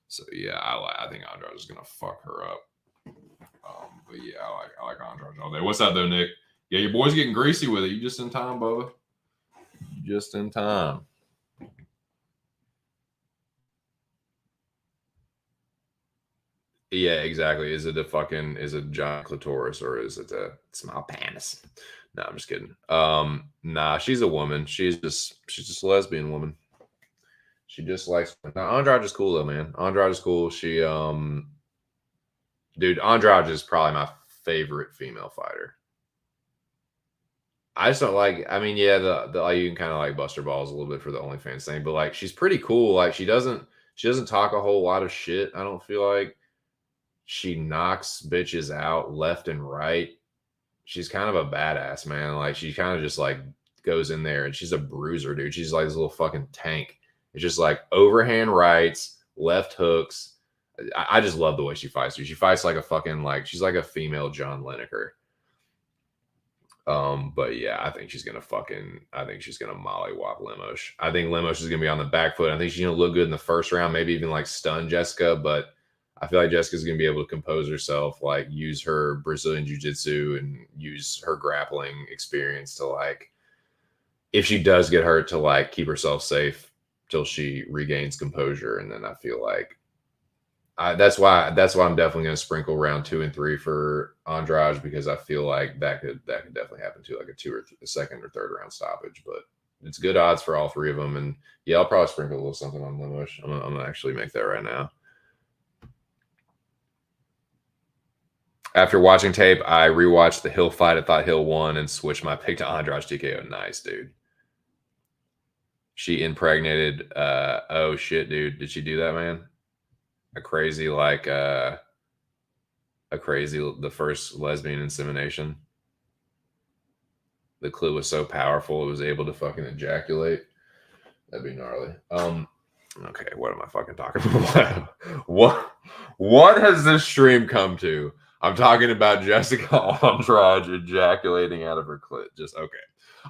So yeah, I think Andrade is gonna fuck her up. But yeah, I like Andrade all day. What's up though, Nick? Yeah, your boy's getting greasy with it. You just in time, Bubba. Just in time. Yeah, exactly. Is it a giant clitoris or is it a small penis? No, I'm just kidding. Nah, she's a woman. She's just a lesbian woman. She just likes. Now, Andrade is cool though, man. Andrade is cool. She dude, Andrade is probably my favorite female fighter. I just don't like. I mean, yeah, the like, you can kind of like bust her balls a little bit for the OnlyFans thing, but like she's pretty cool. Like she doesn't talk a whole lot of shit. I don't feel like she knocks bitches out left and right. She's kind of a badass, man. Like she kind of just like goes in there and she's a bruiser, dude. She's like this little fucking tank. It's just like overhand rights, left hooks. I just love the way she fights, dude. She fights like a fucking like she's like a female John Lineker. But yeah, I think she's gonna mollywop Lemos. I think Lemos is gonna be on the back foot. I think she's gonna look good in the first round, maybe even like stun Jessica, but I feel like Jessica's gonna be able to compose herself, like use her Brazilian jiu-jitsu and use her grappling experience to like, if she does get hurt, to like keep herself safe till she regains composure. And then I feel like that's why I'm definitely going to sprinkle round 2 and 3 for Andrade, because I feel like that could definitely happen too, like a second or third round stoppage. But it's good odds for all 3 of them. And yeah, I'll probably sprinkle a little something on Lemos. I'm gonna actually make that right now. After watching tape, I rewatched the Hill fight. I thought Hill won and switched my pick to Andrade TKO. Nice, dude. She impregnated. Oh shit, dude! Did she do that, man? The first lesbian insemination. The clue was so powerful it was able to fucking ejaculate. That'd be gnarly. Okay, what am I fucking talking about? What has this stream come to? I'm talking about Jessica Andrade ejaculating out of her clit. Just okay.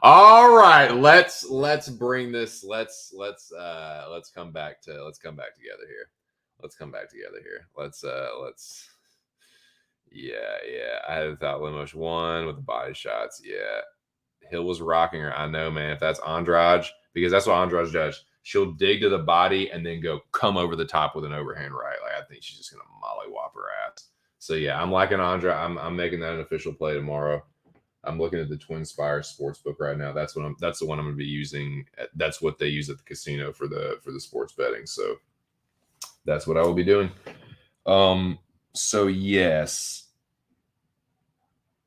All right, let's bring this. Let's come back together here. Yeah. I thought Lemos won with the body shots. Yeah. Hill was rocking her. I know, man. If that's Andrade, because that's what Andrade does. She'll dig to the body and then come over the top with an overhand right. Like I think she's just gonna mollywop her ass. So yeah, I'm liking Andrade. I'm making that an official play tomorrow. I'm looking at the Twin Spire Sportsbook right now. That's the one I'm gonna be using. That's what they use at the casino for the sports betting. So that's what I will be doing. So yes.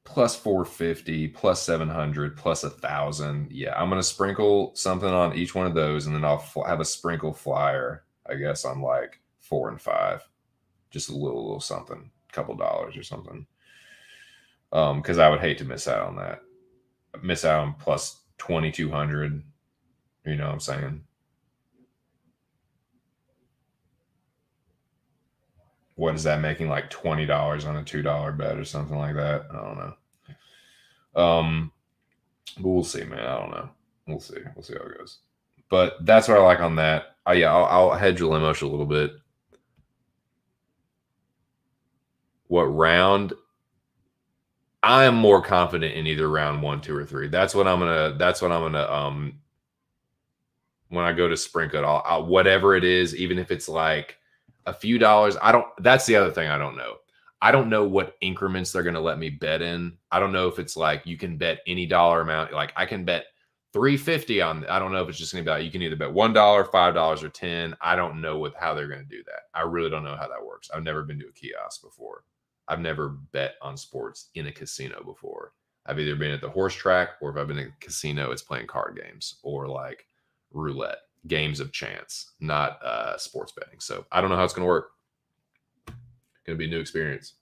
Plus 450, plus 700, plus 1,000. Yeah, I'm going to sprinkle something on each one of those, and then I'll have a sprinkle flyer, I guess, on like 4 and 5. Just a little something, a couple dollars or something. Because I would hate to miss out on that. Miss out on plus 2,200. You know what I'm saying? What is that making, like $20 on a $2 bet or something like that? I don't know. But we'll see, man. I don't know. We'll see how it goes. But that's what I like on that. I'll hedge Lemos a little bit. What round? I am more confident in either round 1, 2, or 3. That's what I'm gonna. When I go to sprinkle it, I'll whatever it is, even if it's like a few dollars. That's the other thing I don't know. I don't know what increments they're going to let me bet in. I don't know if it's like you can bet any dollar amount. Like I can bet $3.50 on. I don't know if it's just going to be like you can either bet $1, $5, or 10. I don't know how they're going to do that. I really don't know how that works. I've never been to a kiosk before. I've never bet on sports in a casino before. I've either been at the horse track, or if I've been at a casino, it's playing card games or like roulette, games of chance, not sports betting. So I don't know how it's going to work. Going to be a new experience.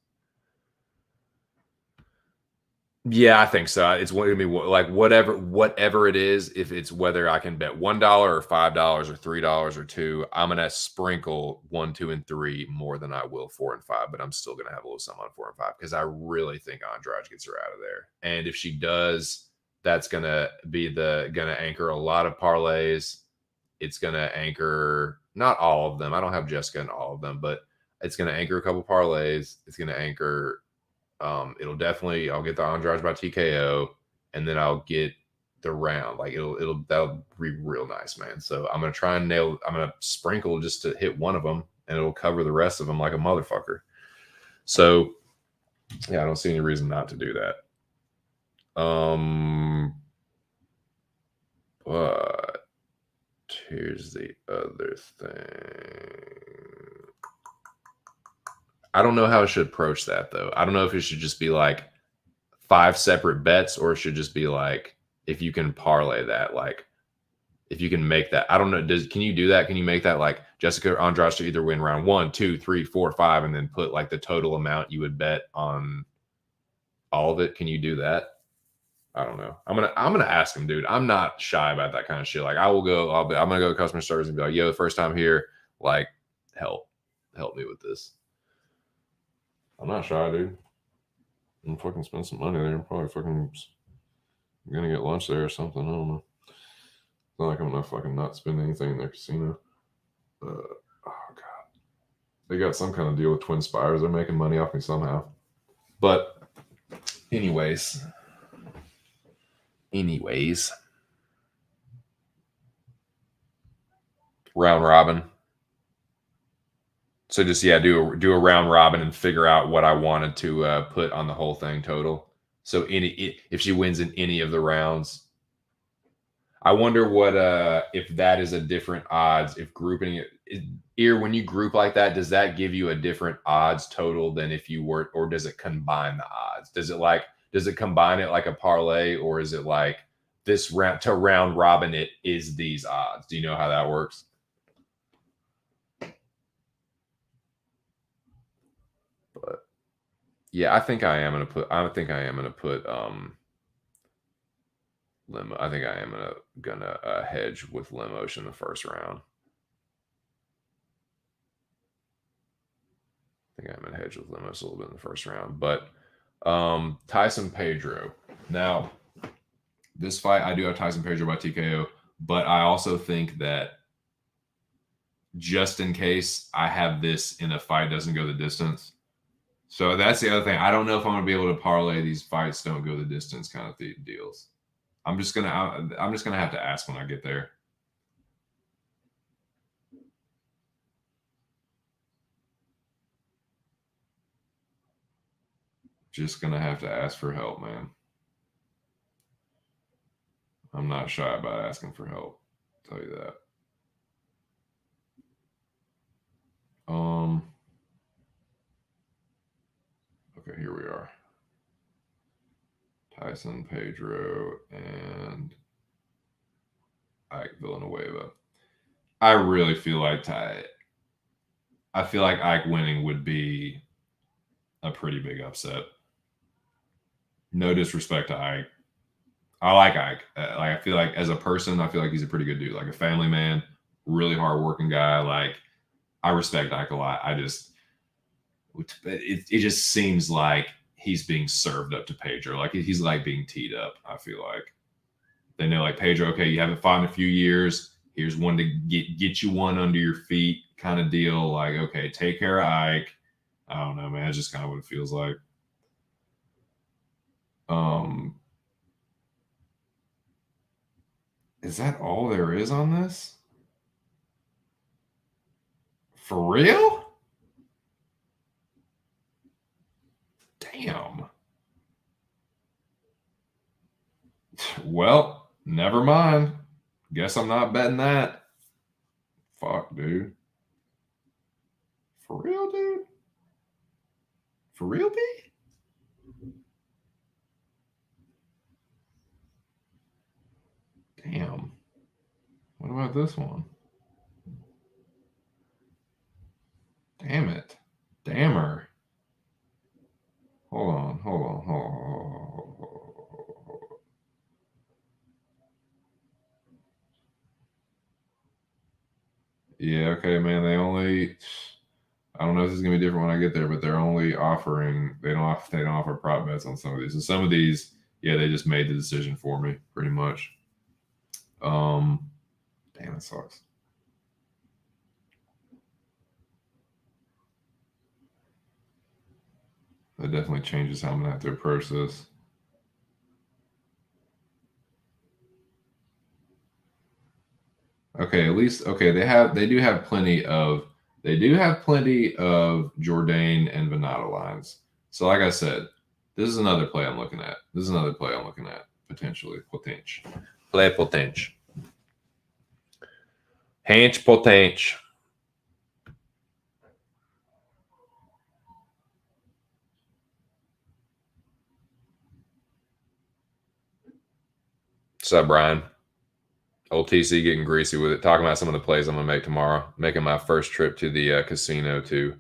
Yeah, I think so. It's going to be like whatever it is. If it's whether I can bet $1 or $5 or $3 or $2, I'm going to sprinkle 1, 2, and 3 more than I will 4 and 5. But I'm still going to have a little something on 4 and 5 because I really think Andrade gets her out of there. And if she does, that's going to be going to anchor a lot of parlays. It's going to anchor not all of them. I don't have Jessica in all of them, but it's going to anchor a couple parlays. It's going to anchor. I'll get the Andrade by TKO, and then I'll get the round. Like that'll be real nice, man. So I'm going to try and I'm going to sprinkle just to hit one of them, and it'll cover the rest of them like a motherfucker. So yeah, I don't see any reason not to do that. But here's the other thing. I don't know how I should approach that, though. I don't know if it should just be like 5 separate bets, or it should just be like if you can parlay that, like if you can make that, I don't know, can you do that? Can you make that like Jessica Andrade to either win round 1, 2, 3, 4, 5, and then put like the total amount you would bet on all of it? Can you do that? I don't know. I'm gonna ask him, dude. I'm not shy about that kind of shit. Like I'm gonna go to customer service and be like, yo, first time here, like help me with this. I'm not shy, dude. I'm fucking spend some money there. I'm probably fucking gonna get lunch there or something. I don't know. It's not like I'm gonna fucking not spend anything in their casino. Oh god, they got some kind of deal with Twin Spires. They're making money off me somehow. But anyways, round robin. So just do a round robin and figure out what I wanted to put on the whole thing total. So if she wins in any of the rounds. I wonder what if that is a different odds, if grouping it here when you group like that, does that give you a different odds total than if you were, or does it combine the odds? Does it combine it like a parlay, or is it like this round to round robin it is these odds? Do you know how that works? But yeah, I think I am gonna put Lemo. I think I am gonna hedge with Lemos in the first round. I think I'm gonna hedge with Lemos a little bit in the first round. But Tyson Pedro. Now, this fight, I do have Tyson Pedro by TKO, but I also think that just in case I have this in a fight doesn't go the distance. So that's the other thing. I don't know if I'm gonna be able to parlay these fights don't go the distance kind of deals. I'm just gonna have to ask when I get there. Just gonna have to ask for help, man. I'm not shy about asking for help. I'll tell you that. Okay, here we are. Tyson Pedro and Ike Villanueva. I really feel like Ike winning would be a pretty big upset. No disrespect to Ike. I like Ike. I feel like as a person, I feel like he's a pretty good dude. Like a family man, really hardworking guy. Like I respect Ike a lot. It just seems like he's being served up to Pedro. Like he's like being teed up. I feel like they know, like Pedro. Okay, you haven't fought in a few years. Here's one to get you one under your feet, kind of deal. Like okay, take care of Ike. I don't know, man. It's just kind of what it feels like. Is that all there is on this? For real? Damn. Well, never mind. Guess I'm not betting that. Fuck, dude. For real, dude? For real, B? Damn. What about this one? Damn it. Dammer. Hold on. Yeah, okay, man. I don't know if this is gonna be different when I get there, but they're only offering they don't offer prop bets on some of these. And some of these, yeah, they just made the decision for me, pretty much. Damn, it sucks. That definitely changes how I'm gonna have to approach this. Okay, at least okay, they do have plenty of Jourdain and Venata lines. So like I said, this is another play I'm looking at. Potentially. Play potential. Hanch potential. What's up, Brian? Old TC getting greasy with it. Talking about some of the plays I'm going to make tomorrow. Making my first trip to the casino to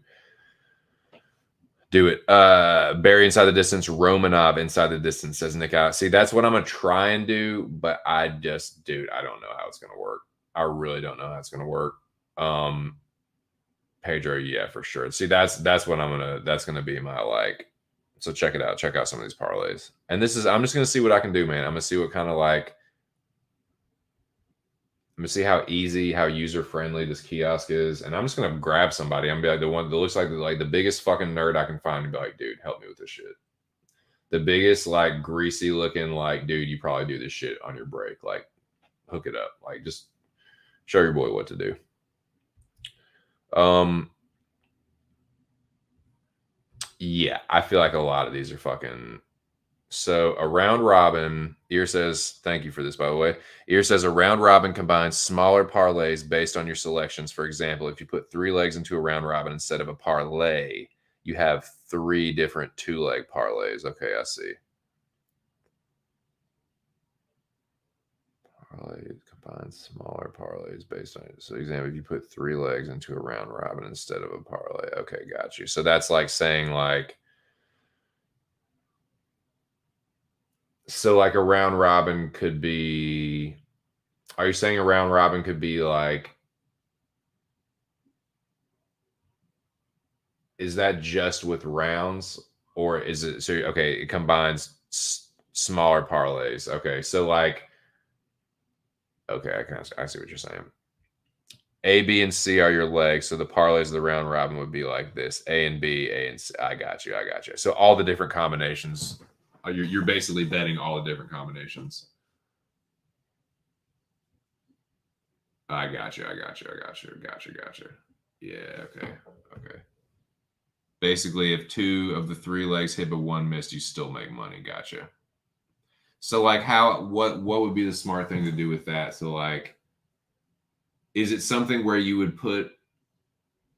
do it. Barry inside the distance. Romanov inside the distance, says Nick out. See, that's what I'm going to try and do. But I just, dude, I don't know how it's going to work. I really don't know how it's going to work. Pedro, yeah, for sure. See, that's what that's going to be my like. So check it out. Check out some of these parlays. And this is, I'm just going to see what I can do, man. I'm going to see what kind of like, I'm gonna see how easy, how user friendly this kiosk is, and I'm just gonna grab somebody. I'm gonna be like the one that looks like the biggest fucking nerd I can find, and be like, dude, help me with this shit. The biggest like greasy looking like, dude, you probably do this shit on your break. Like, hook it up. Like, just show your boy what to do. Yeah, I feel like a lot of these are fucking. So a round robin, Ear says, thank you for this, by the way. Ear says a round robin combines smaller parlays based on your selections. For example, if you put 3 legs into a round robin instead of a parlay, you have 3 different 2-leg parlays. Okay, I see. Parlay combines smaller parlays based on it. So example, if you put 3 legs into a round robin instead of a parlay. Okay, got you. So that's like saying like, so like a round robin could be, are you saying a round robin could be like, is that just with rounds or is it, so okay, it combines smaller parlays. Okay, so like, okay, I see what you're saying. A, B, and C are your legs. So the parlays of the round robin would be like this: A and B, A and C. I got you. So all the different combinations. You're basically betting all the different combinations. I got you. Yeah, okay. Basically, if 2 of the 3 legs hit but 1 missed, you still make money. Gotcha. So like what would be the smart thing to do with that? So like, is it something where you would put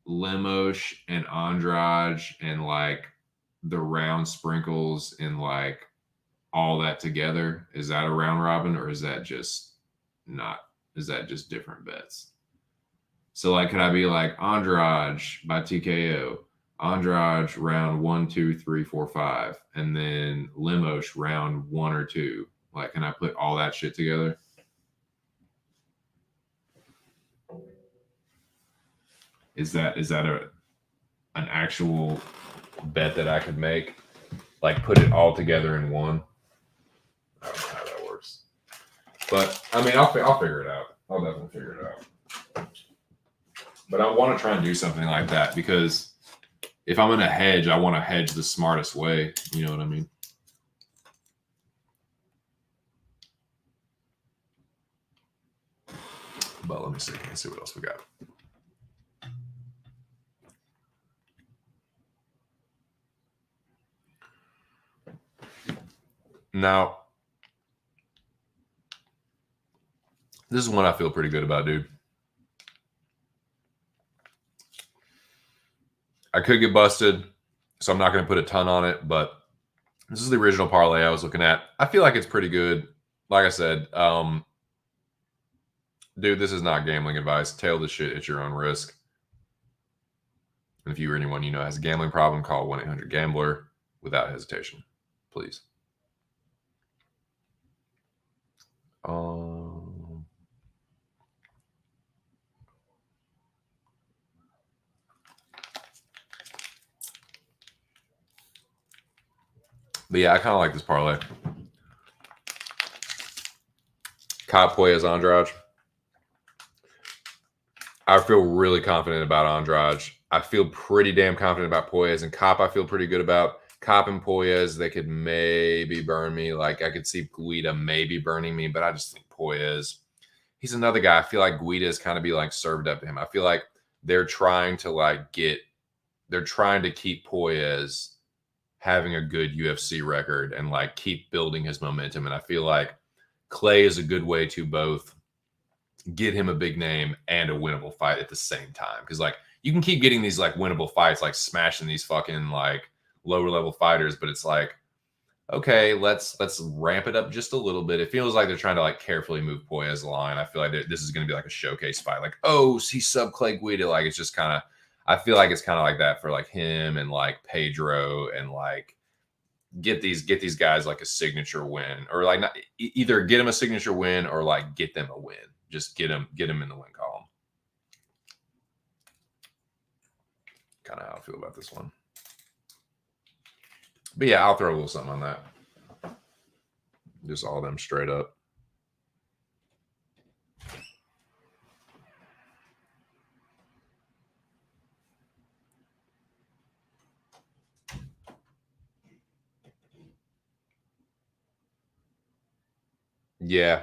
Lemos and Andrade and like the round sprinkles and like all that together? Is that a round robin, or is that just not? Is that just different bets? So like, could I be like Andrade by TKO, Andrade round 1, 2, 3, 4, 5, and then Lemos round 1 or 2? Like, can I put all that shit together? Is that an actual bet that I could make? Like, put it all together in one? I don't know how that works. But I mean, I'll figure it out. I'll definitely figure it out. But I want to try and do something like that, because if I'm going to hedge, I want to hedge the smartest way. You know what I mean? But let me see. Let's see what else we got. Now, this is one I feel pretty good about, dude. I could get busted, so I'm not going to put a ton on it, but this is the original parlay I was looking at. I feel like it's pretty good. Like I said, dude, this is not gambling advice. Tail this shit at your own risk. And if you or anyone you know has a gambling problem, call 1-800-GAMBLER without hesitation, please. But yeah, I kind of like this parlay. Cop Puelles Andrade. I feel really confident about Andrade. I feel pretty damn confident about Puelles, and Cop I feel pretty good about. Cop and Puelles, they could maybe burn me. Like, I could see Guida maybe burning me, but I just think Puelles, he's another guy. I feel like Guida is kind of be like served up to him. I feel like they're trying to keep Puelles having a good UFC record and like keep building his momentum. And I feel like Clay is a good way to both get him a big name and a winnable fight at the same time. Because like, you can keep getting these like winnable fights, like smashing these fucking like lower level fighters, but it's like, okay, let's ramp it up just a little bit. It feels like they're trying to like carefully move Poya's line. I feel like this is going to be like a showcase fight. Like, oh, he sub Clay Guida. Like, it's just kind of, I feel like it's kind of like that for like him and like Pedro, and like get these guys like a signature win, or like not, either get them a signature win or like get them a win. Just get them in the win column. Kind of how I feel about this one. But yeah, I'll throw a little something on that. Just all of them straight up. Yeah.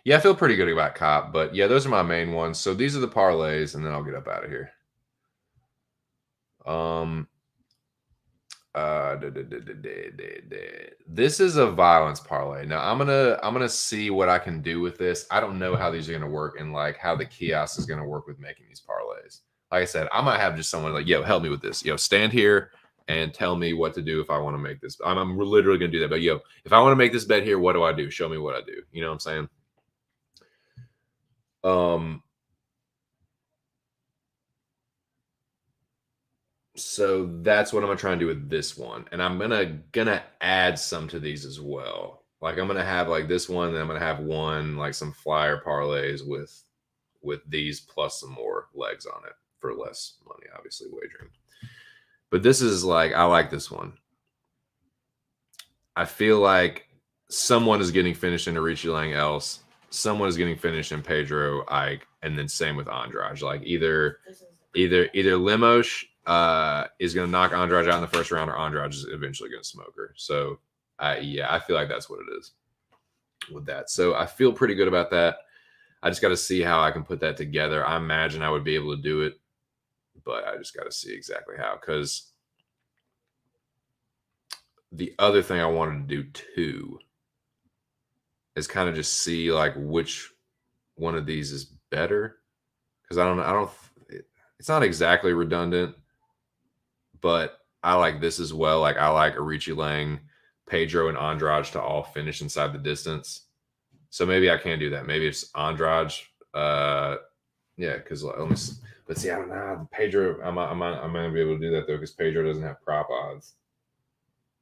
Yeah, I feel pretty good about Cop, but yeah, those are my main ones. So these are the parlays, and then I'll get up out of here. This is a violence parlay. Now I'm gonna see what I can do with this. I don't know how these are gonna work, and like how the kiosk is gonna work with making these parlays. Like I said, I might have just someone like, yo, help me with this. Yo, stand here and tell me what to do if I want to make this. I'm literally gonna do that. But yo, if I want to make this bet here, what do I do? Show me what I do. You know what I'm saying? So that's what I'm gonna try and do with this one, and I'm gonna add some to these as well. Like I'm gonna have like this one, and I'm gonna have one like some flyer parlays with these plus some more legs on it for less money, obviously wagering. But this is like, I like this one. I feel like someone is getting finished in Arichi Lang else. Someone is getting finished in Pedro Ike, and then same with Andrade. Like either Lemos is going to knock Andrade out in the first round, or Andrade is eventually going to smoke her. So yeah, I feel like that's what it is with that. So I feel pretty good about that. I just got to see how I can put that together. I imagine I would be able to do it, but I just got to see exactly how. Because the other thing I wanted to do too is kind of just see like which one of these is better. Because I don't, it's not exactly redundant, but I like this as well. Like I like Arichi Lang, Pedro, and Andrade to all finish inside the distance. So maybe I can do that. Maybe it's Andrade. Yeah, because let's see. I don't know. Pedro, I'm not gonna be able to do that though, because Pedro doesn't have prop odds.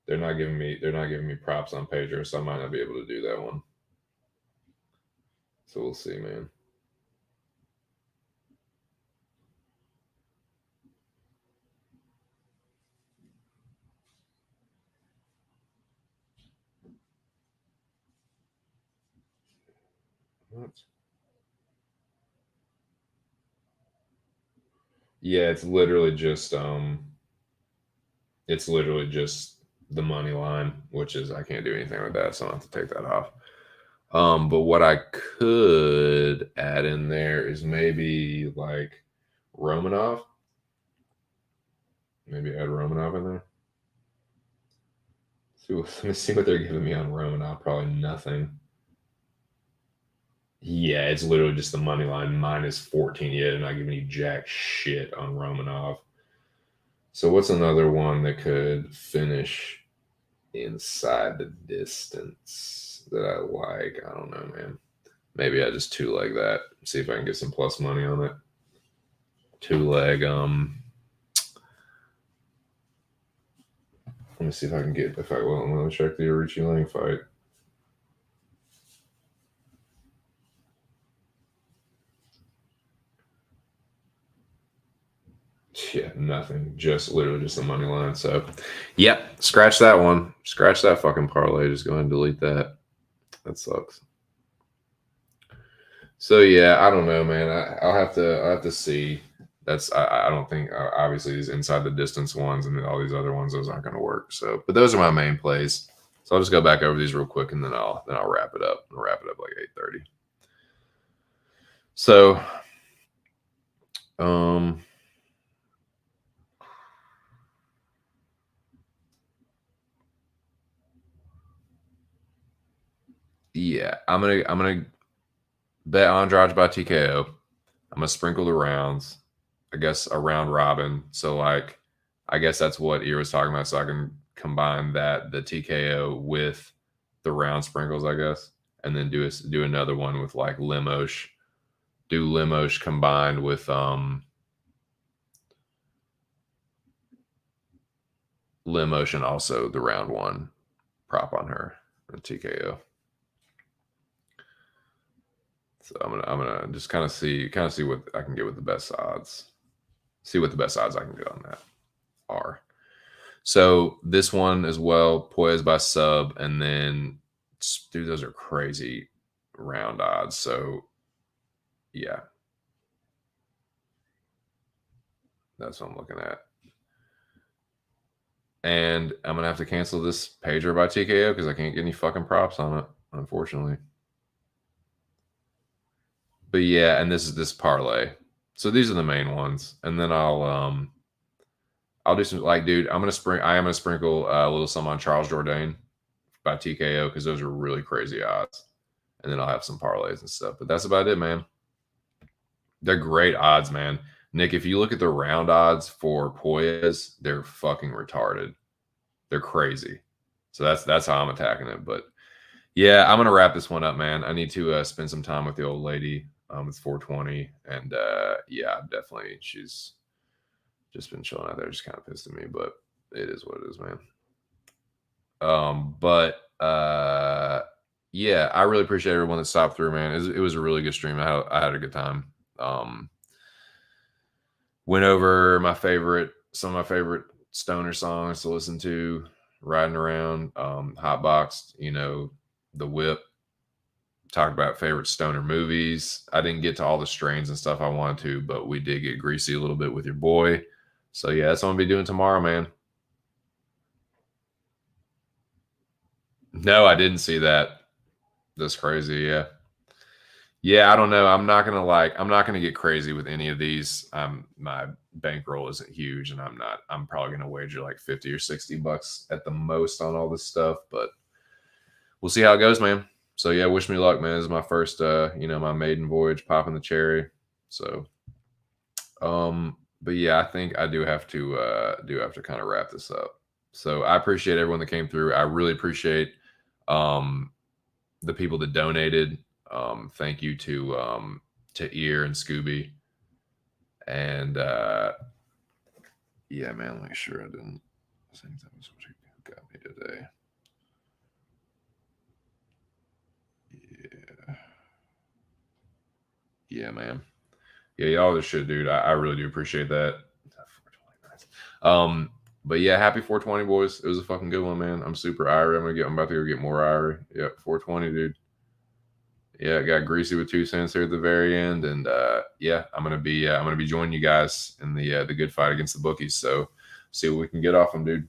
They're not giving me props on Pedro, so I might not be able to do that one. So we'll see, man. What? Yeah, it's literally just the money line, which is, I can't do anything with that, so I have to take that off. But what I could add in there is maybe like Romanov. Maybe add Romanov in there. So let me see what they're giving me on Romanov. Probably nothing. Yeah, it's literally just the money line minus 14. Yeah, they're not giving you jack shit on Romanov. So what's another one that could finish inside the distance that I like? I don't know, man. Maybe I just two leg that. See if I can get some plus money on it. Two leg. Let me see if I can get. Let me check the Arichi Lang fight. Yeah, nothing. Just literally just the money line. So, yep, scratch that one. Scratch that fucking parlay. Just go ahead and delete that. That sucks. So yeah, I don't know, man. I'll have to see. I don't think, obviously these inside the distance ones and then all these other ones, those aren't going to work. So, but those are my main plays. So I'll just go back over these real quick, and then I'll wrap it up. I'll wrap it up like 8:30. So, yeah, I'm gonna bet Andrade by TKO. I'm gonna sprinkle the rounds. I guess a round robin. So like, I guess that's what Ear was talking about. So I can combine the TKO with the round sprinkles, I guess, and then do another one with like Lemos. Do Lemos combined with Lemos and also the round one prop on her and TKO. So I'm gonna just kind of see what I can get with the best odds. See what the best odds I can get on that are. So this one as well, Poise by sub, and then dude, those are crazy round odds. So yeah, that's what I'm looking at. And I'm gonna have to cancel this Pedro by TKO because I can't get any fucking props on it, unfortunately. But yeah, and this is this parlay. So these are the main ones, and then I'll do some like, dude. I am gonna sprinkle a little some on Charles Jourdain by TKO because those are really crazy odds, and then I'll have some parlays and stuff. But that's about it, man. They're great odds, man. Nick, if you look at the round odds for Poise, they're fucking retarded. They're crazy. So that's how I'm attacking it. But yeah, I'm gonna wrap this one up, man. I need to spend some time with the old lady. It's 4:20, and yeah, definitely she's just been chilling out there, just kind of pissed at me, but it is what it is, man. Yeah, I really appreciate everyone that stopped through, man. It was a really good stream. I had a good time. Went over some of my favorite stoner songs to listen to, riding around, hotboxed, the whip. Talked about favorite stoner movies. I didn't get to all the strains and stuff I wanted to, but we did get greasy a little bit with your boy. So yeah, that's what I'm gonna be doing tomorrow, man. No, I didn't see that. That's crazy, yeah. Yeah, I don't know. I'm not gonna get crazy with any of these. My bankroll isn't huge, and I'm probably gonna wager like 50 or 60 bucks at the most on all this stuff, but we'll see how it goes, man. So yeah, wish me luck, man. This is my first my maiden voyage, popping the cherry. So but yeah, I think I do have to kind of wrap this up. So I appreciate everyone that came through. I really appreciate the people that donated. Thank you to Ear and Scooby. And yeah, man, make sure I didn't think that was what you got me today. Yeah, man. Yeah, y'all this shit, dude. I really do appreciate that. But yeah, happy 420, boys. It was a fucking good one, man. I'm super irie. I'm about to go get more irie. Yep, 420, dude. Yeah, I got greasy with 2 cents here at the very end, and yeah, I'm gonna be joining you guys in the good fight against the bookies. So see what we can get off them, dude.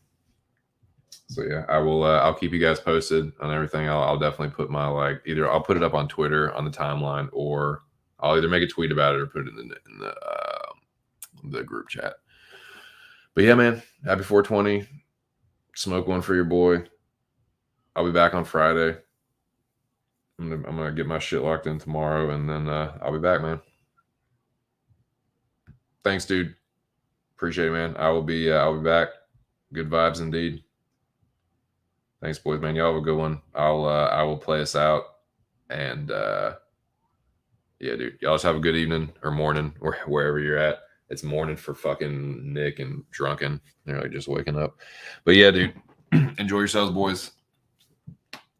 So yeah, I will. I'll keep you guys posted on everything. I'll definitely put my either I'll put it up on Twitter on the timeline, or I'll either make a tweet about it or put it in the group chat. But yeah, man, happy 420. Smoke one for your boy. I'll be back on Friday. I'm gonna get my shit locked in tomorrow, and then I'll be back, man. Thanks, dude. Appreciate it, man. I'll be back. Good vibes indeed. Thanks, boys, man. Y'all have a good one. I will play us out, and yeah, dude. Y'all just have a good evening or morning or wherever you're at. It's morning for fucking Nick and Drunken. They're like just waking up. But yeah, dude. Enjoy yourselves, boys.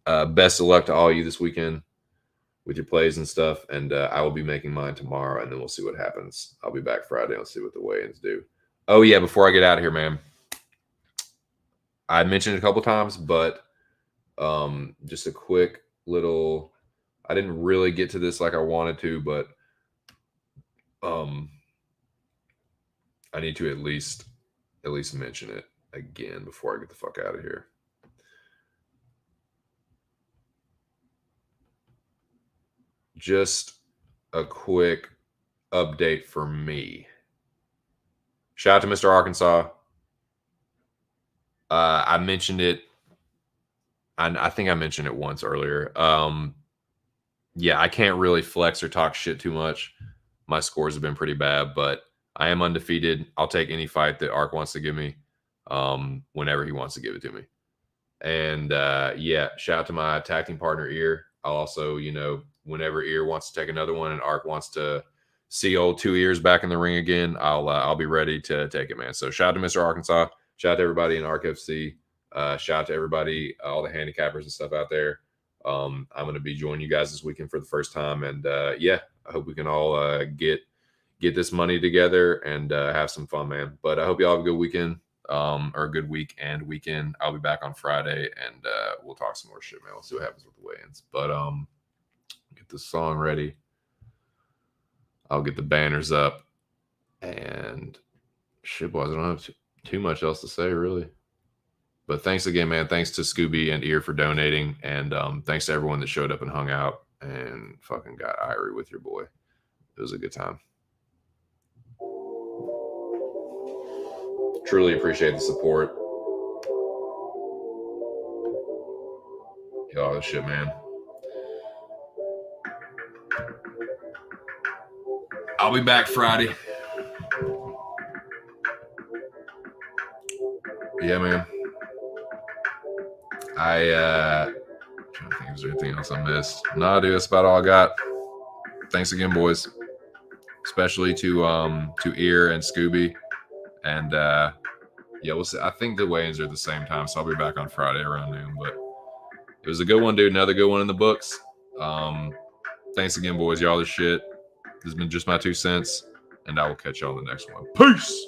Best of luck to all you this weekend with your plays and stuff. And I will be making mine tomorrow, and then we'll see what happens. I'll be back Friday. I'll see what the weigh-ins do. Oh, yeah, before I get out of here, man. I mentioned it a couple times, but just a quick little, I didn't really get to this like I wanted to, but I need to at least mention it again before I get the fuck out of here. Just a quick update for me. Shout out to Mr. Arkansas. I mentioned it. I think I mentioned it once earlier. Yeah, I can't really flex or talk shit too much. My scores have been pretty bad, but I am undefeated. I'll take any fight that Ark wants to give me. whenever he wants to give it to me. And yeah, shout out to my tag team partner Ear. I'll also, you know, whenever Ear wants to take another one and Ark wants to see old 2 Ears back in the ring again, I'll be ready to take it, man. So shout out to Mr. Arkansas. Shout out to everybody in Ark FC. Shout out to everybody, all the handicappers and stuff out there. I'm going to be joining you guys this weekend for the first time. And yeah, I hope we can all get this money together and have some fun, man. But I hope y'all have a good weekend. Or a good week and weekend. I'll be back on Friday and we'll talk some more shit, man. We'll see what happens with the weigh-ins. But get the song ready. I'll get the banners up. And shit, boys, I don't have too much else to say, really. But thanks again, man. Thanks to Scooby and Ear for donating. And thanks to everyone that showed up and hung out and fucking got irie with your boy. It was a good time. Truly appreciate the support. Y'all, this shit, man. I'll be back Friday. Yeah, man. Trying to think, is there anything else I missed? Nah, dude, that's about all I got. Thanks again, boys. Especially to Ear and Scooby. And yeah, we'll see. I think the weigh-ins are at the same time, so I'll be back on Friday around noon. But it was a good one, dude. Another good one in the books. Thanks again, boys. Y'all are shit. This has been just my 2 cents, and I will catch y'all in the next one. Peace.